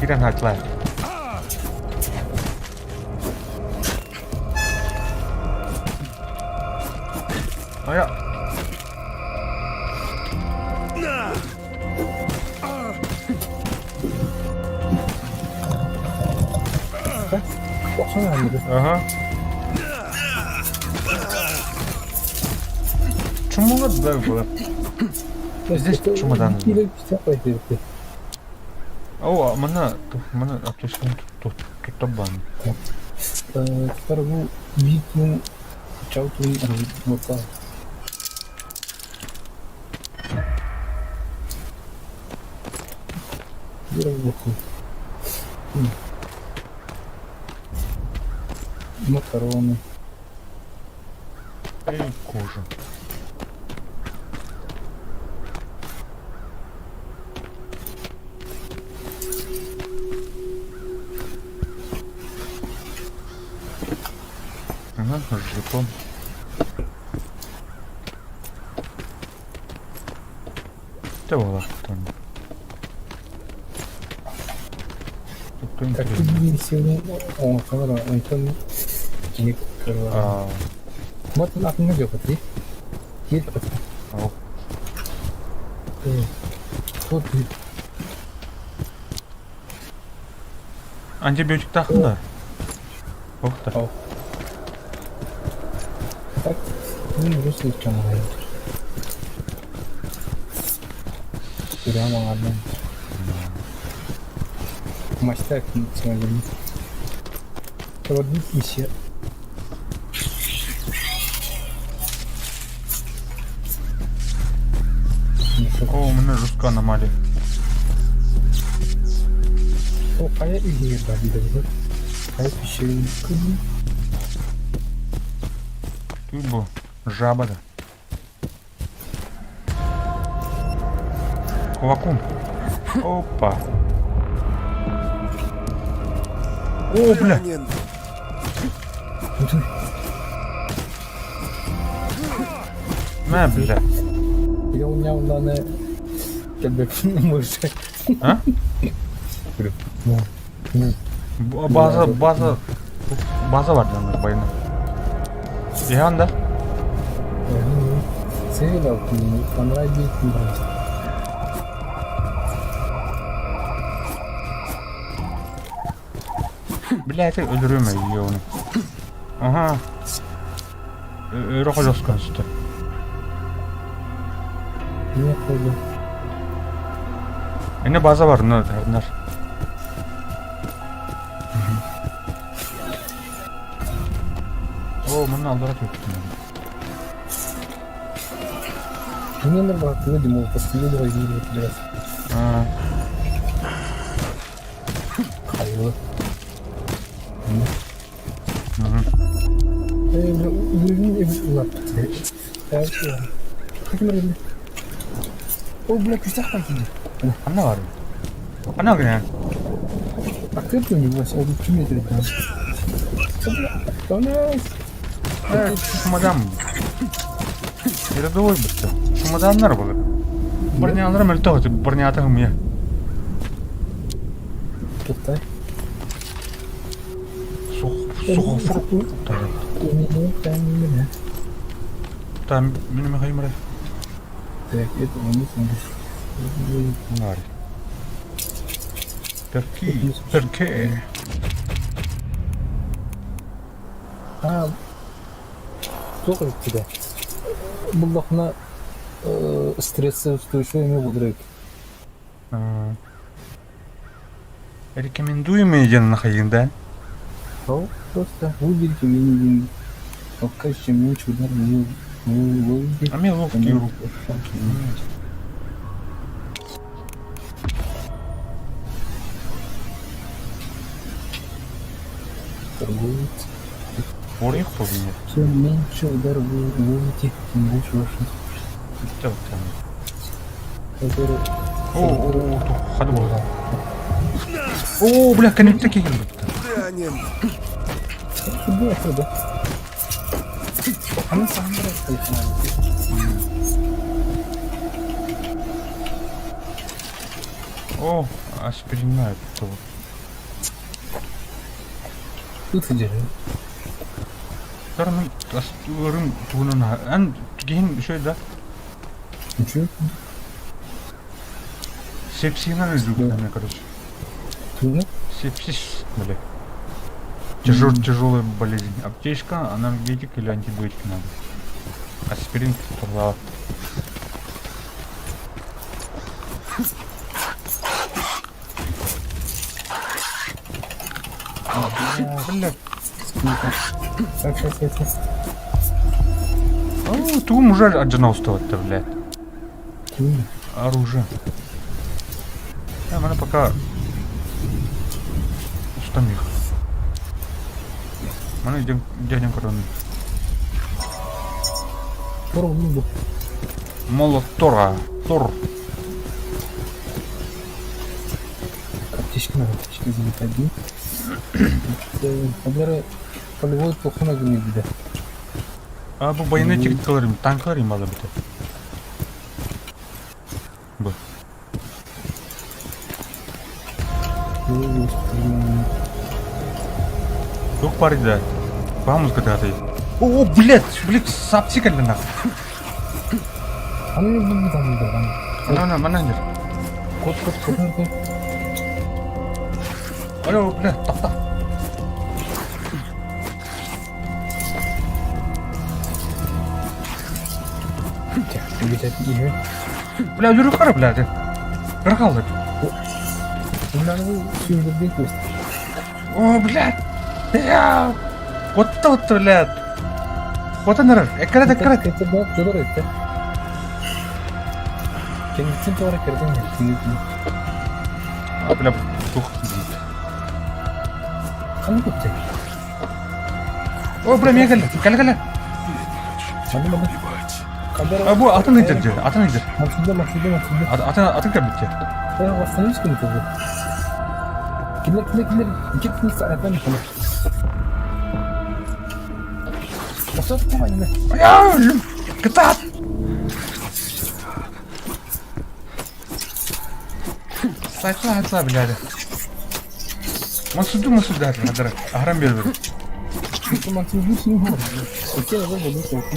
[SPEAKER 1] Кирен хаклай. Ая.
[SPEAKER 3] Baksana anladı.
[SPEAKER 1] Ага. Чумуға да было. Здесь чемодан.
[SPEAKER 3] Или kitap ayırdı.
[SPEAKER 1] О, мына аптечканы тут бан.
[SPEAKER 3] Теперь bu büyük çavutun arasında. Biraz bakayım. Макароны.
[SPEAKER 1] Эй, кожа. Ага, жетон. Что было там?
[SPEAKER 3] Как ты сегодня... О, камера, Антон... Не крыла. Вот он от меня подри. Есть подри.
[SPEAKER 1] Ау.
[SPEAKER 3] Вот.
[SPEAKER 1] Антибиотик тақында. Оқтар.
[SPEAKER 3] Ау. Так, ну, просто в чем говорит. Прямо одна. Мастер сегодня. Вот миссия.
[SPEAKER 1] О, у меня жесткая аномалия.
[SPEAKER 3] О, а я идея добила. А я пищевик.
[SPEAKER 1] Тут был жаба, да. Кулаком. Опа. О, бля. На, бля.
[SPEAKER 3] Я у меня удана тебе может.
[SPEAKER 1] А? База var lan bayına. İhan da.
[SPEAKER 3] Sevil altını, kamerayı büyüttüm biraz.
[SPEAKER 1] Блядь, öldürüyorum ya yiyor onu. Aha. Roha Joskan sütü.
[SPEAKER 3] Ne koydum?
[SPEAKER 1] Yine baza var bunlar. Oo, bunu aldırarak götürdüm.
[SPEAKER 3] Мне надо видимо, последний разделить раз. Hayır. Ürünün evi var. Evet. Kaçım arayın. O bile küstah bakayım.
[SPEAKER 1] Anne var mı? Anne var ya.
[SPEAKER 3] Akıp mı bu? O bir kim yedir? Sonra
[SPEAKER 1] Evet, şumadan mı? Рядовой бітті. Шумаданлар болды. Бұрняларым өлті өтіп, бұрнятығым е.
[SPEAKER 3] Кытай.
[SPEAKER 1] Суғы Там, менің қайым рай.
[SPEAKER 3] Так, это у них.
[SPEAKER 1] Нар. Перке.
[SPEAKER 3] А, плохо тебя. Буллахна стрессоустойчивый не будрек.
[SPEAKER 1] Рекомендуемый еден находим, да?
[SPEAKER 3] Просто выберите меня. Пока еще меньше удар не выберите.
[SPEAKER 1] А мне ловкий рук.
[SPEAKER 3] Торгует.
[SPEAKER 1] Орех повинен.
[SPEAKER 3] Чем меньше удар вы выводите, тем больше ваш
[SPEAKER 1] Что там?
[SPEAKER 3] удар.
[SPEAKER 1] О, ходу было. О, бля, конец такие.
[SPEAKER 2] Ранен.
[SPEAKER 3] Да. Она сама нравится.
[SPEAKER 1] О, аспирин знает, кто.
[SPEAKER 3] Тут держи.
[SPEAKER 1] Тарның астырым туғынына. Ән кейін шөй да?
[SPEAKER 3] Ничего.
[SPEAKER 1] Сепсинаны жүгініне, короче.
[SPEAKER 3] Трудно?
[SPEAKER 1] Сепсис, бля. Тяжелая болезнь. Аптечка, анальгетик или антибиотик надо. Аспирин поплава. Бля.
[SPEAKER 3] Сейчас.
[SPEAKER 1] О, тум уже от жена устал-то, блядь. Оружие. Мене пока... Что там их? Мене дядя короны. Молот Тора. Тор.
[SPEAKER 3] Аптечка надо, аптечка залить один. Олар полевой толқына кірмейді де.
[SPEAKER 1] А бұл байонетик танкалар им ала біте. Бұл. Жоқ бар еді. Vamos катағатай. О, блядь, сапси кәлді нақ.
[SPEAKER 3] Аны мен бұны дамылдырған.
[SPEAKER 1] Мана әндер.
[SPEAKER 3] Код.
[SPEAKER 1] Алло, блядь, тақта. Бля, жүрі қара, блядь. Бір қалдық.
[SPEAKER 3] Мынаны сүйіндірден көз.
[SPEAKER 1] О, блядь. Отта, блядь. Отта нырыр. Эккарат.
[SPEAKER 3] Это да, жодор етті. Кеңгітсен туара керден.
[SPEAKER 1] А, бля, тух дейді.
[SPEAKER 3] Қаны көпте?
[SPEAKER 1] О, бля, мен кәлі.
[SPEAKER 3] Маны.
[SPEAKER 1] А, бұл атын үйдер.
[SPEAKER 3] Максимда.
[SPEAKER 1] Атын кәл бітте.
[SPEAKER 3] Восстановись кому-то. Киллер. Икет не саратан. Посад давай.
[SPEAKER 1] Я, катат. Сайта, блядь. Масуду, адыр. Ахрам бер.
[SPEAKER 3] Максимда син бар. Окей, я буду толку.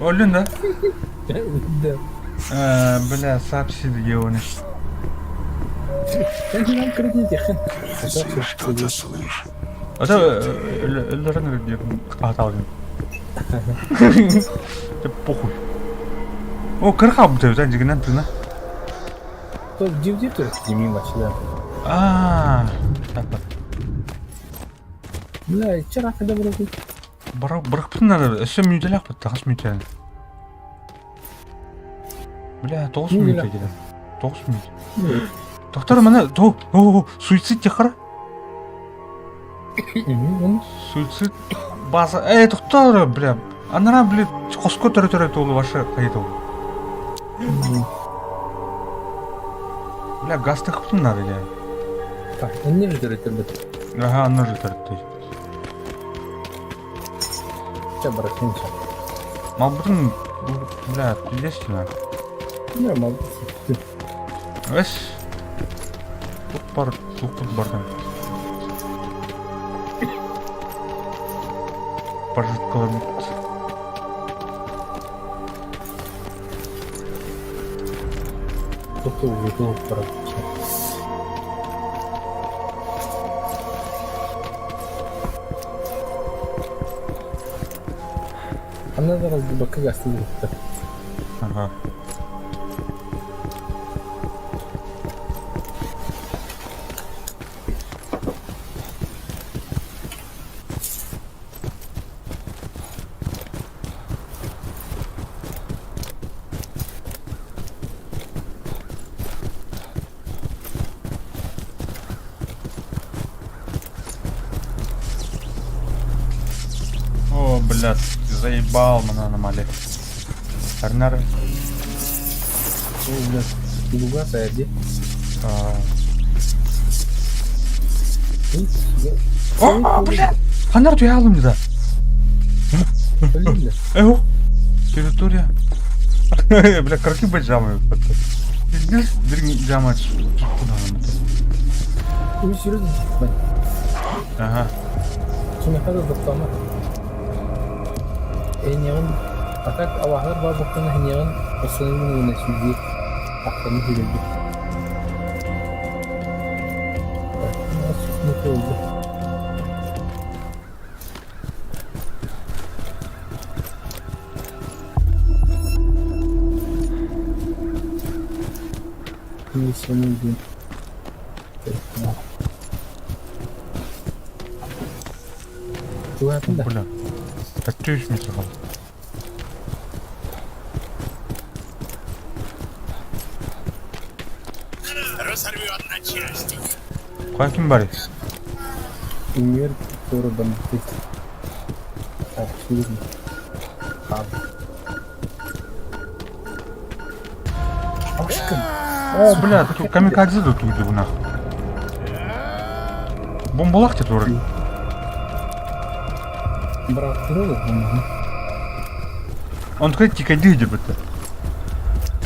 [SPEAKER 1] Өлін да?
[SPEAKER 3] Да.
[SPEAKER 1] Бля, сапсиді ебаный.
[SPEAKER 3] Нам кредит хэн.
[SPEAKER 2] Что-то слышь.
[SPEAKER 1] Ата өлірін деп қаталдың. Деп похуй. О, кырха бұты өтен жігінен тына.
[SPEAKER 3] То див тұр. Демей башыда.
[SPEAKER 1] Так бар.
[SPEAKER 3] Бля, чара қайда бұрады?
[SPEAKER 1] Бірақ бұтын надо, өсі мүйделі ақ бұтты, қас мүйделі. Бля, 9 минут едем. 9 минут. Доктор, мана, суицид те қара? Суицид база... доктор, бля. Анара, бля, қоско түрі толы ваша қайда ол. Бля, газ тақыптың надо, бля.
[SPEAKER 3] Так, не же түрі.
[SPEAKER 1] Ага, аны же түрі.
[SPEAKER 3] Сейчас барахнемся.
[SPEAKER 1] Мал бұтын, бля, пиздесті на.
[SPEAKER 3] Нормально.
[SPEAKER 1] Өс. Тут бар, тут бардан. Пожиткалар бұт.
[SPEAKER 3] Çok da uzun olup para. Anladın mı? Bir bakı gazete gitti.
[SPEAKER 1] Ага. О, блядь, заебал меня аномалия. Арнары.
[SPEAKER 3] О, блядь, луга саяди.
[SPEAKER 1] О, блядь! Фонарь дuyalım da.
[SPEAKER 3] Блин,
[SPEAKER 1] Эу. Территория. Бля, карки баджамы. Пиздец, bir cam aç.
[SPEAKER 3] bir sürü ben.
[SPEAKER 1] Aha.
[SPEAKER 3] Şuna kadar zıplama. En yakın atak avahlar var baktığında en yakın o sınırın yönetimi aklını verildi. Nasıl mutlu oldu. Bir sonun gün. Bu hakkında.
[SPEAKER 1] Бля. Так 3 метров.
[SPEAKER 6] Разорвет на части.
[SPEAKER 1] Koy kim bari?
[SPEAKER 3] Bilmiyorum doğru ben bir tartışılır mı? Abi. Aşkım.
[SPEAKER 1] О, бля, тут камикадзе тут uydu buna. Bombalak dedi orayı.
[SPEAKER 3] Bıraktırılır bunu.
[SPEAKER 1] Он такой тихо дидер бітті.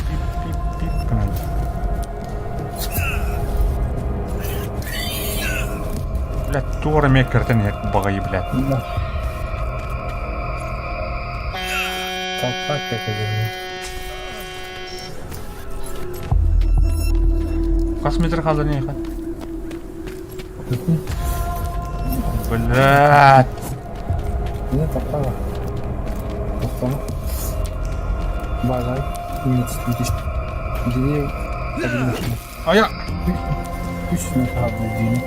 [SPEAKER 1] Пип-пип-пип. Канал. Блядь, тура мек картин ек багayı блядь.
[SPEAKER 3] Bunlar. Kalpak yapacağım.
[SPEAKER 1] Kaç metre kaldı ne yıkan? Блядь.
[SPEAKER 3] Yine topla var. Toplama. Bagay. Müthiş. Geriye tabii
[SPEAKER 1] Aya.
[SPEAKER 3] 3 metre aldığını.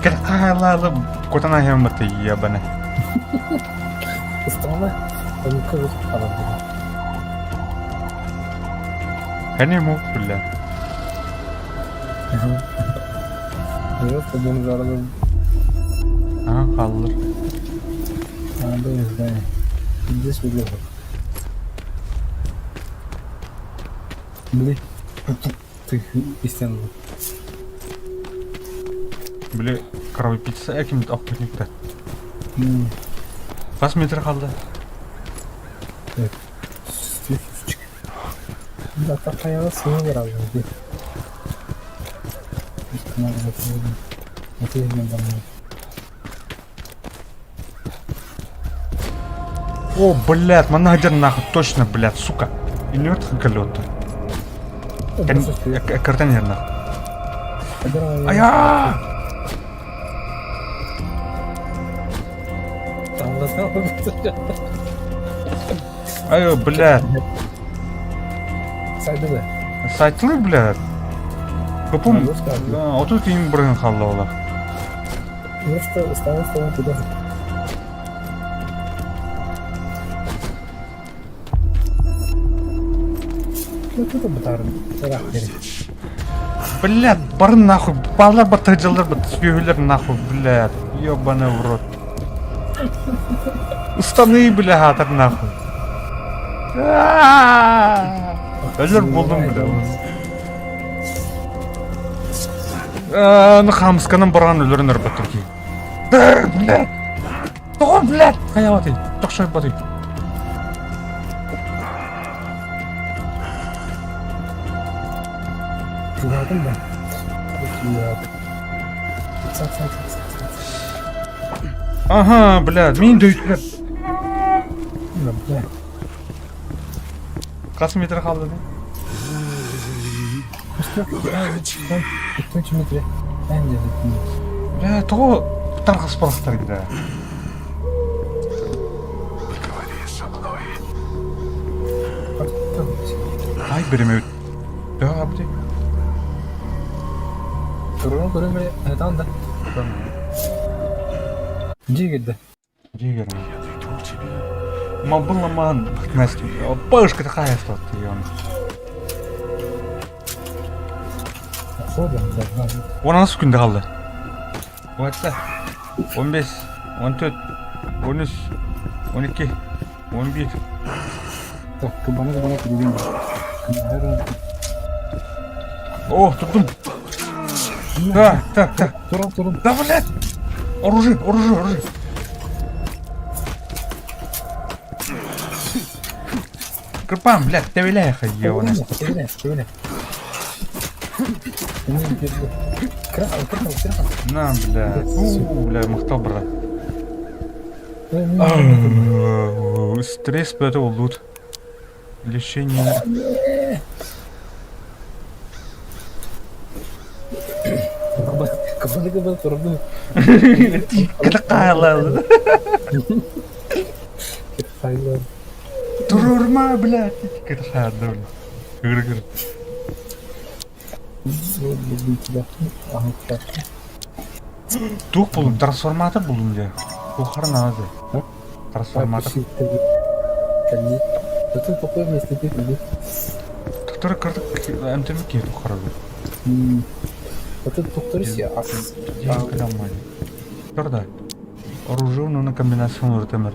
[SPEAKER 1] Какая куда на гембаты ебаный.
[SPEAKER 3] Istamla. Tabii kırık alabilir.
[SPEAKER 1] Hani mu bля.
[SPEAKER 3] Evet, bunu zararlı.
[SPEAKER 1] Aha kaldır.
[SPEAKER 3] Anada yüzden. Bir de söylüyor bak. Bili. Ты истинно.
[SPEAKER 1] Bля, kravipitsa erkim охотникта. Kaç metre kaldı?
[SPEAKER 3] Hatta kayağa sığınır herhalde. Üstüne de bakıyorum. Bakıyorum ben.
[SPEAKER 1] О, блядь, манагер нахуй, точно, блядь, сука. И не колёта. Картинер нахуй. Ая! Ай, блядь.
[SPEAKER 3] Saydı da.
[SPEAKER 1] Saytlı, блядь. Kapım.
[SPEAKER 3] Rus kaldı.
[SPEAKER 1] 30 тиын бұрын қалды ола.
[SPEAKER 3] Просто ставил слово туда. Ну тут бітарым. Рах бери.
[SPEAKER 1] Блядь, барын нахуй. Балар батыржалар сүйеулер нахуй, блядь. Ёбаный в рот. Устаны, бля, хатыр нахуй. Ölür buldum bile. Хамсканын бұрған өлірінір бұттыр ки. Блядь! Тоғын, блядь! Қая батый, тоқшай батый.
[SPEAKER 3] Günaydın ben. Günaydın. Sak.
[SPEAKER 1] Ага, блядь, мені дають, блядь.
[SPEAKER 3] Да, бля.
[SPEAKER 1] Қасы метр қалды, не?
[SPEAKER 3] Кто метре? Бәнде заттым.
[SPEAKER 1] Бля, то тарғас балықтар киді.
[SPEAKER 2] Поговори со мной.
[SPEAKER 1] Ай, беремеу. Бля, блядь.
[SPEAKER 3] Көрін бе, айтан да. Где келді?
[SPEAKER 1] Дигер. Ма было ман, Настя. Пышка такая что ты он.
[SPEAKER 3] Сода, да.
[SPEAKER 1] 16 күнде қалды. Уатса. 15, 14, 13, 12, 11.
[SPEAKER 3] Так, кабаны кірген.
[SPEAKER 1] О, тұрдым. Так.
[SPEAKER 3] Тұрам.
[SPEAKER 1] Да, блядь. Оружие. Кырпам, блядь, тавиляха, ебаный.
[SPEAKER 3] Кевеля. Красава.
[SPEAKER 1] На, блядь. Бля, мақтал, брат. Стресс бәді ол лут. Лечение.
[SPEAKER 3] Кабаны тұрды.
[SPEAKER 1] Кіті қайлады.
[SPEAKER 3] Қайлады.
[SPEAKER 1] Тұрма, блядь. Кіті қайлады, блядь. Кір. Тух болдым, трансформатор болдым де. Тухарын азы. Трансформатор.
[SPEAKER 3] Ты такой вместе ты.
[SPEAKER 1] Тұқтыры кірдік, әмтемі кей тухары.
[SPEAKER 3] Вот это повторись, а
[SPEAKER 1] Тұрда. Оружевную комбинацияны өртемір.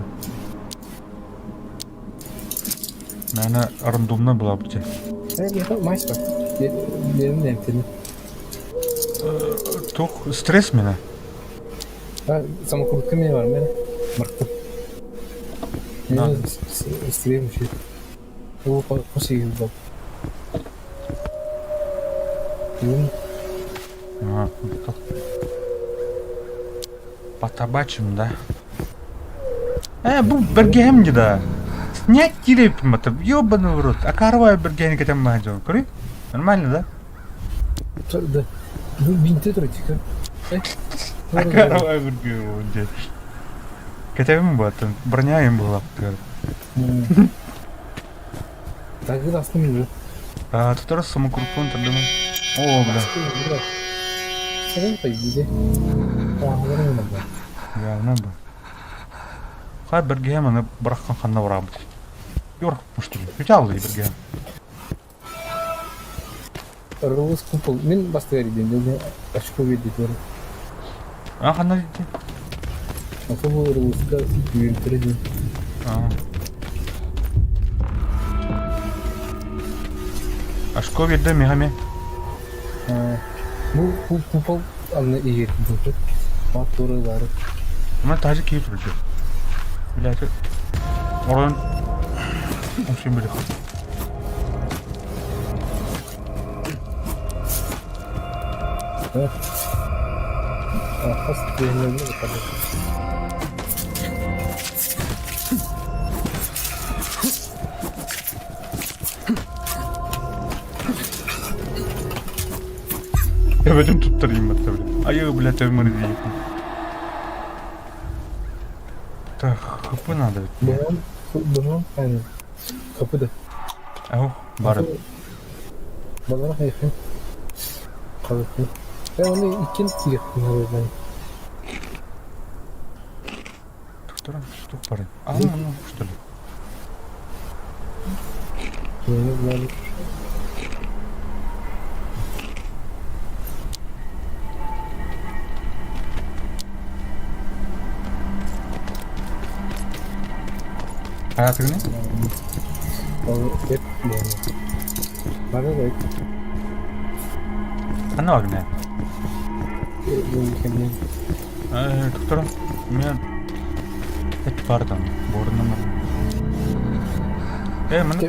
[SPEAKER 1] Мәні рандомна была бте.
[SPEAKER 3] мастер. Берем тебе.
[SPEAKER 1] Тух стресс мені.
[SPEAKER 3] Самокрутками var мен. Мыртып.
[SPEAKER 1] Да.
[SPEAKER 3] Стрелющий. О, посеял был.
[SPEAKER 1] Тух. Потабачим, да? Бұл бергем не да. Снять тереп матып, ёбаный в рот. А карвай бергем кетем мадем. Көрі? Нормально, да?
[SPEAKER 3] Да. Ну, бинты тротика.
[SPEAKER 1] А карвай бергем, де. Кетем батын, броня им была.
[SPEAKER 3] Так, да, останови же.
[SPEAKER 1] А, тут раз самокрутон тогда. О, бля.
[SPEAKER 3] Сразу пойди. Говори надо.
[SPEAKER 1] Явно бы. Хай бергем, она браххан ханна врабт. Юр, что ли? Хотел ли бергем?
[SPEAKER 3] Рус купол. Мен бастыры ден. Очко видит.
[SPEAKER 1] А, ханна идти.
[SPEAKER 3] А то был руска винтер.
[SPEAKER 1] Ашко видде мехаме.
[SPEAKER 3] Bu kupal anne iyi durdu. Bak doğru var.
[SPEAKER 1] Ama tacı keyif duruyor. Bilal. Oran. Şimdi bir.
[SPEAKER 3] Hasta yerlerine bakalım.
[SPEAKER 1] Öbedin tutturayım ben tabii. Ayağı bile tevmini diyeyim. Так, kapı nerede?
[SPEAKER 3] Bunun yani kapıda.
[SPEAKER 1] Aho, barı.
[SPEAKER 3] Bana yakın. Kalıplı. Ben onu ikinci yakın ben.
[SPEAKER 1] Tutturan, tutuk barı. Al onu, что ли?
[SPEAKER 3] Yani
[SPEAKER 1] Hayatı ne?
[SPEAKER 3] o hep yani. Bana da hep
[SPEAKER 1] Ana bak ne?
[SPEAKER 3] mükemmel.
[SPEAKER 1] Tutturan. Ben et vardı ama. Borundan var. Mana?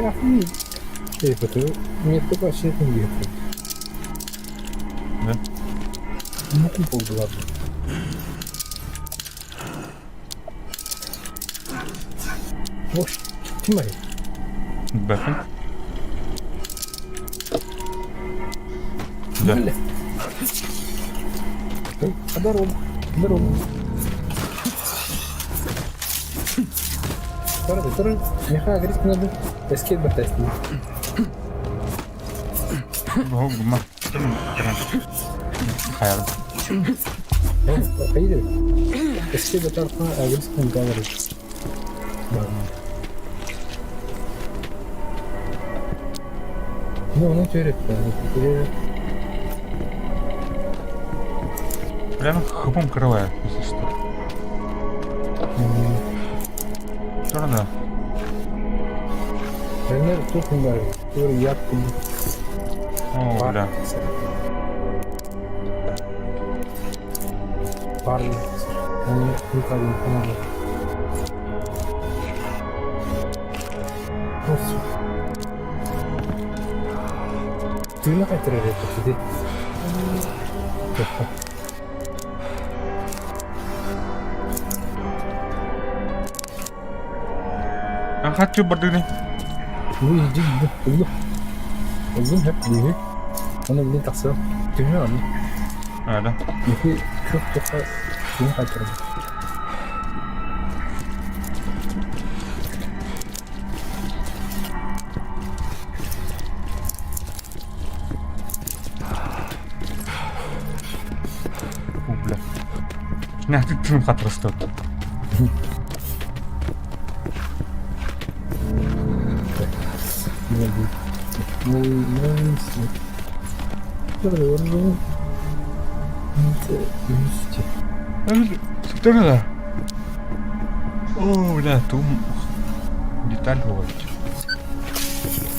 [SPEAKER 3] Ya iyi. Evet, betul. Niat tu pasti tinggi.
[SPEAKER 1] Ne?
[SPEAKER 3] Ну, купол была. Вот, смотри.
[SPEAKER 1] Бэхэн. Да.
[SPEAKER 3] Бля. Ой, по дорогу. Дорогу. Второй. Меха, грязь надо. Эскейт батастил.
[SPEAKER 1] Гума. Хайр.
[SPEAKER 3] Поедем. Эскейт батарфа, а грязь не говорит. Ну, теперь
[SPEAKER 1] Прямо хапом крывает, если что. Сторона.
[SPEAKER 3] Пример тут не говорит. Который я тут.
[SPEAKER 1] О, бля.
[SPEAKER 3] Парни. Они никак не помогут. Ну все. Ты на катере посиди.
[SPEAKER 1] А хочу бардыны.
[SPEAKER 3] Ну иди, иди. Uzun hep büyük. Onu bile taksa. Bilmiyor musun?
[SPEAKER 1] Öyle.
[SPEAKER 3] Çünkü çok defa bunu kaçırdım.
[SPEAKER 1] О, бля. Някакви тим хат растат.
[SPEAKER 3] Ne bu? Neyse. Böyle orada. Neyse.
[SPEAKER 1] Сторона. О, бля, тут деталь бывает.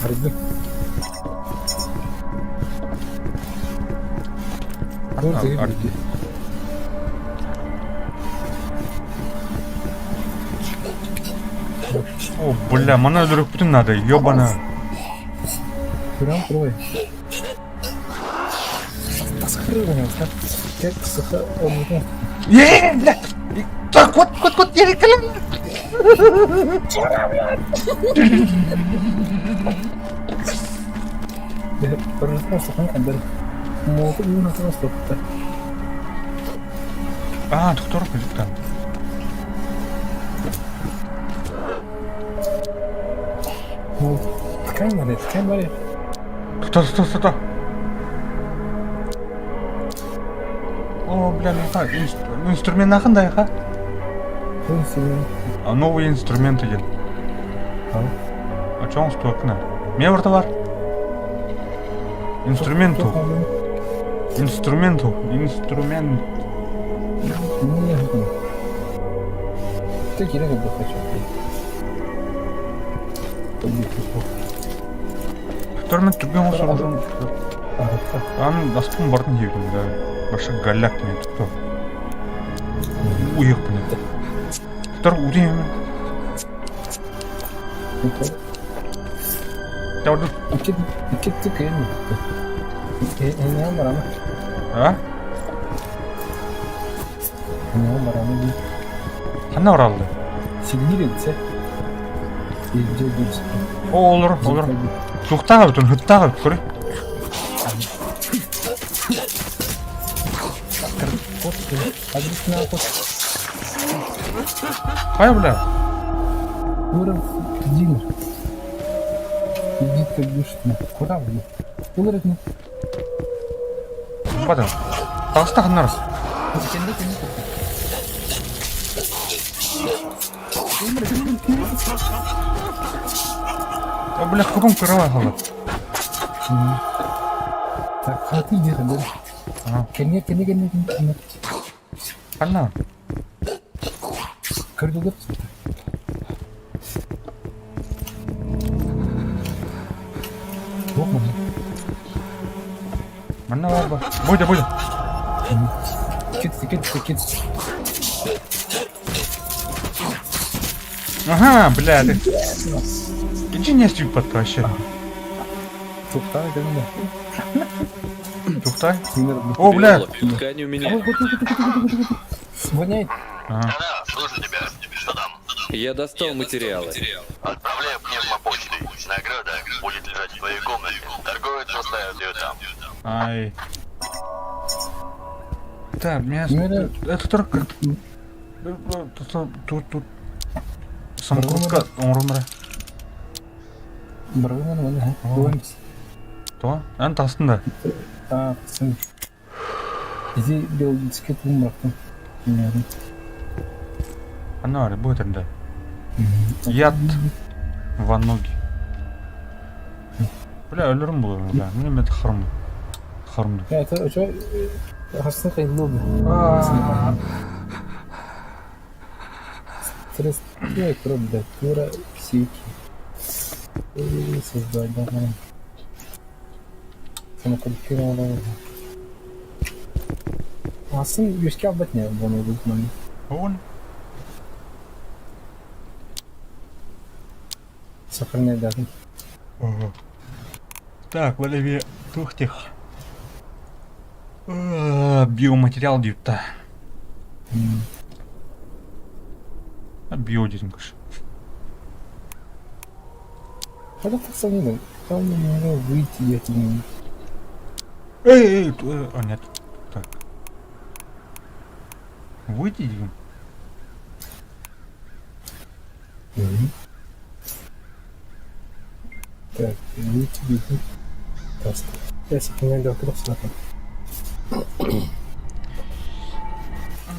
[SPEAKER 3] Harbi.
[SPEAKER 1] Ар-
[SPEAKER 3] Orada
[SPEAKER 1] ар-
[SPEAKER 3] gibi.
[SPEAKER 1] О, бля, мана дурак бүтін надо, ёбана.
[SPEAKER 3] Прям трое. Скрываем, как саха обмутно.
[SPEAKER 1] Бля! Так, вот, я рекламирую.
[SPEAKER 3] Пожалуйста, хан могут не на просто.
[SPEAKER 1] А, тут кто рукает там?
[SPEAKER 3] Ну, ткань надо.
[SPEAKER 1] Кто? О, бля, инструмент нахында яха?
[SPEAKER 3] Ну, себе.
[SPEAKER 1] А новый инструмент екен. А чоң стуакна? Ме орта бар? Инструмент.
[SPEAKER 3] Не, ты кидай, как бы хочу.
[SPEAKER 1] Инструмент түбен осы ұржын. Анын аспын бардын егін, да. Башы галяк мен тұқты. Уйық бұны. Тұтар ұден емен. Дәуірді.
[SPEAKER 3] İki tık en mi? Ne var ama?
[SPEAKER 1] А?
[SPEAKER 3] Ne var ama değil.
[SPEAKER 1] Қанна оралды?
[SPEAKER 3] Сильнее лице. Иди, иди.
[SPEAKER 1] О, олар. Суқтаға бүтін, хүттаға бүт, көрі.
[SPEAKER 3] Адресная охота.
[SPEAKER 1] Қай, бля?
[SPEAKER 3] Ура, дилер. Иди, как душно. Куда вы? Ура, не.
[SPEAKER 1] Бада. Тағыста қанна рас? О, бля, құбым көрі қалады.
[SPEAKER 3] Так, хаты где то да?
[SPEAKER 1] Ага.
[SPEAKER 3] Кене.
[SPEAKER 1] Қанна?
[SPEAKER 3] Кыргыздар. Вот мы.
[SPEAKER 1] Қанна бар ба? Бойда.
[SPEAKER 3] Кетті.
[SPEAKER 1] Ага, бля, ты. Иди не стюй под вообще.
[SPEAKER 3] Тоқтар, да.
[SPEAKER 1] Тухтай.
[SPEAKER 3] Смирно.
[SPEAKER 1] О, бля!
[SPEAKER 4] Биолог, ткань у меня.
[SPEAKER 3] Воняет.
[SPEAKER 1] Ага.
[SPEAKER 6] Да, слушаю тебя. Что там?
[SPEAKER 4] Я достал материалы.
[SPEAKER 6] Отправляю пневмопочтой. Награда будет лежать в твоей комнате. Торговец оставит ее там.
[SPEAKER 1] Ай. Так, меня...
[SPEAKER 3] Смирно.
[SPEAKER 1] Это только... Тут... Самокрутка, орынра.
[SPEAKER 3] Барган вана. Көреміз.
[SPEAKER 1] То? Ән тастында.
[SPEAKER 3] Сын. Изи биологический тумбрақтың.
[SPEAKER 1] Ана бар, будет это. Яд во ноги. Бля, өлерім бұл, бля. Мен это хырым. Хырымды.
[SPEAKER 3] Это что? Хасны қайынлы oldu. Стресс. Я кровь, тура, психи. Создание. Самоконтролирование. Асын өшке абат не бұны бұлтманы.
[SPEAKER 1] Он?
[SPEAKER 3] Сохраняй даже.
[SPEAKER 1] Так, Валерий, тухтих. Биоматериал дейді. Био дейтін көш.
[SPEAKER 3] Когда так сомневаюсь, там не могу выйти, я тебе...
[SPEAKER 1] Эй, а нет. Так. Выйти, Дим.
[SPEAKER 3] Так, выйти, выйти. Таст. Я сохраняю до красота.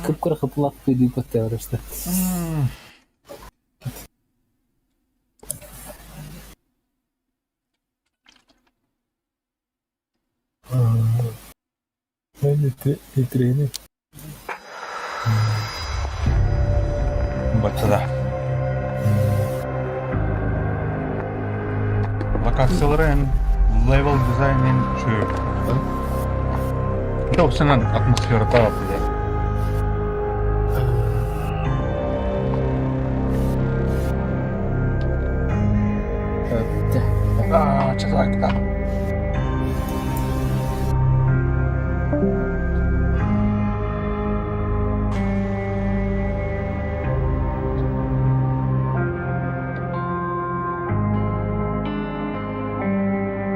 [SPEAKER 3] Кып-кыры хыплап көйдей көтті әрішті. Литрейный.
[SPEAKER 1] Бачада. Локацияларын, левел дизайнын чөп. Тоқсынан атмосфера табап дейді. Чатак.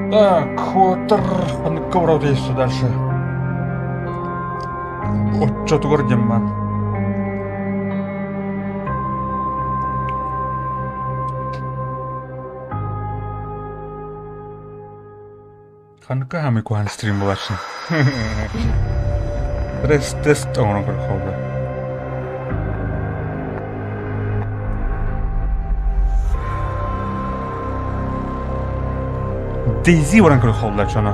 [SPEAKER 1] Так, хотыр. Ковров есть дальше. О, что-то гордим, man. Ханка хами кухан стрим булачны. Тест оңын көріп қалды. Дейзи баран көріп қалды чоно.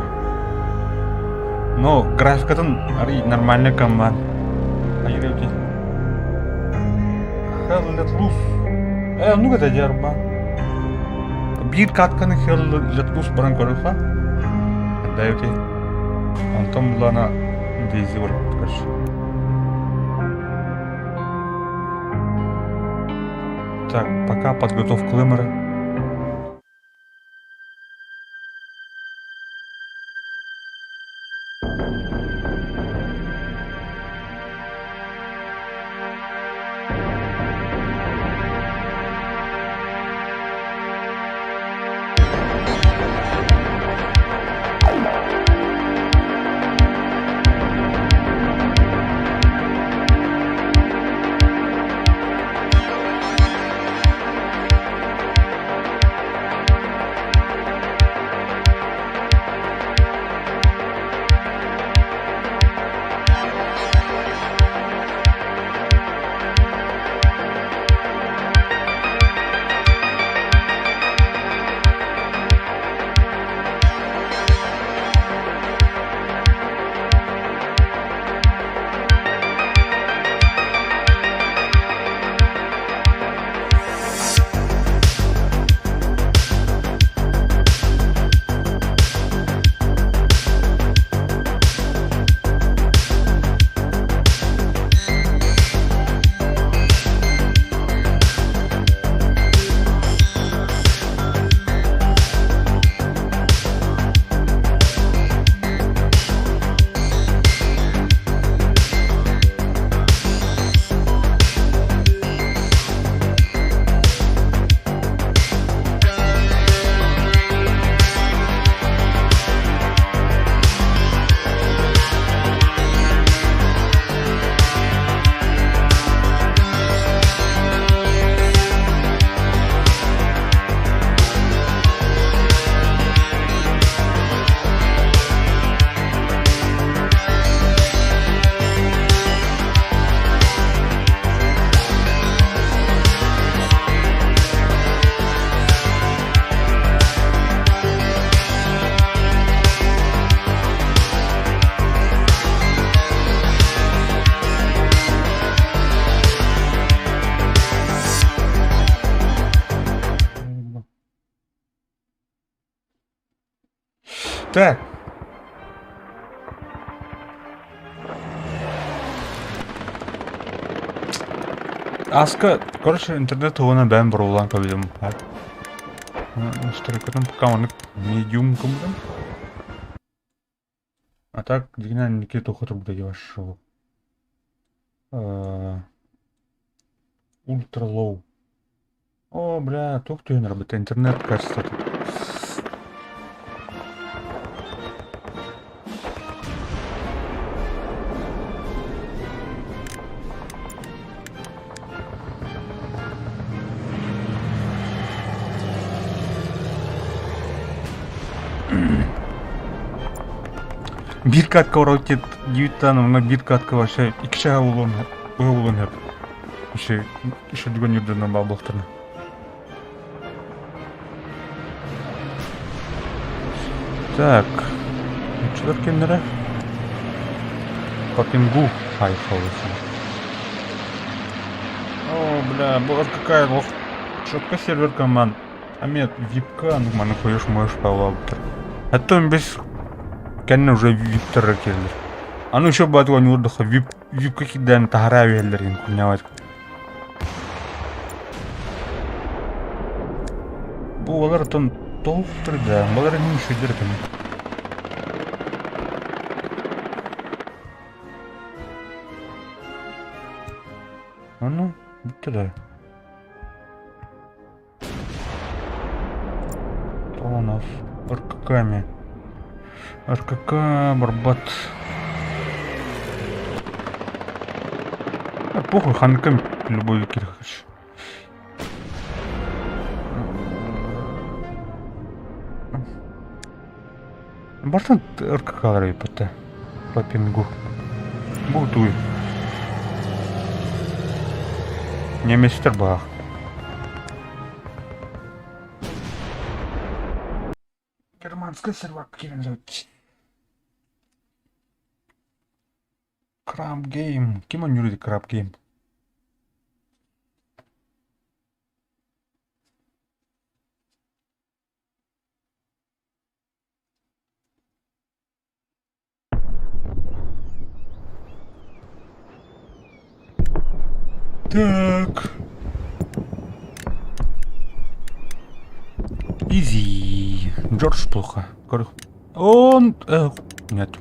[SPEAKER 1] Но графикатын ари нормальный каман. Айыр өте. Hell let loose. Ну гэта жарба. Bir katkını hell let loose баран көріп қа. Да, окей. Антон Лана Дейзи бар, короче. Так, пока подготовка лымера. Так. Аска, короче, интернет оны бән бұрылан көбедім. Что там пока он медиум кумдым. А так, дегенен неке тоқытыр бұда деваш шоу. Ультра лоу. О, бля, тух түйін работа, интернет качество. Bir катка оралып кет, 9 таны, мына bir катка вообще 2 шаға улын хеп. Еще дүген үрден бабылықтырны. Так, училар кемдері? Папингу хайфалысы. О, бля, была какая лох. Шотка серверка, ман. Амет, випка, ну, маны қойыш можешь павлабытыр. А то без... Кәнне уже виптер келдер. Аны еще батуға не урдыха випка кидан тахара велдер ен күняват. Бу олар тон толықтыр да, олар не еще деркен. Аны, бітті да. Тонов, РКК-ми. РКК, Барбат. Похуй, ханками любой кирхач. Бартан РКК рейпата. По пингу. Бутуй. Не мистер Бах. Германская сервак кирензать. Краб гейм. Кем он юрит краб гейм? Так. Изи. Джордж плохо. Он... нет.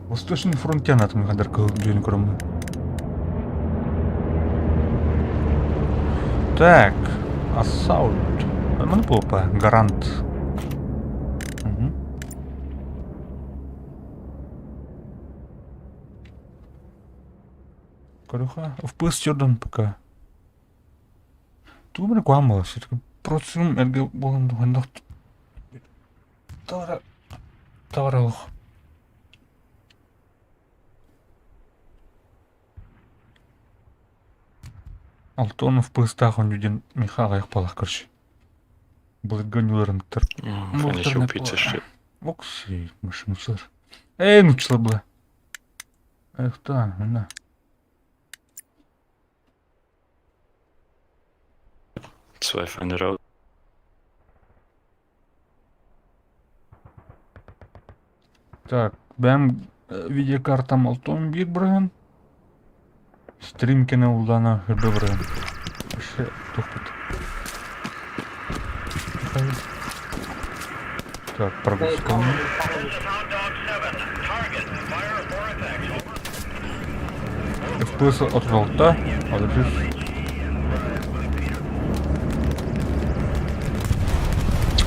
[SPEAKER 1] Восточный фронт тянет мне кадарка блин кроме. Так. Ассаульт. Ну плохо. Гарант. Угу. Корюха. Впыс Jordan пока. Тут рекламала. Все-таки процесс эрге болған дұғандық. Таваралық. Алтон впыстақ он люден мехаға яқпалық көрші. Бұл гонюларын тұр.
[SPEAKER 8] Фанеші упица что?
[SPEAKER 1] Окси, машинучылар. Нучылар бұла. Та, мына.
[SPEAKER 8] Zwei Feinde raus.
[SPEAKER 1] Так, бәм видеокартам алтон бир бұрын. Стримкені ұлдана үрді бұрын. Үші тоқпыт. Так, прогрузканы. FPS от жалта, адрес.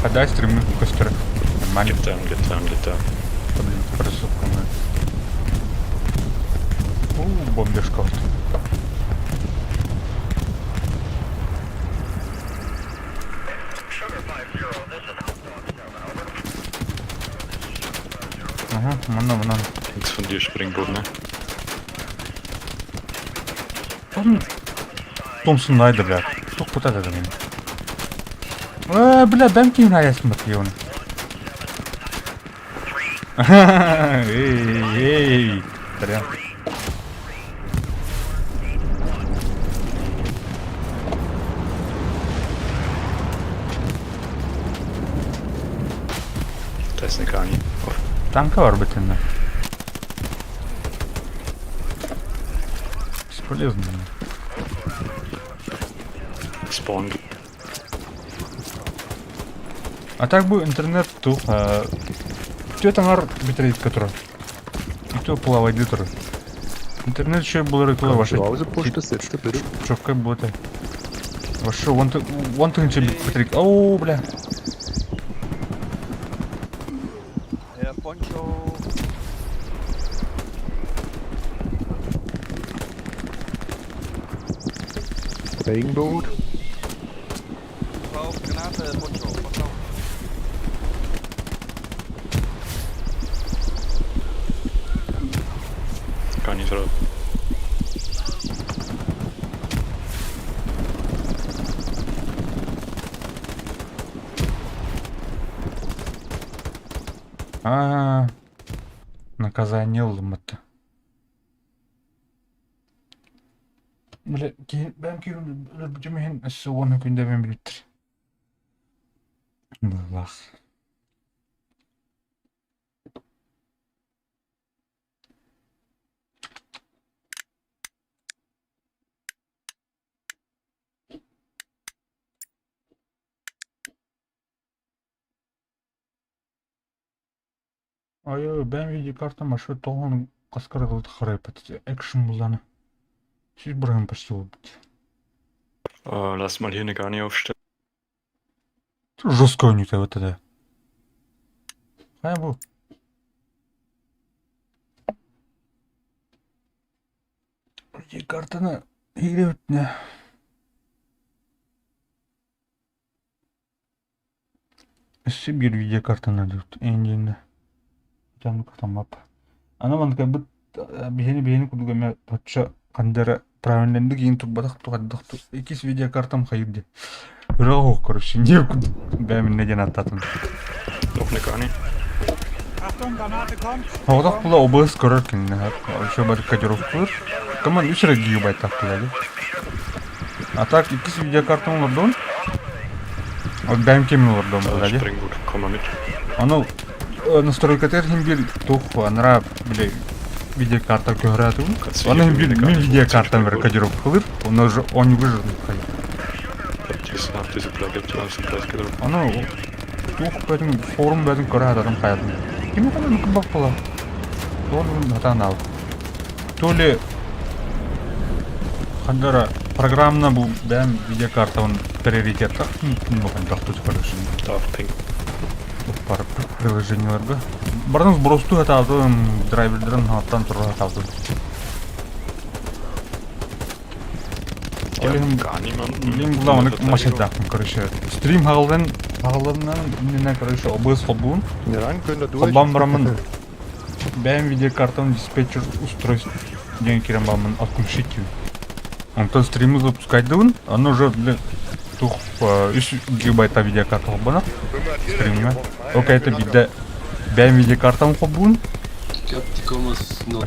[SPEAKER 1] Ходай стримных костеры. Нормально.
[SPEAKER 8] Летаем.
[SPEAKER 1] Блин, хорошо. Бомбежка. Ага, мана.
[SPEAKER 8] Jetzt von dir Springboot, ne?
[SPEAKER 1] Томсон найда, бля. Что куда это блин? Бля, дамки на смотри он. Эй, прям.
[SPEAKER 8] Техника они.
[SPEAKER 1] Танка var бітінде. Бесполезно.
[SPEAKER 8] Спаун.
[SPEAKER 1] А так bu интернет ту. Тетаңар битрейт который. И то плавайды тұр. Интернет еще был рекламы ваши. Чёрка боты. Ваши вон ты ничего битрейт. Оу, бля.
[SPEAKER 2] Regenboot.
[SPEAKER 8] Kan niet erop.
[SPEAKER 1] Наказание лымыты. Бля, ben ölümcümeyin onu günde ben bilir. Allah. Ой, ben video kartım şu toğun kaskaralı xarayıp etdi. Action bulanı. Siz bırakın почти oldu.
[SPEAKER 8] Lass mal hier eine Garni aufstellen.
[SPEAKER 1] Жестко у них вот это. Хай bu. Video kartını hile ötne. Üstü bir video kartını diyor. Engine. Canlı kartım bak. Ana bana kabut бейіні күдігі ме патша қандары правильленді кейін тұрбадақ туғадық тұр. Екес видео картам қайырды. Үріға қоқ көріші. Не күді бәмін неден аттатын.
[SPEAKER 8] Noch eine Garni.
[SPEAKER 1] Оғдақ бұла OBS көрір кеніне. Еще бәрі кодировка көрір. Команд 3 рет гигабайт тақтылады. А так, екес видео картам олардан. От бәм кемін олардан бұлады.
[SPEAKER 8] Springboot, komm mal mit.
[SPEAKER 1] Анау настройкатер хим бир тух анара биле видеокарта көрәтү. Аны хим бир мин видеокартам бер кодировка кылыр. Оны же он выжил.
[SPEAKER 8] Auf diese Plugin zum Preis gedrückt.
[SPEAKER 1] Аны тух бәдин форум бәдин көрәт адам кайдын. Ким кандай кымбак була? Оны хатанал. Толе хандара программна бу бәм видеокартаның приоритетта. Ким бакан такту көрөшүн.
[SPEAKER 8] Darf ping.
[SPEAKER 1] Бар приложенияларга. Барыңыз бросту атаудын драйвердерин аттан тура атаудын.
[SPEAKER 8] Gar niemanden.
[SPEAKER 1] Блин, главное машина, короче. Стрим хагалдан именно, короче, OBS хоббун. Хоббан барамын. Бәм видеокартаның диспетчер устройств деген керем барамын отключить. Онтон стримы запускать дывын. Оно уже, блин, тух 3 гигабайта видеокарта хоббана. Стримме. Окей, это биде. Бәм видеокартаның хоббун.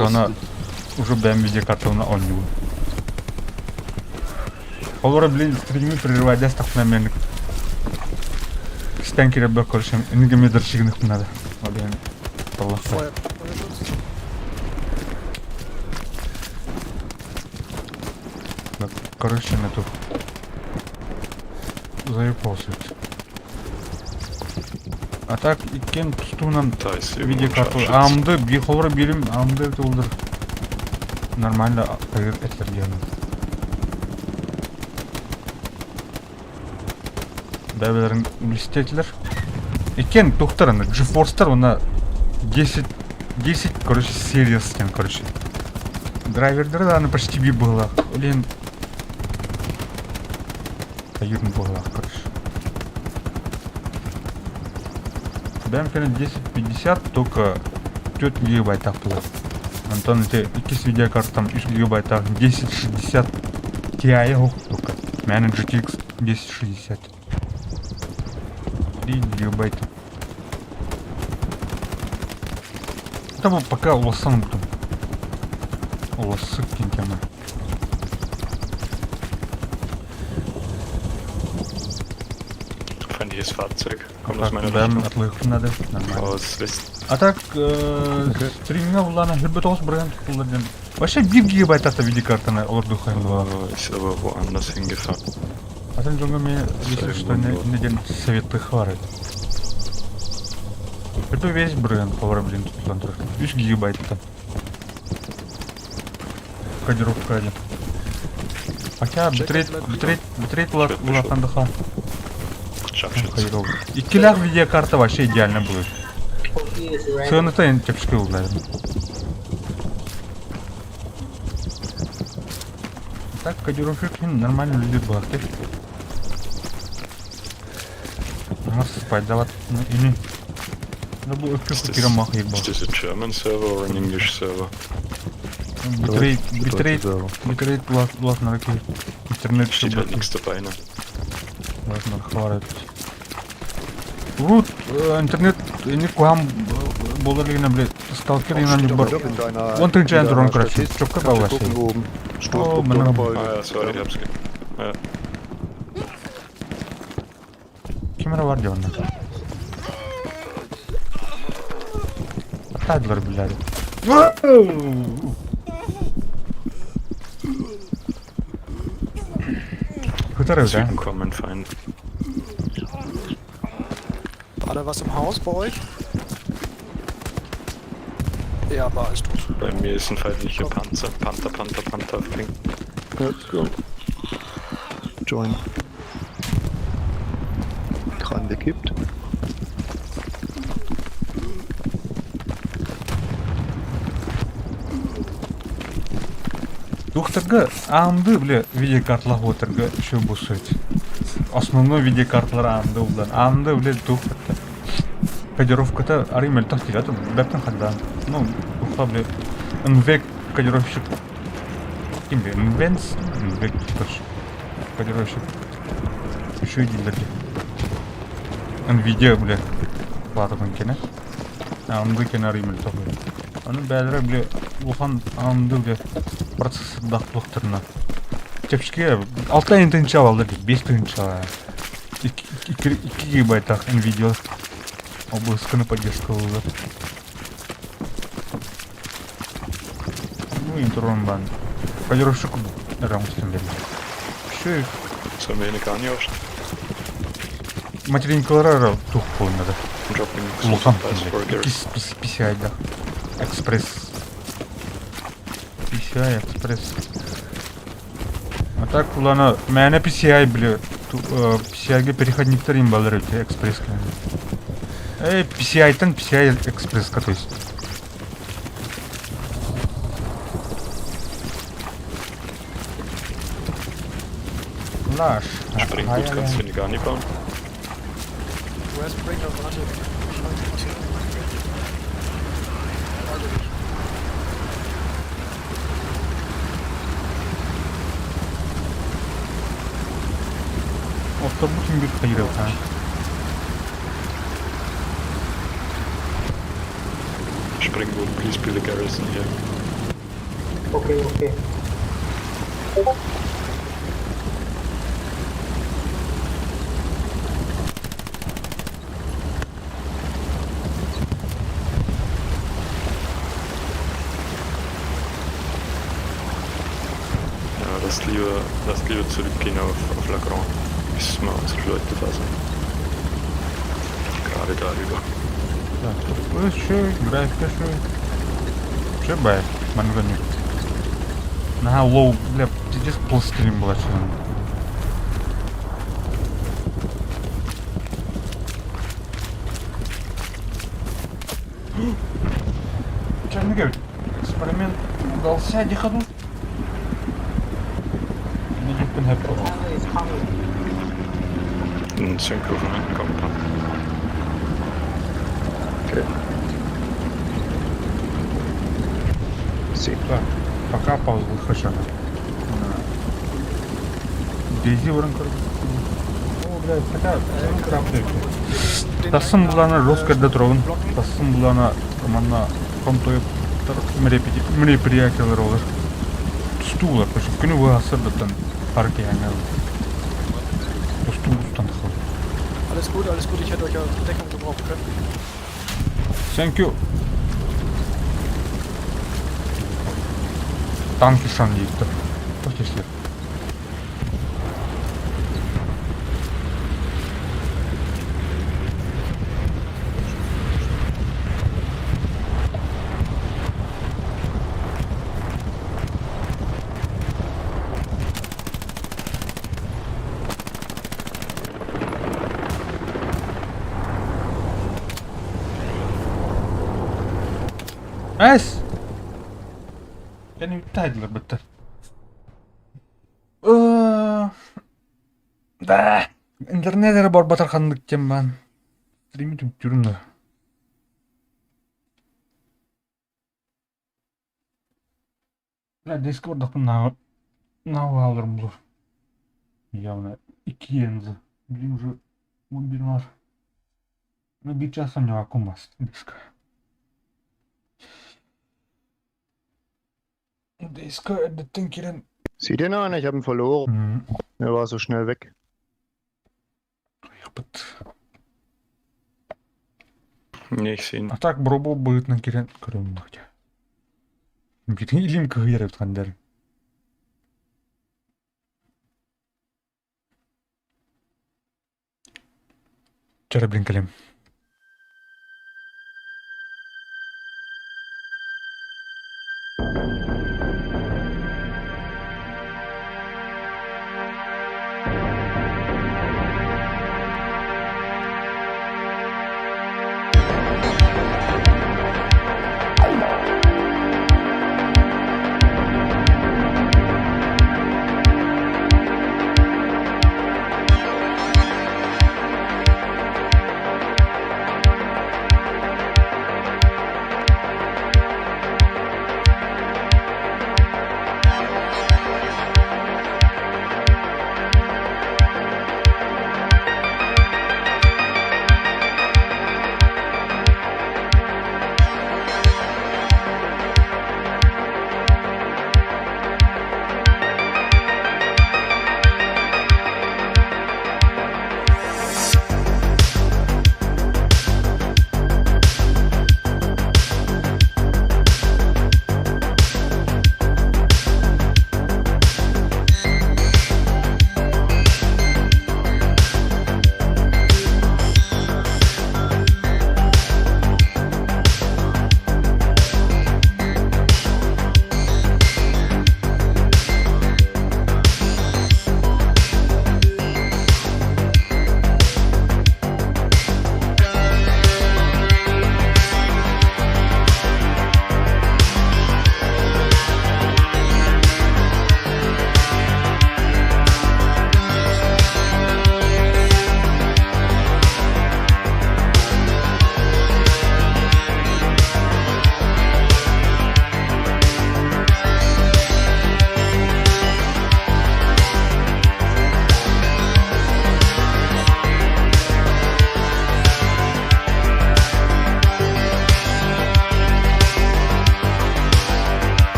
[SPEAKER 1] Она уже бәм видеокартаның оннигун. Олар, блин, стримы прерывать дестах на меник. Стен керек бәк көршем. Инге медер шигінік надо. Блин, Аллахса. Короче, на тут. Заебался. А так, икен тустуынан видеокарту. Амды, бихолра берем, амды толдыр. Нормально тағыр әтлер дегенім. Бәбелерін блестетілер. Икен тоқтарын, GeForce'тар, она 10, короче, сериясыкен, короче. Драйвердері да, аны почти би было. Блин. Тағырын было, короче. Бәм кені 1050, только 4 гигабайт ақтылар. Антон, это 2 видеокартам 3 гигабайт ақтылар. 1060 Ti оқ, только. Мәні GTX 1060. 3 гигабайта. Это был пока уласан буду. Уласы кентема.
[SPEAKER 8] feindliches Fahrzeug. Kommt aus meiner
[SPEAKER 1] Бәрін
[SPEAKER 8] Richtung.
[SPEAKER 1] атлығып надо. Нормально.
[SPEAKER 8] Aus West.
[SPEAKER 1] А так, стриминга буланы хилбет оғыз бренд булладен. Вообще 1 гигабайт ата видеокартаны оларды қойын була.
[SPEAKER 8] Ist aber woanders hingefahren.
[SPEAKER 1] Атын жоңға мен если что неден советті хварит. Это весь бренд повара блин тұтылан тұрыр. 3 гигабайттан. Кодировка один. Хотя битрейт улатандыха.
[SPEAKER 8] Scharfschütze.
[SPEAKER 1] Кодировка. Иккілер видеокарта вообще идеально будет. Сығыныта енді тепшке болды. Так, кодировщик нормально люди болады. Ага, спать дават. Или... Ну, бұл өкпе
[SPEAKER 8] Ist
[SPEAKER 1] күтірі мақ ек
[SPEAKER 8] Ist
[SPEAKER 1] болды.
[SPEAKER 8] das a German server or an English server?
[SPEAKER 1] Битрейт булатын араки. Интернет
[SPEAKER 8] Steht halt
[SPEAKER 1] шыбаты.
[SPEAKER 8] nichts dabei, ne?
[SPEAKER 1] Важно хварат. Вот, интернет, не куам, болдарлигина, блядь, сталкер и на не бар. Вон ты джайан дуран, короче, чопка бавлаши. О, мана.
[SPEAKER 8] Ah ja, sorry, ich hab's Ja.
[SPEAKER 1] Камера var diyor onlar. Atladılar birader. Kurtarıyoruz ha.
[SPEAKER 8] Süden kommen, Feind.
[SPEAKER 2] War da was im Haus bei euch? Ja, war ich tot.
[SPEAKER 8] Bei mir ist ein feindlicher Panzer. Panther auf Ping.
[SPEAKER 2] Let's go. Join. Kran gekippt.
[SPEAKER 1] Тухтыргы анды биле видеокарталар отыргы шо бусыть. Основной видеокарталар анды улдан. Анды биле тухтырды. Кодировката аримел тахтилат бәптен хаддан. Ну, тухта биле инвек кодировщик. Ким биле инвенс, инвек туташ. Кодировщик. Шо идилерди. Видео биле бардыгын кене. Анды кене аримел тахтилат. Аны бәлре биле ухан анды биле процесс дақтылықтырына. Тепшке 6 интінші алды дейді, 5 интінші алды. 2 гигабайтақ NVIDIA облысканы поддержка болды. Ну, интерон бан. Кодировщик раундстен берді. Все,
[SPEAKER 8] Sollen wir eine Garni aufstellen?
[SPEAKER 1] материнкалары тух болынады.
[SPEAKER 8] Dropping
[SPEAKER 1] Лухан,
[SPEAKER 8] supplies for
[SPEAKER 1] PCI-да. Экспресс. PCI Express. А так улана мәне PCI биле PCI-ге переходниктер им балар өте экспресс-ка. PCI-тан PCI Express-ка, то есть. Лаш.
[SPEAKER 8] Springgut kannst du eine Garni bauen.
[SPEAKER 2] Westbringer, warte.
[SPEAKER 1] Автобус им хайрал, а.
[SPEAKER 8] Springgut, please build a garrison here.
[SPEAKER 3] Окей.
[SPEAKER 8] Ja, lasst lieber zurückgehen auf La Grande, bis mal unsere Leute da sind. Gerade darüber.
[SPEAKER 1] Так, что, графика что? Что бай, мангоник. На лоу, бля, здесь полстрим была что. Что мне говорит? Эксперимент удался, диходу. Не gibt hab
[SPEAKER 8] Ein Synchro von hinten kommt dran.
[SPEAKER 1] Так, пока паузу хочу. Дейзи воронкар. О, блядь, хотя, тасын буланы роскада тұрғын. Тасын буланы команда контойып мероприятиялар олар. Түстулар, почему күні ғасырдықтан парке яңа. Түстулыстан қылды.
[SPEAKER 2] alles gut. Ich hätte euch ja Deckung gebrauchen können.
[SPEAKER 1] Thank you. Танки сам Виктор. Почти. Эс! Я не тайдлер бітті. Да. Интернеттері бар батырхандық кен бан. Стримитім жүріңі. Дискордақтың науы алырым зор. Явно 2 ензі. Блин, уже 11 var. Но bir часом не вакуумас. Диска. Diska editten kiren.
[SPEAKER 2] Seht ihr noch einen? Ich habe ihn verloren. Er war so schnell weg.
[SPEAKER 8] Не, ich sehe ihn.
[SPEAKER 1] А так бробо быытын кирен көрөмдүк. Бирин илим кыйыр өткөндөр. Чара блин калем.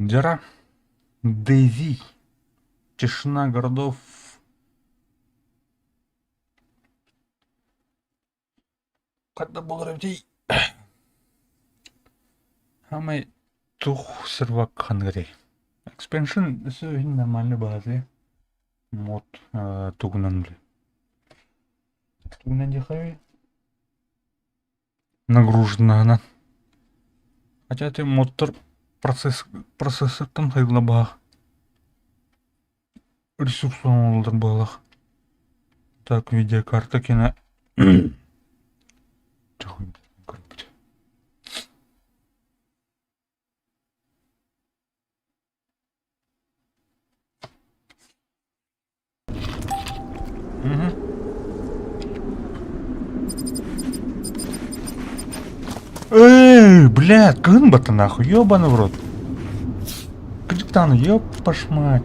[SPEAKER 1] Дыра. Дейзи. Тишина городов. Когда был Равдей? Хамай тух сервак хангрей. Экспеншн все нормальный базы. Мод тугнан. Тугнан дихави. Нагружена она. Хотя ты мотор процессор там хайгла баг. Ресурс олдар балах. Так, видеокарта кино. Блядь, гынба-то нахуй, ёбаный в рот. Криптан, ёб пошмать.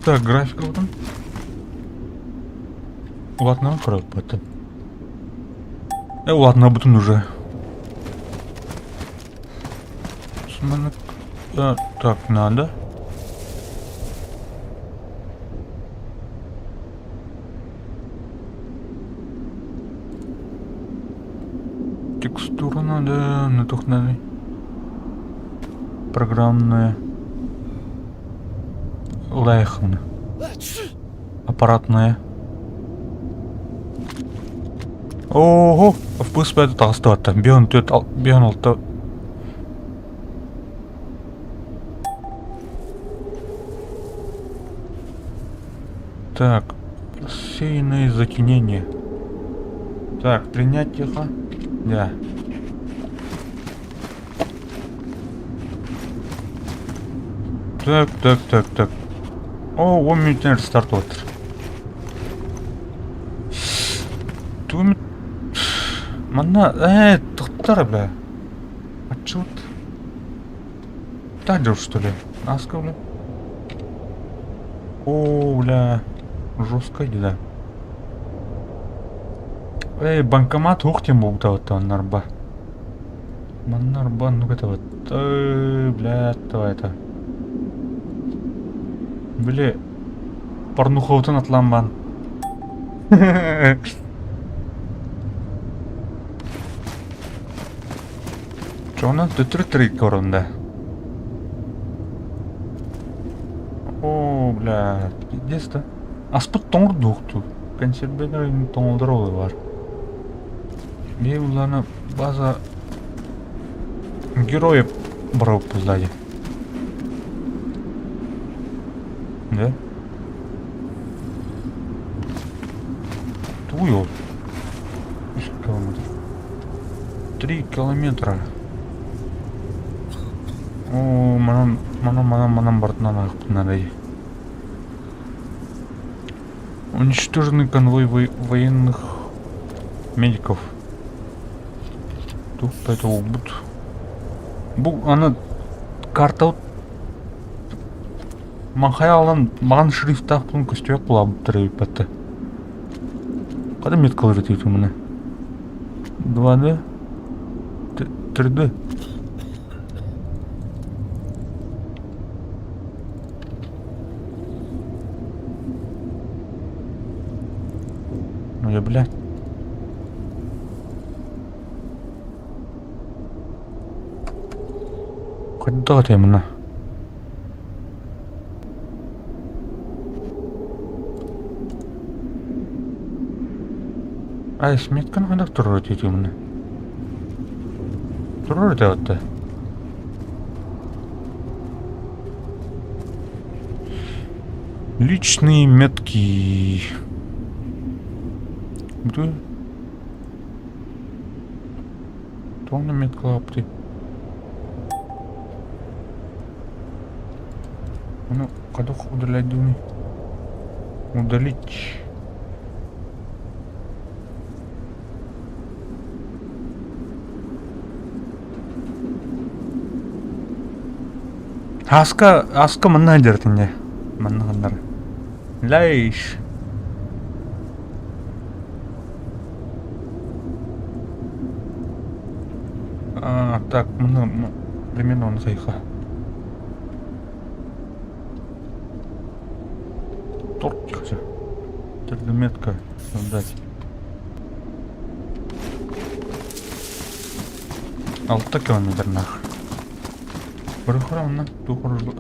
[SPEAKER 1] Так, графика вот там. Ладно, открою это. Ладно, об этом уже. Так, надо. Текстура надо, натухнали. Программная. Лайхман. Аппаратная. Ого, в принципе это толстовато. Бион алты. Так, рассеянное затенение. Так, принять тихо. Да. Так. О, 1 минут рестартовать. Мана, тоқтар, бля. Отчет. Тайдер, что ли? Аска, бля. О, бля. Жестко, да. Банкомат, ух ты, мог вот нарба. Нарба, ну это вот. Бля, давай это. Бля. Порнуховтан атланбан. Чона три корында. О, бля, пиздец-то. Аспыт тоңырдуқту. Консервелерин тоңылдыролы бар. Мен уларны база героев брауп сзади. Да? Твой 3 километра. О, манам бортна надо. Уничтоженный конвой военных медиков. Тут поэтому она карта махаялан маған шрифтах пун көстөй кулап тұрып бәтті. Қада меткалар етейді мұны? 2D 3D. Ну я, блядь. Куда ты именно? Сметканы қайда тұрыр өтейді мұны? Тұрыр өте өтті. Личные метки. Где? Тонна метка лапты. Ну, когда удалять думаю? Удалить. Аска мына дертінде. Мына қандар. Лайш. Так, примерно он хайха. Торчик. Это метка. Дать. 6 километр нах. Бұрықырамына тұқырды.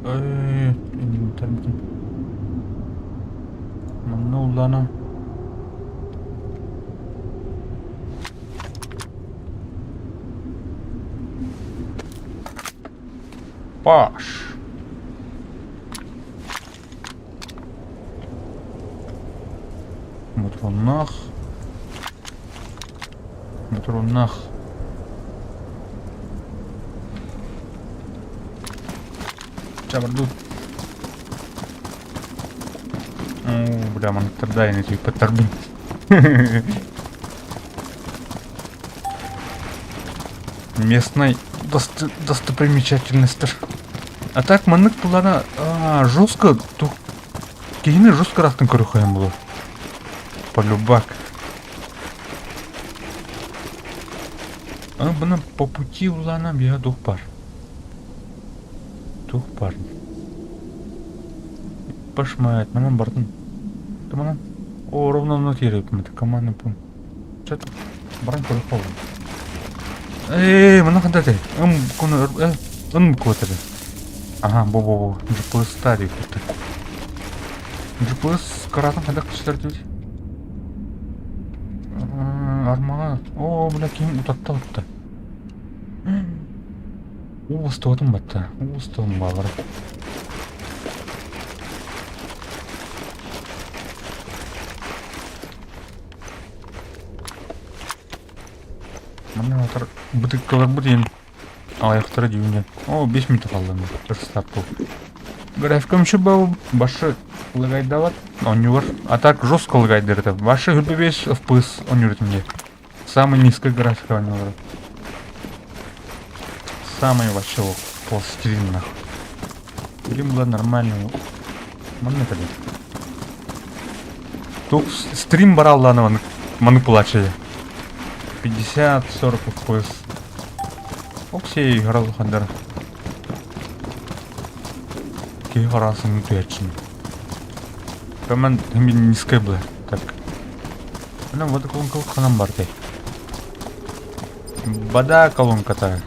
[SPEAKER 1] Инвентарметін. Мұны ұлдана. Паш. Матронах. Чабарду. Бля, man тогда не типа торбин. Местной достопримечательность. А так маннык булана жестко. Кейіні жестко рақтың көрі қоям было. Полюбак. Бұны по пути улана бега дух пар. Пошмает, манам бардын. Ты манам? О, ровно на тереп, мы команды пом. Что-то баран көрі қол. Мана қандай ты? Кот это. Ага, бо. GPS старый кот. GPS қаратын қандай күштер дейді? Армаға. О, бля, кейін ұтатты. Уыстығытым батты. Уыстығым бағыр. Мана отыр бітік калар бұдейін. Аяқтары дейінен. О, 5 минут қалды. Бір старт бұл. Графикам еще был. Башы лагайдават. Он не вар. А так жестко лагайдер это. Башы весь FPS он не варит мне. Самый низкая графика у него. Самый вообще пластилин нахуй. Или была нормальная. Маны это. Тут стрим барал ланово. Маны плачели. 50-40 FPS. Оксей играл в хандер. Кей гарасын үтәчін. Көмін хемін низкай была. Так. Она вот колонка ханам барды. Бада колонка-то.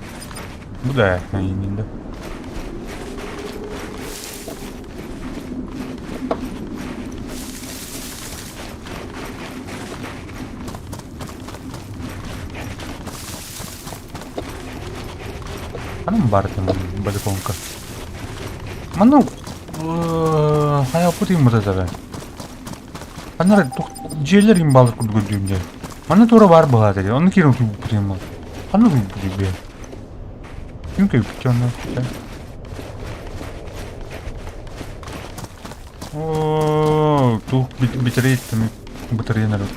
[SPEAKER 1] Буда, не да. Ханам барды, бада колонка. Ману, хая путим вот это. Анар жерлер имбалыр күлгөдүнде. Мана тура бар была dedi. Onu kirim putим. Аны путим. Ким путем. О, тут битерейт там батарея народ.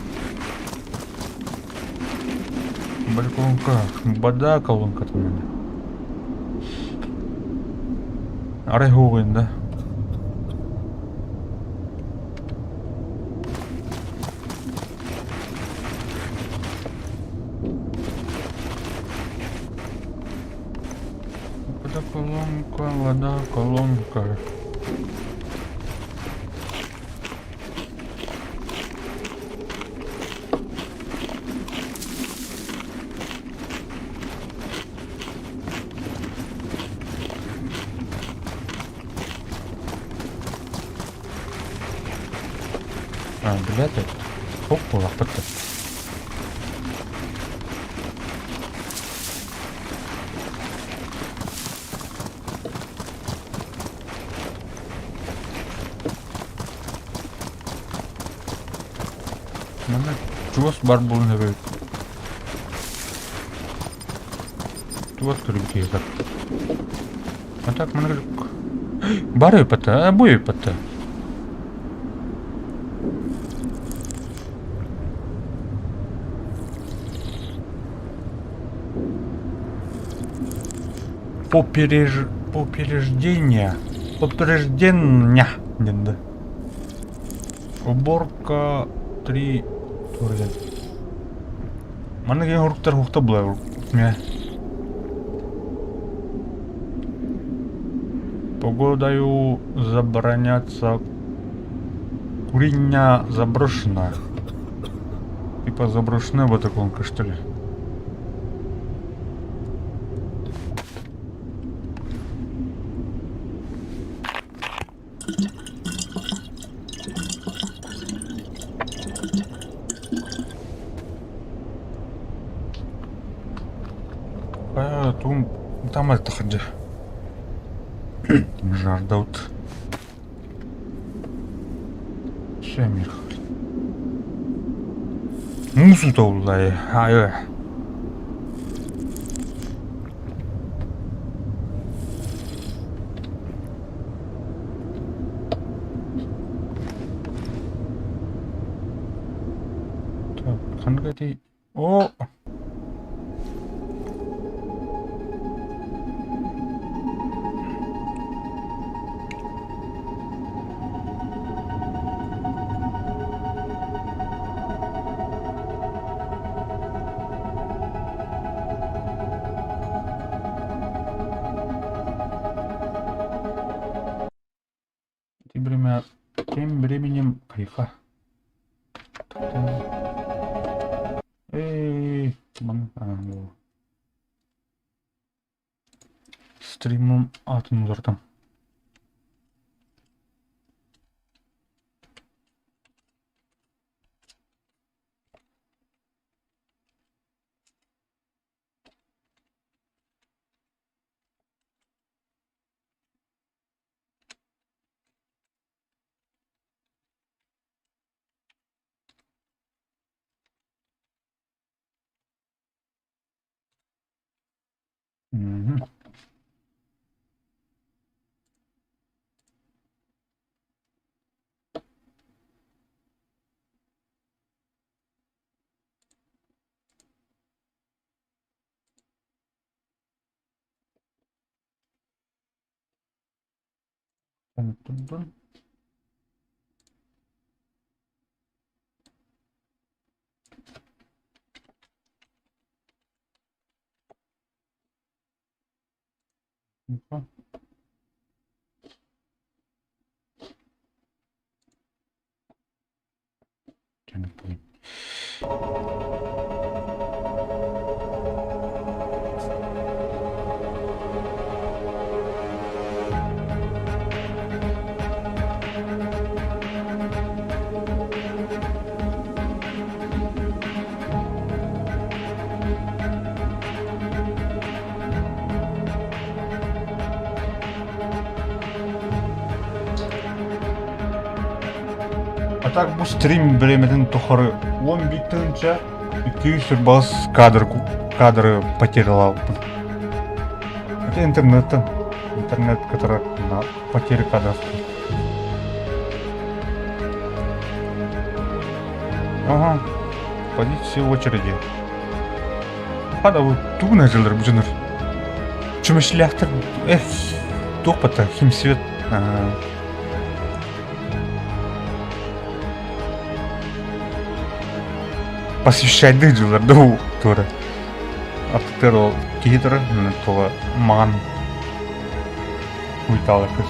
[SPEAKER 1] Балконка, бада колонка там. Арай хоугын да. Вода колонка. Блядь, опа, лапата. Mana cuma бар болын әбей. Туат көріп кейзап. А так, mana көріп. Бар өйпатта, бой өйпатта. Попереждение. Енді. Уборка 3 турген. Мана кен уруктар хукта булар. Погодою забороняется курение заброшенное. Типа заброшенная батаконка, что ли? Там это ходи. Жардут. Шемир. Мусу толлай. Ай. Так, хангати. О. Тем временем кайфа. Эй, стримом атын uzartam. Dun. Ну-ка. Я не понял. Так bu stream bilemedin tohары 10 bitince 200 бас кадры потерял. Это интернет, который на потере кадров. Ага, подите все в очереди. Hadi bu tuğnacılar bu canır. Çömeşlektir. Topata himsvet. Посвящать дыджелар, да, тура. Аттеро кидр, то ман. Уйтала кыз.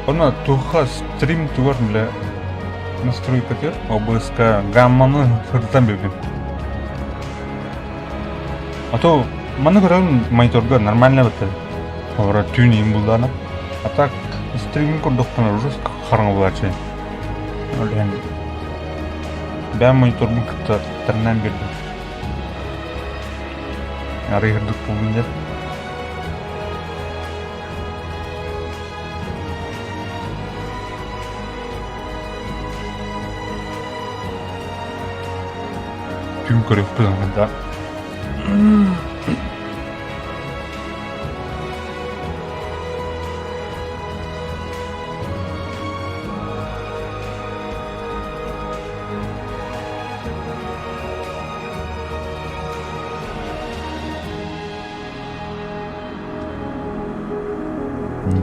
[SPEAKER 1] Ona tuha stream tuvar bile настройка тер, OBS гамманы хыртан берген. А то маны көрген мониторга нормально бітті. Ора тюнинг болды ана. А так стриминг көрдіктен уже қараңғы болады. Олен. Бән монитордың кітті тірінен берді. Ары ердік болдың дер. Tüm görev planında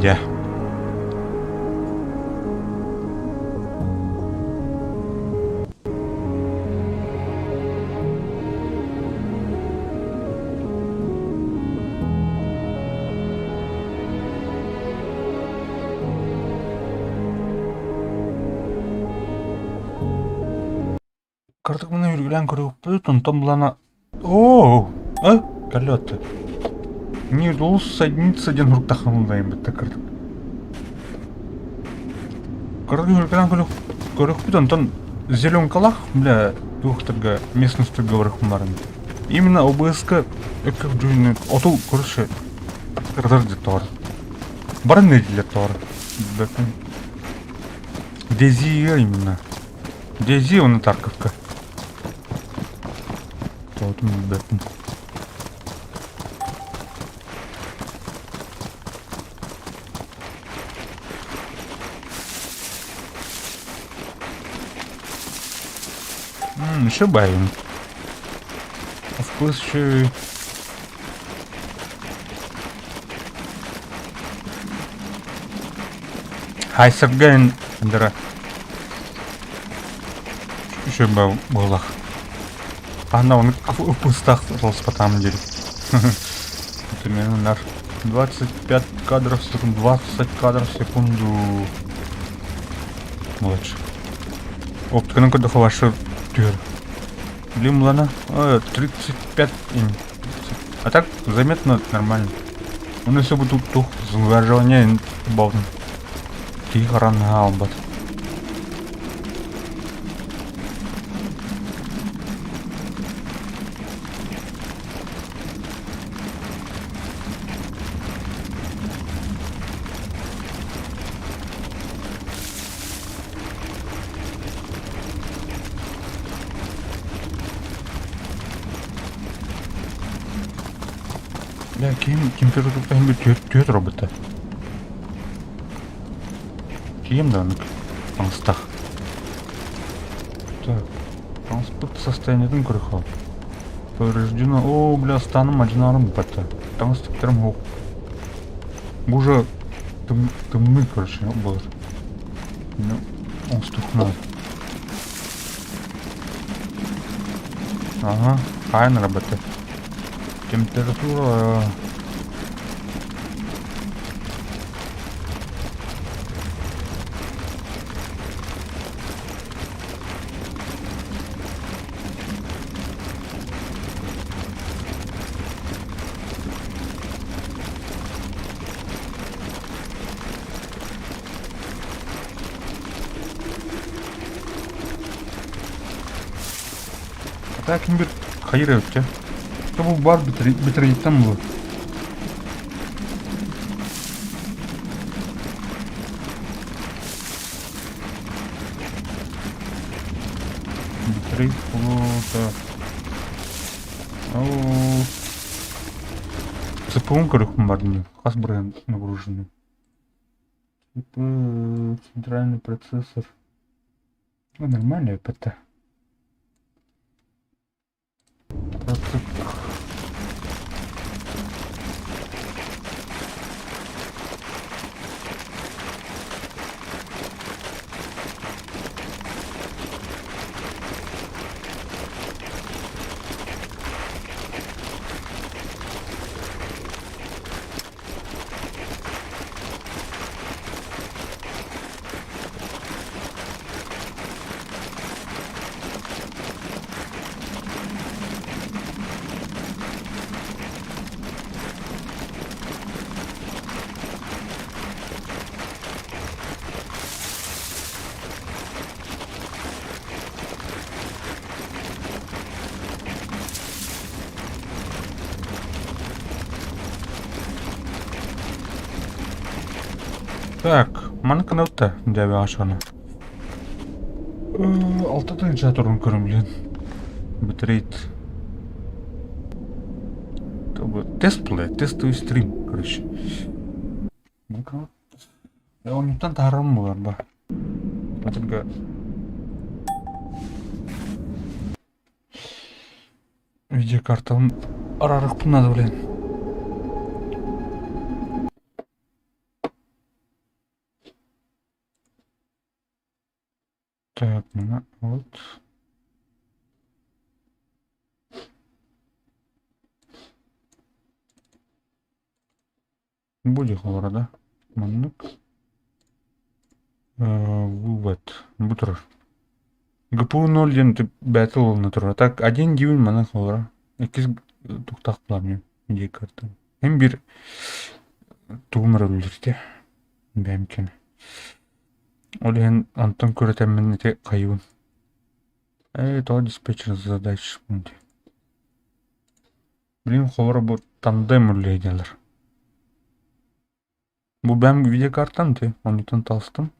[SPEAKER 1] Де. Картык мына үргілен көріп бұд, онтан бұлана... Оу! Кәлі не удалось соединиться один в руках онлайн бітті картык. Картык үргілен көріп бұд, онтан зелен калах, бля, двухтырға местності говорых барын. Именно ОБС-ка өкіп жүзіне отыл көріші кырдырды тор. Барын неділі тор. Дези именно. Дези оны Тарковка. Толтым бәттім. Еще бавим. Вкус еще... Хайсыргайын андыра. Еще балах. Она он в пустах рос по там деле. Это минут 25 кадров в секунду, 20 кадров в секунду. Лучше. Оптиканың көді ваша тюр. Блин, ладно. 35 им. А так заметно нормально. Он если бы тут заражение болтан. Тихо рано албат. Бля, температура түйет робота. Кием да, аңстақ. Так, транспорт состояниеден көріқал. Повреждено. О, бля, станым ажинарым бата. Таңстықтарым оқ. Бұл же тымны, короче, болар. Он стухнал. Ага, хайна робота. Температура... Так, кім бір қайыр өтте. Бұл бар бітірейттен бұл. Бітірейт бұл... ЦПУ көріқпін бар дүние. Қас бренд нагружены. Центральный процессор. Нормально это. Так, манка нөтті дәбі ашаны. 6-дан жатырын көрім, блин. Бітірейт. Тест бұл, тестовый стрим, короче. Манка нөтті. Онықтан тарым болар ба. Батырға... Видеокарталым арарық бұнады, блин. Так, вот. Будет хлора, да? Маннык. Вывод. Бутер. ГПУ 0 ден бәтіл олына тұр. Так, 1 дюйм мана хлора. 2 туқтақ пламен. Идей карты. Hem bir туғымыр өлірді. Бәмкені. Ол ең антон көрітемін ете қайуын. То диспетчер задач. Блин, хлора бұл тандем өлейделер. Бұл бәм видеокартам те. Оны тон талстым.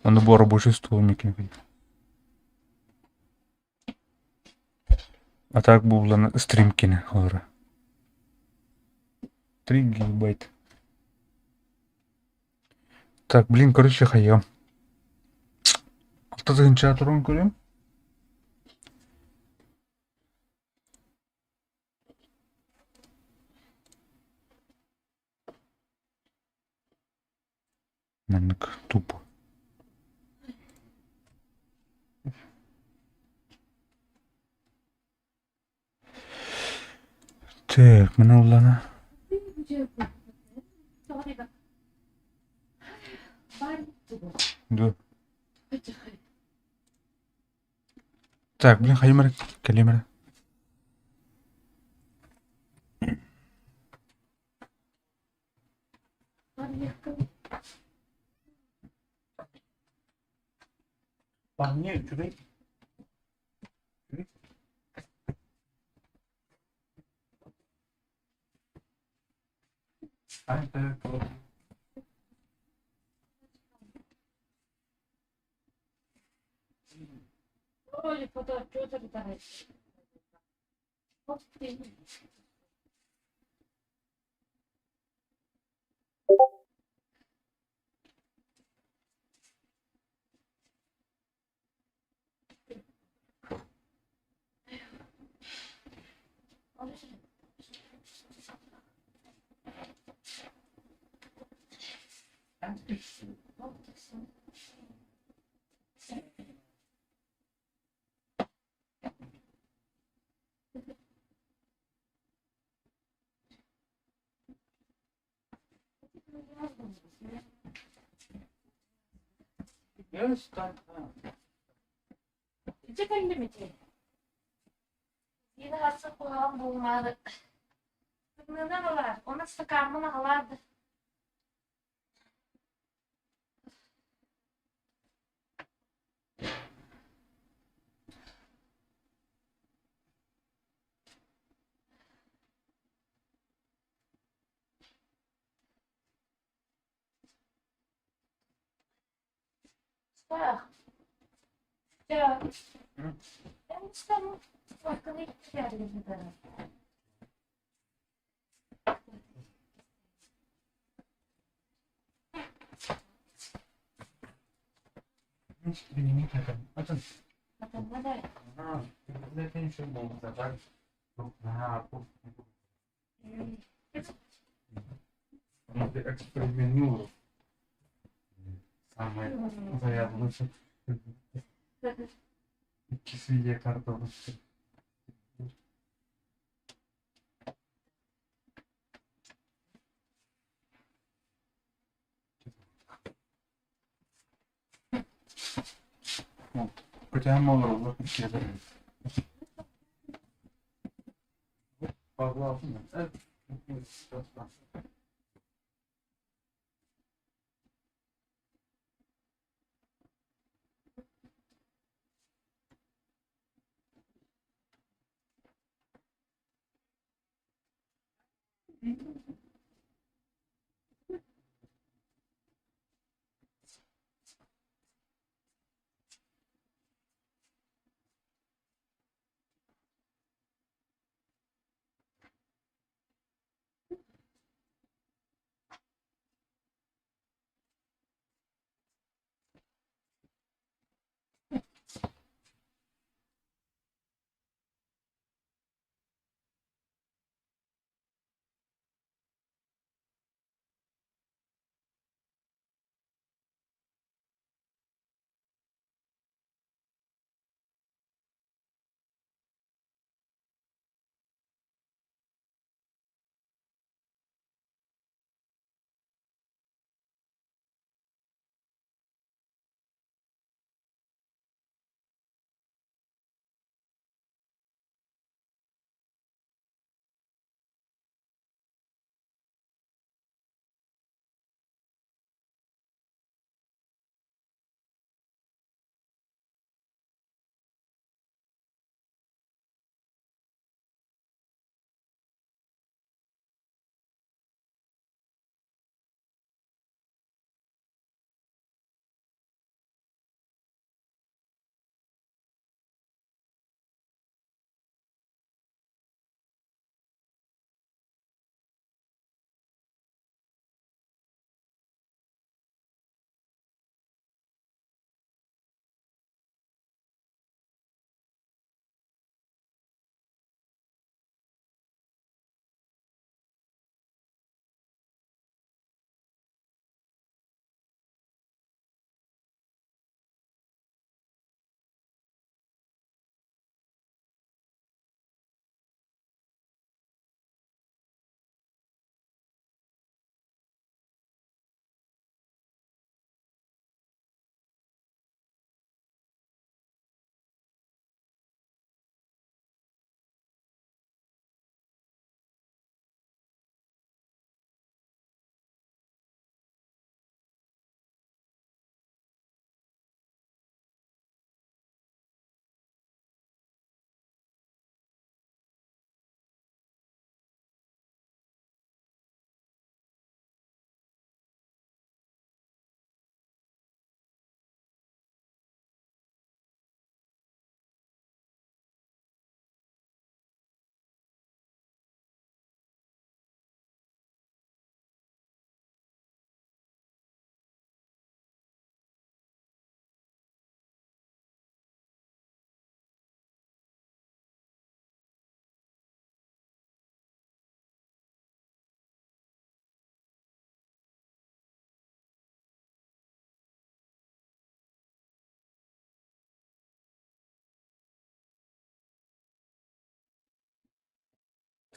[SPEAKER 1] Оны бұл рабочий стол мекен. А так бұл бұланы стримкені хлора. 3 гигабайт. Так, блин, короче, хаям. Автозагынча тұрын көрем. Маннык тупо. Так, мына улана. Да. Так, блин, хаймар, калимар. Пахне, чудо.
[SPEAKER 9] Ой, fotoğraf çok bir tane. Çıkın değil mi? Yine hasta kulağım bulmadı. Neden olar? Ona sıkarmını alardı. Bak. Ya. Ben İstanbul farkına geldim. Bakın ne de.
[SPEAKER 1] Zaten şey bulmuşlar. Это экспериментирую. Самое заявленное. Кисвие картона. Хотя мало было кисвие. Пожалуйста.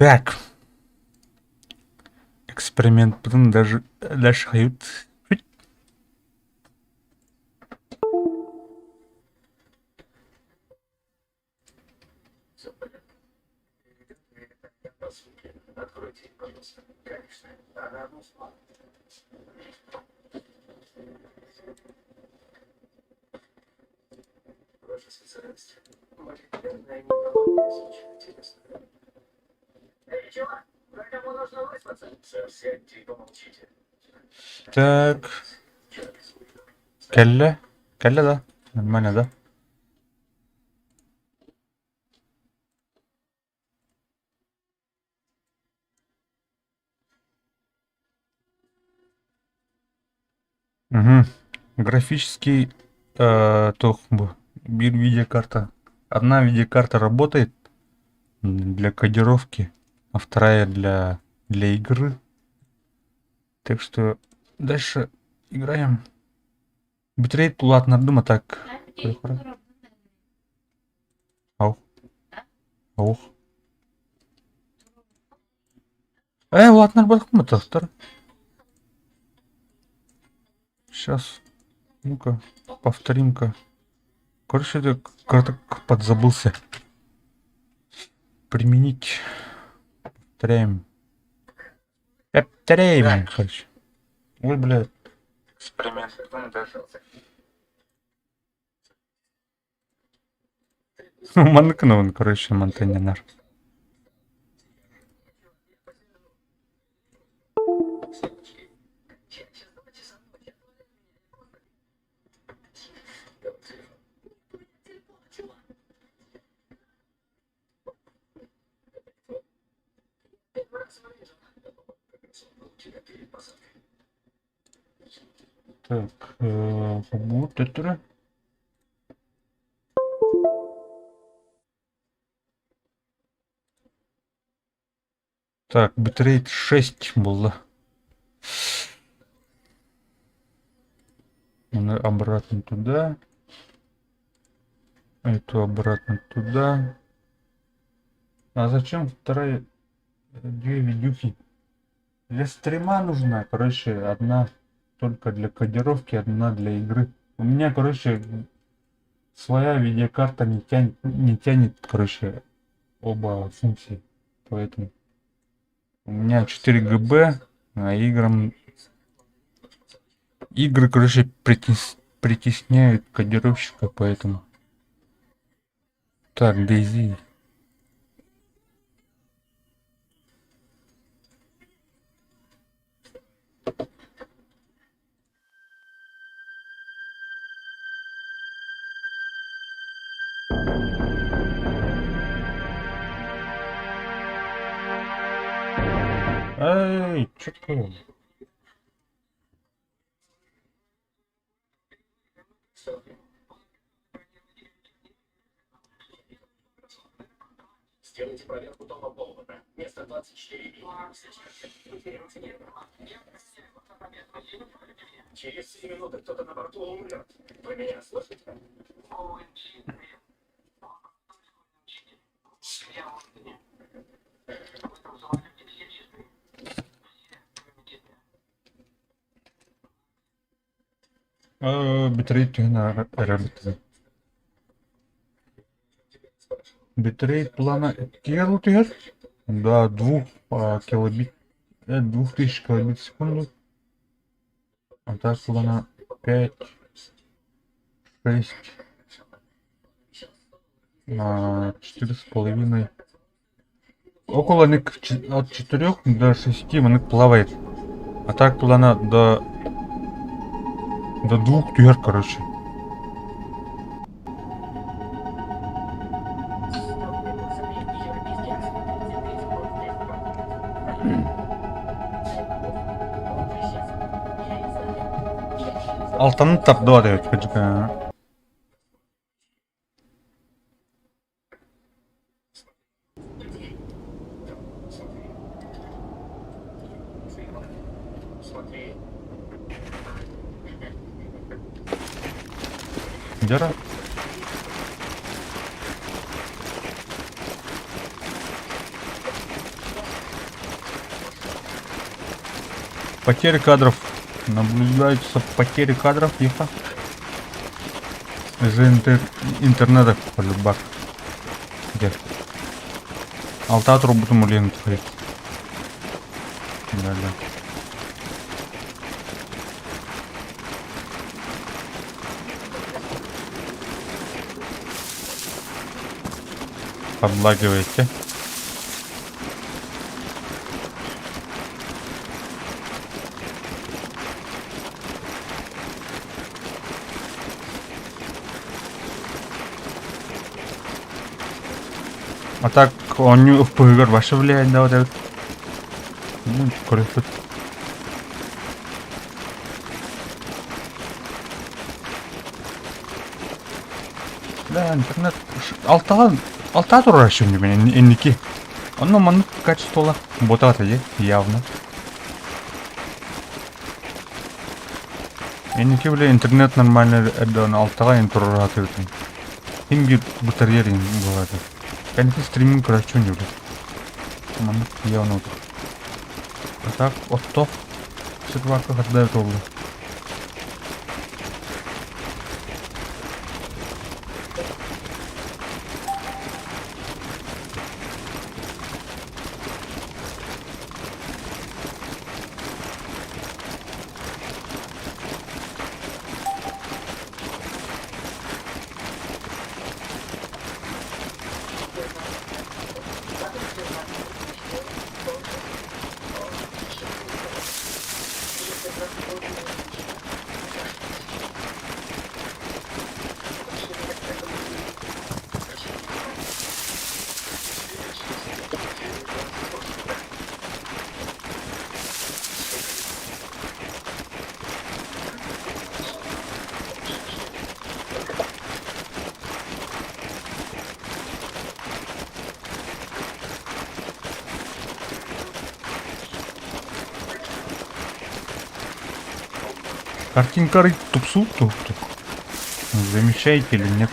[SPEAKER 1] Так. Эксперимент потом даже дошают. Так. Келле. Келле, да. Нормально, да? Угу. Графический видеокарта. Одна видеокарта работает для кодировки, а вторая для игры. Так что дальше играем. Битрейт платно, думаю, так. Ау. Ау. Ладно, бахмутовтар. Сейчас. Ну-ка, повторим-ка. Короче, я как-то подзабылся. Применить. Повторяем. Повторяем, короче. Ой, блядь. Эксперимент. Манкнул, короче, монтанинар. Так, вот это. Так, битрейт 6 было. Обратно туда. Эту обратно туда. А зачем вторая? Две видюхи. Для стрима нужна, короче, одна только для кодировки, одна для игры. У меня, короче, своя видеокарта не тянет, короче, оба функции. Поэтому у меня 4 ГБ, а игры, короче, притесняют кодировщика, поэтому. Так, DayZ. Эй, чё такое?
[SPEAKER 10] Сделайте проверку дома Болмана. Место 24. Через 7 минут кто-то на борту умрет. Вы меня слышите?
[SPEAKER 1] Битрейт на работает. Битрейт плана килобит? Да, 2 килобит. 2000 килобит в секунду. А так плана 5, 6, 4,5. Около них от 4 до 6 них плавает. А так плана до 2 тюр, короче. Алтын тапты деп өткөчкө. Жара. Потери кадров. Наблюдаются потери кадров, тихо. Из-за интернета полюбак. Где? Алта трубу ленту ходит. Да. Подлагиваете. А так он не в пыгар ваше влияет, да, вот этот. Ну, корректно. Да, интернет. Алта тура şimdi benim N2. Onun качестволар ботата є, явно. N2 бile интернет нормально эдон алтага ен тура атырдым. Химги батарея ен болады. Конечно, стриминг короче не блядь. Маны явно отыр. А так, отто. Сырвакка кандай толду. Картинка тупсу тук. Замещаете или нет?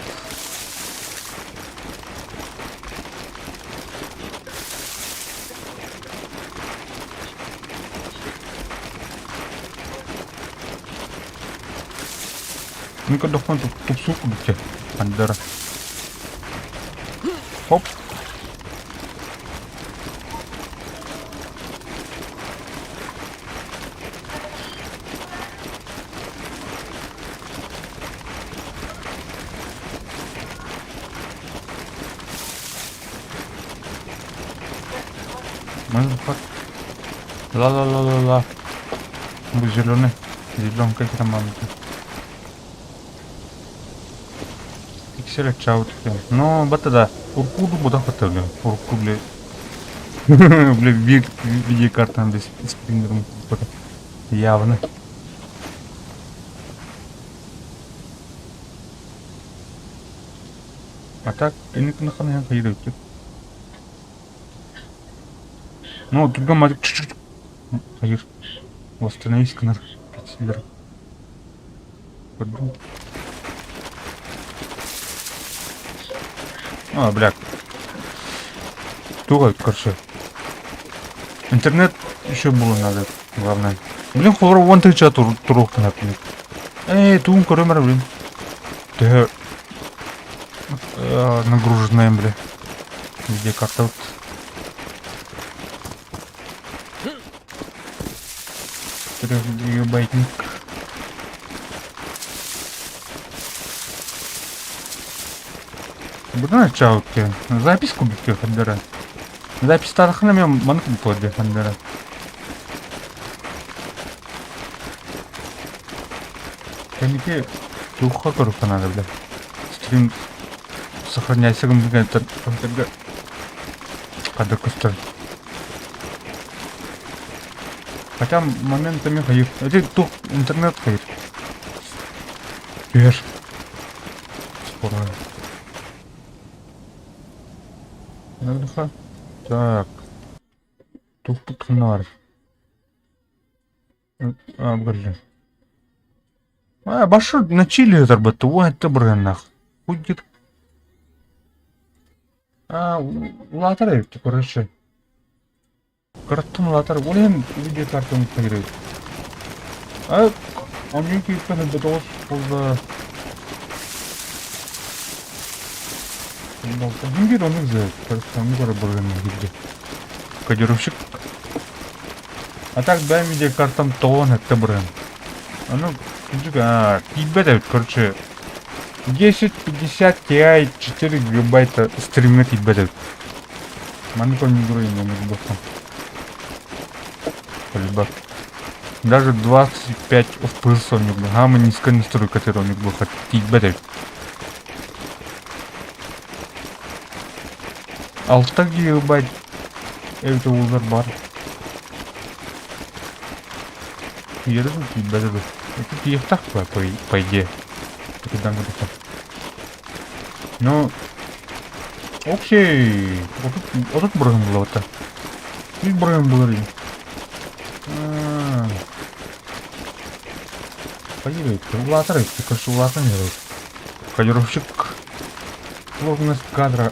[SPEAKER 1] Ну-ка, дохуй тут тупсу кубите. Андера. Хоп. Ла-ла-ла-ла-ла. Bu зеленый. Зеленка краманка. Пикселя чаут. Но батада. Уркуду буду хотели. Уркуду. Бля, видеокарта без спрингером. Явно. А так, я не нахуй поеду. Ну, тут гамма чуть-чуть. Hayır. Восстановись канал. Пикселер. А, бля. Туго, короче. Интернет еще было надо, главное. Блин, хоррор вон ты чат турок на блин. Тун коремер, блин. Ты нагруженная, бля. Где карта вот. Гигабайтник. Бuna çabuk ki. Запись кубики хандера. Запись тарихine mi manık mı koydu хандера? Kendiki духа корупа надо, бля. Стрим сохранять секунду это тогда когда кустер. Хотя моментами ходит. Это тут интернет ходит. Вверх. Скоро. Надо. Так. Тут путнар. Блин. Башы на чили зарбату. Это бреннах. Будет. Латары, короче. Картон латар. Блин, видеокарту не поиграет. А они какие-то бетош поза. Один бир он их за, кажется, он горы бұрын гиде. Кодировщик. А так бәм виде картам тоғын әтті бұрын. Ну, ебать, короче, 1050 Ti 4 гигабайта стримит ебать. Манко не говорю, не могу там. Полюбак. Даже 25 FPS у них был. Самый низкая настройка, которая у них была. Хоть ебать. 6 гигабайт. Это узор бар. Ерзу ебать. Это их так по идее. Ну, окей. Вот тут броем было вот так. И броем было. Поделить. Улатры, короче, улатры. Кодировщик. Сложность кадра.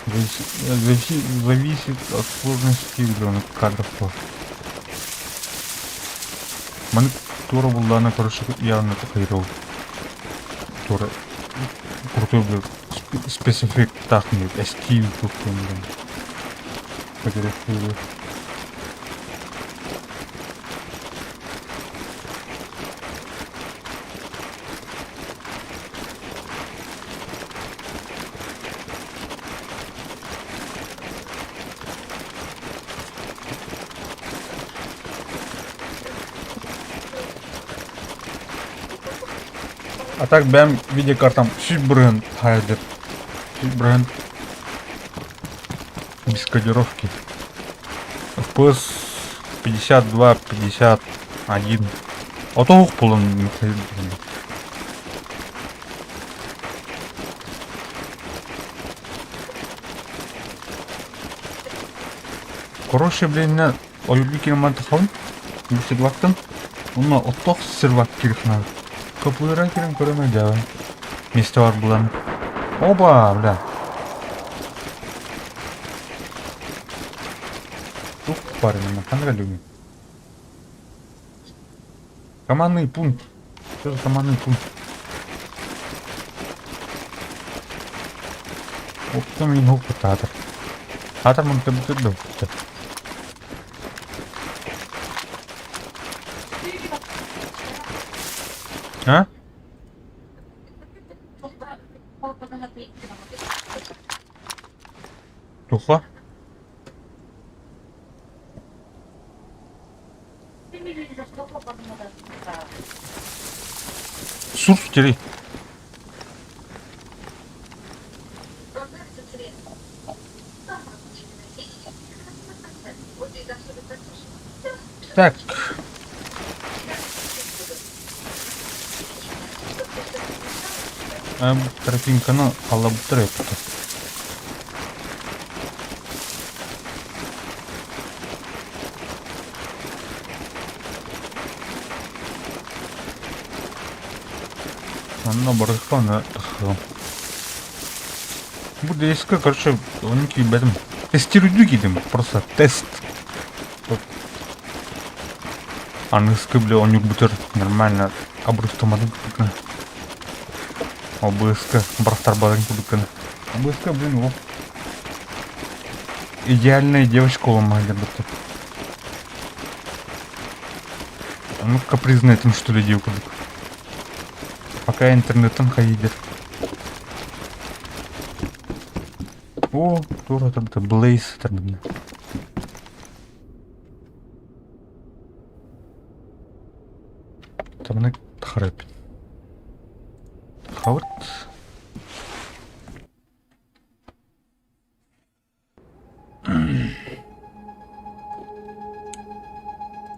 [SPEAKER 1] Зависит от сложности видео кадров. Монитора была на, короче, явно кодировал. Который крутой был спецэффект тахнет, стиль тут кодировал. А так бәм видеокартам сүз бренд хайдер. Сүз бренд без кодировки. FPS 52, 51. Отоғық болын. Короче, блин, на ойылы киноманты қауын. Үсік вақтын. Оны отоқ сервак керек надо. Капуира керем көрөмө жабы. Месте бар булан. Оба, бля. Тух парень, қандай люби. Командный пункт. Что за командный пункт? Опта мен опта татыр. Татыр мың көбітір дөп. А? Тухла? Сур втери. Так. Тропинканы алып тұрып. Анна барышпаны. Bu eski, короче, оники бәдім. Тестируйду кидім, просто тест. Английский, бля, оник бутер нормально обрустамадым. ОБСК, брастар бадын кудыкын. ОБСК, блин, вот. Идеальная девочка ломали бы тут. А ну капризная там что ли девка. Пока интернетом ходит. О, тоже там-то Блейз там. Там на хрэп. А вот.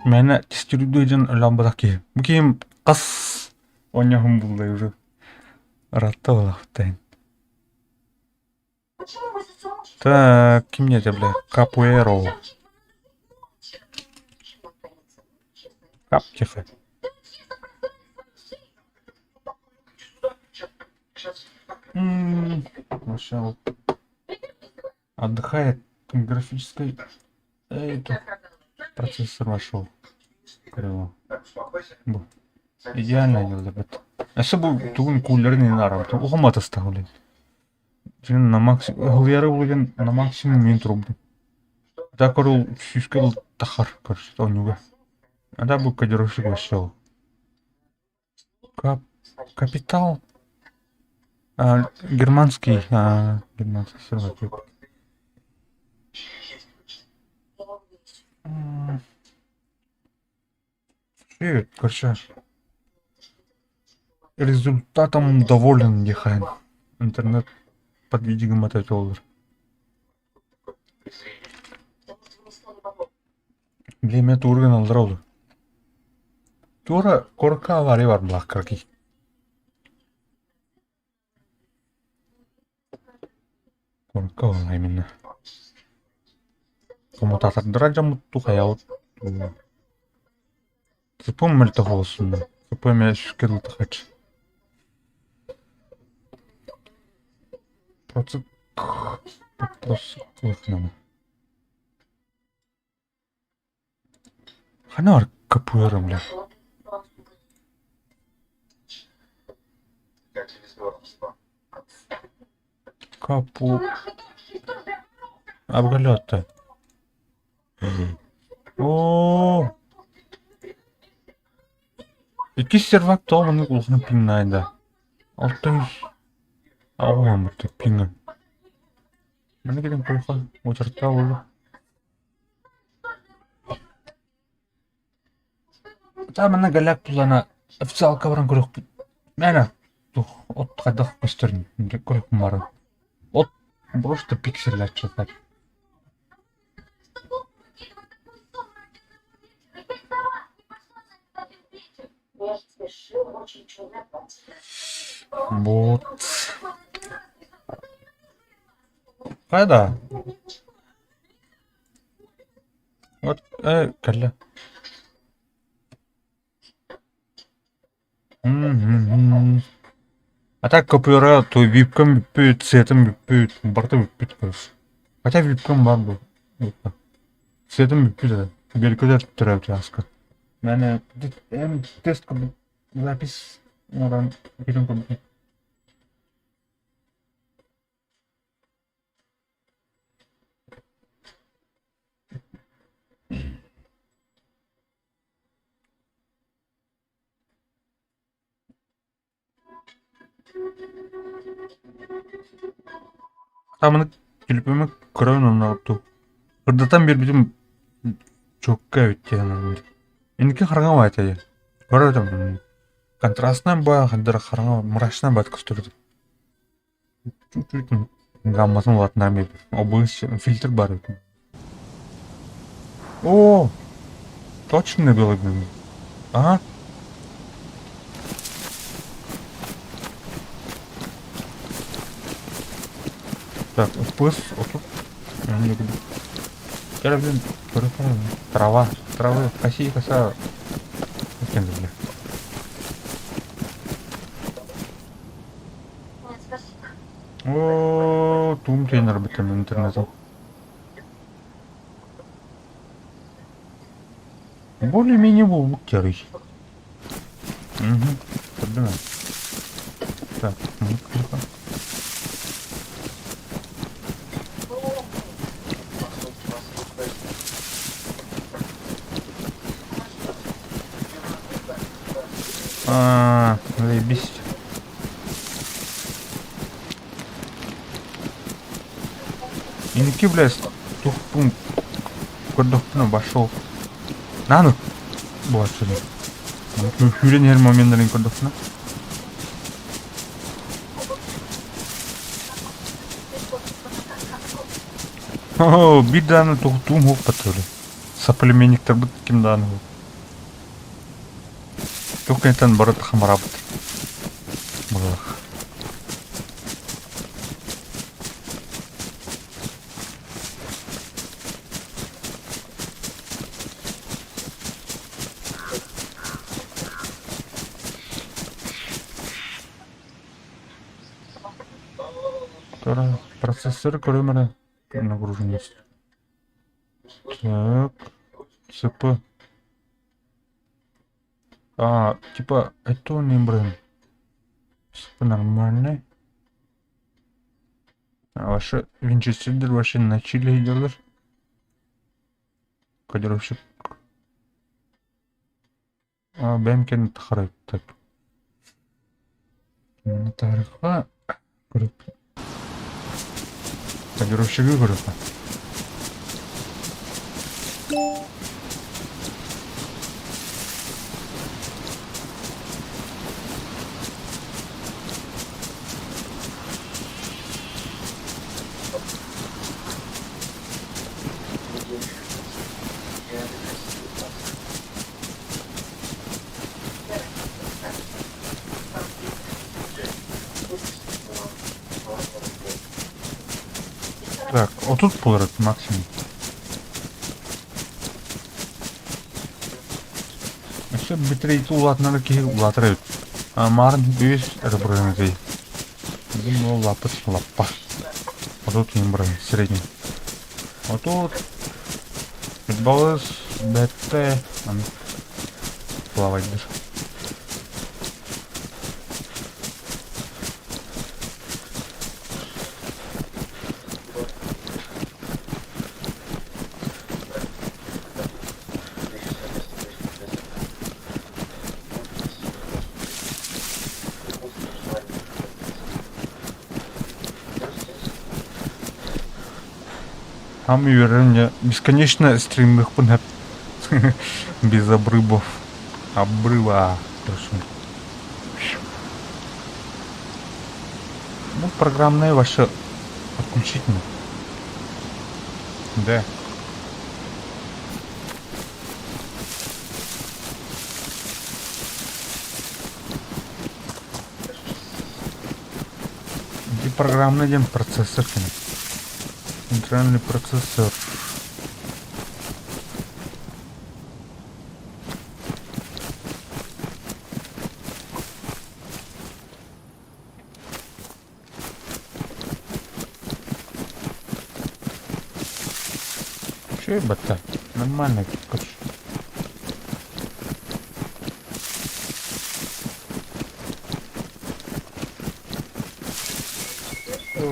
[SPEAKER 1] Мен тестирудойден ламбадаки. Бу кийим кас ойнагым булды уже. Ратта болактайын. Так, кимде бля? Капуэро. Кап тихо. Вошел. Отдыхает графической. Это процессор вошел. Криво.
[SPEAKER 10] Так, успокойся.
[SPEAKER 1] Бу. Идеально делали бы. Если бы тугун кулерный нарам, то ухомата ставили. На максимум, гуляры вылген на максимум мин трубы. Да, корол шишкал тахар, короче, то нюга. А да, бы кадировщик вышел. Капитал. Германский, германский сервак. Привет, короче. Результатом доволен, Ехайн. Интернет под видео мотать доллар. Блин, турган алдрауды. Тура корка авария бар блақ краки. Корка вала именно. Коммутатор жамутту хаяут. Запомнил то голосом. Запомнил шкел тахач. Просто клыкнем. Ханар капуэром, бля. Капу. Обгалёта. О. Iki servak to'g'rini o'zini pinglaydi. 600 avvalmi pingi. Mana keling qo'yqa o'chirta bo'ldi. Ta mana galak pulana официал кабран көрөк. Mana от кадах көстөрүн. Көрөк мары. От просто пикселлер чатат. Вот. Кайда? Вот, калля. А так копыра, то випкам биппит, цветом биппит, барта биппит. Хотя випкам бар был. Цветом биппит, белкада тұрап жасқа. Мәне тест кабы запись одан фильм кабы. Тамını келіпеме көрәуін оны апту. Қырдатан бер бітім чокка өтті яна. Endiki qaranga aytay. Ko'radim. Kontrastdan boya qadar qaranga murashdan bat көстөрдү. Чуть-чуть гаммасын болатын армия. Обыз фильтр бар екен. О! Точно было бы. Ага. Так, FPS отут. Блин, трава, травы, коси, коса. Бля. О, тум тренер бітім интернетом. Более-менее был буктерый. Угу, проблема. Так, ну-ка. Заебись. Инки, блядь, тухпун. Кодохпун обошел. На ну. Вот сюда. Ну, хюрен хер моменталин кодохпун. О, биданы тухтум хоп патоли. Соплеменниктер бит кимданы. Только это наоборот хамаработ. Блах. Процессор колемера нагруженность. Так. ЦП. Типа, это не блин. Нормальный. Ваши винчестердер вообще на чили идет. Кодировщик. Бэмкен тахарайт. Так. Тарихқа көріп. Кодировщигі көріп. Так, отут болар максимум. Еще битрейт улатнары ки улатырайт. Марын бүйес әрбірінізей. Бұл ол лапыт лаппа. Отут ең бірін, средний. Отут бітбауыз, бәтті, плавайдыр. Уверен, бесконечно стримных пунктов без обрывов. Обрыва. Хорошо. Ну, программная ваша отключительно. Да. И программный один процессор. Центральный процессор. Че бата? Нормально, короче.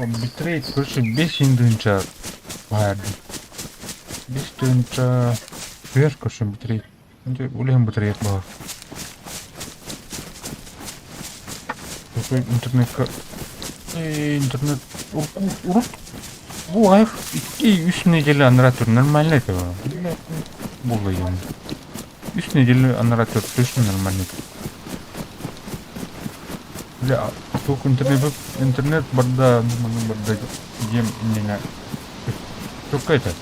[SPEAKER 1] Битрейт, короче, 5 индынча бар. 5 тынча вверх, короче, битрейт. Улем битрейт бар. Такой интернет урут. Bu ayık 2-3 nedeli anaratör нормально это. Было ему. 3 недели anaratör точно нормально. Бля, только интернет барда гем не. Только это.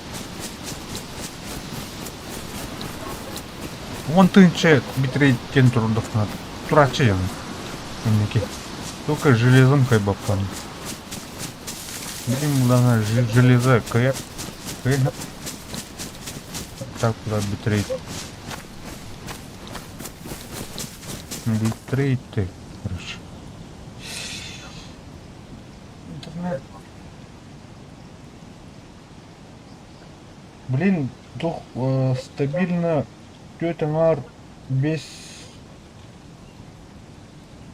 [SPEAKER 1] Вон тынче битрейт кен трудов надо. Тураче ему. Только железом кайбапан. Блин, надо железо, кэп. Так, куда битрейт. Битрейты, короче. Интернет. Блин, дух стабильно тетя без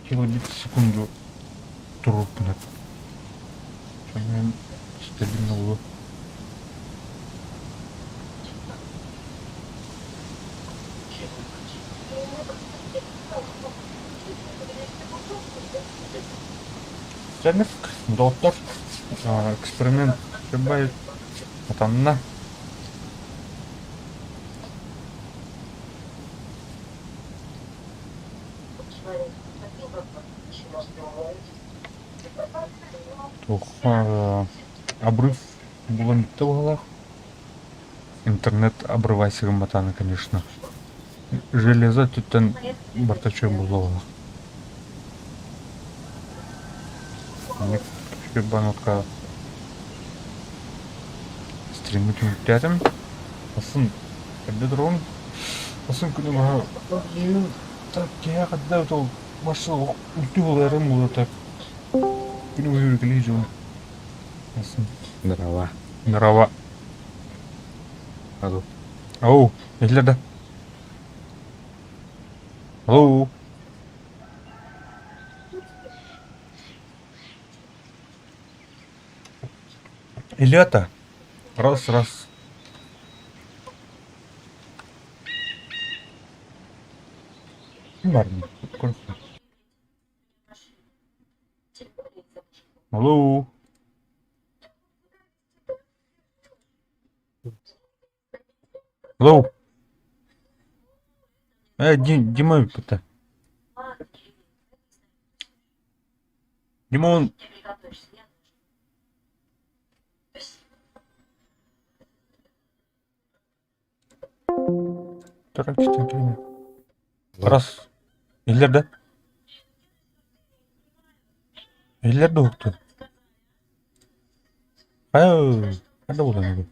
[SPEAKER 1] килобит в секунду трудно. Стабильно было. Доктор. Эксперимент прибавить. Там на. Обрыв было не в головах. Интернет обрывайся матана, конечно. Железо тут бартачок было. Мне банка стримить рядом. Асын, когда дрон. Асын куда так я когда то машина утюглером было так. Куда вы глядел? Нрава. Нрава. Ау, или да? Алло. Ильята. Раз. Барни. Алло. Алло. Дима, это. Димон. Раз. Иллерде. Иллерде оқты. Қайда одан еді?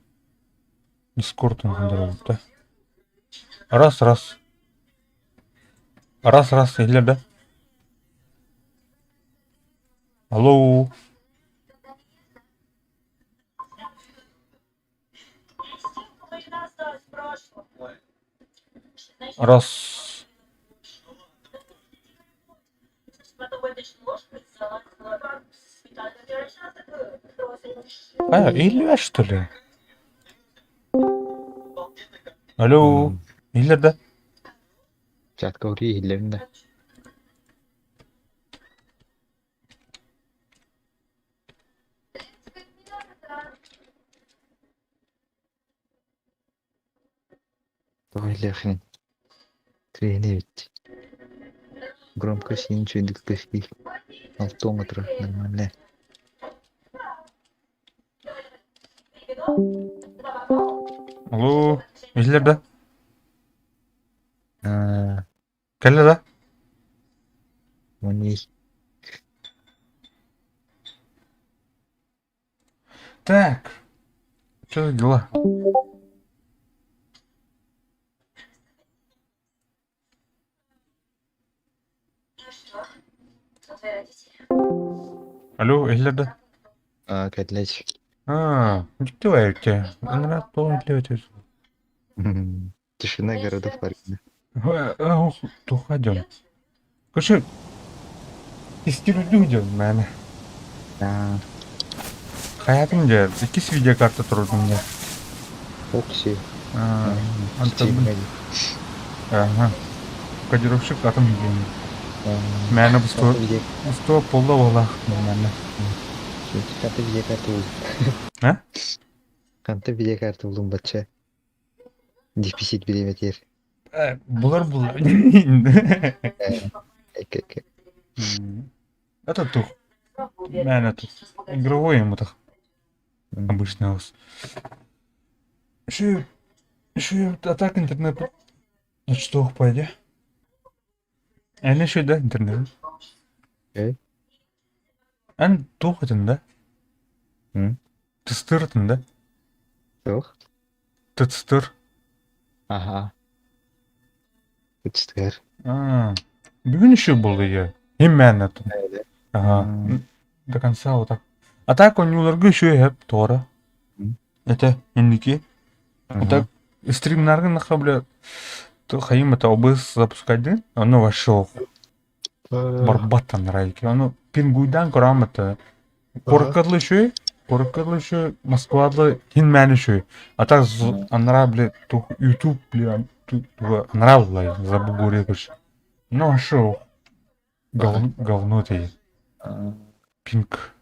[SPEAKER 1] Дискордтың қандары оқты. Раз. Иллерде. Алло. Раз. Илья, что ли? Алло. Иллерде.
[SPEAKER 11] Чат каури хиллеринде. Тойлехин. Тренировать. Громкость ничего не кости. Автометр нормально.
[SPEAKER 1] Алло. Иллерде. Келледе.
[SPEAKER 11] Они
[SPEAKER 1] Так. Что за дела? Алло, Иллерде.
[SPEAKER 11] котлеч.
[SPEAKER 1] Не тебя. Она тоже летит.
[SPEAKER 11] Тишина городов парня.
[SPEAKER 1] Ух, тухаден. Короче, истерудюден, мен. Hayatımda 2 video kartı durdu ya.
[SPEAKER 11] Окси.
[SPEAKER 1] Ага. Кодировщик атом билген. Мәні бұсто полда ола. Мәні.
[SPEAKER 11] Канты видеокарты болдum.
[SPEAKER 1] А?
[SPEAKER 11] Канты видеокарты болдum бача. Дефицит беремет ер.
[SPEAKER 1] Бұлар. Это тух. Мәні тух. Игровой ему так. Обычный ос. Еще атак интернет. Что пойди? Әне еще да интернет. Ән тух этінде. Тыстыр этінде.
[SPEAKER 11] Тух?
[SPEAKER 1] Тыстыр.
[SPEAKER 11] Ага. Тыстыр.
[SPEAKER 1] Бүгін еще болды я. Именно тут. Ага. До конца вот так. А так он уларга еще хеп тора. Это индики. А так стримнарга нахабля. То хаим это обыз запускать, да? Оно вошел. Барбатан райки. Оно пингуйдан корамата. Коркадлы еще Москвадлы хинмән еще. А так анрабли то YouTube бля. Нравилось забугуре короче. Ну вошел. Говно ты. Пинг.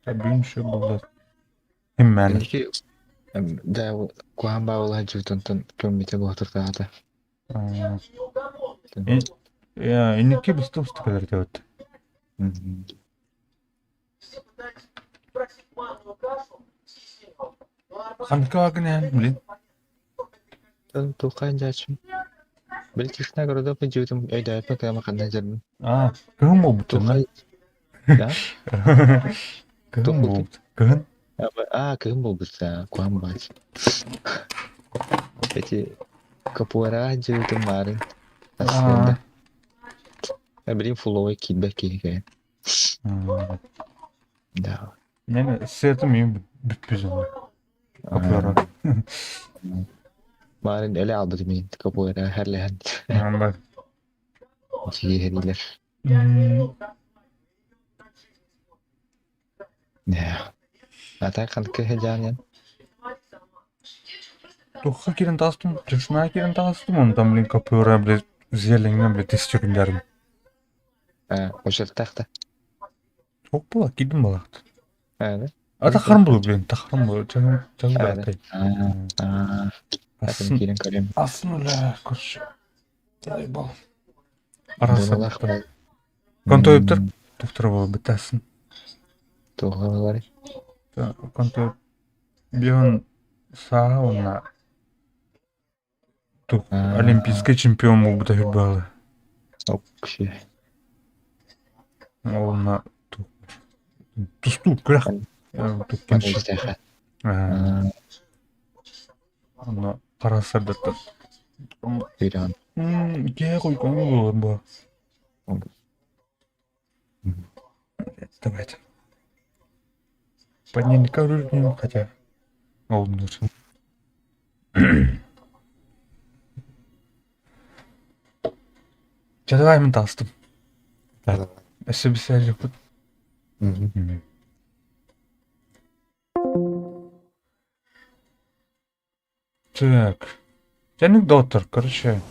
[SPEAKER 1] Табин еще было. Хинмән.
[SPEAKER 11] Да, куан баула жутонтон көммите готуртаата.
[SPEAKER 1] Инники быстуст кадер вот. Ханка вагне, блин.
[SPEAKER 11] Тон тухайн жачым. Бил тишна города по жутом өйдә пока макандан жардым.
[SPEAKER 1] Кым болбутун,
[SPEAKER 11] да?
[SPEAKER 1] Кым болбут. Кым?
[SPEAKER 11] Кым болбутса, куан бач. Эти капуара жутом марын. Асында. Блин, фуловый кидбэк киген. Да.
[SPEAKER 1] Мен сетим им бүтпүзүн. Капуара.
[SPEAKER 11] Kemarin öyle aldı demeyin. Kapoeira herlehan.
[SPEAKER 1] Amba.
[SPEAKER 11] Ciğeriler. Ya. Atakan kehejangan.
[SPEAKER 1] Тухха кирен тастым, тушна кирен тастым, он там, блин, капюра, блядь, зеленый, блядь, 1000 күндерім.
[SPEAKER 11] O şırtakta.
[SPEAKER 1] Çok bula, gidin balaqtı.
[SPEAKER 11] Evet.
[SPEAKER 1] Ата харам болу, блин, тахарам болу, жаңа
[SPEAKER 11] Evet.
[SPEAKER 1] бақтай.
[SPEAKER 11] Bakın
[SPEAKER 1] Асын,
[SPEAKER 11] kirin karım.
[SPEAKER 1] асын өлі, көрші. Қалай бол.
[SPEAKER 11] Bunu
[SPEAKER 1] Арасы,
[SPEAKER 11] laqlar.
[SPEAKER 1] контойыптыр, туқтыры болу, бітәсін.
[SPEAKER 11] Toğaları.
[SPEAKER 1] Контойып, бион саға, онна, туқ, олимпийский чемпион болу, біта хүрбалы.
[SPEAKER 11] Ok şey.
[SPEAKER 1] Онна, туқ, тусту, күрәқ. Туқ, кенші.
[SPEAKER 11] İşte.
[SPEAKER 1] Онна, қарасырды тұр.
[SPEAKER 11] İran.
[SPEAKER 1] Ке қой, көңі болу, бұл. Давайте. Понятненько рульнем, хотя. Олднусь. Давай мен тастым. Так. Әсі бісі әлі құд. Так. Тяник доктор, короче.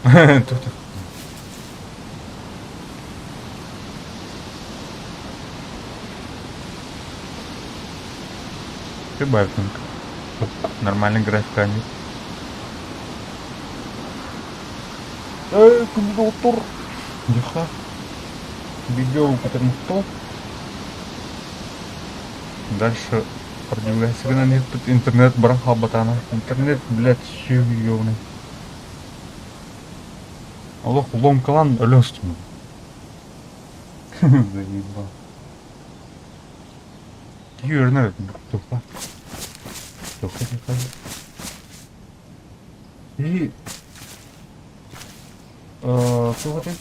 [SPEAKER 1] Тух. Прибавь тонко. Нормальный график они. Доктор. Диха. Видео который кто? Дальше продвигайся на нет интернет браха батана. Интернет, блядь, ёвный. Аллах, улом калан ölüyorsun. Заебал. Yürüner. Тухла. Тухла. И... Что это?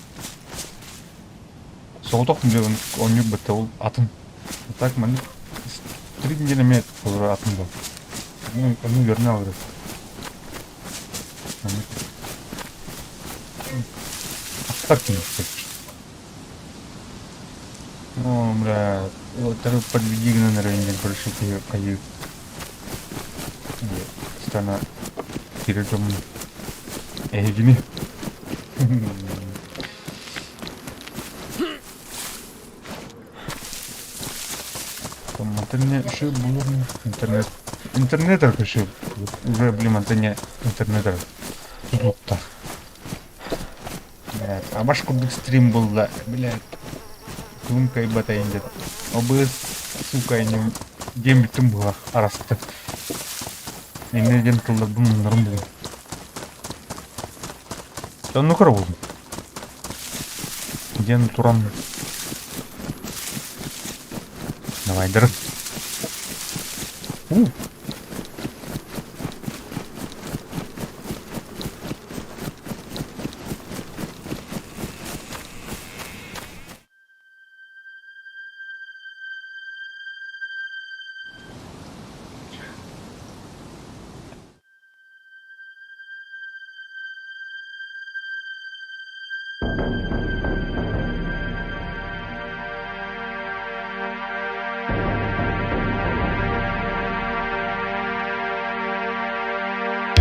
[SPEAKER 1] Соғытоқ мүлде он юг бітті ол атын. Так, мәні 3 неделя мен қолыра атын бол. Оны верне алыр. Ақтар кені істеп. О, бля, второй подведи на районе больше каю. Стана перейдем. Гини. Там интернет еще был. Интернетер еще. Уже, блин, интернет. Интернетер. Тут так. Блядь, а ваш кубик стрим был, да, блядь. Клумка и батаинде. ОБС, сука, не дембитім бұға арасты. Енеден тылда бұның нұрым бұғы. Sen ne kadar buldun? Ден турам. Давай, дыр.